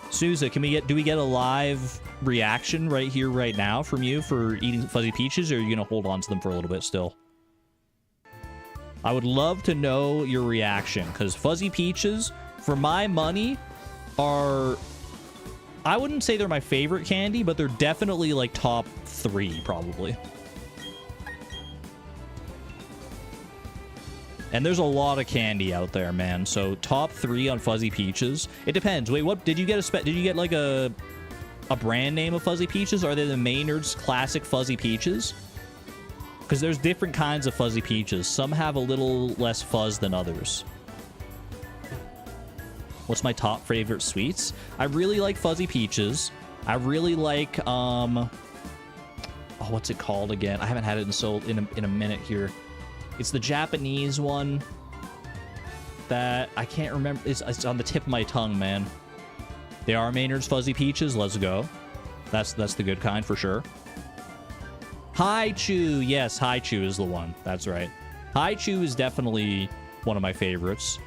Souza, do we get a live reaction right here, right now from you for eating Fuzzy Peaches, or are you going to hold on to them for a little bit still? I would love to know your reaction, because Fuzzy Peaches, for my money, are... I wouldn't say they're my favorite candy, but they're definitely, like, top 3, probably. And there's a lot of candy out there, man. So top 3 on Fuzzy Peaches. It depends. Wait, what did you get? Did you get like a brand name of Fuzzy Peaches? Are they the Maynard's classic Fuzzy Peaches? Because there's different kinds of Fuzzy Peaches. Some have a little less fuzz than others. What's my top favorite sweets? I really like Fuzzy Peaches. I really like oh, what's it called again? I haven't had it in a minute here. It's the Japanese one that I can't remember. It's on the tip of my tongue, man. They are Maynard's Fuzzy Peaches. Let's go. That's the good kind for sure. Haichu. Yes, Haichu is the one. That's right. Haichu is definitely one of my favorites.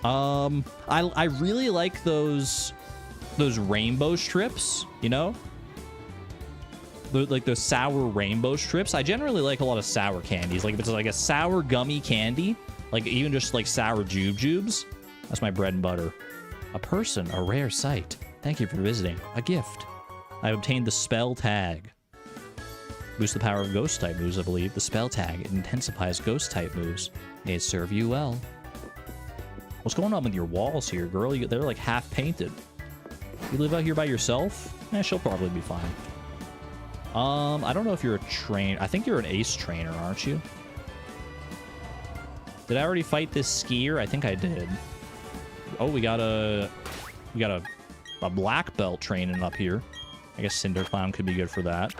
I really like those rainbow strips, you know? Like those sour rainbow strips. I generally like a lot of sour candies. Like if it's like a sour gummy candy, like even just like sour jubes, that's my bread and butter. A person, a rare sight. Thank you for visiting. A gift. I obtained the spell tag. Boost the power of ghost type moves, I believe. The spell tag intensifies ghost type moves. May it serve you well. What's going on with your walls here, girl? They're like half painted. You live out here by yourself? Eh, she'll probably be fine. I don't know if you're a trainer. I think you're an ace trainer, aren't you? Did I already fight this skier? I think I did. Oh, we got a black belt training up here. I guess Cinder Clown could be good for that.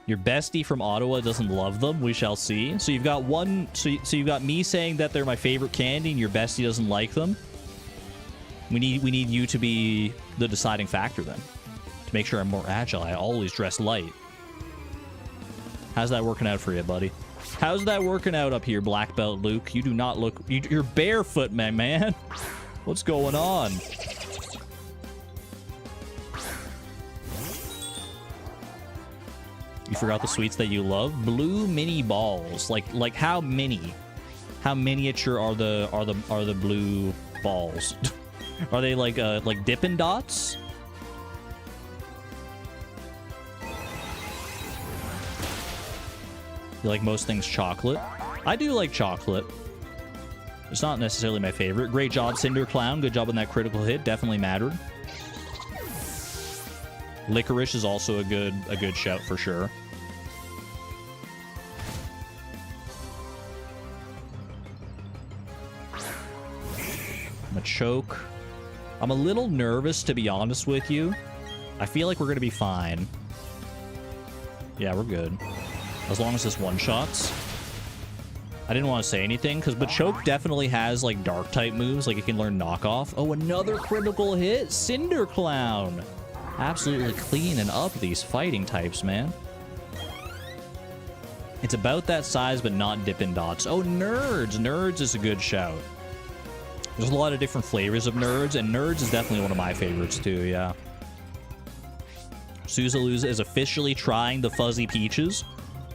Your bestie from Ottawa doesn't love them. We shall see. So you've got one. So you've got me saying that they're my favorite candy, and your bestie doesn't like them. We need you to be the deciding factor then, to make sure I'm more agile. I always dress light. How's that working out for you, buddy? How's that working out up here, Black Belt Luke? You do not look... You're barefoot, man. What's going on? You forgot the sweets that you love? Blue mini balls. Like how mini? How miniature are the blue balls? Are they like Dippin' Dots? You like most things chocolate? I do like chocolate. It's not necessarily my favorite. Great job, Cinder Clown. Good job on that critical hit. Definitely mattered. Licorice is also a good shout for sure. Machoke. I'm a little nervous, to be honest with you. I feel like we're going to be fine. Yeah, we're good. As long as this one-shots. I didn't want to say anything, because Machoke definitely has, like, Dark-type moves. Like, it can learn Knockoff. Oh, another critical hit! Cinder Clown! Absolutely cleaning up these fighting types, man. It's about that size, but not Dippin' Dots. Oh, Nerds! Nerds is a good shout. There's a lot of different flavors of Nerds, and Nerds is definitely one of my favorites, too, yeah. Suzaluza is officially trying the Fuzzy Peaches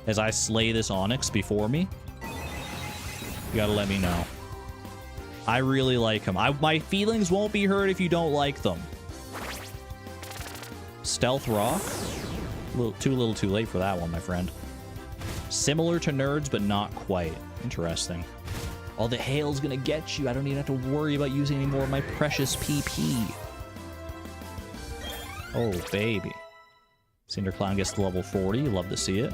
as I slay this Onyx before me. You gotta let me know. I really like them. My feelings won't be hurt if you don't like them. Stealth Rock? Too little too late for that one, my friend. Similar to Nerds, but not quite. Interesting. Oh, the hail's gonna get you. I don't even have to worry about using any more of my precious PP. Oh, baby. Cinder Clown gets to level 40. Love to see it.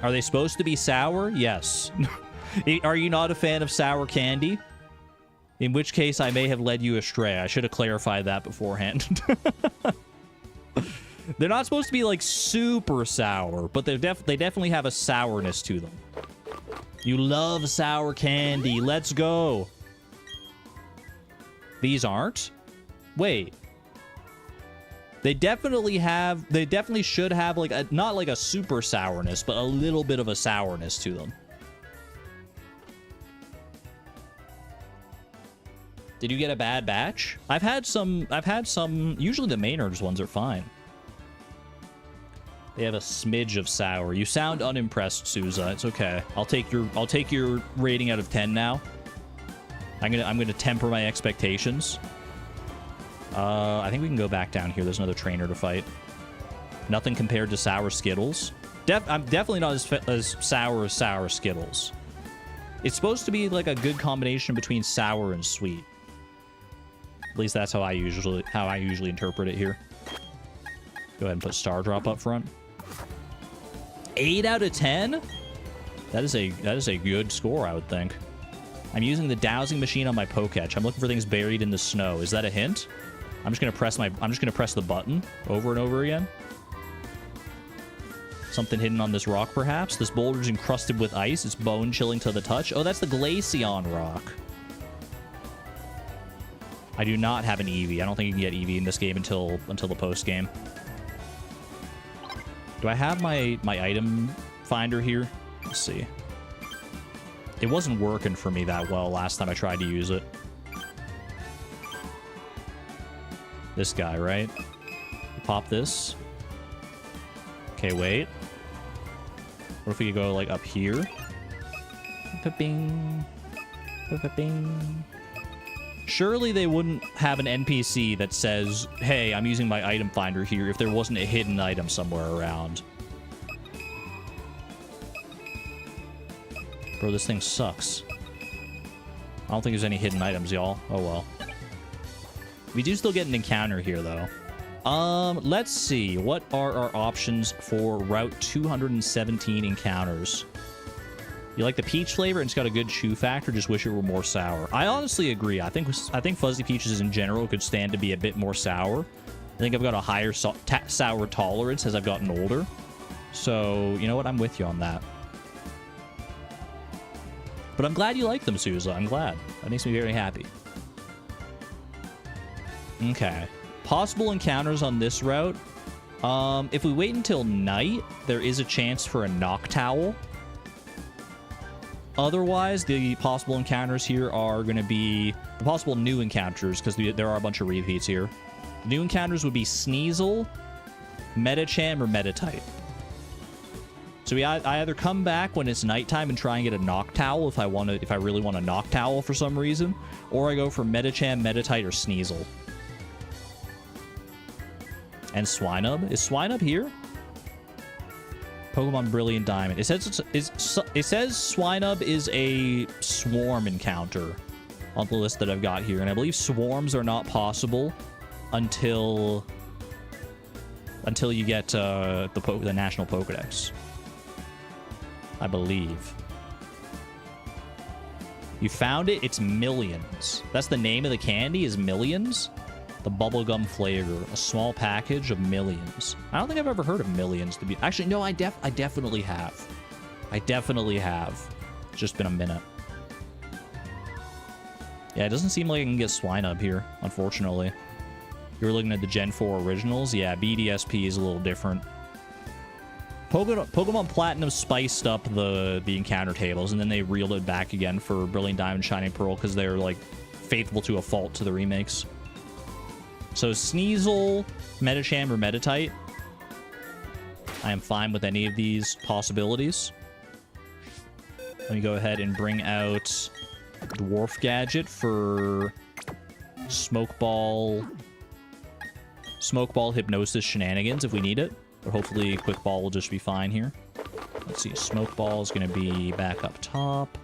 Are they supposed to be sour? Yes. Are you not a fan of sour candy? In which case, I may have led you astray. I should have clarified that beforehand. They're not supposed to be, like, super sour, but they definitely have a sourness to them. You love sour candy. Let's go. These aren't? Wait. They definitely should have, like, not like a super sourness, but a little bit of a sourness to them. Did you get a bad batch? I've had some, usually the Maynard's ones are fine. They have a smidge of sour. You sound unimpressed, Souza. It's okay. I'll take your rating out of 10 now. I'm gonna temper my expectations. I think we can go back down here. There's another trainer to fight. Nothing compared to sour Skittles. I'm definitely not as sour as sour Skittles. It's supposed to be like a good combination between sour and sweet. At least that's how I usually interpret it here. Go ahead and put Star Drop up front. 8 out of 10? That is a good score, I would think. I'm using the dowsing machine on my Poketch. I'm looking for things buried in the snow. Is that a hint? I'm just gonna press the button over and over again. Something hidden on this rock, perhaps? This boulder's encrusted with ice. It's bone-chilling to the touch. Oh, that's the Glaceon rock. I do not have an Eevee. I don't think you can get Eevee in this game until the post-game. Do I have my item finder here? Let's see. It wasn't working for me that well last time I tried to use it. This guy, right? Pop this. Okay, wait. What if we could go, like, up here? Ba-bing. Ba-ba-bing. Surely they wouldn't have an NPC that says, hey, I'm using my item finder here if there wasn't a hidden item somewhere around. Bro, this thing sucks. I don't think there's any hidden items, y'all. Oh, well. We do still get an encounter here, though. Let's see. What are our options for Route 217 encounters? You like the peach flavor, and it's got a good chew factor. Just wish it were more sour. I honestly agree. I think fuzzy peaches in general could stand to be a bit more sour. I think I've got a higher sour tolerance as I've gotten older. So, you know what? I'm with you on that. But I'm glad you like them, Souza. I'm glad. That makes me very happy. Okay. Possible encounters on this route. If we wait until night, there is a chance for a Noctowl. Otherwise, the possible encounters here are going to be the possible new encounters, because there are a bunch of repeats here. New encounters would be Sneasel, Medicham, or Meditite. So I either come back when it's nighttime and try and get a Noctowl if I really want a Noctowl for some reason, or I go for Medicham, Meditite, or Sneasel. And Swinub. Is Swinub here? Pokemon Brilliant Diamond. It says Swinub is a swarm encounter on the list that I've got here, and I believe swarms are not possible until you get the National Pokedex. I believe. You found it? It's Millions. That's the name of the candy, is Millions? The bubblegum flavor. A small package of Millions. I don't think I've ever heard of Millions to be... Actually, no, I definitely have. I definitely have. It's just been a minute. Yeah, it doesn't seem like I can get Swinub here, unfortunately. You're looking at the Gen 4 originals? Yeah, BDSP is a little different. Pokemon Platinum spiced up the encounter tables, and then they reeled it back again for Brilliant Diamond, Shining Pearl, because they're, like, faithful to a fault to the remakes. So Sneasel, Medicham, or Meditite. I am fine with any of these possibilities. Let me go ahead and bring out Dwarf Gadget for Smokeball Hypnosis Shenanigans if we need it. But hopefully Quick Ball will just be fine here. Let's see, Smokeball is going to be back up top.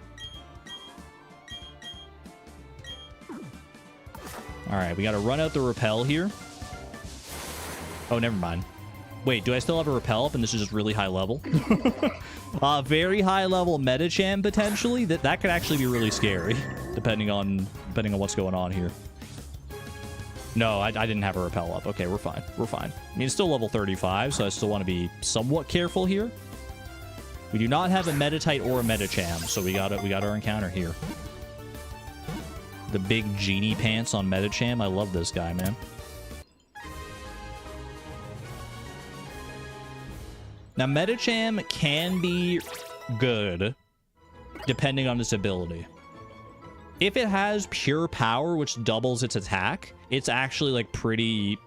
Alright, we got to run out the Repel here. Oh, never mind. Wait, do I still have a Repel up and this is just really high level? Very high level Medicham potentially. That could actually be really scary, depending on what's going on here. No, I didn't have a Repel up. Okay, we're fine. We're fine. I mean, it's still level 35, so I still want to be somewhat careful here. We do not have a Meditite or a Medicham, so we got our encounter here. The big genie pants on Medicham. I love this guy, man. Now, Medicham can be good, depending on its ability. If it has pure power, which doubles its attack, it's actually, like, pretty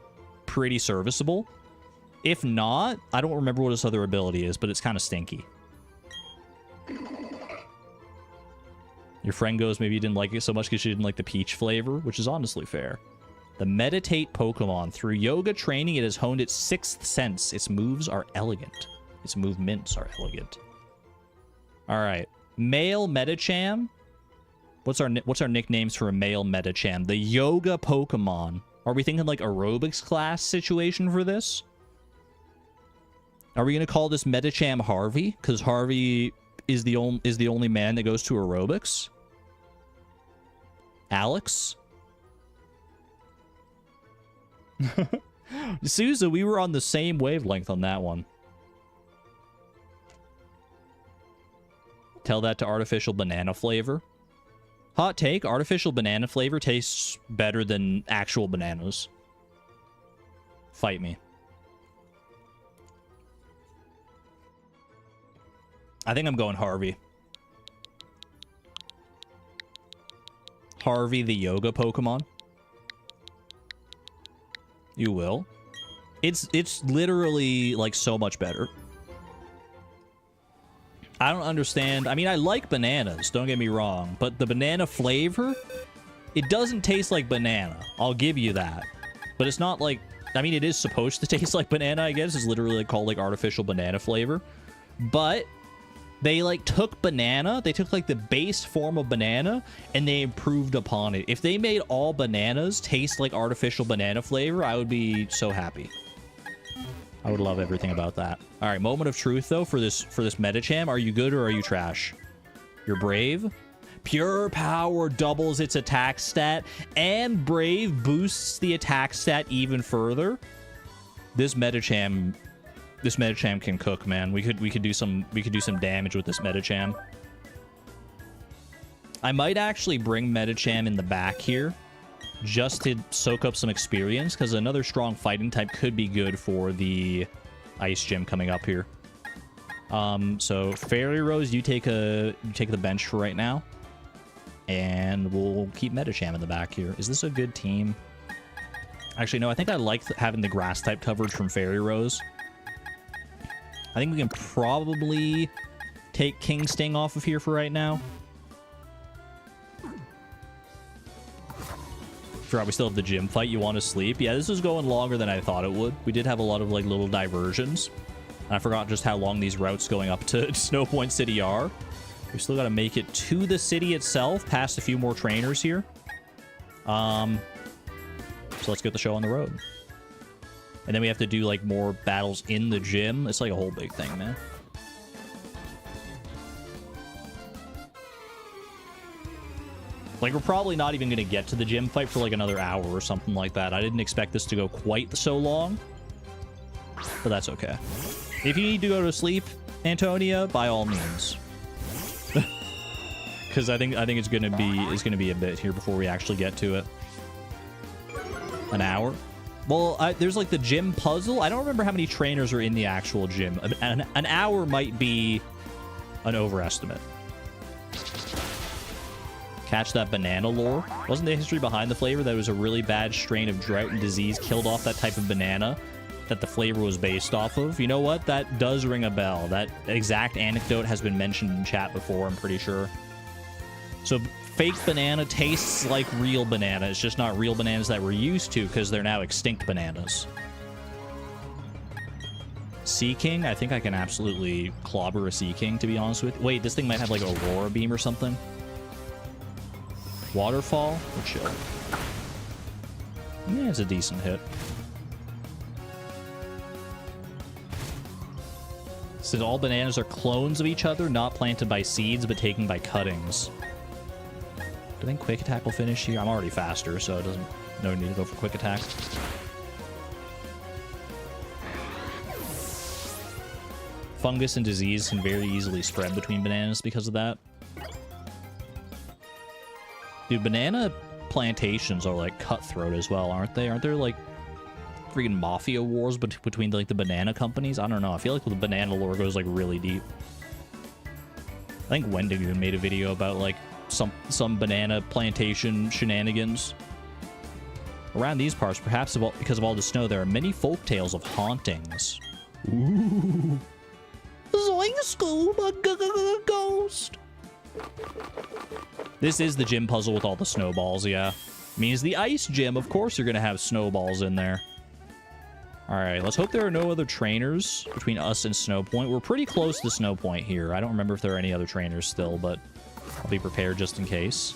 serviceable. If not, I don't remember what its other ability is, but it's kind of stinky. Your friend goes, maybe you didn't like it so much because you didn't like the peach flavor, which is honestly fair. The Meditate Pokemon. Through yoga training, it has honed its sixth sense. Its moves are elegant. Its movements are elegant. All right. Male Medicham. What's our nicknames for a male Medicham? The yoga Pokemon. Are we thinking like aerobics class situation for this? Are we going to call this Medicham Harvey? Because Harvey is the only man that goes to aerobics? Alex? Souza, we were on the same wavelength on that one. Tell that to artificial banana flavor. Hot take, artificial banana flavor tastes better than actual bananas. Fight me. I think I'm going Harvey. Harvey the yoga Pokemon. You will. It's literally like so much better. I don't understand. I mean, I like bananas, don't get me wrong, but the banana flavor, it doesn't taste like banana. I'll give you that. But it's not like, I mean, it is supposed to taste like banana, I guess. It's literally like called like artificial banana flavor. But They like took banana, they took like the base form of banana and they improved upon it. If they made all bananas taste like artificial banana flavor, I would be so happy. I would love everything about that. All right, moment of truth though for this Medicham. Are you good or are you trash? You're brave. Pure power doubles its attack stat, and brave boosts the attack stat even further. This Medicham can cook, man. We could do some damage with this Medicham. I might actually bring Medicham in the back here just to soak up some experience, because another strong fighting type could be good for the ice gym coming up here. So Fairy Rose, you take the bench for right now. And we'll keep Medicham in the back here. Is this a good team? Actually, no, I think I like having the grass type coverage from Fairy Rose. I think we can probably take King Sting off of here for right now. Forgot we still have the gym fight. You want to sleep? Yeah, this is going longer than I thought it would. We did have a lot of like little diversions. And I forgot just how long these routes going up to Snowpoint City are. We still got to make it to the city itself, past a few more trainers here. So let's get the show on the road. And then we have to do, like, more battles in the gym. It's like a whole big thing, man. Like, we're probably not even going to get to the gym fight for, like, another hour or something like that. I didn't expect this to go quite so long. But that's okay. If you need to go to sleep, Antonia, by all means. Because I think it's gonna be a bit here before we actually get to it. An hour. Well, there's like the gym puzzle. I don't remember how many trainers are in the actual gym. An hour might be an overestimate. Catch that banana lore. Wasn't the history behind the flavor that it was a really bad strain of drought and disease killed off that type of banana that the flavor was based off of? You know what? That does ring a bell. That exact anecdote has been mentioned in chat before, I'm pretty sure. So fake banana tastes like real banana. It's just not real bananas that we're used to because they're now extinct bananas. Sea King? I think I can absolutely clobber a Sea King, to be honest with you. Wait, this thing might have like Aurora Beam or something. Waterfall? We're chill. Yeah, it's a decent hit. Says all bananas are clones of each other, not planted by seeds, but taken by cuttings. Do I think Quick Attack will finish here? I'm already faster, so it doesn't... No need to go for Quick Attack. Fungus and disease can very easily spread between bananas because of that. Dude, banana plantations are like cutthroat as well, aren't they? Aren't there like freaking mafia wars between like the banana companies? I don't know. I feel like the banana lore goes like really deep. I think Wendigo made a video about like some banana plantation shenanigans. Around these parts, perhaps because of all the snow, there are many folk tales of hauntings. Ooh. Zoink, ghost. This is the gym puzzle with all the snowballs, yeah. Means the ice gym, of course you're gonna have snowballs in there. Alright, let's hope there are no other trainers between us and Snowpoint. We're pretty close to Snowpoint here. I don't remember if there are any other trainers still, but I'll be prepared just in case.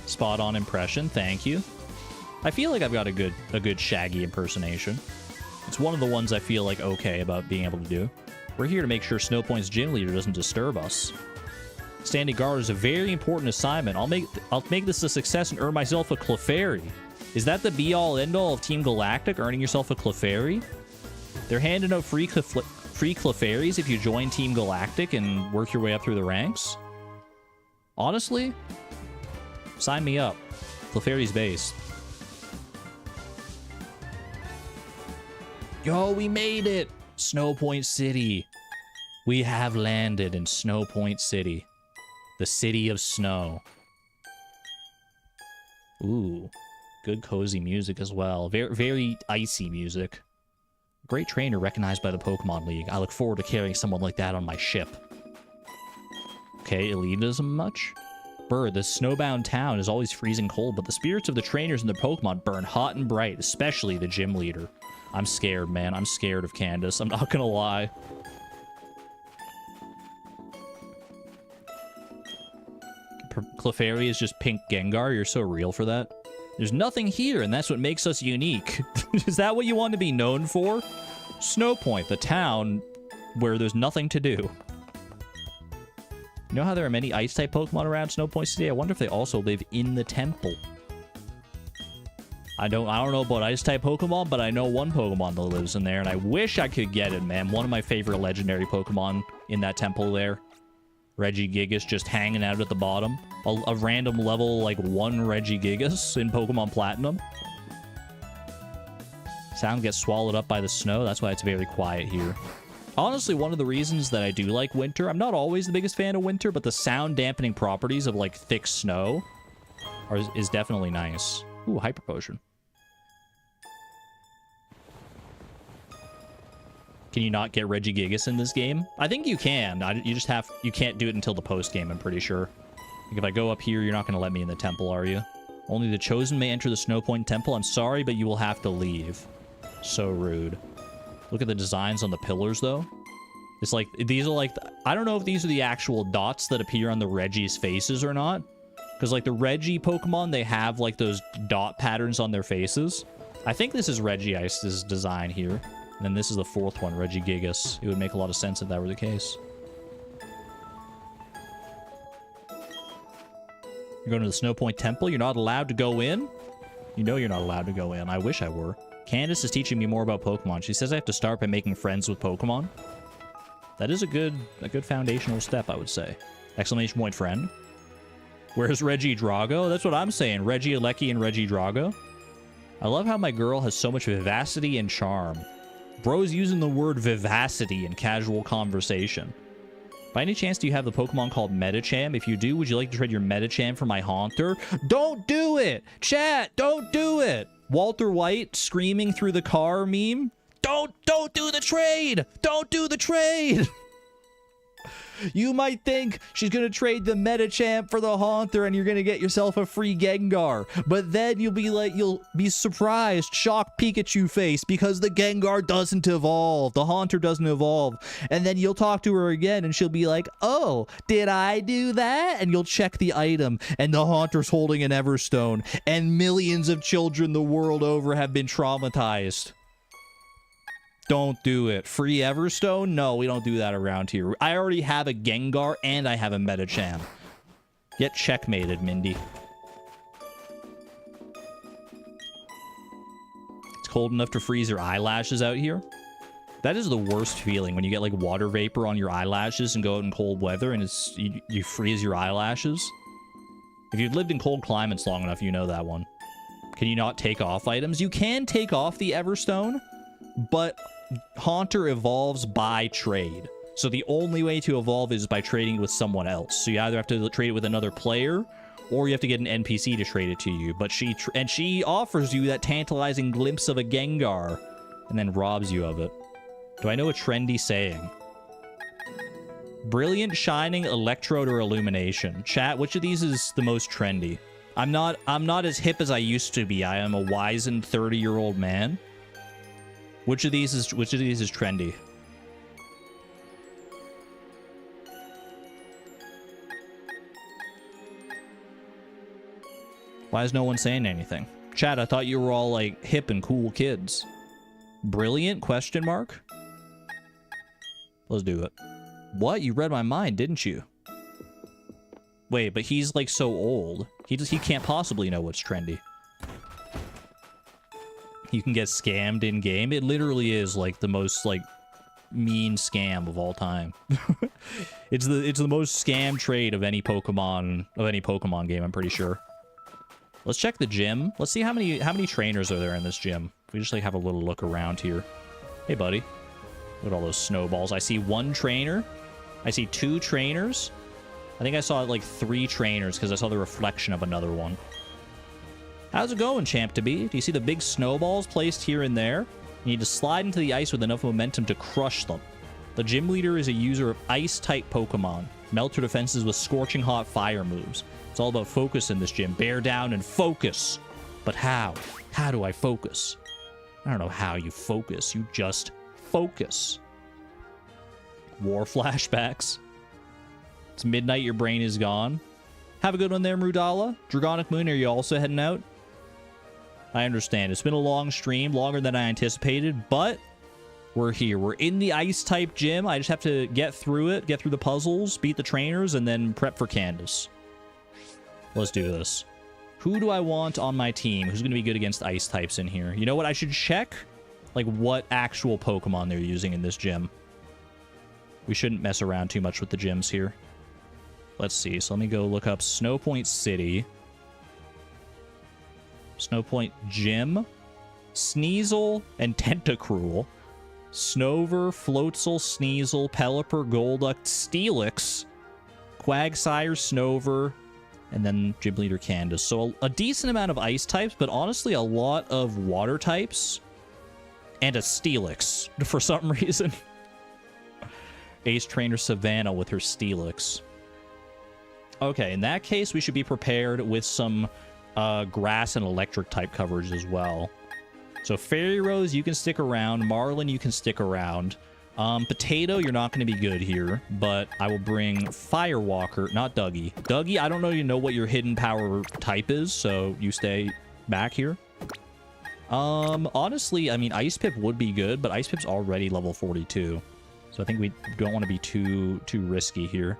Spot on impression, thank you. I feel like I've got a good Shaggy impersonation. It's one of the ones I feel like okay about being able to do. We're here to make sure Snowpoint's gym leader doesn't disturb us. Standing guard is a very important assignment. I'll make this a success and earn myself a Clefairy. Is that the be-all end-all of Team Galactic, earning yourself a Clefairy? They're handing out free Clefairies if you join Team Galactic and work your way up through the ranks? Honestly, sign me up. Clefairy's based. Yo, we made it! Snowpoint City. We have landed in Snowpoint City. The city of snow. Ooh. Good cozy music as well. Very, very icy music. Great trainer recognized by the Pokemon League. I look forward to carrying someone like that on my ship. Okay, elitism much? Bird, this snowbound town is always freezing cold, but the spirits of the trainers and the Pokemon burn hot and bright, especially the gym leader. I'm scared, man. I'm scared of Candice. I'm not gonna lie. Clefairy is just pink Gengar. You're so real for that. There's nothing here, and that's what makes us unique. Is that what you want to be known for? Snowpoint, the town where there's nothing to do. You know how there are many Ice-type Pokemon around Snowpoint City? I wonder if they also live in the temple. I don't know about Ice-type Pokemon, but I know one Pokemon that lives in there, and I wish I could get it, man. One of my favorite legendary Pokemon in that temple there. Regigigas just hanging out at the bottom. A random level, like, 1 Regigigas in Pokemon Platinum. Sound gets swallowed up by the snow. That's why it's very quiet here. Honestly, one of the reasons that I do like winter, I'm not always the biggest fan of winter, but the sound dampening properties of, like, thick snow is definitely nice. Ooh, Hyper Potion. Can you not get Regigigas in this game? I think you can. You can't do it until the post game, I'm pretty sure. Like if I go up here, you're not going to let me in the temple, are you? Only the chosen may enter the Snowpoint Temple. I'm sorry, but you will have to leave. So rude. Look at the designs on the pillars, though. It's like, these are like, I don't know if these are the actual dots that appear on the Regi's faces or not. Because like the Regi Pokemon, they have like those dot patterns on their faces. I think this is Regice's design here. And then this is the 4th one, Regigigas. It would make a lot of sense if that were the case. You're going to the Snowpoint Temple. You're not allowed to go in? You know you're not allowed to go in. I wish I were. Candice is teaching me more about Pokemon. She says I have to start by making friends with Pokemon. That is a good foundational step, I would say. Exclamation point friend. Where's Regidrago? That's what I'm saying. Regieleki and Regidrago. I love how my girl has so much vivacity and charm. Bro's using the word vivacity in casual conversation. By any chance, do you have the Pokemon called Medicham? If you do, would you like to trade your Medicham for my Haunter? Don't do it! Chat, don't do it! Walter White screaming through the car meme. Don't do the trade! Don't do the trade! You might think she's going to trade the Medicham for the Haunter and you're going to get yourself a free Gengar. But then you'll be surprised, shocked Pikachu face, because the Gengar doesn't evolve. The Haunter doesn't evolve. And then you'll talk to her again and she'll be like, oh, did I do that? And you'll check the item and the Haunter's holding an Everstone. And millions of children the world over have been traumatized. Don't do it. Free Everstone? No, we don't do that around here. I already have a Gengar and I have a Medicham. Get checkmated, Mindy. It's cold enough to freeze your eyelashes out here. That is the worst feeling when you get like water vapor on your eyelashes and go out in cold weather and you freeze your eyelashes. If you've lived in cold climates long enough, you know that one. Can you not take off items? You can take off the Everstone, but Haunter evolves by trade. So the only way to evolve is by trading with someone else. So you either have to trade it with another player, or you have to get an NPC to trade it to you. But she offers you that tantalizing glimpse of a Gengar, and then robs you of it. Do I know a trendy saying? Brilliant, Shining, Electrode, or Illumination. Chat, which of these is the most trendy? I'm not as hip as I used to be. I am a wizened 30-year-old man. Which of these is trendy? Why is no one saying anything? Chat, I thought you were all like hip and cool kids. Brilliant? Question mark? Let's do it. What? You read my mind, didn't you? Wait, but he's like so old. He can't possibly know what's trendy. You can get scammed in game. It literally is like the most like mean scam of all time. It's the most scam trade of any Pokemon game, I'm pretty sure. Let's check the gym. Let's see how many trainers are there in this gym. We just like have a little look around here. Hey buddy. Look at all those snowballs. I see 1 trainer. I see 2 trainers. I think I saw like 3 trainers because I saw the reflection of another one. How's it going, Champ-to-be? Do you see the big snowballs placed here and there? You need to slide into the ice with enough momentum to crush them. The gym leader is a user of ice-type Pokemon. Melt her defenses with scorching hot fire moves. It's all about focus in this gym. Bear down and focus. But how? How do I focus? I don't know how you focus. You just focus. War flashbacks. It's midnight, your brain is gone. Have a good one there, Mrudala. Dragonic Moon, are you also heading out? I understand. It's been a long stream, longer than I anticipated, but we're here. We're in the Ice-type gym. I just have to get through it, get through the puzzles, beat the trainers, and then prep for Candice. Let's do this. Who do I want on my team? Who's going to be good against ice types in here? You know what? I should check, like, what actual Pokemon they're using in this gym. We shouldn't mess around too much with the gyms here. Let's see. So let me go look up Snowpoint City. Snowpoint Gym. Sneasel and Tentacruel. Snover, Floatzel, Sneasel, Pelipper, Golduck, Steelix, Quagsire, Snover, and then Gym Leader Candice. So a decent amount of ice types, but honestly a lot of water types. And a Steelix, for some reason. Ace Trainer Savannah with her Steelix. Okay, in that case, we should be prepared with some grass and electric type coverage as well. So Fairy Rose, you can stick around. Marlin, you can stick around. Potato, you're not going to be good here, but I will bring Firewalker, not Dougie. Dougie, I don't know what your hidden power type is, so you stay back here. Honestly, I mean, Ice Pip would be good, but Ice Pip's already level 42. So I think we don't want to be too risky here.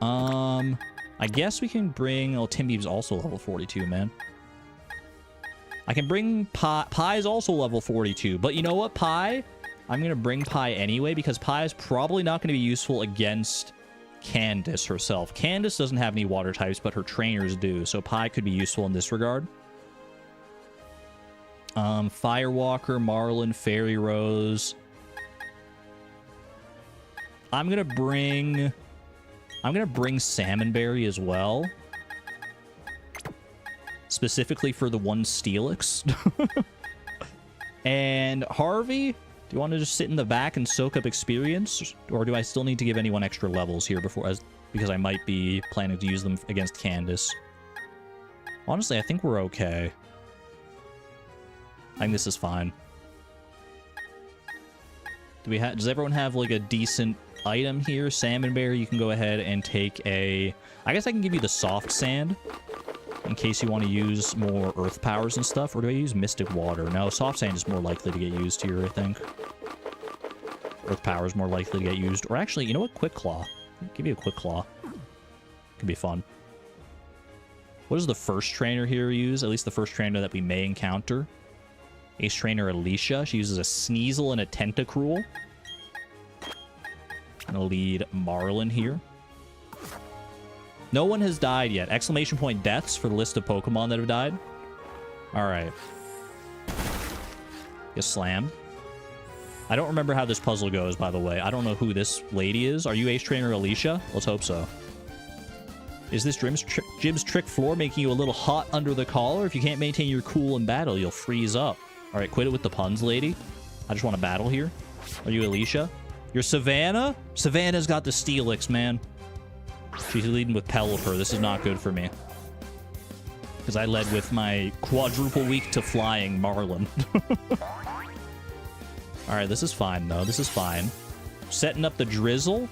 I guess we can bring... Oh, Timbeeb's also level 42, man. I can bring Pie. Pie's also level 42. But you know what, Pie? I'm going to bring Pie anyway, because Pie is probably not going to be useful against Candice herself. Candice doesn't have any water types, but her trainers do. So Pie could be useful in this regard. Firewalker, Marlin, Fairy Rose. I'm going to bring Salmonberry as well. Specifically for the one Steelix. And Harvey, do you want to just sit in the back and soak up experience? Or do I still need to give anyone extra levels here because I might be planning to use them against Candice? Honestly, I think we're okay. I think this is fine. Does everyone have like a decent item here? Salmonberry, you can go ahead and take a... I guess I can give you the soft sand in case you want to use more earth powers and stuff. Or do I use mystic water? No, soft sand is more likely to get used here, I think. Earth power is more likely to get used. Or actually, you know what? Quick Claw. I'll give you a Quick Claw. Could be fun. What does the first trainer here use? At least the first trainer that we may encounter. Ace Trainer Alicia. She uses a Sneasel and a Tentacruel. I'm gonna lead Marlin here. No one has died yet. Exclamation point deaths for the list of Pokemon that have died. Alright. Get slammed. I don't remember how this puzzle goes, by the way. I don't know who this lady is. Are you Ace Trainer Alicia? Let's hope so. Is this Jim's trick floor making you a little hot under the collar? If you can't maintain your cool in battle, you'll freeze up. Alright, quit it with the puns, lady. I just want to battle here. Are you Alicia? You're Savannah? Savannah's got the Steelix, man. She's leading with Pelipper. This is not good for me. Because I led with my quadruple weak to flying Marlin. Alright, this is fine, though. This is fine. Setting up the Drizzle.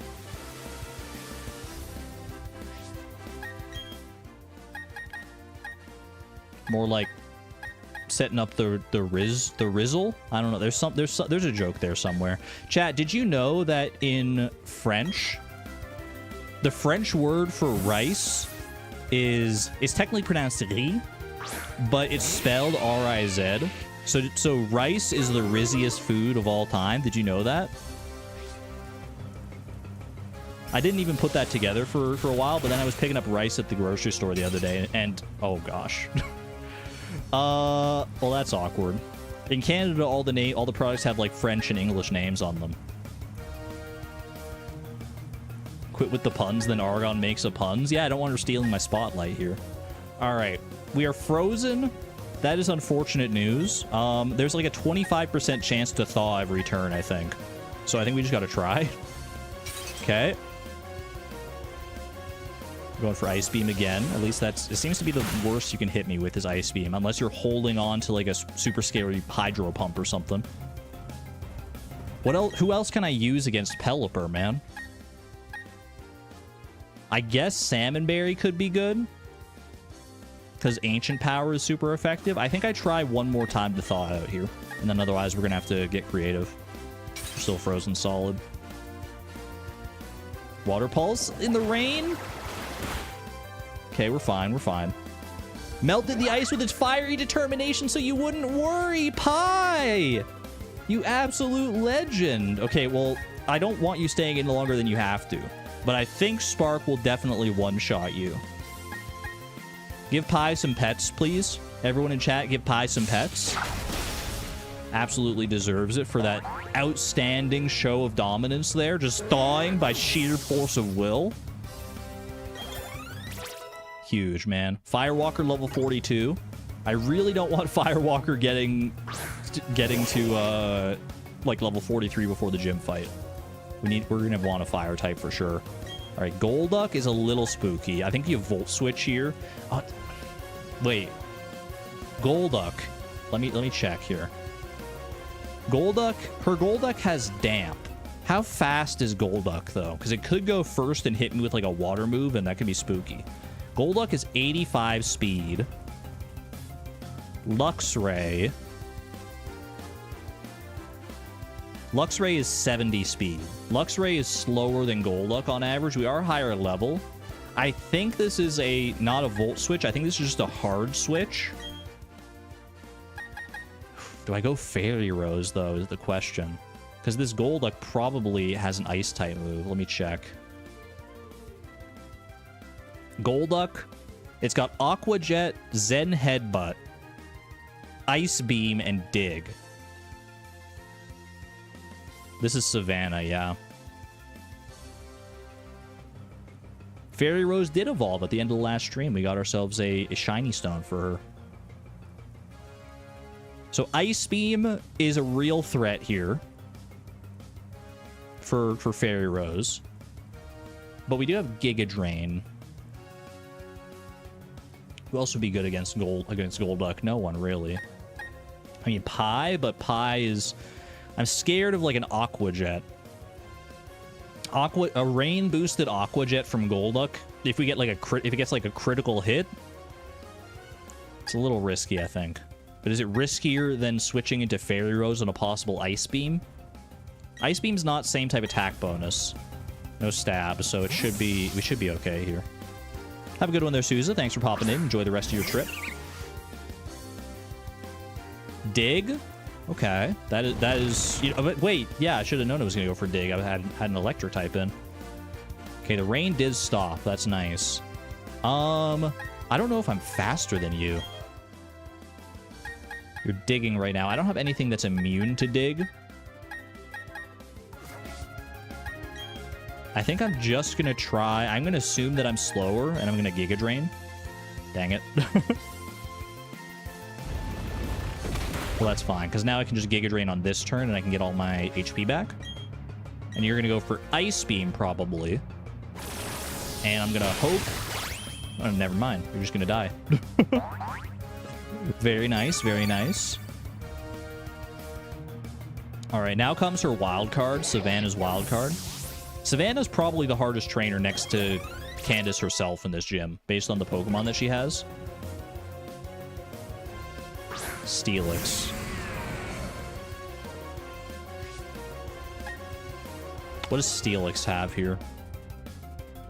More like setting up the Rizzle. I don't know. There's a joke there somewhere. Chat, did you know that in French, the French word for rice is technically pronounced riz, but it's spelled R-I-Z. So rice is the rizziest food of all time. Did you know that? I didn't even put that together for a while, but then I was picking up rice at the grocery store the other day, and oh gosh. Well, that's awkward. In Canada, all the products have like French and English names on them. Quit with the puns, then Argon makes a puns. Yeah, I don't want her stealing my spotlight here. All right, we are frozen. That is unfortunate news. There's like a 25% chance to thaw every turn, I think. So I think we just gotta try. Okay. Going for Ice Beam again. At least it seems to be the worst you can hit me with is Ice Beam, unless you're holding on to like a super scary Hydro Pump or something. What else? Who else can I use against Pelipper, man? I guess Salmon Berry could be good, because Ancient Power is super effective. I think I try one more time to thaw out here, and then otherwise we're gonna have to get creative. We're still frozen solid. Water Pulse in the rain? Okay, we're fine, we're fine. Melted the ice with its fiery determination so you wouldn't worry, Pie! You absolute legend. Okay, well, I don't want you staying in longer than you have to, but I think Spark will definitely one-shot you. Give Pie some pets, please. Everyone in chat, give Pie some pets. Absolutely deserves it for that outstanding show of dominance there, just thawing by sheer force of will. Huge, man. Firewalker level 42. I really don't want Firewalker getting to like level 43 before the gym fight. We're gonna want a fire type for sure. All right, Golduck is a little spooky. I think you Volt Switch here. Wait, Golduck. Let me check here. Golduck, her Golduck has Damp. How fast is Golduck though? Because it could go first and hit me with like a water move, and that could be spooky. Golduck is 85 speed. Luxray. Luxray is 70 speed. Luxray is slower than Golduck on average. We are higher level. I think this is not a Volt Switch. I think this is just a hard switch. Do I go Fairy Rose, though, is the question. Because this Golduck probably has an Ice-type move. Let me check. Golduck, it's got Aqua Jet, Zen Headbutt, Ice Beam, and Dig. This is Savannah, yeah. Fairy Rose did evolve at the end of the last stream. We got ourselves a Shiny Stone for her. So Ice Beam is a real threat here for Fairy Rose. But we do have Giga Drain. Who else would be good against Golduck? No one, really. I mean, Pie, but Pie is... I'm scared of, like, an Aqua Jet. A rain-boosted Aqua Jet from Golduck, if we get, like, if it gets, like, a critical hit, it's a little risky, I think. But is it riskier than switching into Fairy Rose on a possible Ice Beam? Ice Beam's not same type attack bonus. No stab, so it should be... We should be okay here. Have a good one there, Souza. Thanks for popping in. Enjoy the rest of your trip. Dig? Okay. That is... You know, but wait. Yeah, I should have known it was going to go for Dig. I had an Electric type in. Okay, the rain did stop. That's nice. I don't know if I'm faster than you. You're digging right now. I don't have anything that's immune to Dig. I think I'm just going to try... I'm going to assume that I'm slower, and I'm going to Giga Drain. Dang it. Well, that's fine, because now I can just Giga Drain on this turn, and I can get all my HP back. And you're going to go for Ice Beam, probably. And I'm going to hope... Oh, never mind. You're just going to die. Very nice, very nice. All right, now comes her wild card, Savannah's wild card. Savannah's probably the hardest trainer next to Candice herself in this gym, based on the Pokemon that she has. Steelix. What does Steelix have here?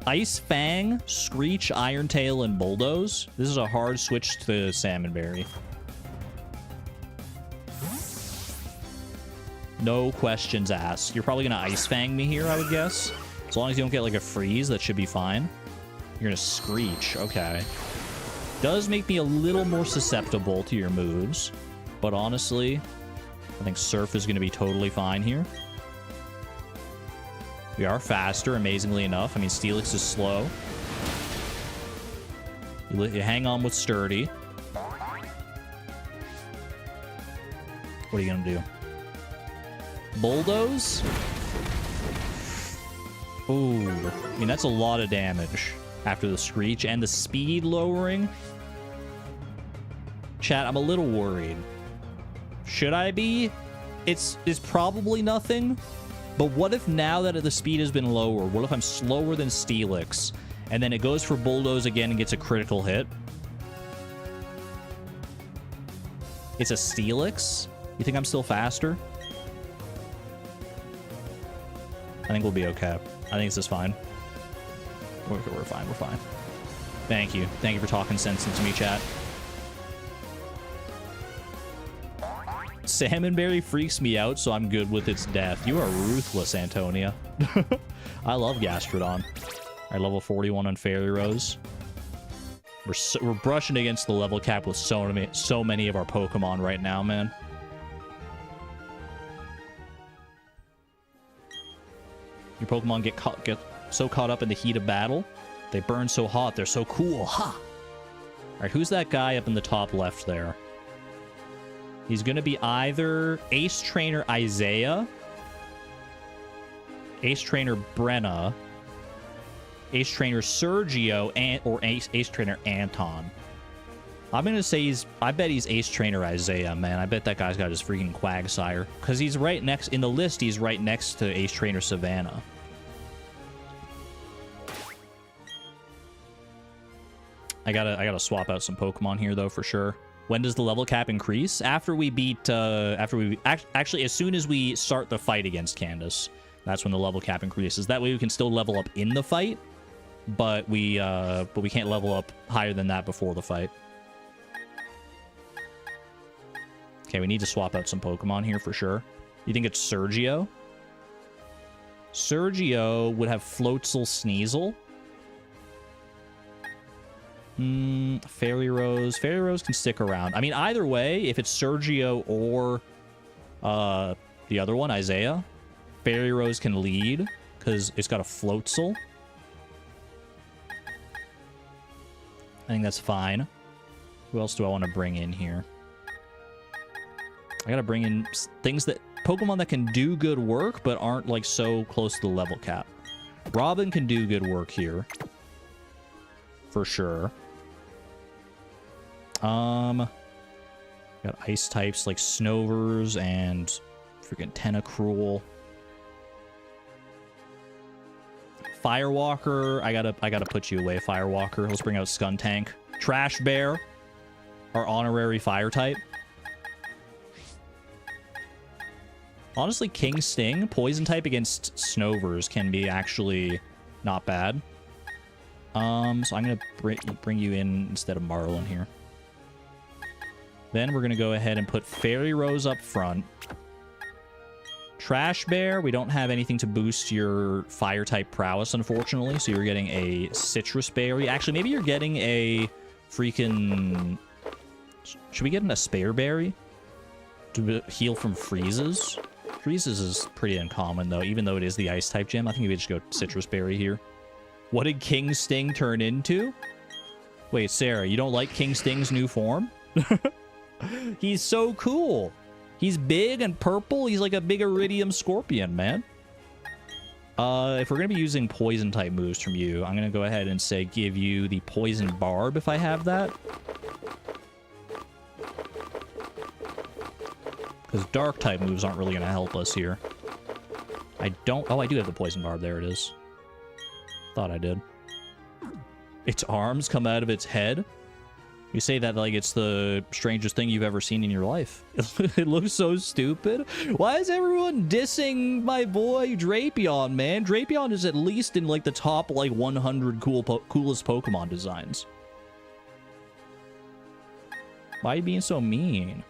Ice Fang, Screech, Iron Tail, and Bulldoze. This is a hard switch to Salmon Berry. No questions asked. You're probably going to Ice Fang me here, I would guess. As long as you don't get, like, a freeze, that should be fine. You're going to Screech. Okay. Does make me a little more susceptible to your moves. But honestly, I think Surf is going to be totally fine here. We are faster, amazingly enough. I mean, Steelix is slow. You hang on with Sturdy. What are you going to do? Bulldoze? Ooh. I mean, that's a lot of damage. after the Screech and the speed lowering. Chat, I'm a little worried. Should I be? It's probably nothing. But what if now that the speed has been lowered, what if I'm slower than Steelix, and then it goes for Bulldoze again and gets a critical hit? It's a Steelix? You think I'm still faster? I think we'll be okay. I think this is fine. We're fine, we're fine. Thank you. Thank you for talking sense into me, chat. Salmonberry freaks me out, so I'm good with its death. You are ruthless, Antonia. I love Gastrodon. Alright, level 41 on Fairy Rose. We're brushing against the level cap with so many of our Pokemon right now, man. Your Pokemon get so caught up in the heat of battle. They burn so hot, they're so cool. Ha! Alright, who's that guy up in the top left there? He's going to be either Ace Trainer Isaiah, Ace Trainer Brenna, Ace Trainer Sergio, or Ace Trainer Anton. I'm going to say I bet he's Ace Trainer Isaiah, man. I bet that guy's got his freaking Quagsire. Because he's right next, in the list, he's right next to Ace Trainer Savannah. I gotta swap out some Pokemon here, though, for sure. When does the level cap increase? After we beat, actually, as soon as we start the fight against Candice, that's when the level cap increases. That way we can still level up in the fight, but we can't level up higher than that before the fight. Okay, we need to swap out some Pokemon here for sure. You think it's Sergio? Sergio would have Floatzel Sneasel. Fairy Rose. Fairy Rose can stick around. I mean, either way, if it's Sergio or the other one, Isaiah, Fairy Rose can lead because it's got a Floatzel. I think that's fine. Who else do I want to bring in here? I gotta bring in things that... Pokemon that can do good work, but aren't, like, so close to the level cap. Robin can do good work here. For sure. Got ice types like Snovers and freaking Tentacruel. Firewalker, I gotta put you away, Firewalker. Let's bring out Skuntank. Trash Bear, our honorary fire type. Honestly, King Sting, poison type against Snovers can be actually not bad. So I'm gonna bring you in instead of Marlin here. Then we're gonna go ahead and put Fairy Rose up front. Trash Bear, we don't have anything to boost your fire type prowess, unfortunately. So you're getting a Citrus Berry. Actually, maybe you're getting a freaking... Should we get an Aspear Berry to heal from freezes? Freezes is pretty uncommon though, even though it is the ice type gym. I think we just go Citrus Berry here. What did King Sting turn into? Wait, Sarah, you don't like King Sting's new form? He's so cool. He's big and purple. He's like a big Iridium Scorpion, man. If we're going to be using poison-type moves from you, I'm going to go ahead and say give you the Poison Barb if I have that. Because Dark-type moves aren't really going to help us here. I don't... Oh, I do have the Poison Barb. There it is. Thought I did. Its arms come out of its head. You say that like it's the strangest thing you've ever seen in your life. It looks so stupid. Why is everyone dissing my boy Drapion, man? Drapion is at least in like the top like 100 coolest Pokemon designs. Why are you being so mean?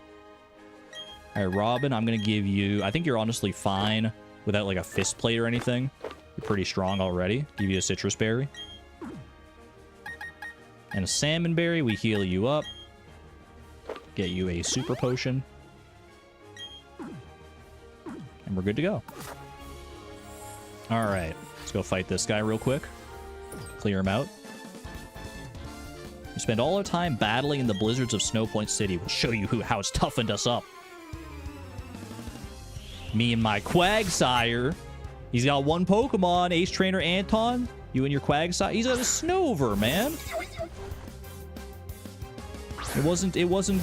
All right, Robin, I'm going to give you... I think you're honestly fine without like a fist plate or anything. You're pretty strong already. Give you a Citrus Berry. And a Salmon Berry, we heal you up. Get you a Super Potion. And we're good to go. Alright, let's go fight this guy real quick. Clear him out. We spend all our time battling in the blizzards of Snowpoint City. We'll show you how it's toughened us up. Me and my Quagsire. He's got one Pokemon, Ace Trainer Anton. You and your Quagsire. He's got a Snover, man. It wasn't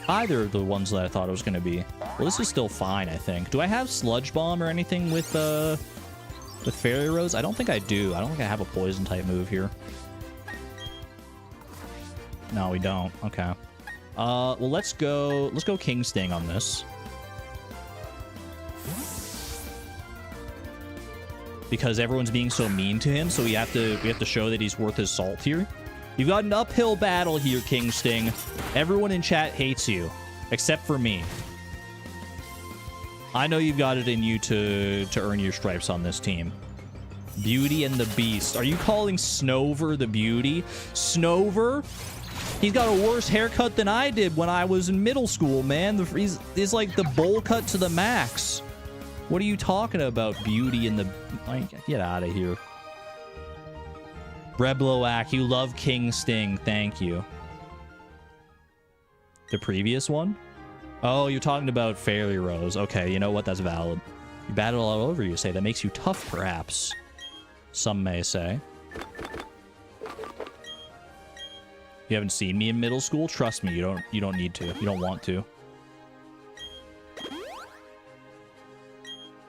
either of the ones that I thought it was going to be. Well, this is still fine, I think. Do I have Sludge Bomb or anything with Fairy Rose? I don't think I do. I don't think I have a poison type move here. No, we don't. Okay. Well, let's go King Sting on this. Because everyone's being so mean to him, so we have to show that he's worth his salt here. You've got an uphill battle here, King Sting. Everyone in chat hates you, except for me. I know you've got it in you to earn your stripes on this team. Beauty and the Beast. Are you calling Snover the Beauty? Snover? He's got a worse haircut than I did when I was in middle school, man. He's like the bowl cut to the max. What are you talking about, Beauty and the... Like, get out of here. Rebloak, you love King Sting. Thank you. The previous one? Oh, you're talking about Fairy Rose. Okay, you know what? That's valid. You battle all over, you say. That makes you tough, perhaps. Some may say. You haven't seen me in middle school? Trust me, you don't need to. You don't want to.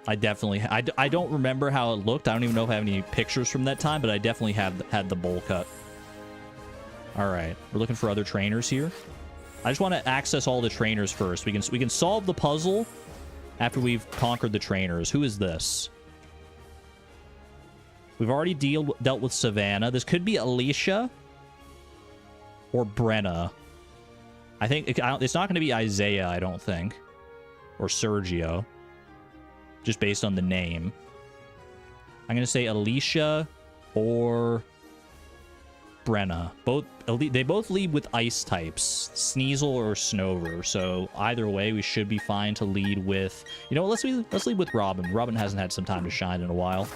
I definitely... I don't remember how it looked. I don't even know if I have any pictures from that time, but I definitely had the bowl cut. Alright. We're looking for other trainers here. I just want to access all the trainers first. We can solve the puzzle after we've conquered the trainers. Who is this? We've already dealt with Savannah. This could be Alicia or Brenna. I think it's not going to be Isaiah, I don't think. Or Sergio. Just based on the name. I'm going to say Alicia or Brenna. They both lead with ice types. Sneasel or Snover. So either way, we should be fine to lead with... You know what? Let's lead with Robin. Robin hasn't had some time to shine in a while.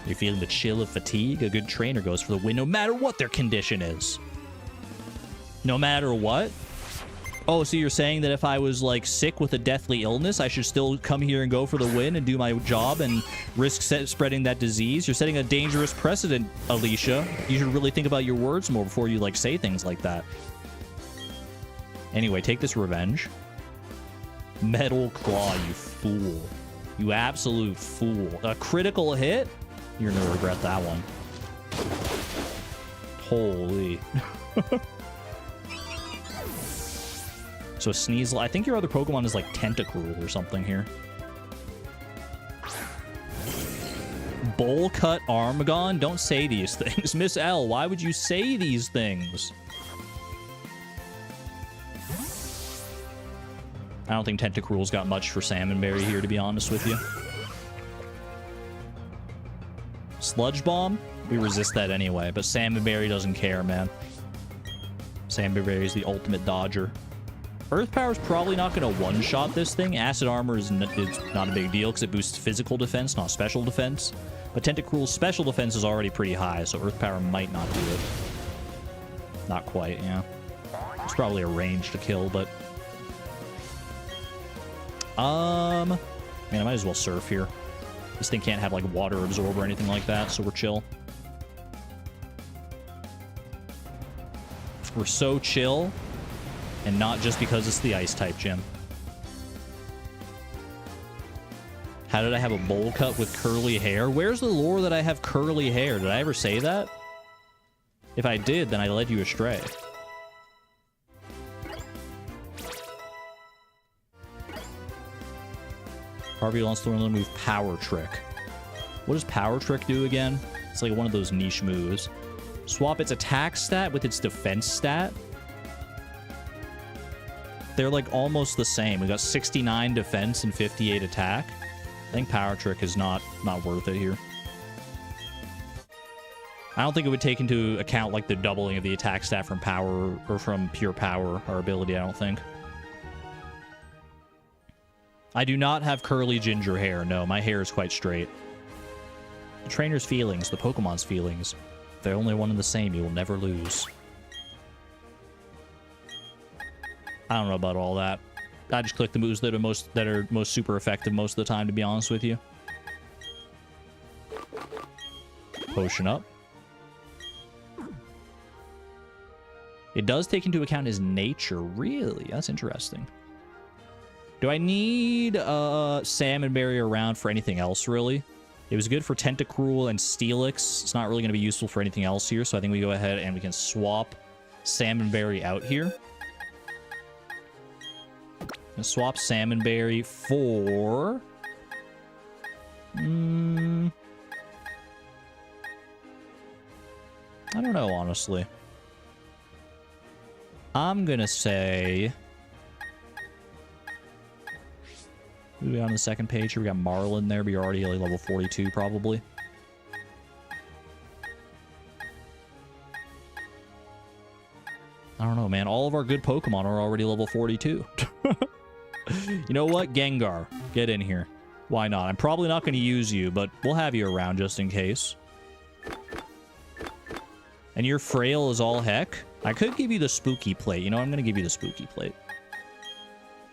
You're feeling the chill of fatigue? A good trainer goes for the win no matter what their condition is. No matter what? Oh, so you're saying that if I was, like, sick with a deathly illness, I should still come here and go for the win and do my job and risk spreading that disease? You're setting a dangerous precedent, Alicia. You should really think about your words more before you, like, say things like that. Anyway, take this revenge. Metal Claw, you fool. You absolute fool. A critical hit? You're gonna regret that one. Holy. So Sneasel, I think your other Pokemon is like Tentacruel or something here. Bowl Cut Armagon? Don't say these things. Miss L, why would you say these things? I don't think Tentacruel's got much for Salmonberry here, to be honest with you. Sludge Bomb? We resist that anyway, but Salmonberry doesn't care, man. Salmonberry is the ultimate dodger. Earth Power is probably not going to one-shot this thing. Acid Armor is not a big deal because it boosts physical defense, not special defense. But Tentacruel's special defense is already pretty high, so Earth Power might not do it. Not quite, yeah. It's probably a range to kill, but... Man, I might as well Surf here. This thing can't have, like, Water Absorb or anything like that, so we're chill. We're so chill. And not just because it's the ice type gym. How did I have a bowl cut with curly hair? Where's the lore that I have curly hair? Did I ever say that? If I did, then I led you astray. Harvey wants to learn the move Power Trick. What does Power Trick do again? It's like one of those niche moves. Swap its attack stat with its defense stat. They're like almost the same. We got 69 defense and 58 attack. I think Power Trick is not worth it here. I don't think it would take into account like the doubling of the attack stat from power or from pure power or ability, I don't think. I do not have curly ginger hair. No, my hair is quite straight. The trainer's feelings, the Pokemon's feelings. If they're only one and the same, you will never lose. I don't know about all that. I just click the moves that are most super effective most of the time, to be honest with you. potion up. It does take into account his nature. Really? That's interesting. Do I need Salmonberry around for anything else, really? It was good for Tentacruel and Steelix. It's not really going to be useful for anything else here, so I think we go ahead and we can swap Salmonberry out here. And swap Salmonberry for... I don't know, honestly. I'm gonna say... Who are we on the second page here? We got Marlin there, but you're already like level 42, probably. I don't know, man. All of our good Pokemon are already level 42. You know what? Gengar, get in here. Why not? I'm probably not going to use you, but we'll have you around just in case. And you're frail as all heck. I could give you the spooky plate. You know, I'm going to give you the spooky plate.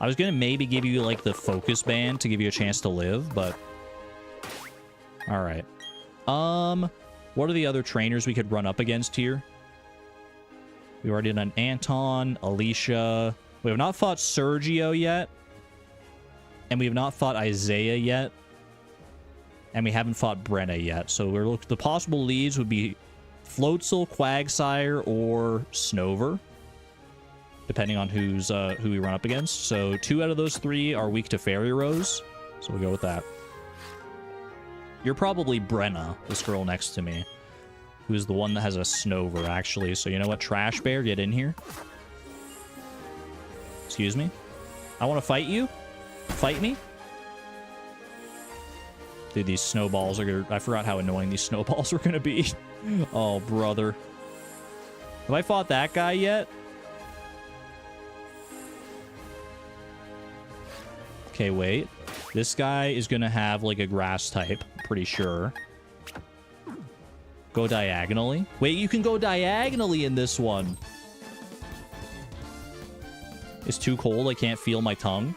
I was going to maybe give you, like, the focus band to give you a chance to live, but... Alright. What are the other trainers we could run up against here? We already done Anton, Alicia. We have not fought Sergio yet. And we have not fought Isaiah yet. And we haven't fought Brenna yet. So we're the possible leads would be Floatzel, Quagsire, or Snover. Depending on who we run up against. So 2 out of those 3 are weak to Fairy Rose. So we'll go with that. You're probably Brenna, this girl next to me. Who's the one that has a Snover, actually. So you know what? Trash Bear, get in here. Excuse me? I want to fight you? Fight me? Dude, these snowballs are gonna... I forgot how annoying these snowballs were gonna be. Oh, brother. Have I fought that guy yet? Okay, wait. This guy is gonna have, like, a grass type. Pretty sure. Go diagonally? Wait, you can go diagonally in this one. It's too cold. I can't feel my tongue.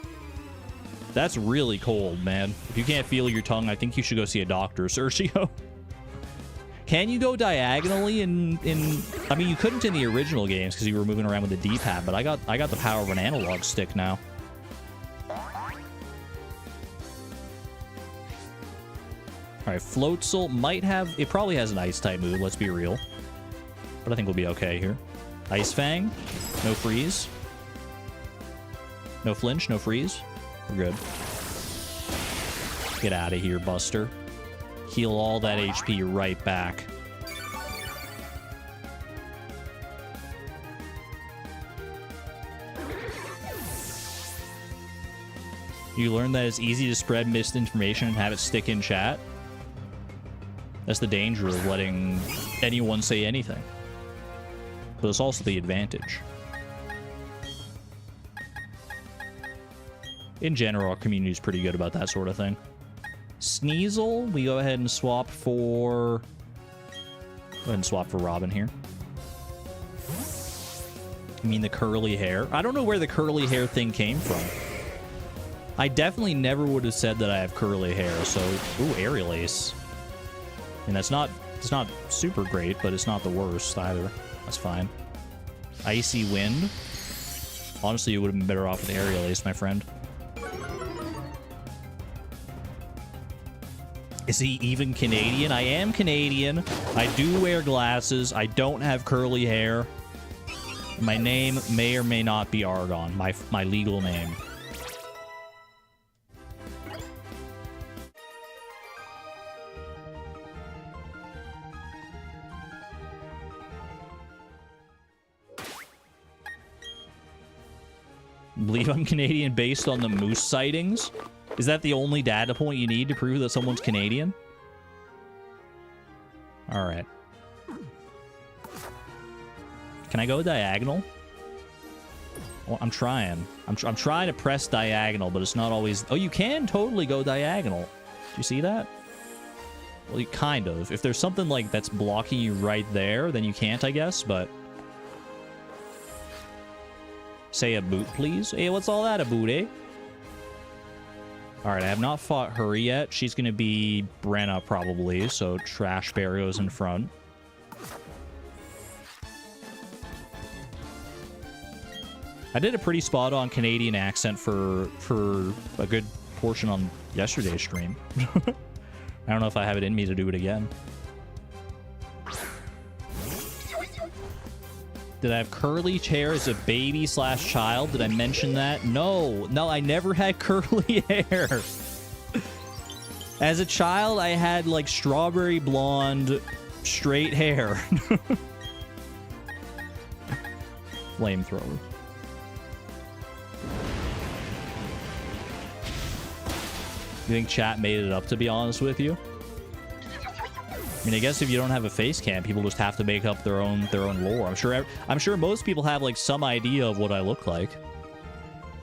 That's really cold, man. If you can't feel your tongue, I think you should go see a doctor, Sergio. Can you go diagonally in... I mean, you couldn't in the original games because you were moving around with the D-pad, but I got the power of an analog stick now. Alright, Floatzel might have... It probably has an Ice-type move, let's be real. But I think we'll be okay here. Ice Fang. No freeze. No flinch, no freeze. We're good. Get out of here, Buster. Heal all that HP right back. You learned that it's easy to spread misinformation and have it stick in chat. That's the danger of letting anyone say anything. But it's also the advantage. In general, our community is pretty good about that sort of thing. Sneasel, we go ahead and swap for... Go ahead and swap for Robin here. You mean the curly hair? I don't know where the curly hair thing came from. I definitely never would have said that I have curly hair, so... Ooh, Aerial Ace. And that's not... It's not super great, but it's not the worst either. That's fine. Icy Wind. Honestly, you would have been better off with Aerial Ace, my friend. Is he even Canadian? I am Canadian. I do wear glasses. I don't have curly hair. My name may or may not be Argon, my legal name. Believe I'm Canadian based on the moose sightings? Is that the only data point you need to prove that someone's Canadian? Alright. Can I go diagonal? Well, I'm trying. I'm trying to press diagonal, but it's not always... Oh, you can totally go diagonal. Do you see that? Well, you kind of. If there's something like that's blocking you right there, then you can't, I guess, but... Say a boot, please. Hey, what's all that about, eh? All right, I have not fought her yet. She's going to be Brenna probably, so Trash Bear goes in front. I did a pretty spot-on Canadian accent for a good portion on yesterday's stream. I don't know if I have it in me to do it again. Did I have curly hair as a baby slash child? Did I mention that? No, I never had curly hair. As a child, I had like strawberry blonde, straight hair. Flamethrower. You think chat made it up, to be honest with you? I mean, I guess if you don't have a face cam, people just have to make up their own lore. I'm sure most people have like some idea of what I look like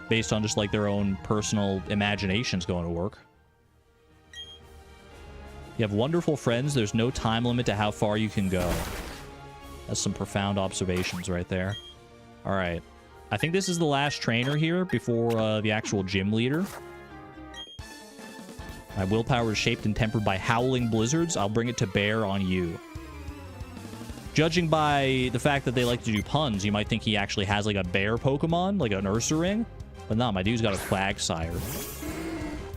based on just like their own personal imaginations going to work. You have wonderful friends. There's no time limit to how far you can go. That's some profound observations right there. All right. I think this is the last trainer here before the actual gym leader. My willpower is shaped and tempered by howling blizzards. I'll bring it to bear on you. Judging by the fact that they like to do puns, you might think he actually has like a bear Pokemon, like an Ursaring. But no, my dude's got a Quagsire.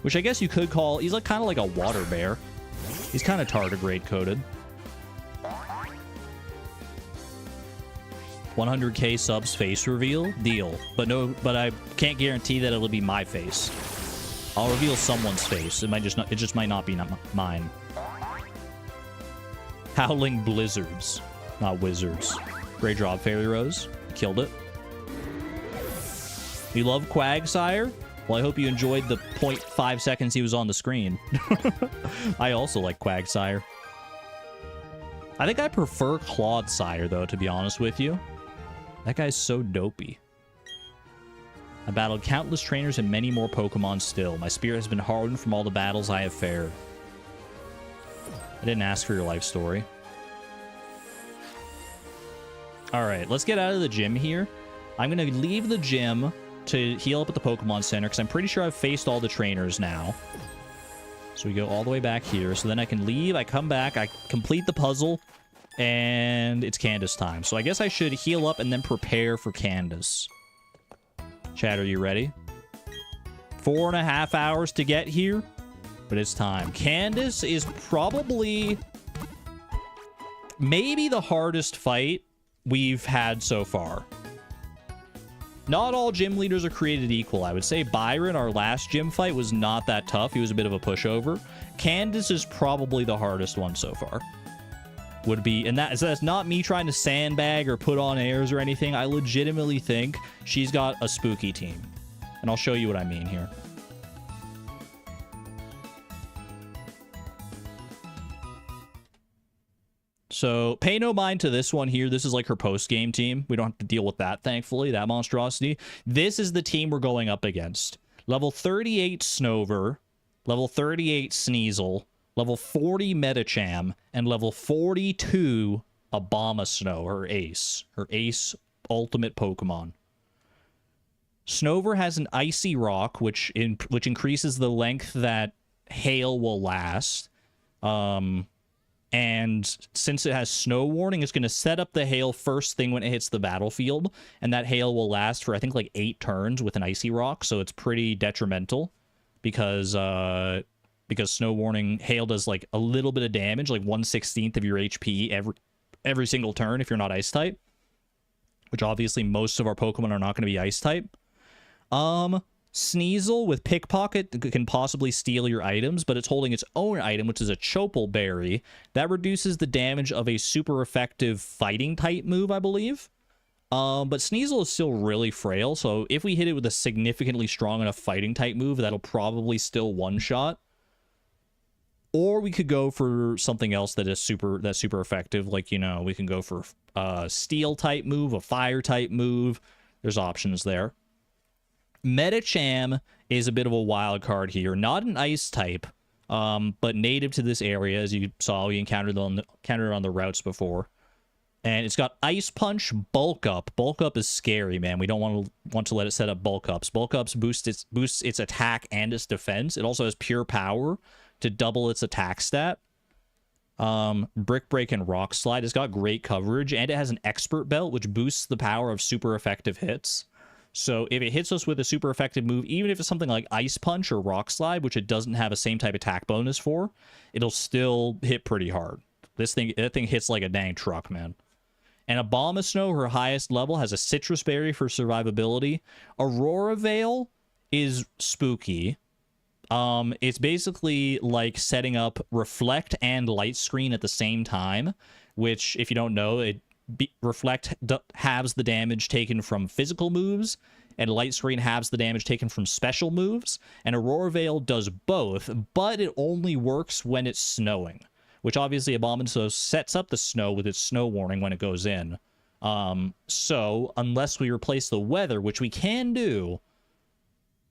Which I guess you could call... He's like kind of like a water bear. He's kind of tardigrade coated. 100k subs face reveal? Deal. But I can't guarantee that it'll be my face. I'll reveal someone's face. It just might not be mine. Howling blizzards, not wizards. Great job, Fairy Rose. Killed it. You love Quagsire? Well, I hope you enjoyed the 0.5 seconds he was on the screen. I also like Quagsire. I think I prefer Clodsire, though, to be honest with you. That guy's so dopey. I battled countless trainers and many more Pokemon still. My spirit has been hardened from all the battles I have fared. I didn't ask for your life story. Alright, let's get out of the gym here. I'm going to leave the gym to heal up at the Pokemon Center, because I'm pretty sure I've faced all the trainers now. So we go all the way back here. So then I can leave, I come back, I complete the puzzle, and it's Candice time. So I guess I should heal up and then prepare for Candice. Chat, are you ready? 4.5 hours to get here, but it's time. Candice is probably maybe the hardest fight we've had so far. Not all gym leaders are created equal. I would say Byron, our last gym fight, was not that tough. He was a bit of a pushover. Candice is probably the hardest one so far. Would be, and that's not me trying to sandbag or put on airs or anything. I legitimately think she's got a spooky team. And I'll show you what I mean here. So pay no mind to this one here. This is like her post-game team. We don't have to deal with that, thankfully, that monstrosity. This is the team we're going up against. Level 38 Snover, level 38 Sneasel, level 40 Medicham, and level 42 Abomasnow, her ace ultimate Pokemon. Snover has an Icy Rock, which increases the length that hail will last. And since it has Snow Warning, it's going to set up the hail first thing when it hits the battlefield, and that hail will last for, I think, like 8 turns with an Icy Rock, so it's pretty detrimental, because Snow Warning hail does like a little bit of damage, like 1/16 of your HP every single turn if you're not Ice type, which obviously most of our Pokemon are not going to be Ice type. Sneasel with Pickpocket can possibly steal your items, but it's holding its own item, which is a Chopal Berry. That reduces the damage of a super effective fighting type move, I believe. But Sneasel is still really frail, so if we hit it with a significantly strong enough fighting type move, that'll probably still one-shot. Or we could go for something else that's super effective, like, you know, we can go for a steel type move, a fire type move. There's options there. Medicham is a bit of a wild card here. Not an ice type, but native to this area. As you saw, we encountered it on the routes before. And it's got Ice Punch, Bulk Up. Bulk Up is scary, man. We don't want to let it set up Bulk Ups. Bulk Ups boosts its attack and its defense. It also has Pure Power to double its attack stat. Brick Break and Rock Slide. It's got great coverage, and it has an Expert Belt, which boosts the power of super effective hits. So if it hits us with a super effective move, even if it's something like Ice Punch or Rock Slide, which it doesn't have a same type attack bonus for, it'll still hit pretty hard. That thing hits like a dang truck, man. And Abomasnow, her highest level, has a Citrus Berry for survivability. Aurora Veil is spooky. It's basically like setting up Reflect and Light Screen at the same time, which, if you don't know, Reflect halves the damage taken from physical moves, and Light Screen halves the damage taken from special moves, and Aurora Veil does both, but it only works when it's snowing, which obviously Abomasnow sets up the snow with its snow warning when it goes in. So, unless we replace the weather, which we can do,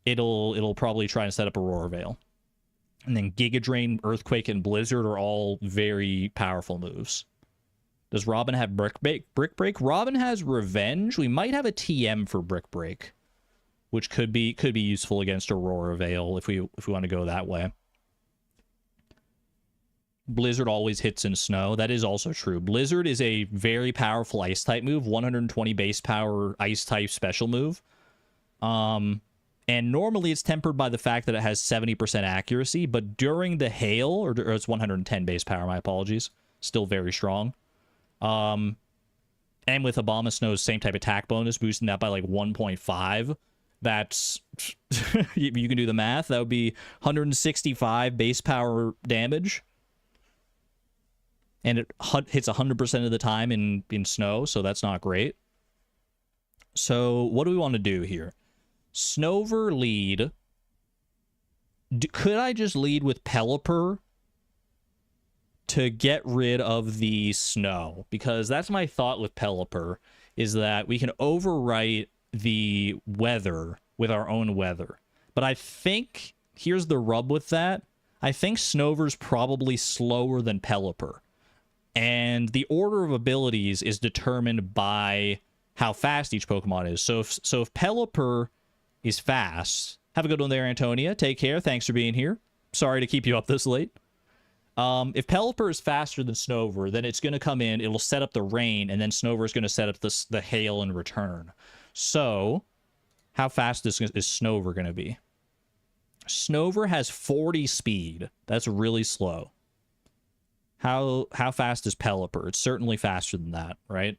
it'll probably try and set up Aurora Veil. And then Giga Drain, Earthquake, and Blizzard are all very powerful moves. Does Robin have Brick Break? Robin has Revenge. We might have a TM for Brick Break, which could be useful against Aurora Veil if we want to go that way. Blizzard always hits in snow. That is also true. Blizzard is a very powerful ice type move, 120 base power ice type special move. And normally it's tempered by the fact that it has 70% accuracy, but during the hail, or it's 110 base power, my apologies, still very strong. And with Abomasnow's same type attack bonus, boosting that by like 1.5, that's you can do the math. That would be 165 base power damage, and it hits 100% of the time in snow, so that's not great. So what do we want to do here? Snover lead. Could I just lead with Pelipper to get rid of the snow? Because that's my thought with Pelipper, is that we can overwrite the weather with our own weather. But I think, here's the rub with that, I think Snover's probably slower than Pelipper. And the order of abilities is determined by how fast each Pokemon is. So if Pelipper is fast, have a good one there, Antonia. Take care. Thanks for being here. Sorry to keep you up this late. If Pelipper is faster than Snover, then it's going to come in, it'll set up the rain, and then Snover is going to set up the hail in return. So, how fast is Snover going to be? Snover has 40 speed. That's really slow. How fast is Pelipper? It's certainly faster than that, right?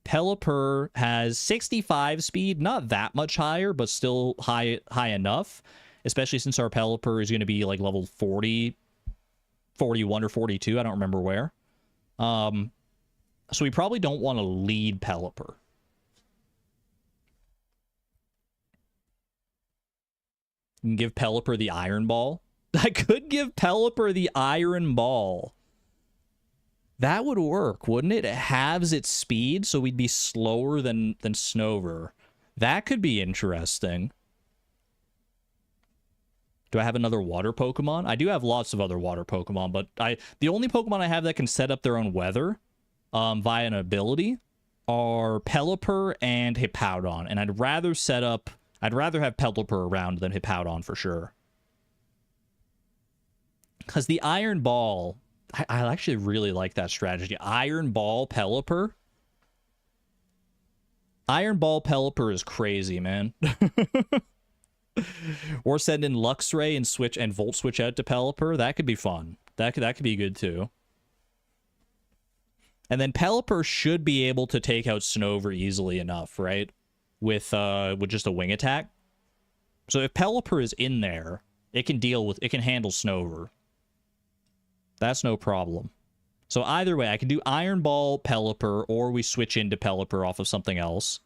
Pelipper has 65 speed, not that much higher, but still high enough, especially since our Pelipper is going to be like level 40, 41 or 42, I don't remember where. So we probably don't want to lead Pelipper. You can give Pelipper the Iron Ball. I could give Pelipper the Iron Ball. That would work, wouldn't it? It halves its speed, so we'd be slower than Snover. That could be interesting. Do I have another water Pokemon? I do have lots of other water Pokemon, but the only Pokemon I have that can set up their own weather via an ability are Pelipper and Hippowdon, and I'd rather have Pelipper around than Hippowdon for sure. Because the Iron Ball, I actually really like that strategy. Iron Ball Pelipper. Iron Ball Pelipper is crazy, man. Or send in Luxray and Volt Switch out to Pelipper. That could be fun. That could be good too. And then Pelipper should be able to take out Snover easily enough, right? With just a wing attack. So if Pelipper is in there, it can handle Snover. That's no problem. So either way, I can do Iron Ball Pelipper, or we switch into Pelipper off of something else.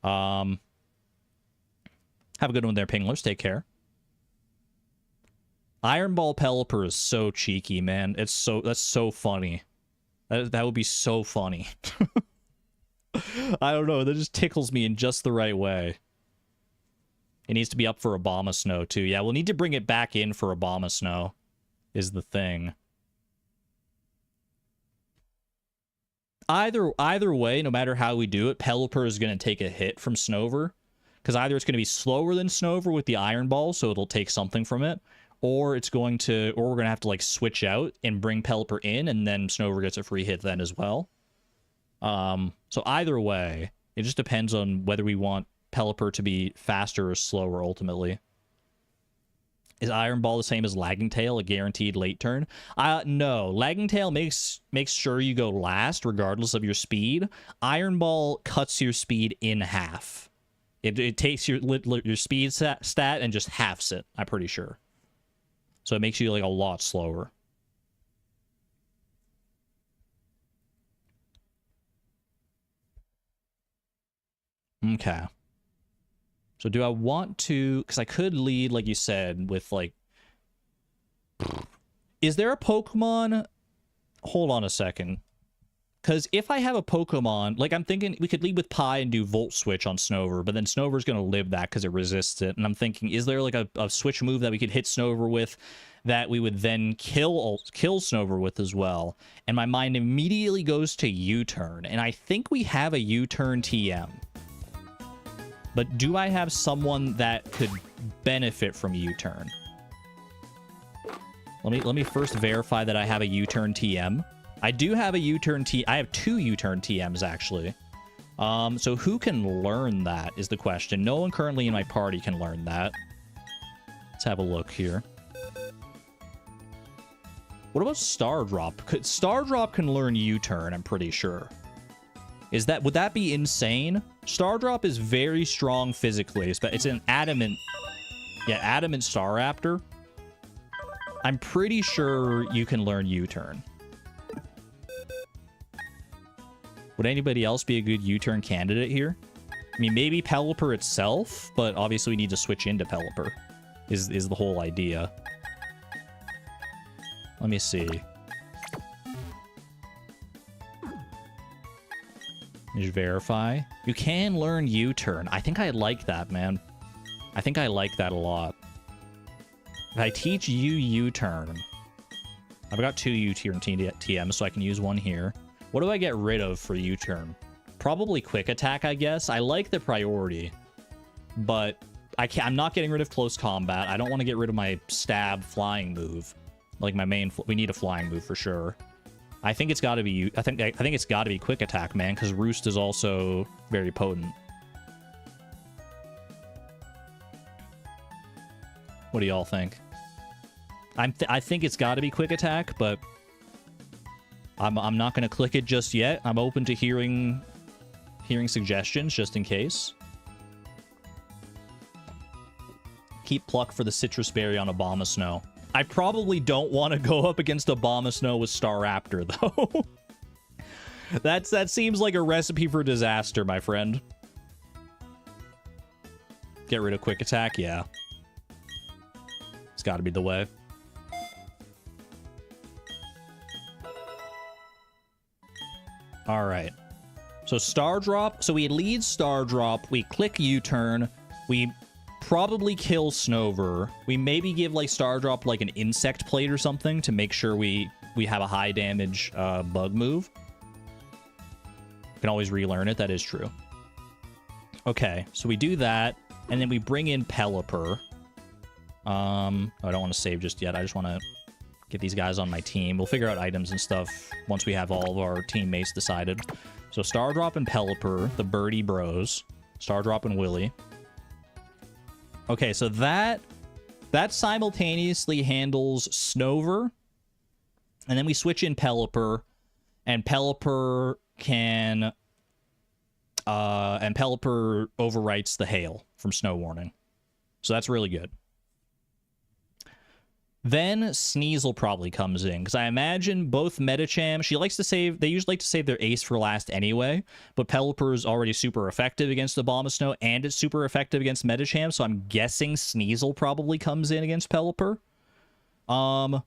Have a good one there, Pinglers. Take care. Iron Ball Pelipper is so cheeky, man. That's so funny. That would be so funny. I don't know. That just tickles me in just the right way. It needs to be up for Abomasnow, too. Yeah, we'll need to bring it back in for Abomasnow, is the thing. either way, no matter how we do it, Pelipper is going to take a hit from Snover. Because either it's going to be slower than Snover with the Iron Ball, so it'll take something from it, or we're going to have to like switch out and bring Pelipper in, and then Snover gets a free hit then as well. So either way, it just depends on whether we want Pelipper to be faster or slower ultimately. Is Iron Ball the same as Lagging Tail, a guaranteed late turn? No. Lagging Tail makes sure you go last regardless of your speed. Iron Ball cuts your speed in half. It takes your speed stat and just halves it, I'm pretty sure. So it makes you like a lot slower. Okay. So do I want to... Because I could lead, like you said, with, like... Is there a Pokemon... Hold on a second. Because if I have a Pokemon... Like, I'm thinking we could lead with Pi and do Volt Switch on Snover, but then Snover's going to live that because it resists it. And I'm thinking, is there, like, a switch move that we could hit Snover with that we would then kill Snover with as well? And my mind immediately goes to U-Turn. And I think we have a U-Turn TM. But do I have someone that could benefit from U-Turn? Let me first verify that I have a U-Turn TM. I do have a U-Turn T. I have 2 U-Turn TMs actually. So who can learn that is the question. No one currently in my party can learn that. Let's have a look here. What about Stardrop? Stardrop can learn U-Turn, I'm pretty sure. Would that be insane? Stardrop is very strong physically. It's an adamant... Yeah, adamant Staraptor. I'm pretty sure you can learn U-Turn. Would anybody else be a good U-Turn candidate here? I mean, maybe Pelipper itself, but obviously we need to switch into Pelipper, is the whole idea. Let me see. Just verify. You can learn U-Turn. I think I like that, man. I think I like that a lot. If I teach you U-Turn... I've got 2 U-Turn TMs, so I can use one here. What do I get rid of for U-Turn? Probably Quick Attack, I guess. I like the priority. But I'm not getting rid of Close Combat. I don't want to get rid of my Stab flying move. Like my main... We need a flying move for sure. I think it's got to be... I think it's got to be Quick Attack, man, because Roost is also very potent. What do y'all think? I think it's got to be Quick Attack, but I'm not going to click it just yet. I'm open to hearing suggestions just in case. Keep Pluck for the Citrus Berry on Abomasnow. I probably don't want to go up against Abomasnow with Staraptor, though. That seems like a recipe for disaster, my friend. Get rid of Quick Attack? Yeah. It's got to be the way. All right. So Stardrop. So we lead Stardrop. We click U-Turn. We probably kill Snover. We maybe give like Stardrop like an Insect Plate or something to make sure we have a high damage bug move. Can always relearn it. That is true. Okay. So we do that. And then we bring in Pelipper. I don't want to save just yet. I just want to get these guys on my team. We'll figure out items and stuff once we have all of our teammates decided. So Stardrop and Pelipper, the Birdie Bros. Stardrop and Willy. Okay, so that simultaneously handles Snover. And then we switch in Pelipper. And Pelipper can... and Pelipper overwrites the Hail from Snow Warning. So that's really good. Then Sneasel probably comes in, because I imagine both Medicham, they usually like to save their ace for last anyway, but Pelipper is already super effective against Abomasnow, and it's super effective against Medicham, so I'm guessing Sneasel probably comes in against Pelipper. What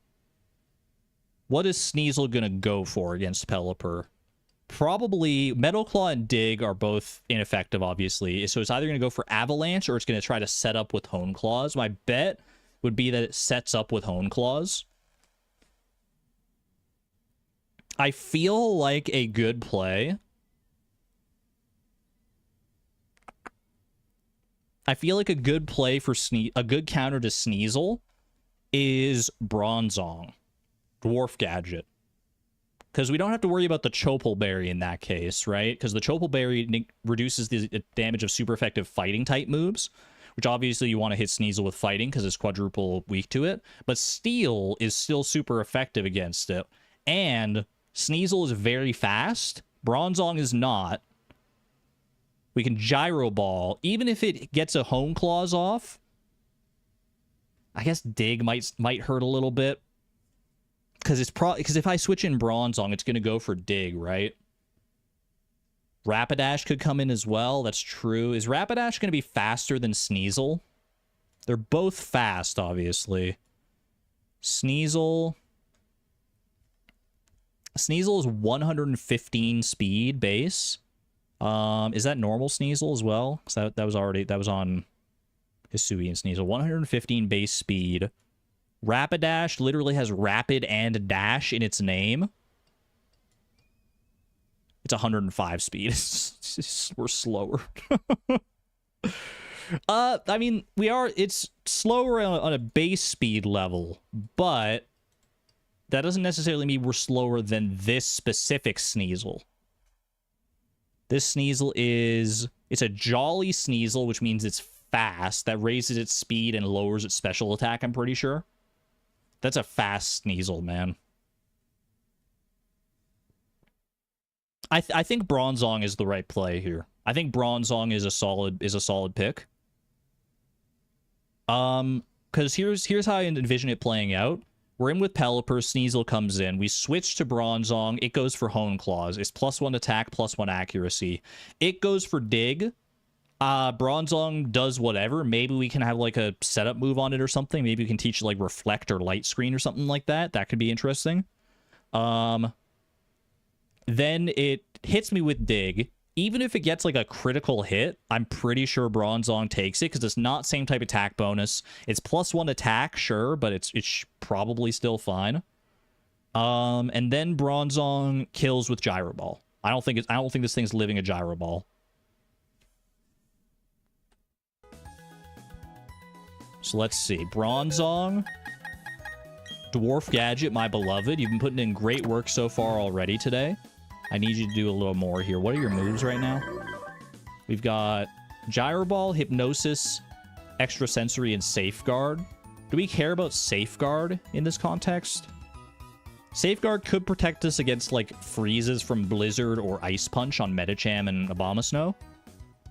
is Sneasel gonna go for against Pelipper? Probably Metal Claw and Dig are both ineffective, obviously, so it's either gonna go for Avalanche, or it's gonna try to set up with Hone Claws. My bet would be that it sets up with Hone Claws. I feel like a good play. I feel like a good play for a good counter to Sneasel is Bronzong, Dwarf Gadget. Because we don't have to worry about the Chopal Berry in that case, right? Because the Chopal Berry reduces the damage of super effective fighting type moves, which obviously you want to hit Sneasel with fighting because it's quadruple weak to it. But Steel is still super effective against it. And Sneasel is very fast. Bronzong is not. We can Gyro Ball. Even if it gets a Hone Claws off, I guess Dig might hurt a little bit. Because if I switch in Bronzong, it's going to go for Dig, right? Rapidash could come in as well. That's true. Is Rapidash going to be faster than Sneasel? They're both fast, obviously. Sneasel is 115 speed base. Is that normal Sneasel as well? Because that was on Hisui and Sneasel. 115 base speed. Rapidash literally has rapid and dash in its name. It's 105 speed. We're slower. I mean, it's slower on a base speed level, but that doesn't necessarily mean we're slower than this specific Sneasel. This Sneasel it's a Jolly Sneasel, which means it's fast. That raises its speed and lowers its special attack, I'm pretty sure. That's a fast Sneasel, man. I think Bronzong is the right play here. I think Bronzong is a solid pick. Because here's how I envision it playing out. We're in with Pelipper, Sneasel comes in. We switch to Bronzong. It goes for Hone Claws. It's +1 attack, +1 accuracy. It goes for Dig. Bronzong does whatever. Maybe we can have like a setup move on it or something. Maybe we can teach like Reflect or Light Screen or something like that. That could be interesting. Then it hits me with Dig. Even if it gets like a critical hit, I'm pretty sure Bronzong takes it because it's not same type attack bonus. It's +1 attack, sure, but it's probably still fine. And then Bronzong kills with Gyro Ball. I don't think this thing's living a Gyro Ball. So let's see. Bronzong. Dwarf Gadget, my beloved. You've been putting in great work so far already today. I need you to do a little more here. What are your moves right now? We've got Gyro Ball, Hypnosis, Extrasensory, and Safeguard. Do we care about Safeguard in this context? Safeguard could protect us against, like, freezes from Blizzard or Ice Punch on Medicham and Abomasnow.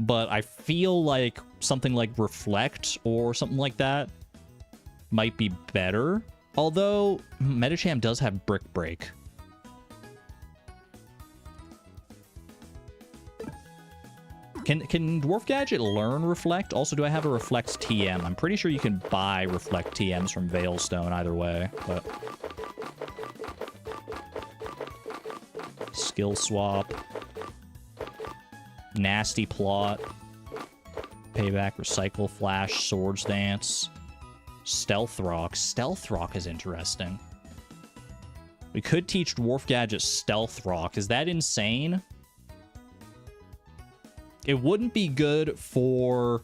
But I feel like something like Reflect or something like that might be better. Although, Medicham does have Brick Break. Can Dwarf Gadget learn Reflect? Also, do I have a Reflect TM? I'm pretty sure you can buy Reflect TMs from Veilstone either way, but... Skill Swap. Nasty Plot. Payback, Recycle, Flash, Swords Dance. Stealth Rock. Stealth Rock is interesting. We could teach Dwarf Gadget Stealth Rock. Is that insane? It wouldn't be good for...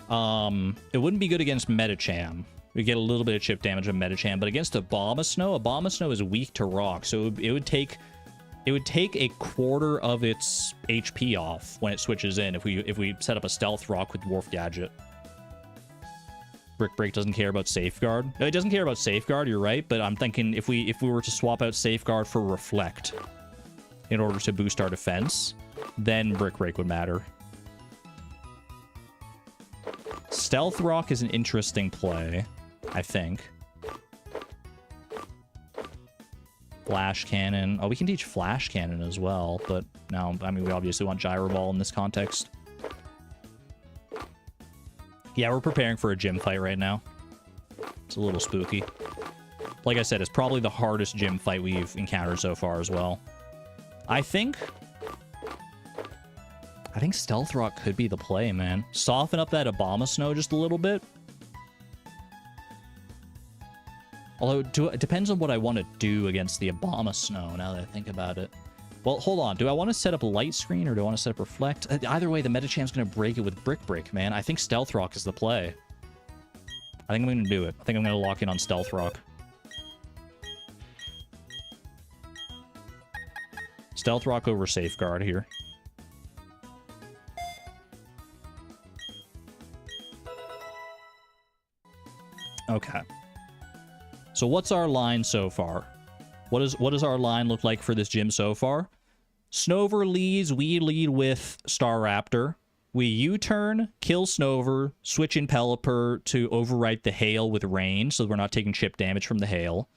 it wouldn't be good against Medicham. We get a little bit of chip damage on Medicham, but against Abomasnow is weak to rock, so it would take a quarter of its HP off when it switches in if we set up a Stealth Rock with Dwarf Gadget. Brick Break doesn't care about Safeguard. No, it doesn't care about Safeguard, you're right, but I'm thinking if we were to swap out Safeguard for Reflect in order to boost our defense, then Brick Break would matter. Stealth Rock is an interesting play, I think. Flash Cannon. Oh, we can teach Flash Cannon as well, but now, I mean, we obviously want Gyro Ball in this context. Yeah, we're preparing for a gym fight right now. It's a little spooky. Like I said, it's probably the hardest gym fight we've encountered so far as well. I think Stealth Rock could be the play, man. Soften up that Abomasnow just a little bit. Although, it depends on what I want to do against the Abomasnow, now that I think about it. Well, hold on. Do I want to set up light screen, or do I want to set up reflect? Either way, the Medichamp's going to break it with Brick Break, man. I think Stealth Rock is the play. I think I'm going to do it. I think I'm going to lock in on Stealth Rock. Stealth Rock over Safeguard here. Okay. So what's our line so far? What does our line look like for this gym so far? Snover leads. We lead with Staraptor. We U-turn, kill Snover, switch in Pelipper to overwrite the hail with rain, so we're not taking chip damage from the hail.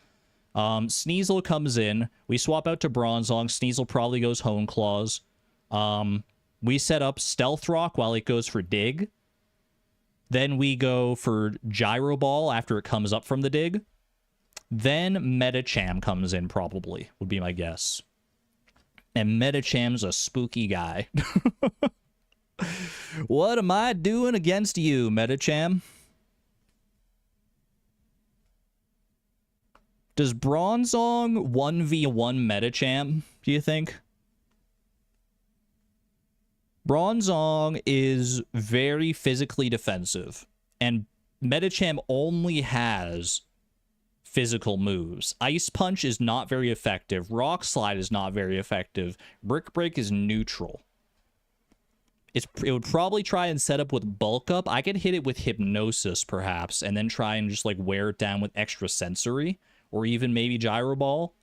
Sneasel comes in. We swap out to Bronzong. Sneasel probably goes Hone Claws. We set up Stealth Rock while it goes for Dig. Then we go for Gyro Ball after it comes up from the Dig. Then Medicham comes in, probably, would be my guess. And Medicham's a spooky guy. What am I doing against you, Medicham? Does Bronzong 1v1 Medicham, do you think? Bronzong is very physically defensive, and Medicham only has physical moves. Ice Punch is not very effective. Rock Slide is not very effective. Brick Break is neutral. It would probably try and set up with Bulk Up. I could hit it with Hypnosis, perhaps, and then try and just, like, wear it down with Extra Sensory, or even maybe Gyro Ball.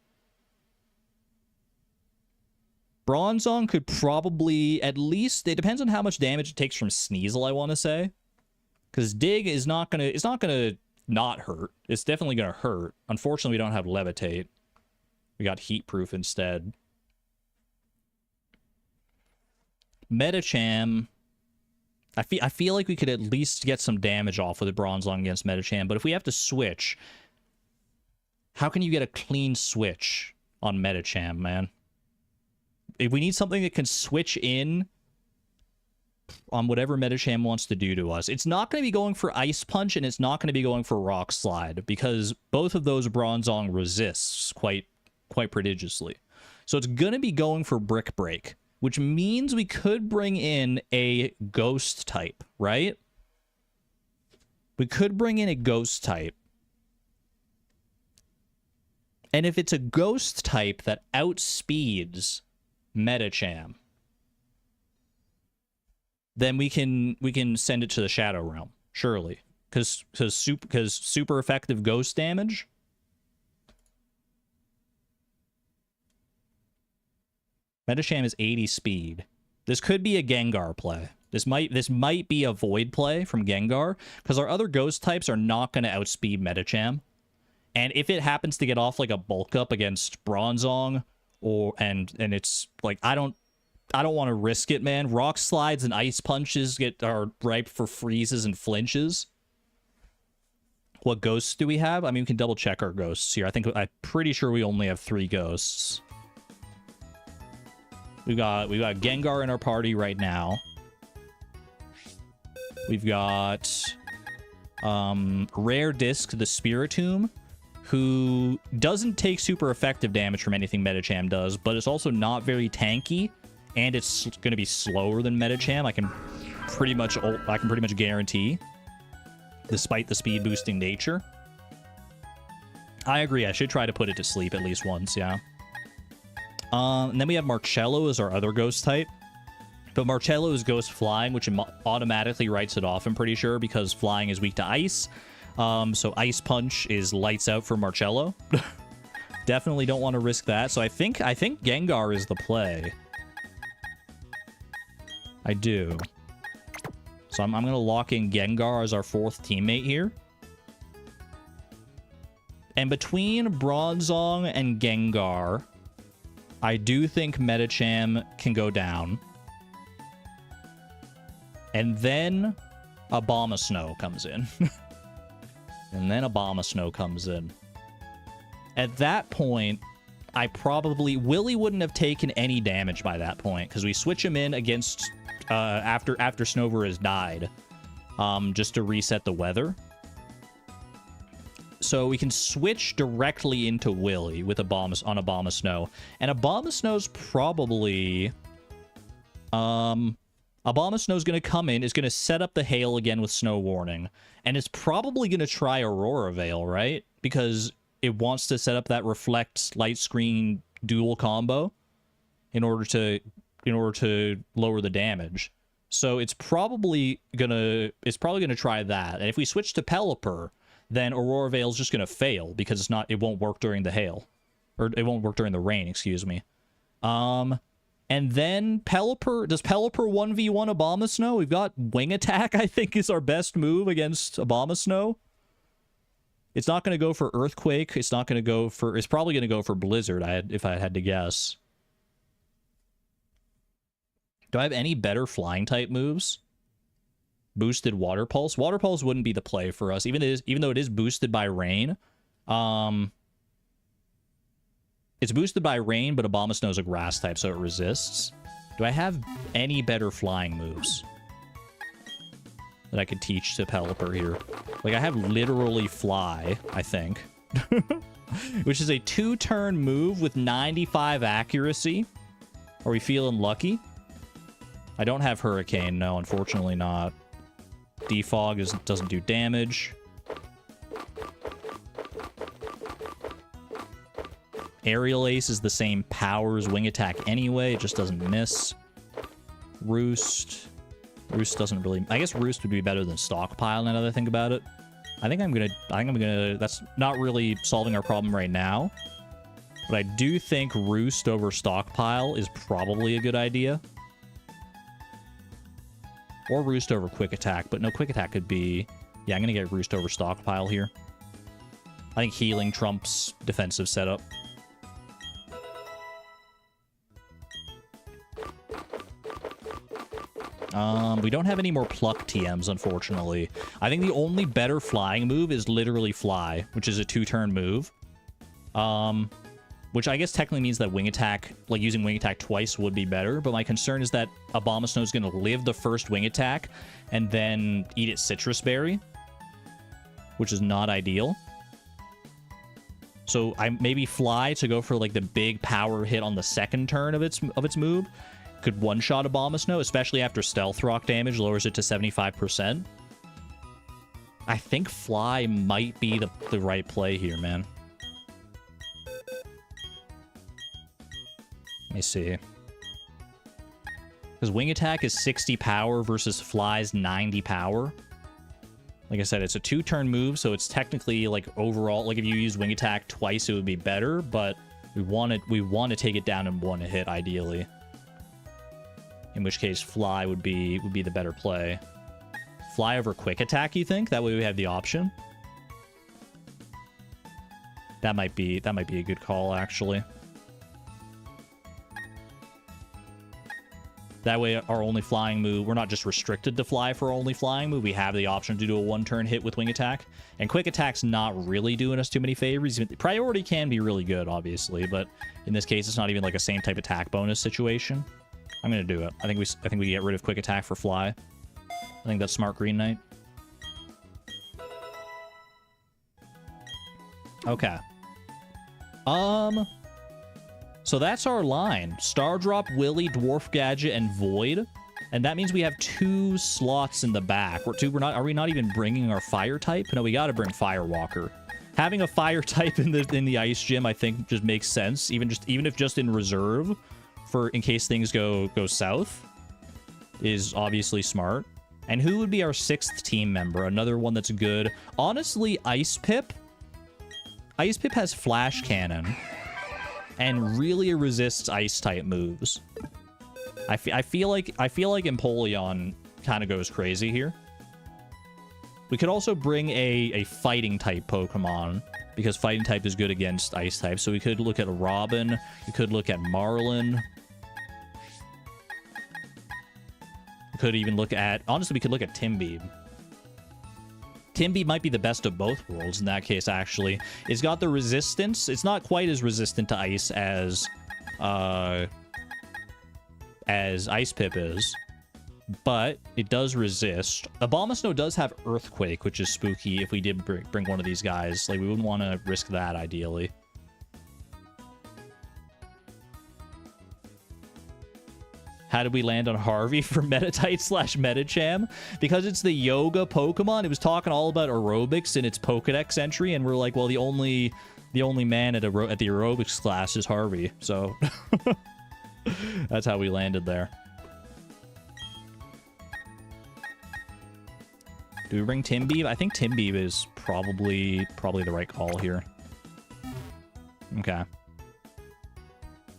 Bronzong could probably, at least, it depends on how much damage it takes from Sneasel, I want to say. Because Dig is not going to, it's not going to not hurt. It's definitely going to hurt. Unfortunately, we don't have Levitate. We got Heat Proof instead. Medicham, I feel like we could at least get some damage off with a Bronzong against Medicham, but if we have to switch, how can you get a clean switch on Medicham, man? If we need something that can switch in on whatever Medicham wants to do to us. It's not going to be going for Ice Punch, and it's not going to be going for Rock Slide, because both of those Bronzong resists quite prodigiously. So it's going to be going for Brick Break, which means we could bring in a Ghost type, right? We could bring in a Ghost type. And if it's a Ghost type that outspeeds Medicham, then we can send it to the Shadow Realm, surely, because super effective Ghost damage. Medicham is 80 speed. This could be a Gengar play. This might be a Void play from Gengar, because our other Ghost types are not going to outspeed Medicham. And if it happens to get off like a Bulk Up against Bronzong, and it's like I don't want to risk it, man. Rock Slides and Ice Punches are ripe for freezes and flinches. What ghosts do we have? I mean, we can double check our ghosts here. I'm pretty sure we only have 3 ghosts. We got Gengar in our party right now. We've got Rare Disc, the Spiritomb, who doesn't take super effective damage from anything Medicham does, but it's also not very tanky, and it's going to be slower than Medicham. I can pretty much guarantee, despite the speed boosting nature. I agree. I should try to put it to sleep at least once. Yeah. And then we have Marcello as our other ghost type. But Marcello is Ghost Flying, which automatically writes it off, I'm pretty sure, because Flying is weak to Ice. So Ice Punch is lights out for Marcello. Definitely don't want to risk that. So I think Gengar is the play. I do. So I'm going to lock in Gengar as our 4th teammate here. And between Bronzong and Gengar, I do think Medicham can go down. And then Abomasnow comes in. And then Abomasnow comes in. At that point, Willy wouldn't have taken any damage by that point, because we switch him in against, after Snover has died, just to reset the weather. So we can switch directly into Willy with Abomasnow. And Abomasnow's probably... Abomasnow's going to come in, is going to set up the hail again with Snow Warning. And it's probably going to try Aurora Veil, right? Because it wants to set up that Reflect Light Screen dual combo in order to lower the damage. So it's probably gonna try that. And if we switch to Pelipper, then Aurora Veil's just gonna fail because it won't work during the hail. Or it won't work during the rain, excuse me. And then Pelipper, does Pelipper 1v1 Abomasnow? We've got Wing Attack, I think, is our best move against Abomasnow. It's not gonna go for Earthquake, it's probably gonna go for Blizzard, if I had to guess. Do I have any better flying type moves? Boosted Water Pulse. Water Pulse wouldn't be the play for us, even though it is boosted by rain. It's boosted by rain, but Abomasnow's a grass type, so it resists. Do I have any better flying moves that I could teach to Pelipper here? Like, I have literally Fly, I think. Which is a 2-turn move with 95 accuracy. Are we feeling lucky? I don't have Hurricane, no, unfortunately not. Defog doesn't do damage. Aerial Ace is the same power as Wing Attack anyway, it just doesn't miss. Roost. Roost doesn't really... I guess Roost would be better than Stockpile now that I think about it. I think I'm gonna... That's not really solving our problem right now. But I do think Roost over Stockpile is probably a good idea. Or Roost over Quick Attack, but no, Quick Attack could be... Yeah, I'm going to get Roost over Stockpile here. I think Healing trumps defensive setup. We don't have any more Pluck TMs, unfortunately. I think the only better flying move is literally Fly, which is a 2-turn move. Which I guess technically means that Wing Attack, like using Wing Attack twice would be better, but my concern is that Abomasnow is going to live the first Wing Attack and then eat its Citrus Berry, which is not ideal. So I maybe Fly to go for like the big power hit on the second turn of its move. Could one-shot Abomasnow, especially after Stealth Rock damage lowers it to 75%. I think Fly might be the right play here, man. Let me see. Because Wing Attack is 60 power versus Fly's 90 power. Like I said, it's a 2-turn move, so it's technically, like, overall... Like, if you use Wing Attack twice, it would be better, but we want to take it down in one hit, ideally. In which case, Fly would be the better play. Fly over Quick Attack, you think? That way we have the option. That might be a good call, actually. That way, our only flying move, we're not just restricted to Fly for our only flying move. We have the option to do a 1-turn hit with Wing Attack. And Quick Attack's not really doing us too many favors. Priority can be really good, obviously, but in this case, it's not even like a same type attack bonus situation. I'm gonna do it. I think we get rid of Quick Attack for Fly. I think that's smart, Green Knight. Okay. So that's our line. Stardrop, Willy, Dwarf Gadget, and Void. And that means we have 2 slots in the back. Are we not even bringing our fire type? No, we gotta bring Firewalker. Having a fire type in the ice gym, I think, just makes sense. Even if just in reserve, in case things go south, is obviously smart. And who would be our 6th team member? Another one that's good. Honestly, Ice Pip. Ice Pip has Flash Cannon and really resists ice type moves. I feel like Empoleon kind of goes crazy here. We could also bring a fighting type Pokemon, because fighting type is good against ice type. So we could look at Robin. We could look at Marlin. We could even look at... Honestly, we could look at Timbeeb. Timbeeb might be the best of both worlds in that case, actually. It's got the resistance. It's not quite as resistant to ice as Ice Pip is. but it does resist. Abomasnow does have Earthquake, which is spooky if we did bring one of these guys. Like, we wouldn't want to risk that, ideally. How did we land on Harvey for Metatite / Metacham? Because it's the yoga Pokemon. It was talking all about aerobics in its Pokedex entry, and we're like, well, the only man at the aerobics class is Harvey. So that's how we landed there. Do we bring Timbeeb? I think Timbeeb is probably the right call here. Okay.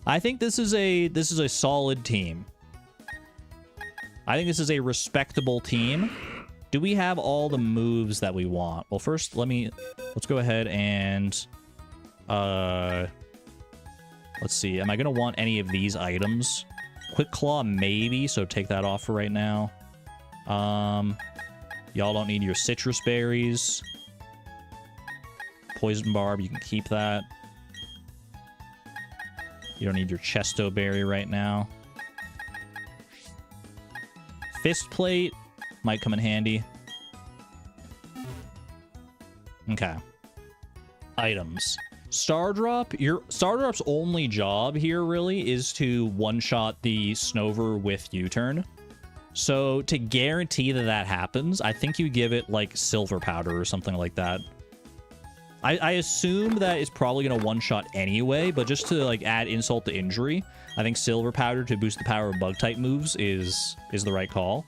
I think this is a solid team. I think this is a respectable team. Do we have all the moves that we want? Well, first, let's go ahead and, let's see. Am I going to want any of these items? Quick Claw, maybe, so take that off for right now. Y'all don't need your citrus berries. Poison Barb, you can keep that. You don't need your Chesto Berry right now. Fist Plate might come in handy. Okay. Items. Stardrop's only job here, really, is to one-shot the Snover with U-turn. So, to guarantee that happens, I think you give it, like, Silver Powder or something like that. I assume that it's probably going to one-shot anyway, but just to, like, add insult to injury, I think Silver Powder to boost the power of Bug-type moves is the right call.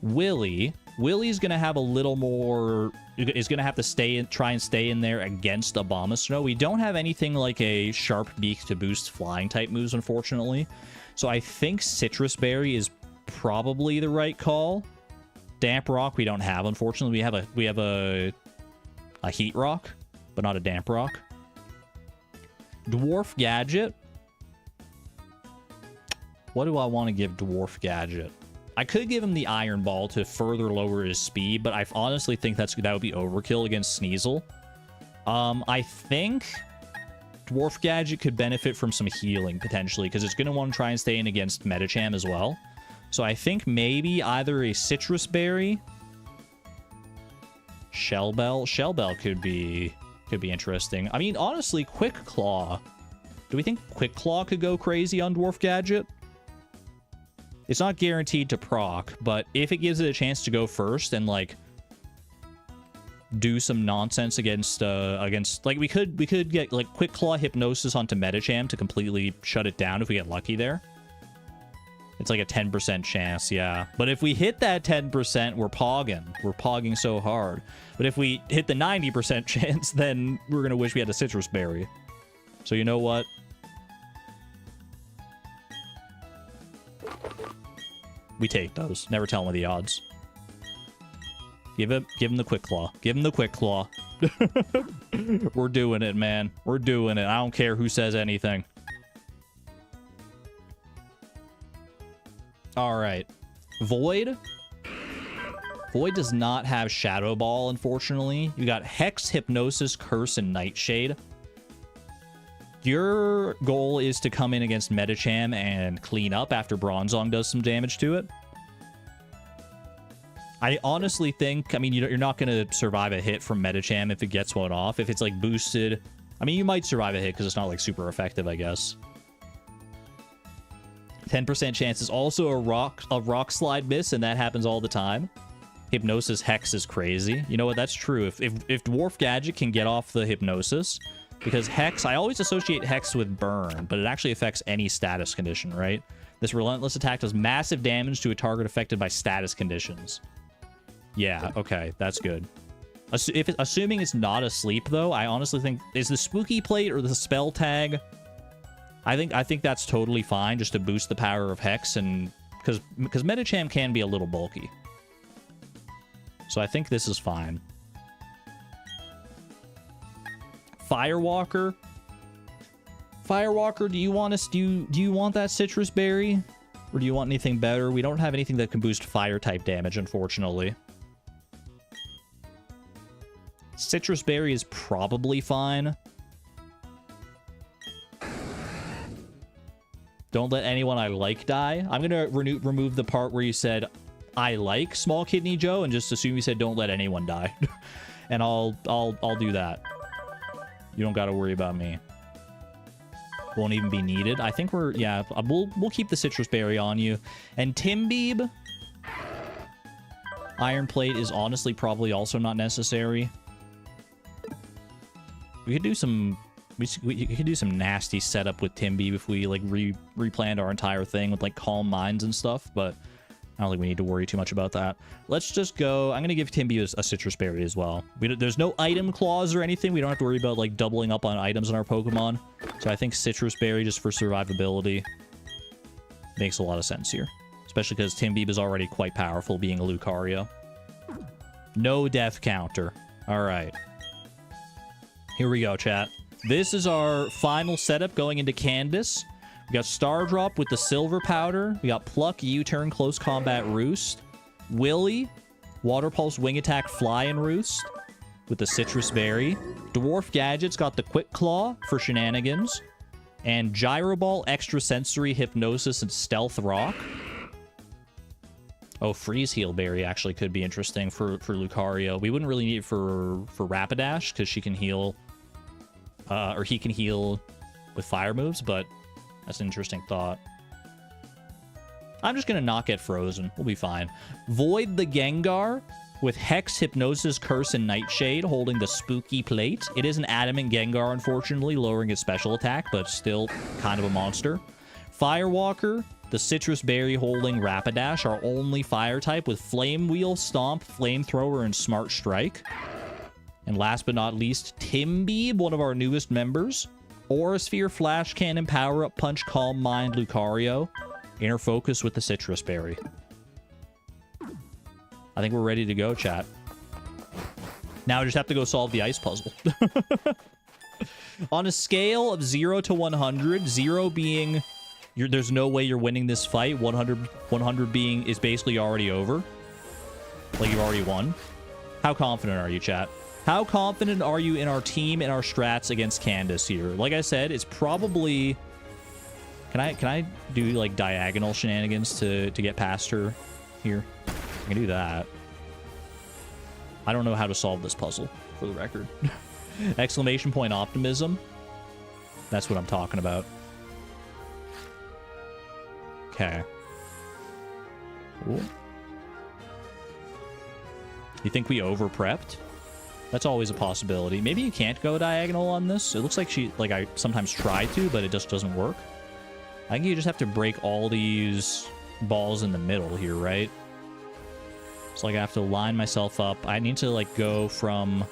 Willie's going to have a little more... is going to have to try and stay in there against Abomasnow. We don't have anything like a Sharp Beak to boost Flying-type moves, unfortunately. So I think Citrus Berry is probably the right call. Damp Rock we don't have, unfortunately. We have a Heat Rock, but not a Damp Rock. Dwarf Gadget. What do I want to give Dwarf Gadget? I could give him the Iron Ball to further lower his speed, but I honestly think that would be overkill against Sneasel. I think Dwarf Gadget could benefit from some healing, potentially, because it's going to want to try and stay in against Metacham as well. So I think maybe either a Citrus Berry, Shell Bell could be interesting. I mean, honestly, Quick Claw. Do we think Quick Claw could go crazy on Dwarf Gadget? It's not guaranteed to proc, but if it gives it a chance to go first and, like, do some nonsense against like, we could get, like, Quick Claw Hypnosis onto Metacham to completely shut it down if we get lucky there. It's like a 10% chance, yeah. But if we hit that 10%, we're pogging. We're pogging so hard. But if we hit the 90% chance, then we're going to wish we had a Citrus Berry. So you know what? We take those. Never tell him the odds. Give him the Quick Claw. Give him the Quick Claw. We're doing it, man. We're doing it. I don't care who says anything. All right. Void. Void does not have Shadow Ball, unfortunately. You got Hex, Hypnosis, Curse, and Nightshade. Your goal is to come in against Metacham and clean up after Bronzong does some damage to it. I honestly think, I mean, you're not going to survive a hit from Metacham if it gets one off. If it's, like, boosted... I mean, you might survive a hit because it's not, like, super effective, I guess. 10% chance is also a rock slide miss, and that happens all the time. Hypnosis Hex is crazy. You know what? That's true. If Dwarf Gadget can get off the Hypnosis... Because Hex, I always associate Hex with Burn, but it actually affects any status condition, right? This relentless attack does massive damage to a target affected by status conditions. Yeah, okay, that's good. Assuming it's not asleep, though, I honestly think... Is the Spooky Plate or the Spell Tag? I think that's totally fine, just to boost the power of Hex, and... Because Metacham can be a little bulky. So I think this is fine. Firewalker. Firewalker, do you want that Citrus Berry? Or do you want anything better? We don't have anything that can boost fire-type damage, unfortunately. Citrus Berry is probably fine. Don't let anyone I like die. I'm gonna remove the part where you said I like Small Kidney Joe and just assume you said don't let anyone die. And I'll do that. You don't gotta worry about me. Won't even be needed. I think we're, yeah, we'll keep the citrus berry on you. And Timbeeb, iron plate is honestly probably also not necessary. We could do some, we could do some nasty setup with Timbeeb if we like replanned our entire thing with like calm minds and stuff, but I don't think we need to worry too much about that. Let's just go. I'm going to give Timbeeb a citrus berry as well. There's no item clause or anything. We don't have to worry about like doubling up on items in our Pokemon. So I think citrus berry just for survivability makes a lot of sense here. Especially because Timbeeb is already quite powerful being a Lucario. No death counter. All right. Here we go, chat. This is our final setup going into Candice. We got Star Drop with the Silver Powder. We got Pluck, U-Turn, Close Combat, Roost. Willy, Water Pulse, Wing Attack, Fly, and Roost with the Citrus Berry. Dwarf Gadget's got the Quick Claw for shenanigans. And Gyro Ball, Extra Sensory, Hypnosis, and Stealth Rock. Oh, Freeze Heal Berry actually could be interesting for Lucario. We wouldn't really need it for Rapidash because she can heal, or he can heal with fire moves, but that's an interesting thought. I'm just going to not get frozen. We'll be fine. Void the Gengar with Hex, Hypnosis, Curse, and Nightshade holding the Spooky Plate. It is an Adamant Gengar, unfortunately, lowering its special attack, but still kind of a monster. Firewalker, the Citrus Berry holding Rapidash, our only fire type with Flame Wheel, Stomp, Flamethrower, and Smart Strike. And last but not least, Timbeeb, one of our newest members. Aura Sphere, Flash Cannon, Power Up, Punch, Calm Mind, Lucario. Inner Focus with the Citrus Berry. I think we're ready to go, chat. Now I just have to go solve the ice puzzle. On a scale of 0 to 100, 0 being there's no way you're winning this fight, 100 being is basically already over. Like you've already won. How confident are you, chat? How confident are you in our team and our strats against Candice here? Like I said, it's probably... Can I do, like, diagonal shenanigans to get past her here? I can do that. I don't know how to solve this puzzle, for the record. Exclamation point optimism. That's what I'm talking about. Okay. Cool. You think we over-prepped? That's always a possibility. Maybe you can't go diagonal on this. It looks like I sometimes try to, but it just doesn't work. I think you just have to break all these balls in the middle here, right? So, like, I have to line myself up. I need to, like, go from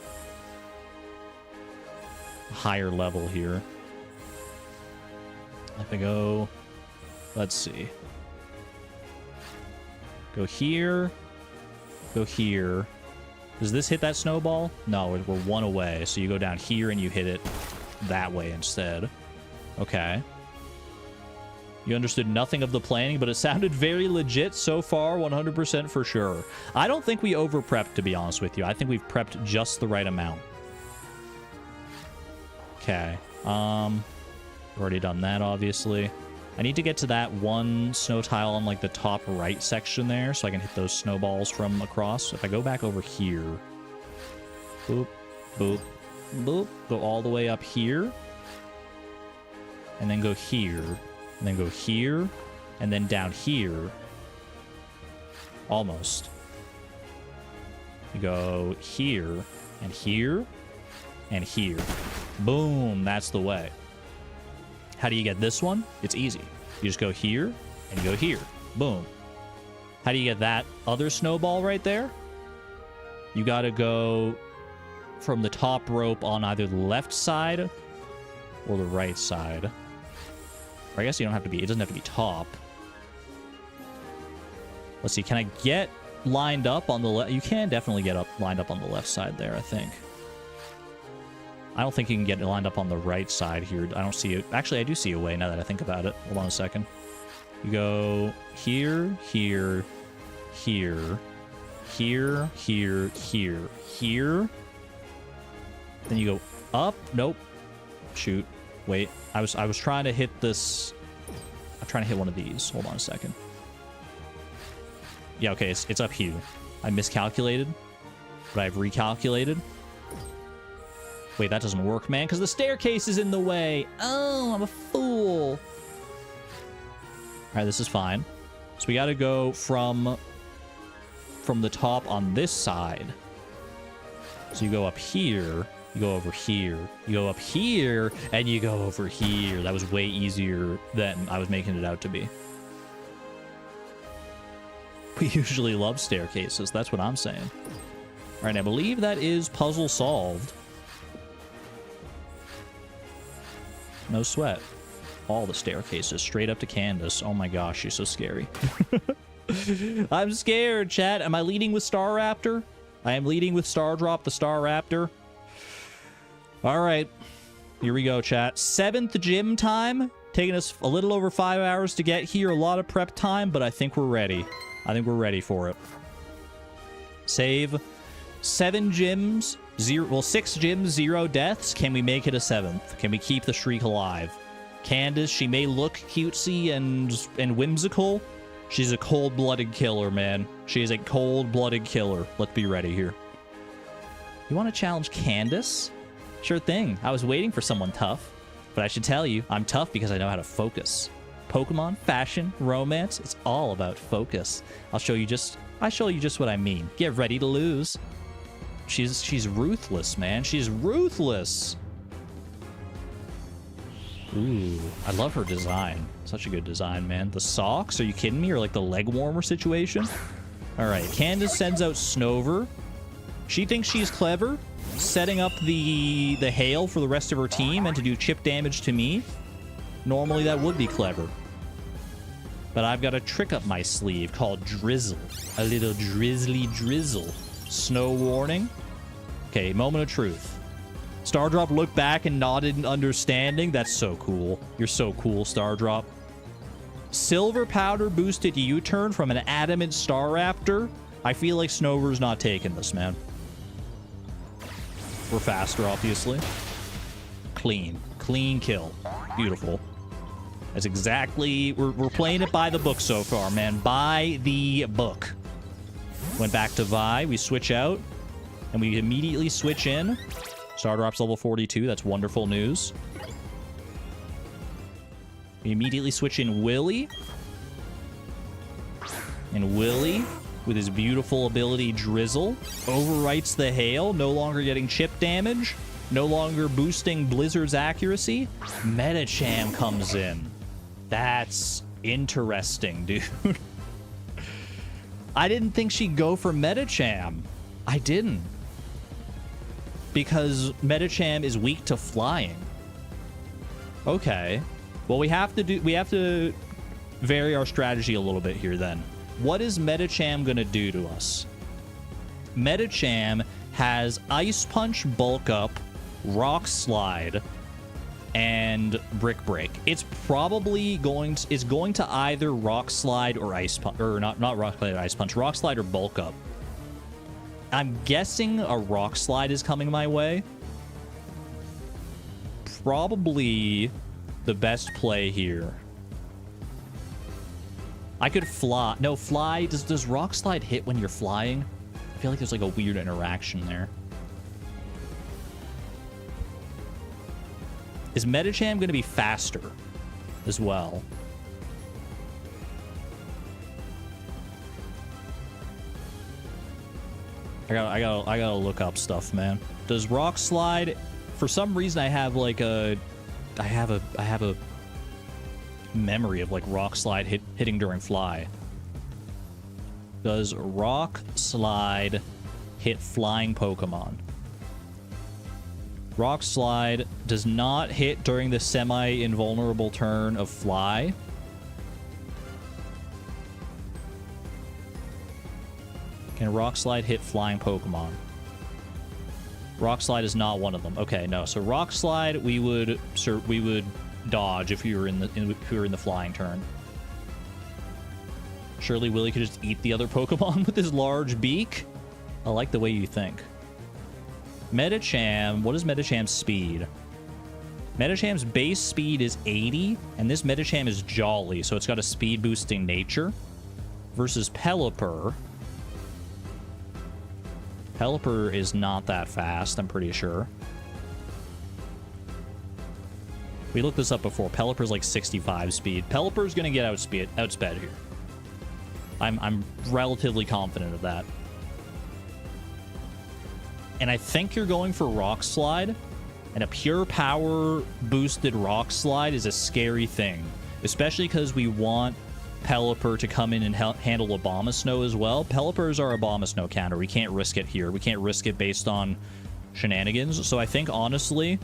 a higher level here. If I go... Let's see. Go here. Go here. Does this hit that snowball? No, we're one away. So you go down here and you hit it that way instead. Okay. You understood nothing of the planning, but it sounded very legit so far, 100% for sure. I don't think we over-prepped, to be honest with you. I think we've prepped just the right amount. Okay. Already done that, obviously. I need to get to that one snow tile on, like, the top right section there, so I can hit those snowballs from across. If I go back over here... Boop, boop, boop. Go all the way up here. And then go here. And then go here. And then down here. Almost. You go here. And here. And here. Boom. That's the way. How do you get this one? It's easy. You just go here and you go here. Boom. How do you get that other snowball right there? You gotta go from the top rope on either the left side or the right side. Or I guess you don't have to be, it doesn't have to be top. Let's see, can I get lined up on the left? You can definitely get lined up on the left side there, I think. I don't think you can get it lined up on the right side here. I don't see it. Actually, I do see a way now that I think about it. Hold on a second. You go here, here, here, here, here, here, here. Then you go up. Nope. Shoot. Wait. I was trying to hit this. I'm trying to hit one of these. Hold on a second. Yeah, okay, it's up here. I miscalculated, but I've recalculated. Wait, that doesn't work, man, because the staircase is in the way. Oh, I'm a fool. All right, this is fine. So we got to go from the top on this side. So you go up here, you go over here, you go up here, and you go over here. That was way easier than I was making it out to be. We usually love staircases. That's what I'm saying. All right, I believe that is puzzle solved. No sweat. All the staircases straight up to Candice. Oh my gosh, she's so scary. I'm scared, chat. Am I leading with Star Raptor? I am leading with Stardrop, the Star Raptor. All right. Here we go, chat. 7th gym time. Taking us a little over 5 hours to get here. A lot of prep time, but I think we're ready. I think we're ready for it. Save. 7 gyms. 6 gyms, 0 deaths. Can we make it a 7th? Can we keep the streak alive? Candice, she may look cutesy and whimsical. She's a cold-blooded killer, man. She is a cold-blooded killer. Let's be ready here. You want to challenge Candice? Sure thing. I was waiting for someone tough. But I should tell you, I'm tough because I know how to focus. Pokemon, fashion, romance, it's all about focus. I'll show you just what I mean. Get ready to lose. She's ruthless, man. She's ruthless. Ooh, I love her design. Such a good design, man. The socks? Are you kidding me? Or like the leg warmer situation? All right, Candice sends out Snover. She thinks she's clever, setting up the hail for the rest of her team and to do chip damage to me. Normally that would be clever. But I've got a trick up my sleeve called Drizzle. A little drizzly drizzle. Snow warning. Okay, moment of truth. Stardrop looked back and nodded in understanding. That's so cool. You're so cool, Stardrop. Silver powder boosted U-turn from an adamant Staraptor. I feel like Snover's not taking this, man. We're faster, obviously. Clean. Clean kill. Beautiful. That's exactly... We're playing it by the book so far, man. By the book. Went back to Vi. We switch out. And we immediately switch in. Stardrop's level 42. That's wonderful news. We immediately switch in Willy. And Willy, with his beautiful ability Drizzle, overwrites the hail, no longer getting chip damage, no longer boosting Blizzard's accuracy. Medicham comes in. That's interesting, dude. I didn't think she'd go for Medicham. I didn't. Because Medicham is weak to flying. Okay. Well, we have to vary our strategy a little bit here then. What is Medicham going to do to us? Medicham has Ice Punch, Bulk Up, Rock Slide, and Brick Break. It's probably going to either Rock Slide or Ice Punch, or not Rock Slide or Ice Punch, Rock Slide or Bulk Up. I'm guessing a Rock Slide is coming my way. Probably the best play here. I could fly. No, fly. Does Rock Slide hit when you're flying? I feel like there's like a weird interaction there. Is Medicham going to be faster as well? I gotta look up stuff, man. Does Rock Slide? For some reason, I have a memory of like Rock Slide hitting during fly. Does Rock Slide hit flying Pokemon? Rock Slide does not hit during the semi-invulnerable turn of fly. Can Rock Slide hit flying Pokemon? Rock Slide is not one of them. Okay, no. So Rock Slide, we would dodge if you were in the flying turn. Surely Willy could just eat the other Pokemon with his large beak. I like the way you think. Medicham, what is Medicham's speed? Metacham's base speed is 80, and this Metacham is jolly, so it's got a speed boosting nature. Versus Pelipper. Pelipper is not that fast, I'm pretty sure. We looked this up before. Pelipper's like 65 speed. Pelipper's gonna get outsped here. I'm relatively confident of that. And I think you're going for Rock Slide. And a pure power boosted Rock Slide is a scary thing. Especially because we want Pelipper to come in and handle Abomasnow as well. Pelipper is our Abomasnow counter. We can't risk it here. We can't risk it based on shenanigans. So I think, honestly,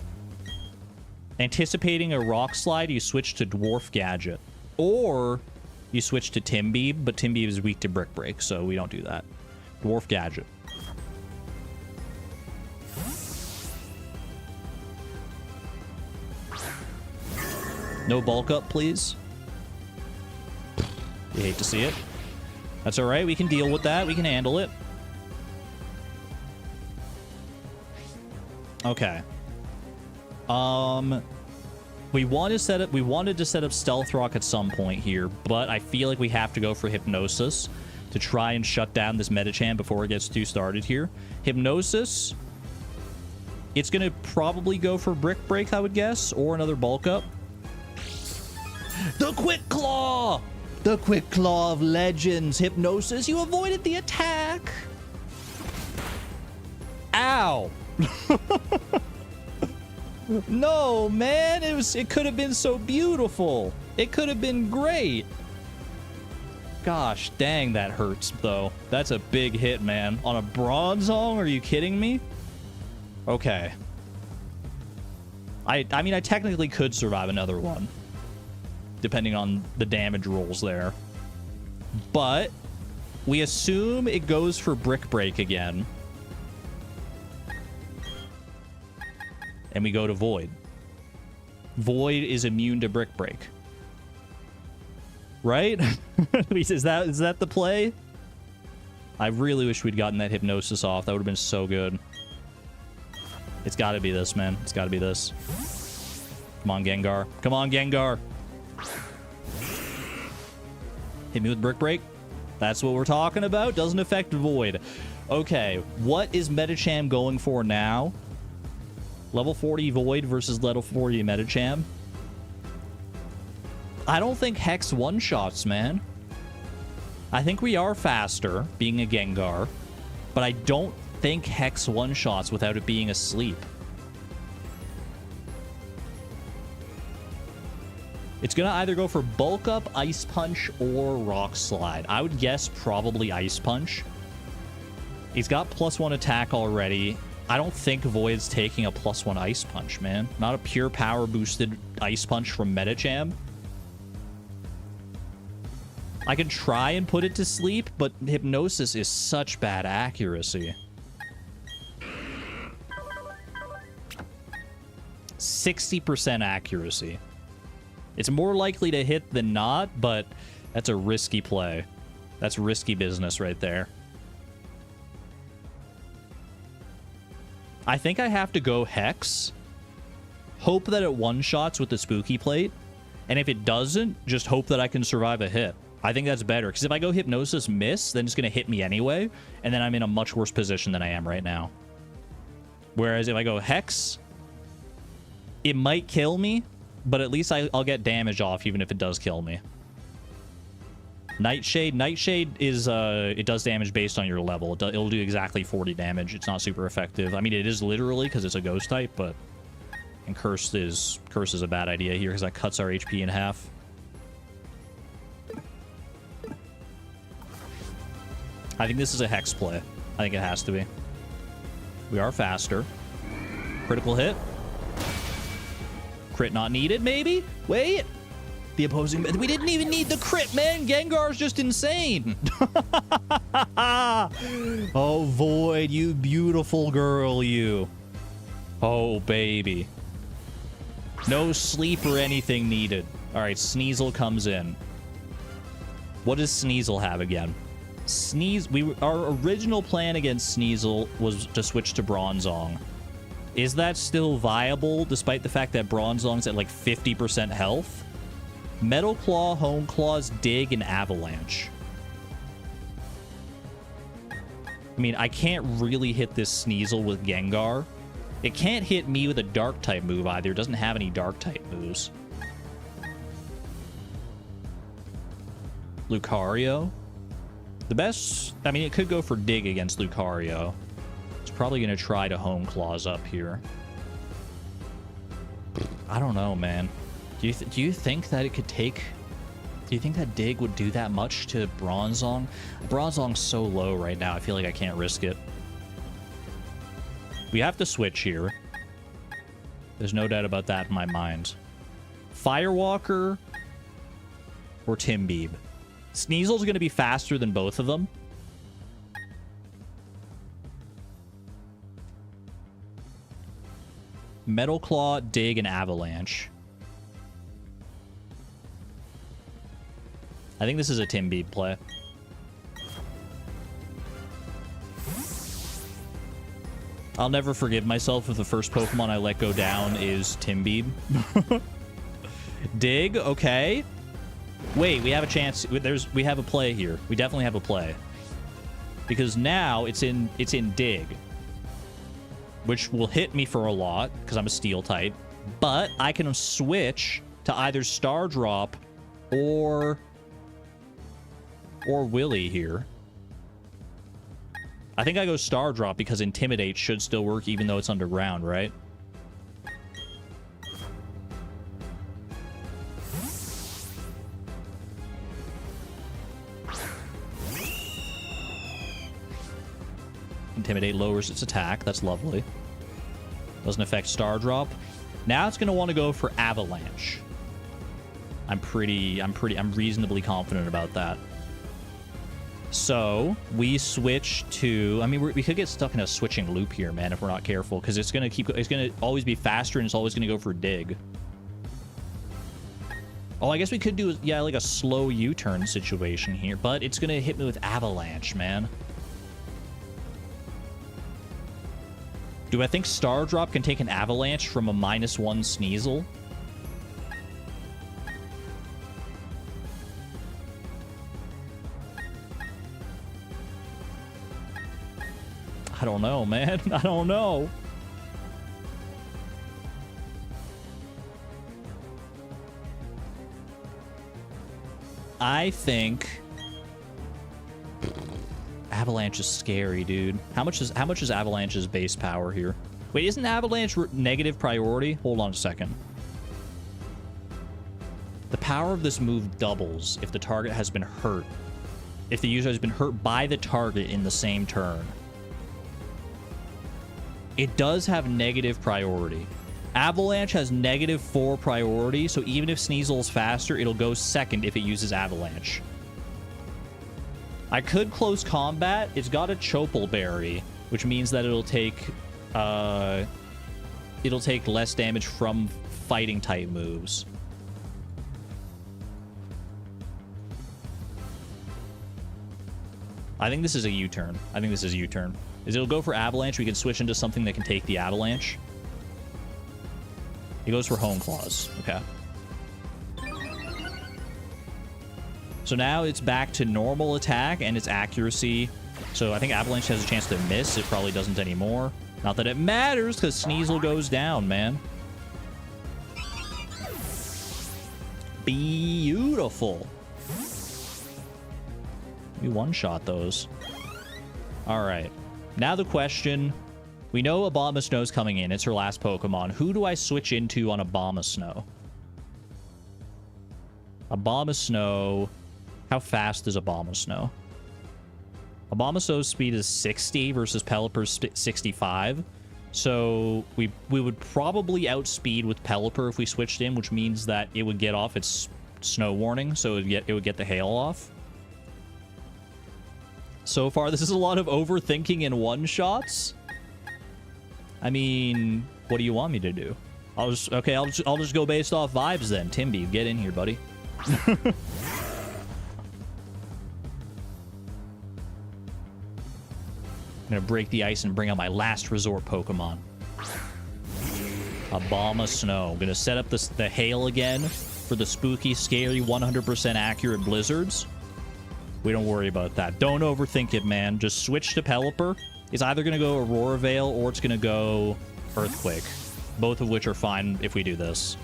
anticipating a Rock Slide, you switch to Dwarf Gadget. Or you switch to Timbeeb, but Timbeeb is weak to Brick Break, so we don't do that. Dwarf Gadget. No bulk up, please. You hate to see it. That's all right. We can deal with that. We can handle it. Okay. We wanted to set up Stealth Rock at some point here, but I feel like we have to go for Hypnosis to try and shut down this Metacham before it gets too started here. Hypnosis. It's gonna probably go for Brick Break, I would guess, or another bulk up. The Quick Claw! The Quick Claw of Legends. Hypnosis, you avoided the attack. Ow. No, man. It could have been so beautiful. It could have been great. Gosh, dang, that hurts, though. That's a big hit, man. On a Bronzong? Are you kidding me? Okay. I mean, I technically could survive another one, depending on the damage rolls there. But we assume it goes for Brick Break again. And we go to Void. Void is immune to Brick Break. Right? Is that the play? I really wish we'd gotten that Hypnosis off. That would have been so good. It's got to be this, man. It's got to be this. Come on, Gengar. Come on, Gengar. Hit me with Brick Break. That's what we're talking about. Doesn't affect Void. Okay, what is Metacham going for now? Level 40 Void versus level 40 Metacham. I don't think Hex one-shots, man. I think we are faster, being a Gengar. But I don't think Hex one-shots without it being asleep. It's going to either go for Bulk Up, Ice Punch, or Rock Slide. I would guess probably Ice Punch. He's got +1 attack already. I don't think Void's taking a +1 Ice Punch, man. Not a pure power boosted Ice Punch from Metacham. I could try and put it to sleep, but Hypnosis is such bad accuracy. 60% accuracy. It's more likely to hit than not, but that's a risky play. That's risky business right there. I think I have to go Hex. Hope that it one-shots with the Spooky Plate. And if it doesn't, just hope that I can survive a hit. I think that's better, because if I go Hypnosis Miss, then it's going to hit me anyway, and then I'm in a much worse position than I am right now. Whereas if I go Hex, it might kill me, but at least I'll get damage off even if it does kill me. Nightshade. Nightshade is, it does damage based on your level. It'll do exactly 40 damage. It's not super effective. I mean, it is literally because it's a ghost type, but... And Curse is a bad idea here because that cuts our HP in half. I think this is a Hex play. I think it has to be. We are faster. Critical hit. Crit not needed, maybe? Wait! The opposing... We didn't even need the crit, man! Gengar's just insane! Oh, Void, you beautiful girl, you. Oh, baby. No sleep or anything needed. Alright, Sneasel comes in. What does Sneasel have again? Our original plan against Sneasel was to switch to Bronzong. Is that still viable despite the fact that Bronzong's at like 50% health? Metal Claw, Hone Claws, Dig, and Avalanche. I mean, I can't really hit this Sneasel with Gengar. It can't hit me with a Dark-type move either. It doesn't have any Dark-type moves. Lucario. The best... I mean, it could go for Dig against Lucario. It's probably going to try to Hone Claws up here. I don't know, man. Do you think that it could take... Do you think that Dig would do that much to Bronzong? Bronzong's so low right now, I feel like I can't risk it. We have to switch here. There's no doubt about that in my mind. Firewalker or Timbeeb? Sneasel's going to be faster than both of them. Metal Claw, Dig, and Avalanche. I think this is a Timbeeb play. I'll never forgive myself if the first Pokemon I let go down is Timbeeb. Dig, okay. Wait, we have a chance. We have a play here. We definitely have a play. Because now it's in Dig. Which will hit me for a lot, because I'm a Steel type. But I can switch to either Star Drop or Willy here. I think I go Star Drop because Intimidate should still work even though it's underground, right? Intimidate lowers its attack. That's lovely. Doesn't affect Star Drop. Now it's going to want to go for Avalanche. I'm reasonably confident about that. So we switch to, I mean, we could get stuck in a switching loop here, man, if we're not careful, because it's going to always be faster and it's always going to go for Dig. Oh, I guess we could do, yeah, like a slow U-turn situation here, but it's going to hit me with Avalanche, man. Do I think Star Drop can take an Avalanche from a -1 Sneasel? I don't know, man. I don't know. I think Avalanche is scary, dude. How much is Avalanche's base power here? Wait, isn't Avalanche negative priority? Hold on a second. The power of this move doubles if the target has been hurt. If the user has been hurt by the target in the same turn. It does have negative priority. Avalanche has -4 priority, so even if Sneasel's faster, it'll go second if it uses Avalanche. I could close combat. It's got a Chopal Berry, which means that it'll take less damage from fighting type moves. I think this is a U-turn. It'll go for Avalanche. We can switch into something that can take the Avalanche. He goes for Hone Claws. Okay. So now it's back to normal attack and its accuracy. So I think Avalanche has a chance to miss. It probably doesn't anymore. Not that it matters, because Sneasel goes down, man. Beautiful. We one-shot those. All right. Now the question, we know Abomasnow's coming in. It's her last Pokemon. Who do I switch into on Abomasnow? Abomasnow. How fast is Abomasnow? Abomasnow's speed is 60 versus Pelipper's 65. So we would probably outspeed with Pelipper if we switched in, which means that it would get off its snow warning, so it would get the hail off. So far, this is a lot of overthinking in one-shots. I mean, what do you want me to do? I'll just go based off vibes then. Timbeeb, get in here, buddy. I'm gonna break the ice and bring out my last resort Pokemon. A bomb of snow. I'm gonna set up the hail again for the spooky, scary, 100% accurate blizzards. We don't worry about that. Don't overthink it, man. Just switch to Pelipper. It's either gonna go Aurora Veil or it's gonna go Earthquake. Both of which are fine if we do this.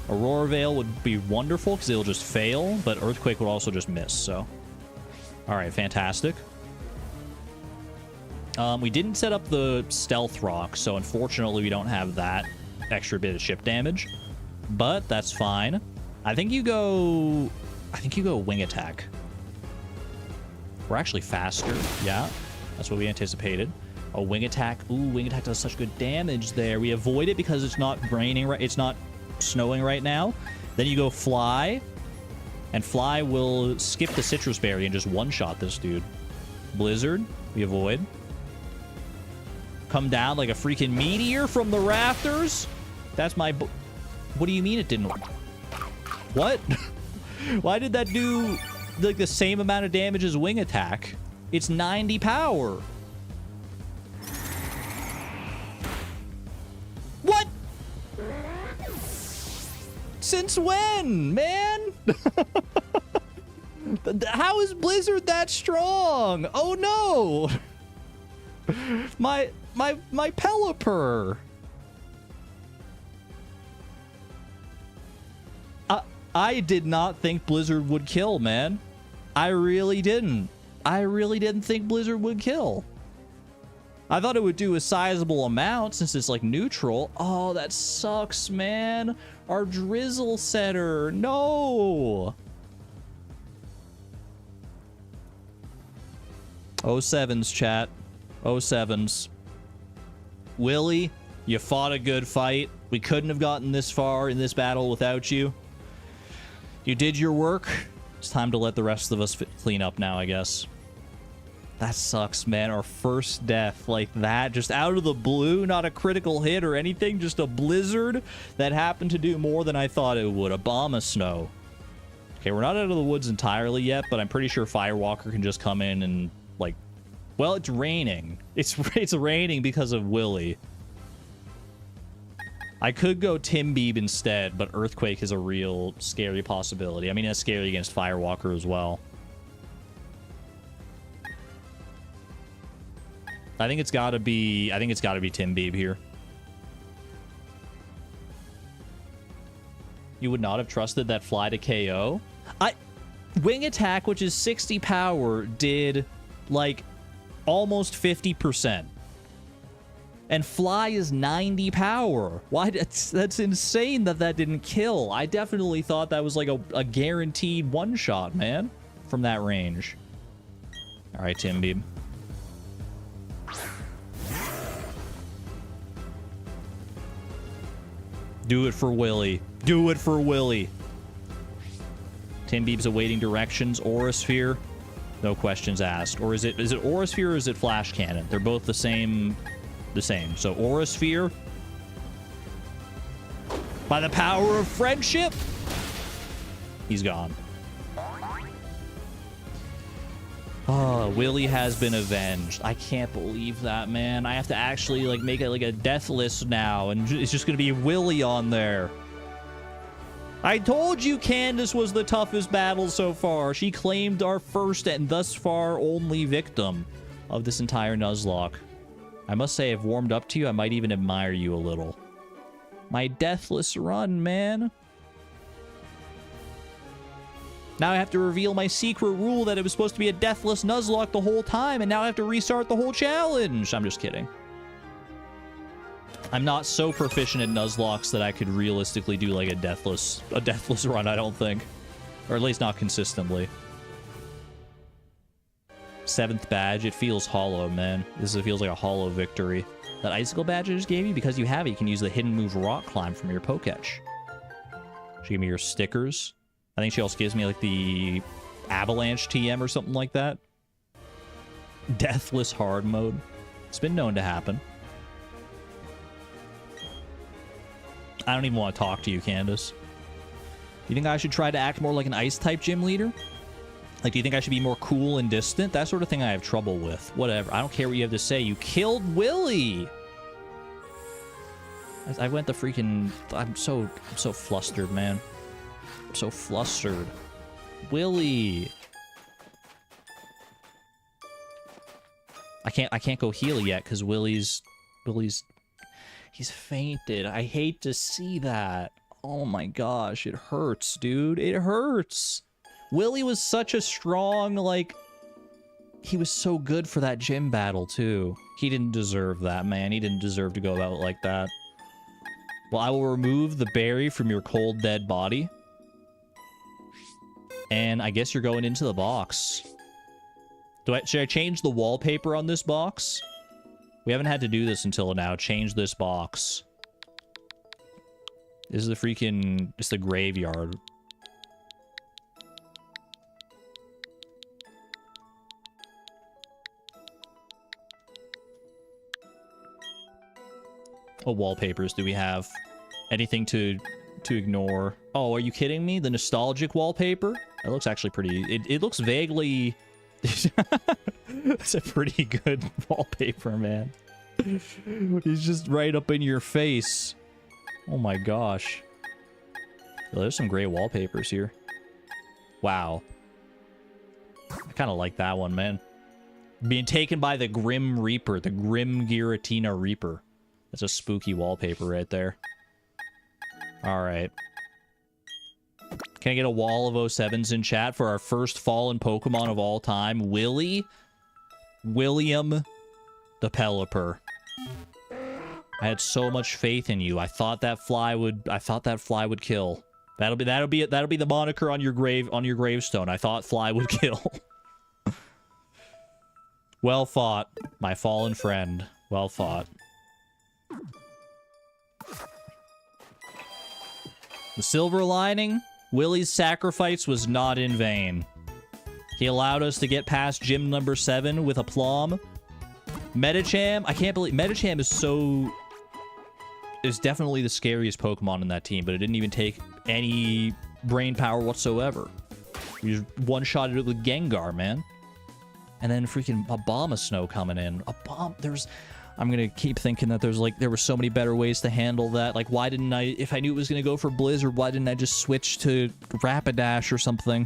Aurora Veil would be wonderful because it'll just fail, but Earthquake would also just miss, so. Alright, fantastic. We didn't set up the Stealth Rock, so unfortunately we don't have that extra bit of ship damage. But that's fine. I think you go Wing Attack. We're actually faster. Yeah, that's what we anticipated. A Wing Attack. Ooh, Wing Attack does such good damage there. We avoid it because it's not raining right. It's not snowing right now. Then you go Fly, and Fly will skip the Citrus Berry and just one-shot this dude. Blizzard, we avoid. Come down like a freaking meteor from the rafters. That's my... What do you mean it didn't... What? Why did that do like the same amount of damage as Wing Attack? It's 90 power. What? Since when, man? How is Blizzard that strong? Oh no! My Pelipper. I did not think Blizzard would kill, man. I really didn't. I really didn't think Blizzard would kill. I thought it would do a sizable amount since it's like neutral. Oh, that sucks, man. Our Drizzle setter. No. 07s, chat. 07s. Willie, you fought a good fight. We couldn't have gotten this far in this battle without you. You did your work. It's time to let the rest of us clean up now, I guess. That sucks, man. Our first death like that, just out of the blue, not a critical hit or anything, just a blizzard that happened to do more than I thought it would. A bomb of snow. Okay, we're not out of the woods entirely yet, but I'm pretty sure Firewalker can just come in and, like... Well, it's raining. It's raining because of Willy. I could go Timbeeb instead, but Earthquake is a real scary possibility. I mean, it's scary against Firewalker as well. I think it's gotta be Timbeeb here. You would not have trusted that Fly to KO? Wing Attack, which is 60 power, did like almost 50%. And Fly is 90 power. Why? That's insane that didn't kill. I definitely thought that was like a guaranteed one-shot, man, from that range. All right, Timbeeb. Do it for Willy. Do it for Willy. Timbeeb's awaiting directions. Aura Sphere. No questions asked. Or is it Aura Sphere or is it Flash Cannon? They're both the same. So Aura Sphere. By the power of friendship. He's gone. Oh, Willy has been avenged. I can't believe that, man. I have to actually like make it like a death list now, and it's just gonna be Willy on there. I told you Candice was the toughest battle so far. She claimed our first and thus far only victim of this entire Nuzlocke. I must say, I've warmed up to you. I might even admire you a little. My deathless run, man. Now I have to reveal my secret rule that it was supposed to be a deathless Nuzlocke the whole time, and now I have to restart the whole challenge. I'm just kidding. I'm not so proficient at Nuzlocks that I could realistically do like a deathless run, I don't think. Or at least not consistently. 7th badge, it feels hollow, man. It feels like a hollow victory. That icicle badge I just gave you, because you have it, you can use the hidden move Rock Climb from your Poketch. She gave me your stickers. I think she also gives me like the Avalanche TM or something like that. Deathless hard mode. It's been known to happen. I don't even want to talk to you, Candice. Do you think I should try to act more like an ice type gym leader? Like, do you think I should be more cool and distant? That sort of thing I have trouble with. Whatever. I don't care what you have to say. You killed Willy! I went the freaking... I'm so flustered, man. I'm so flustered. Willy! I can't go heal yet, because Willy's... He's fainted. I hate to see that. Oh my gosh, it hurts, dude. It hurts! Willy was such a strong, like... He was so good for that gym battle, too. He didn't deserve that, man. He didn't deserve to go out like that. Well, I will remove the berry from your cold, dead body. And I guess you're going into the box. Should I change the wallpaper on this box? We haven't had to do this until now. Change this box. This is the freaking... It's the graveyard. What wallpapers do we have? Anything to ignore? Oh, are you kidding me? The nostalgic wallpaper? That looks actually pretty... It looks vaguely... It's a pretty good wallpaper, man. He's just right up in your face. Oh my gosh. Well, there's some great wallpapers here. Wow. I kind of like that one, man. Being taken by the Grim Reaper. The Grim Giratina Reaper. That's a spooky wallpaper right there. Alright. Can I get a wall of 07s in chat for our first fallen Pokemon of all time? William the Pelipper. I had so much faith in you. I thought that fly would kill. That'll be the moniker on your gravestone. I thought fly would kill. Well fought, my fallen friend. Well fought. The silver lining, Willy's sacrifice was not in vain. He allowed us to get past gym number 7 with aplomb. Medicham, I can't believe... Medicham is definitely the scariest Pokemon in that team, but it didn't even take any brain power whatsoever. We just one-shotted it with Gengar, man. And then freaking Abomasnow coming in. I'm gonna keep thinking that there were so many better ways to handle that. Like, why didn't I... If I knew it was gonna go for Blizzard, why didn't I just switch to Rapidash or something?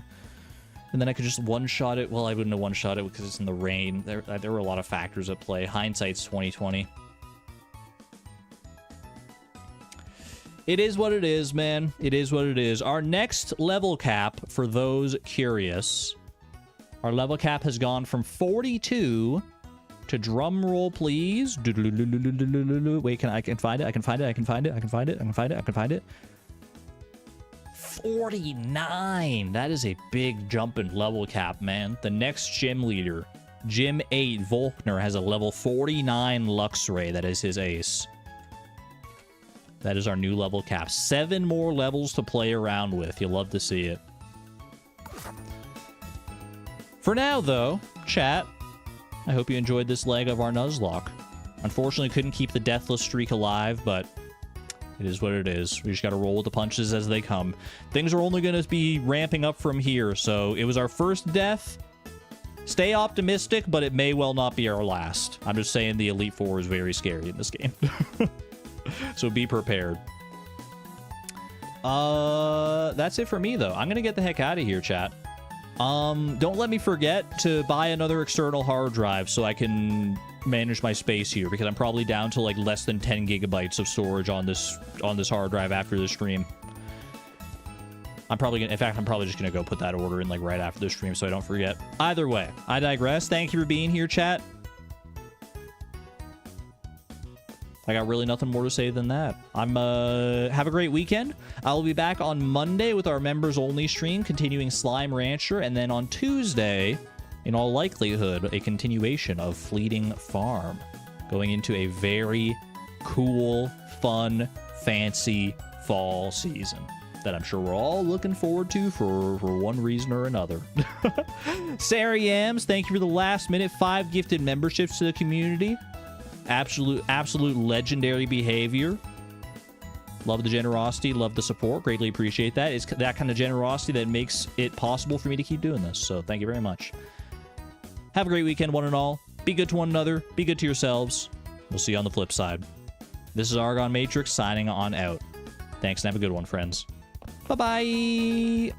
And then I could just one-shot it. Well, I wouldn't have one-shot it because it's in the rain. There were a lot of factors at play. Hindsight's 20/20. It is what it is, man. It is what it is. Our next level cap, for those curious, our level cap has gone from 42 to, drum roll, please. Wait, I can find it. 49. That is a big jump in level cap, man. The next gym leader, Gym 8, Volkner, has a level 49 Luxray. That is his ace. That is our new level cap. 7 more levels to play around with. You'll love to see it. For now, though, chat, I hope you enjoyed this leg of our Nuzlocke. Unfortunately, couldn't keep the deathless streak alive, but it is what it is. We just gotta roll with the punches as they come. Things are only gonna be ramping up from here, so it was our first death. Stay optimistic, but it may well not be our last. I'm just saying the Elite Four is very scary in this game. So be prepared. That's it for me, though. I'm gonna get the heck out of here, chat. Don't let me forget to buy another external hard drive so I can manage my space here, because I'm probably down to like less than 10 gigabytes of storage on this hard drive after the stream. I'm probably just gonna go put that order in like right after the stream so I don't forget. Either way, I digress. Thank you for being here, chat. I got really nothing more to say than that. Have a great weekend. I'll be back on Monday with our members only stream, continuing Slime Rancher, and then on Tuesday, in all likelihood, a continuation of Fleeting Farm, going into a very cool, fun, fancy fall season that I'm sure we're all looking forward to for one reason or another. Sarah Yams, thank you for the last minute 5 gifted memberships to the community. Absolute legendary behavior. Love the generosity, love the support, greatly appreciate that. It's that kind of generosity that makes it possible for me to keep doing this, so thank you very much. Have a great weekend, one and all. Be good to one another, be good to yourselves. We'll see you on the flip side. This is Argon Matrix signing on out. Thanks and have a good one, friends. Bye-bye!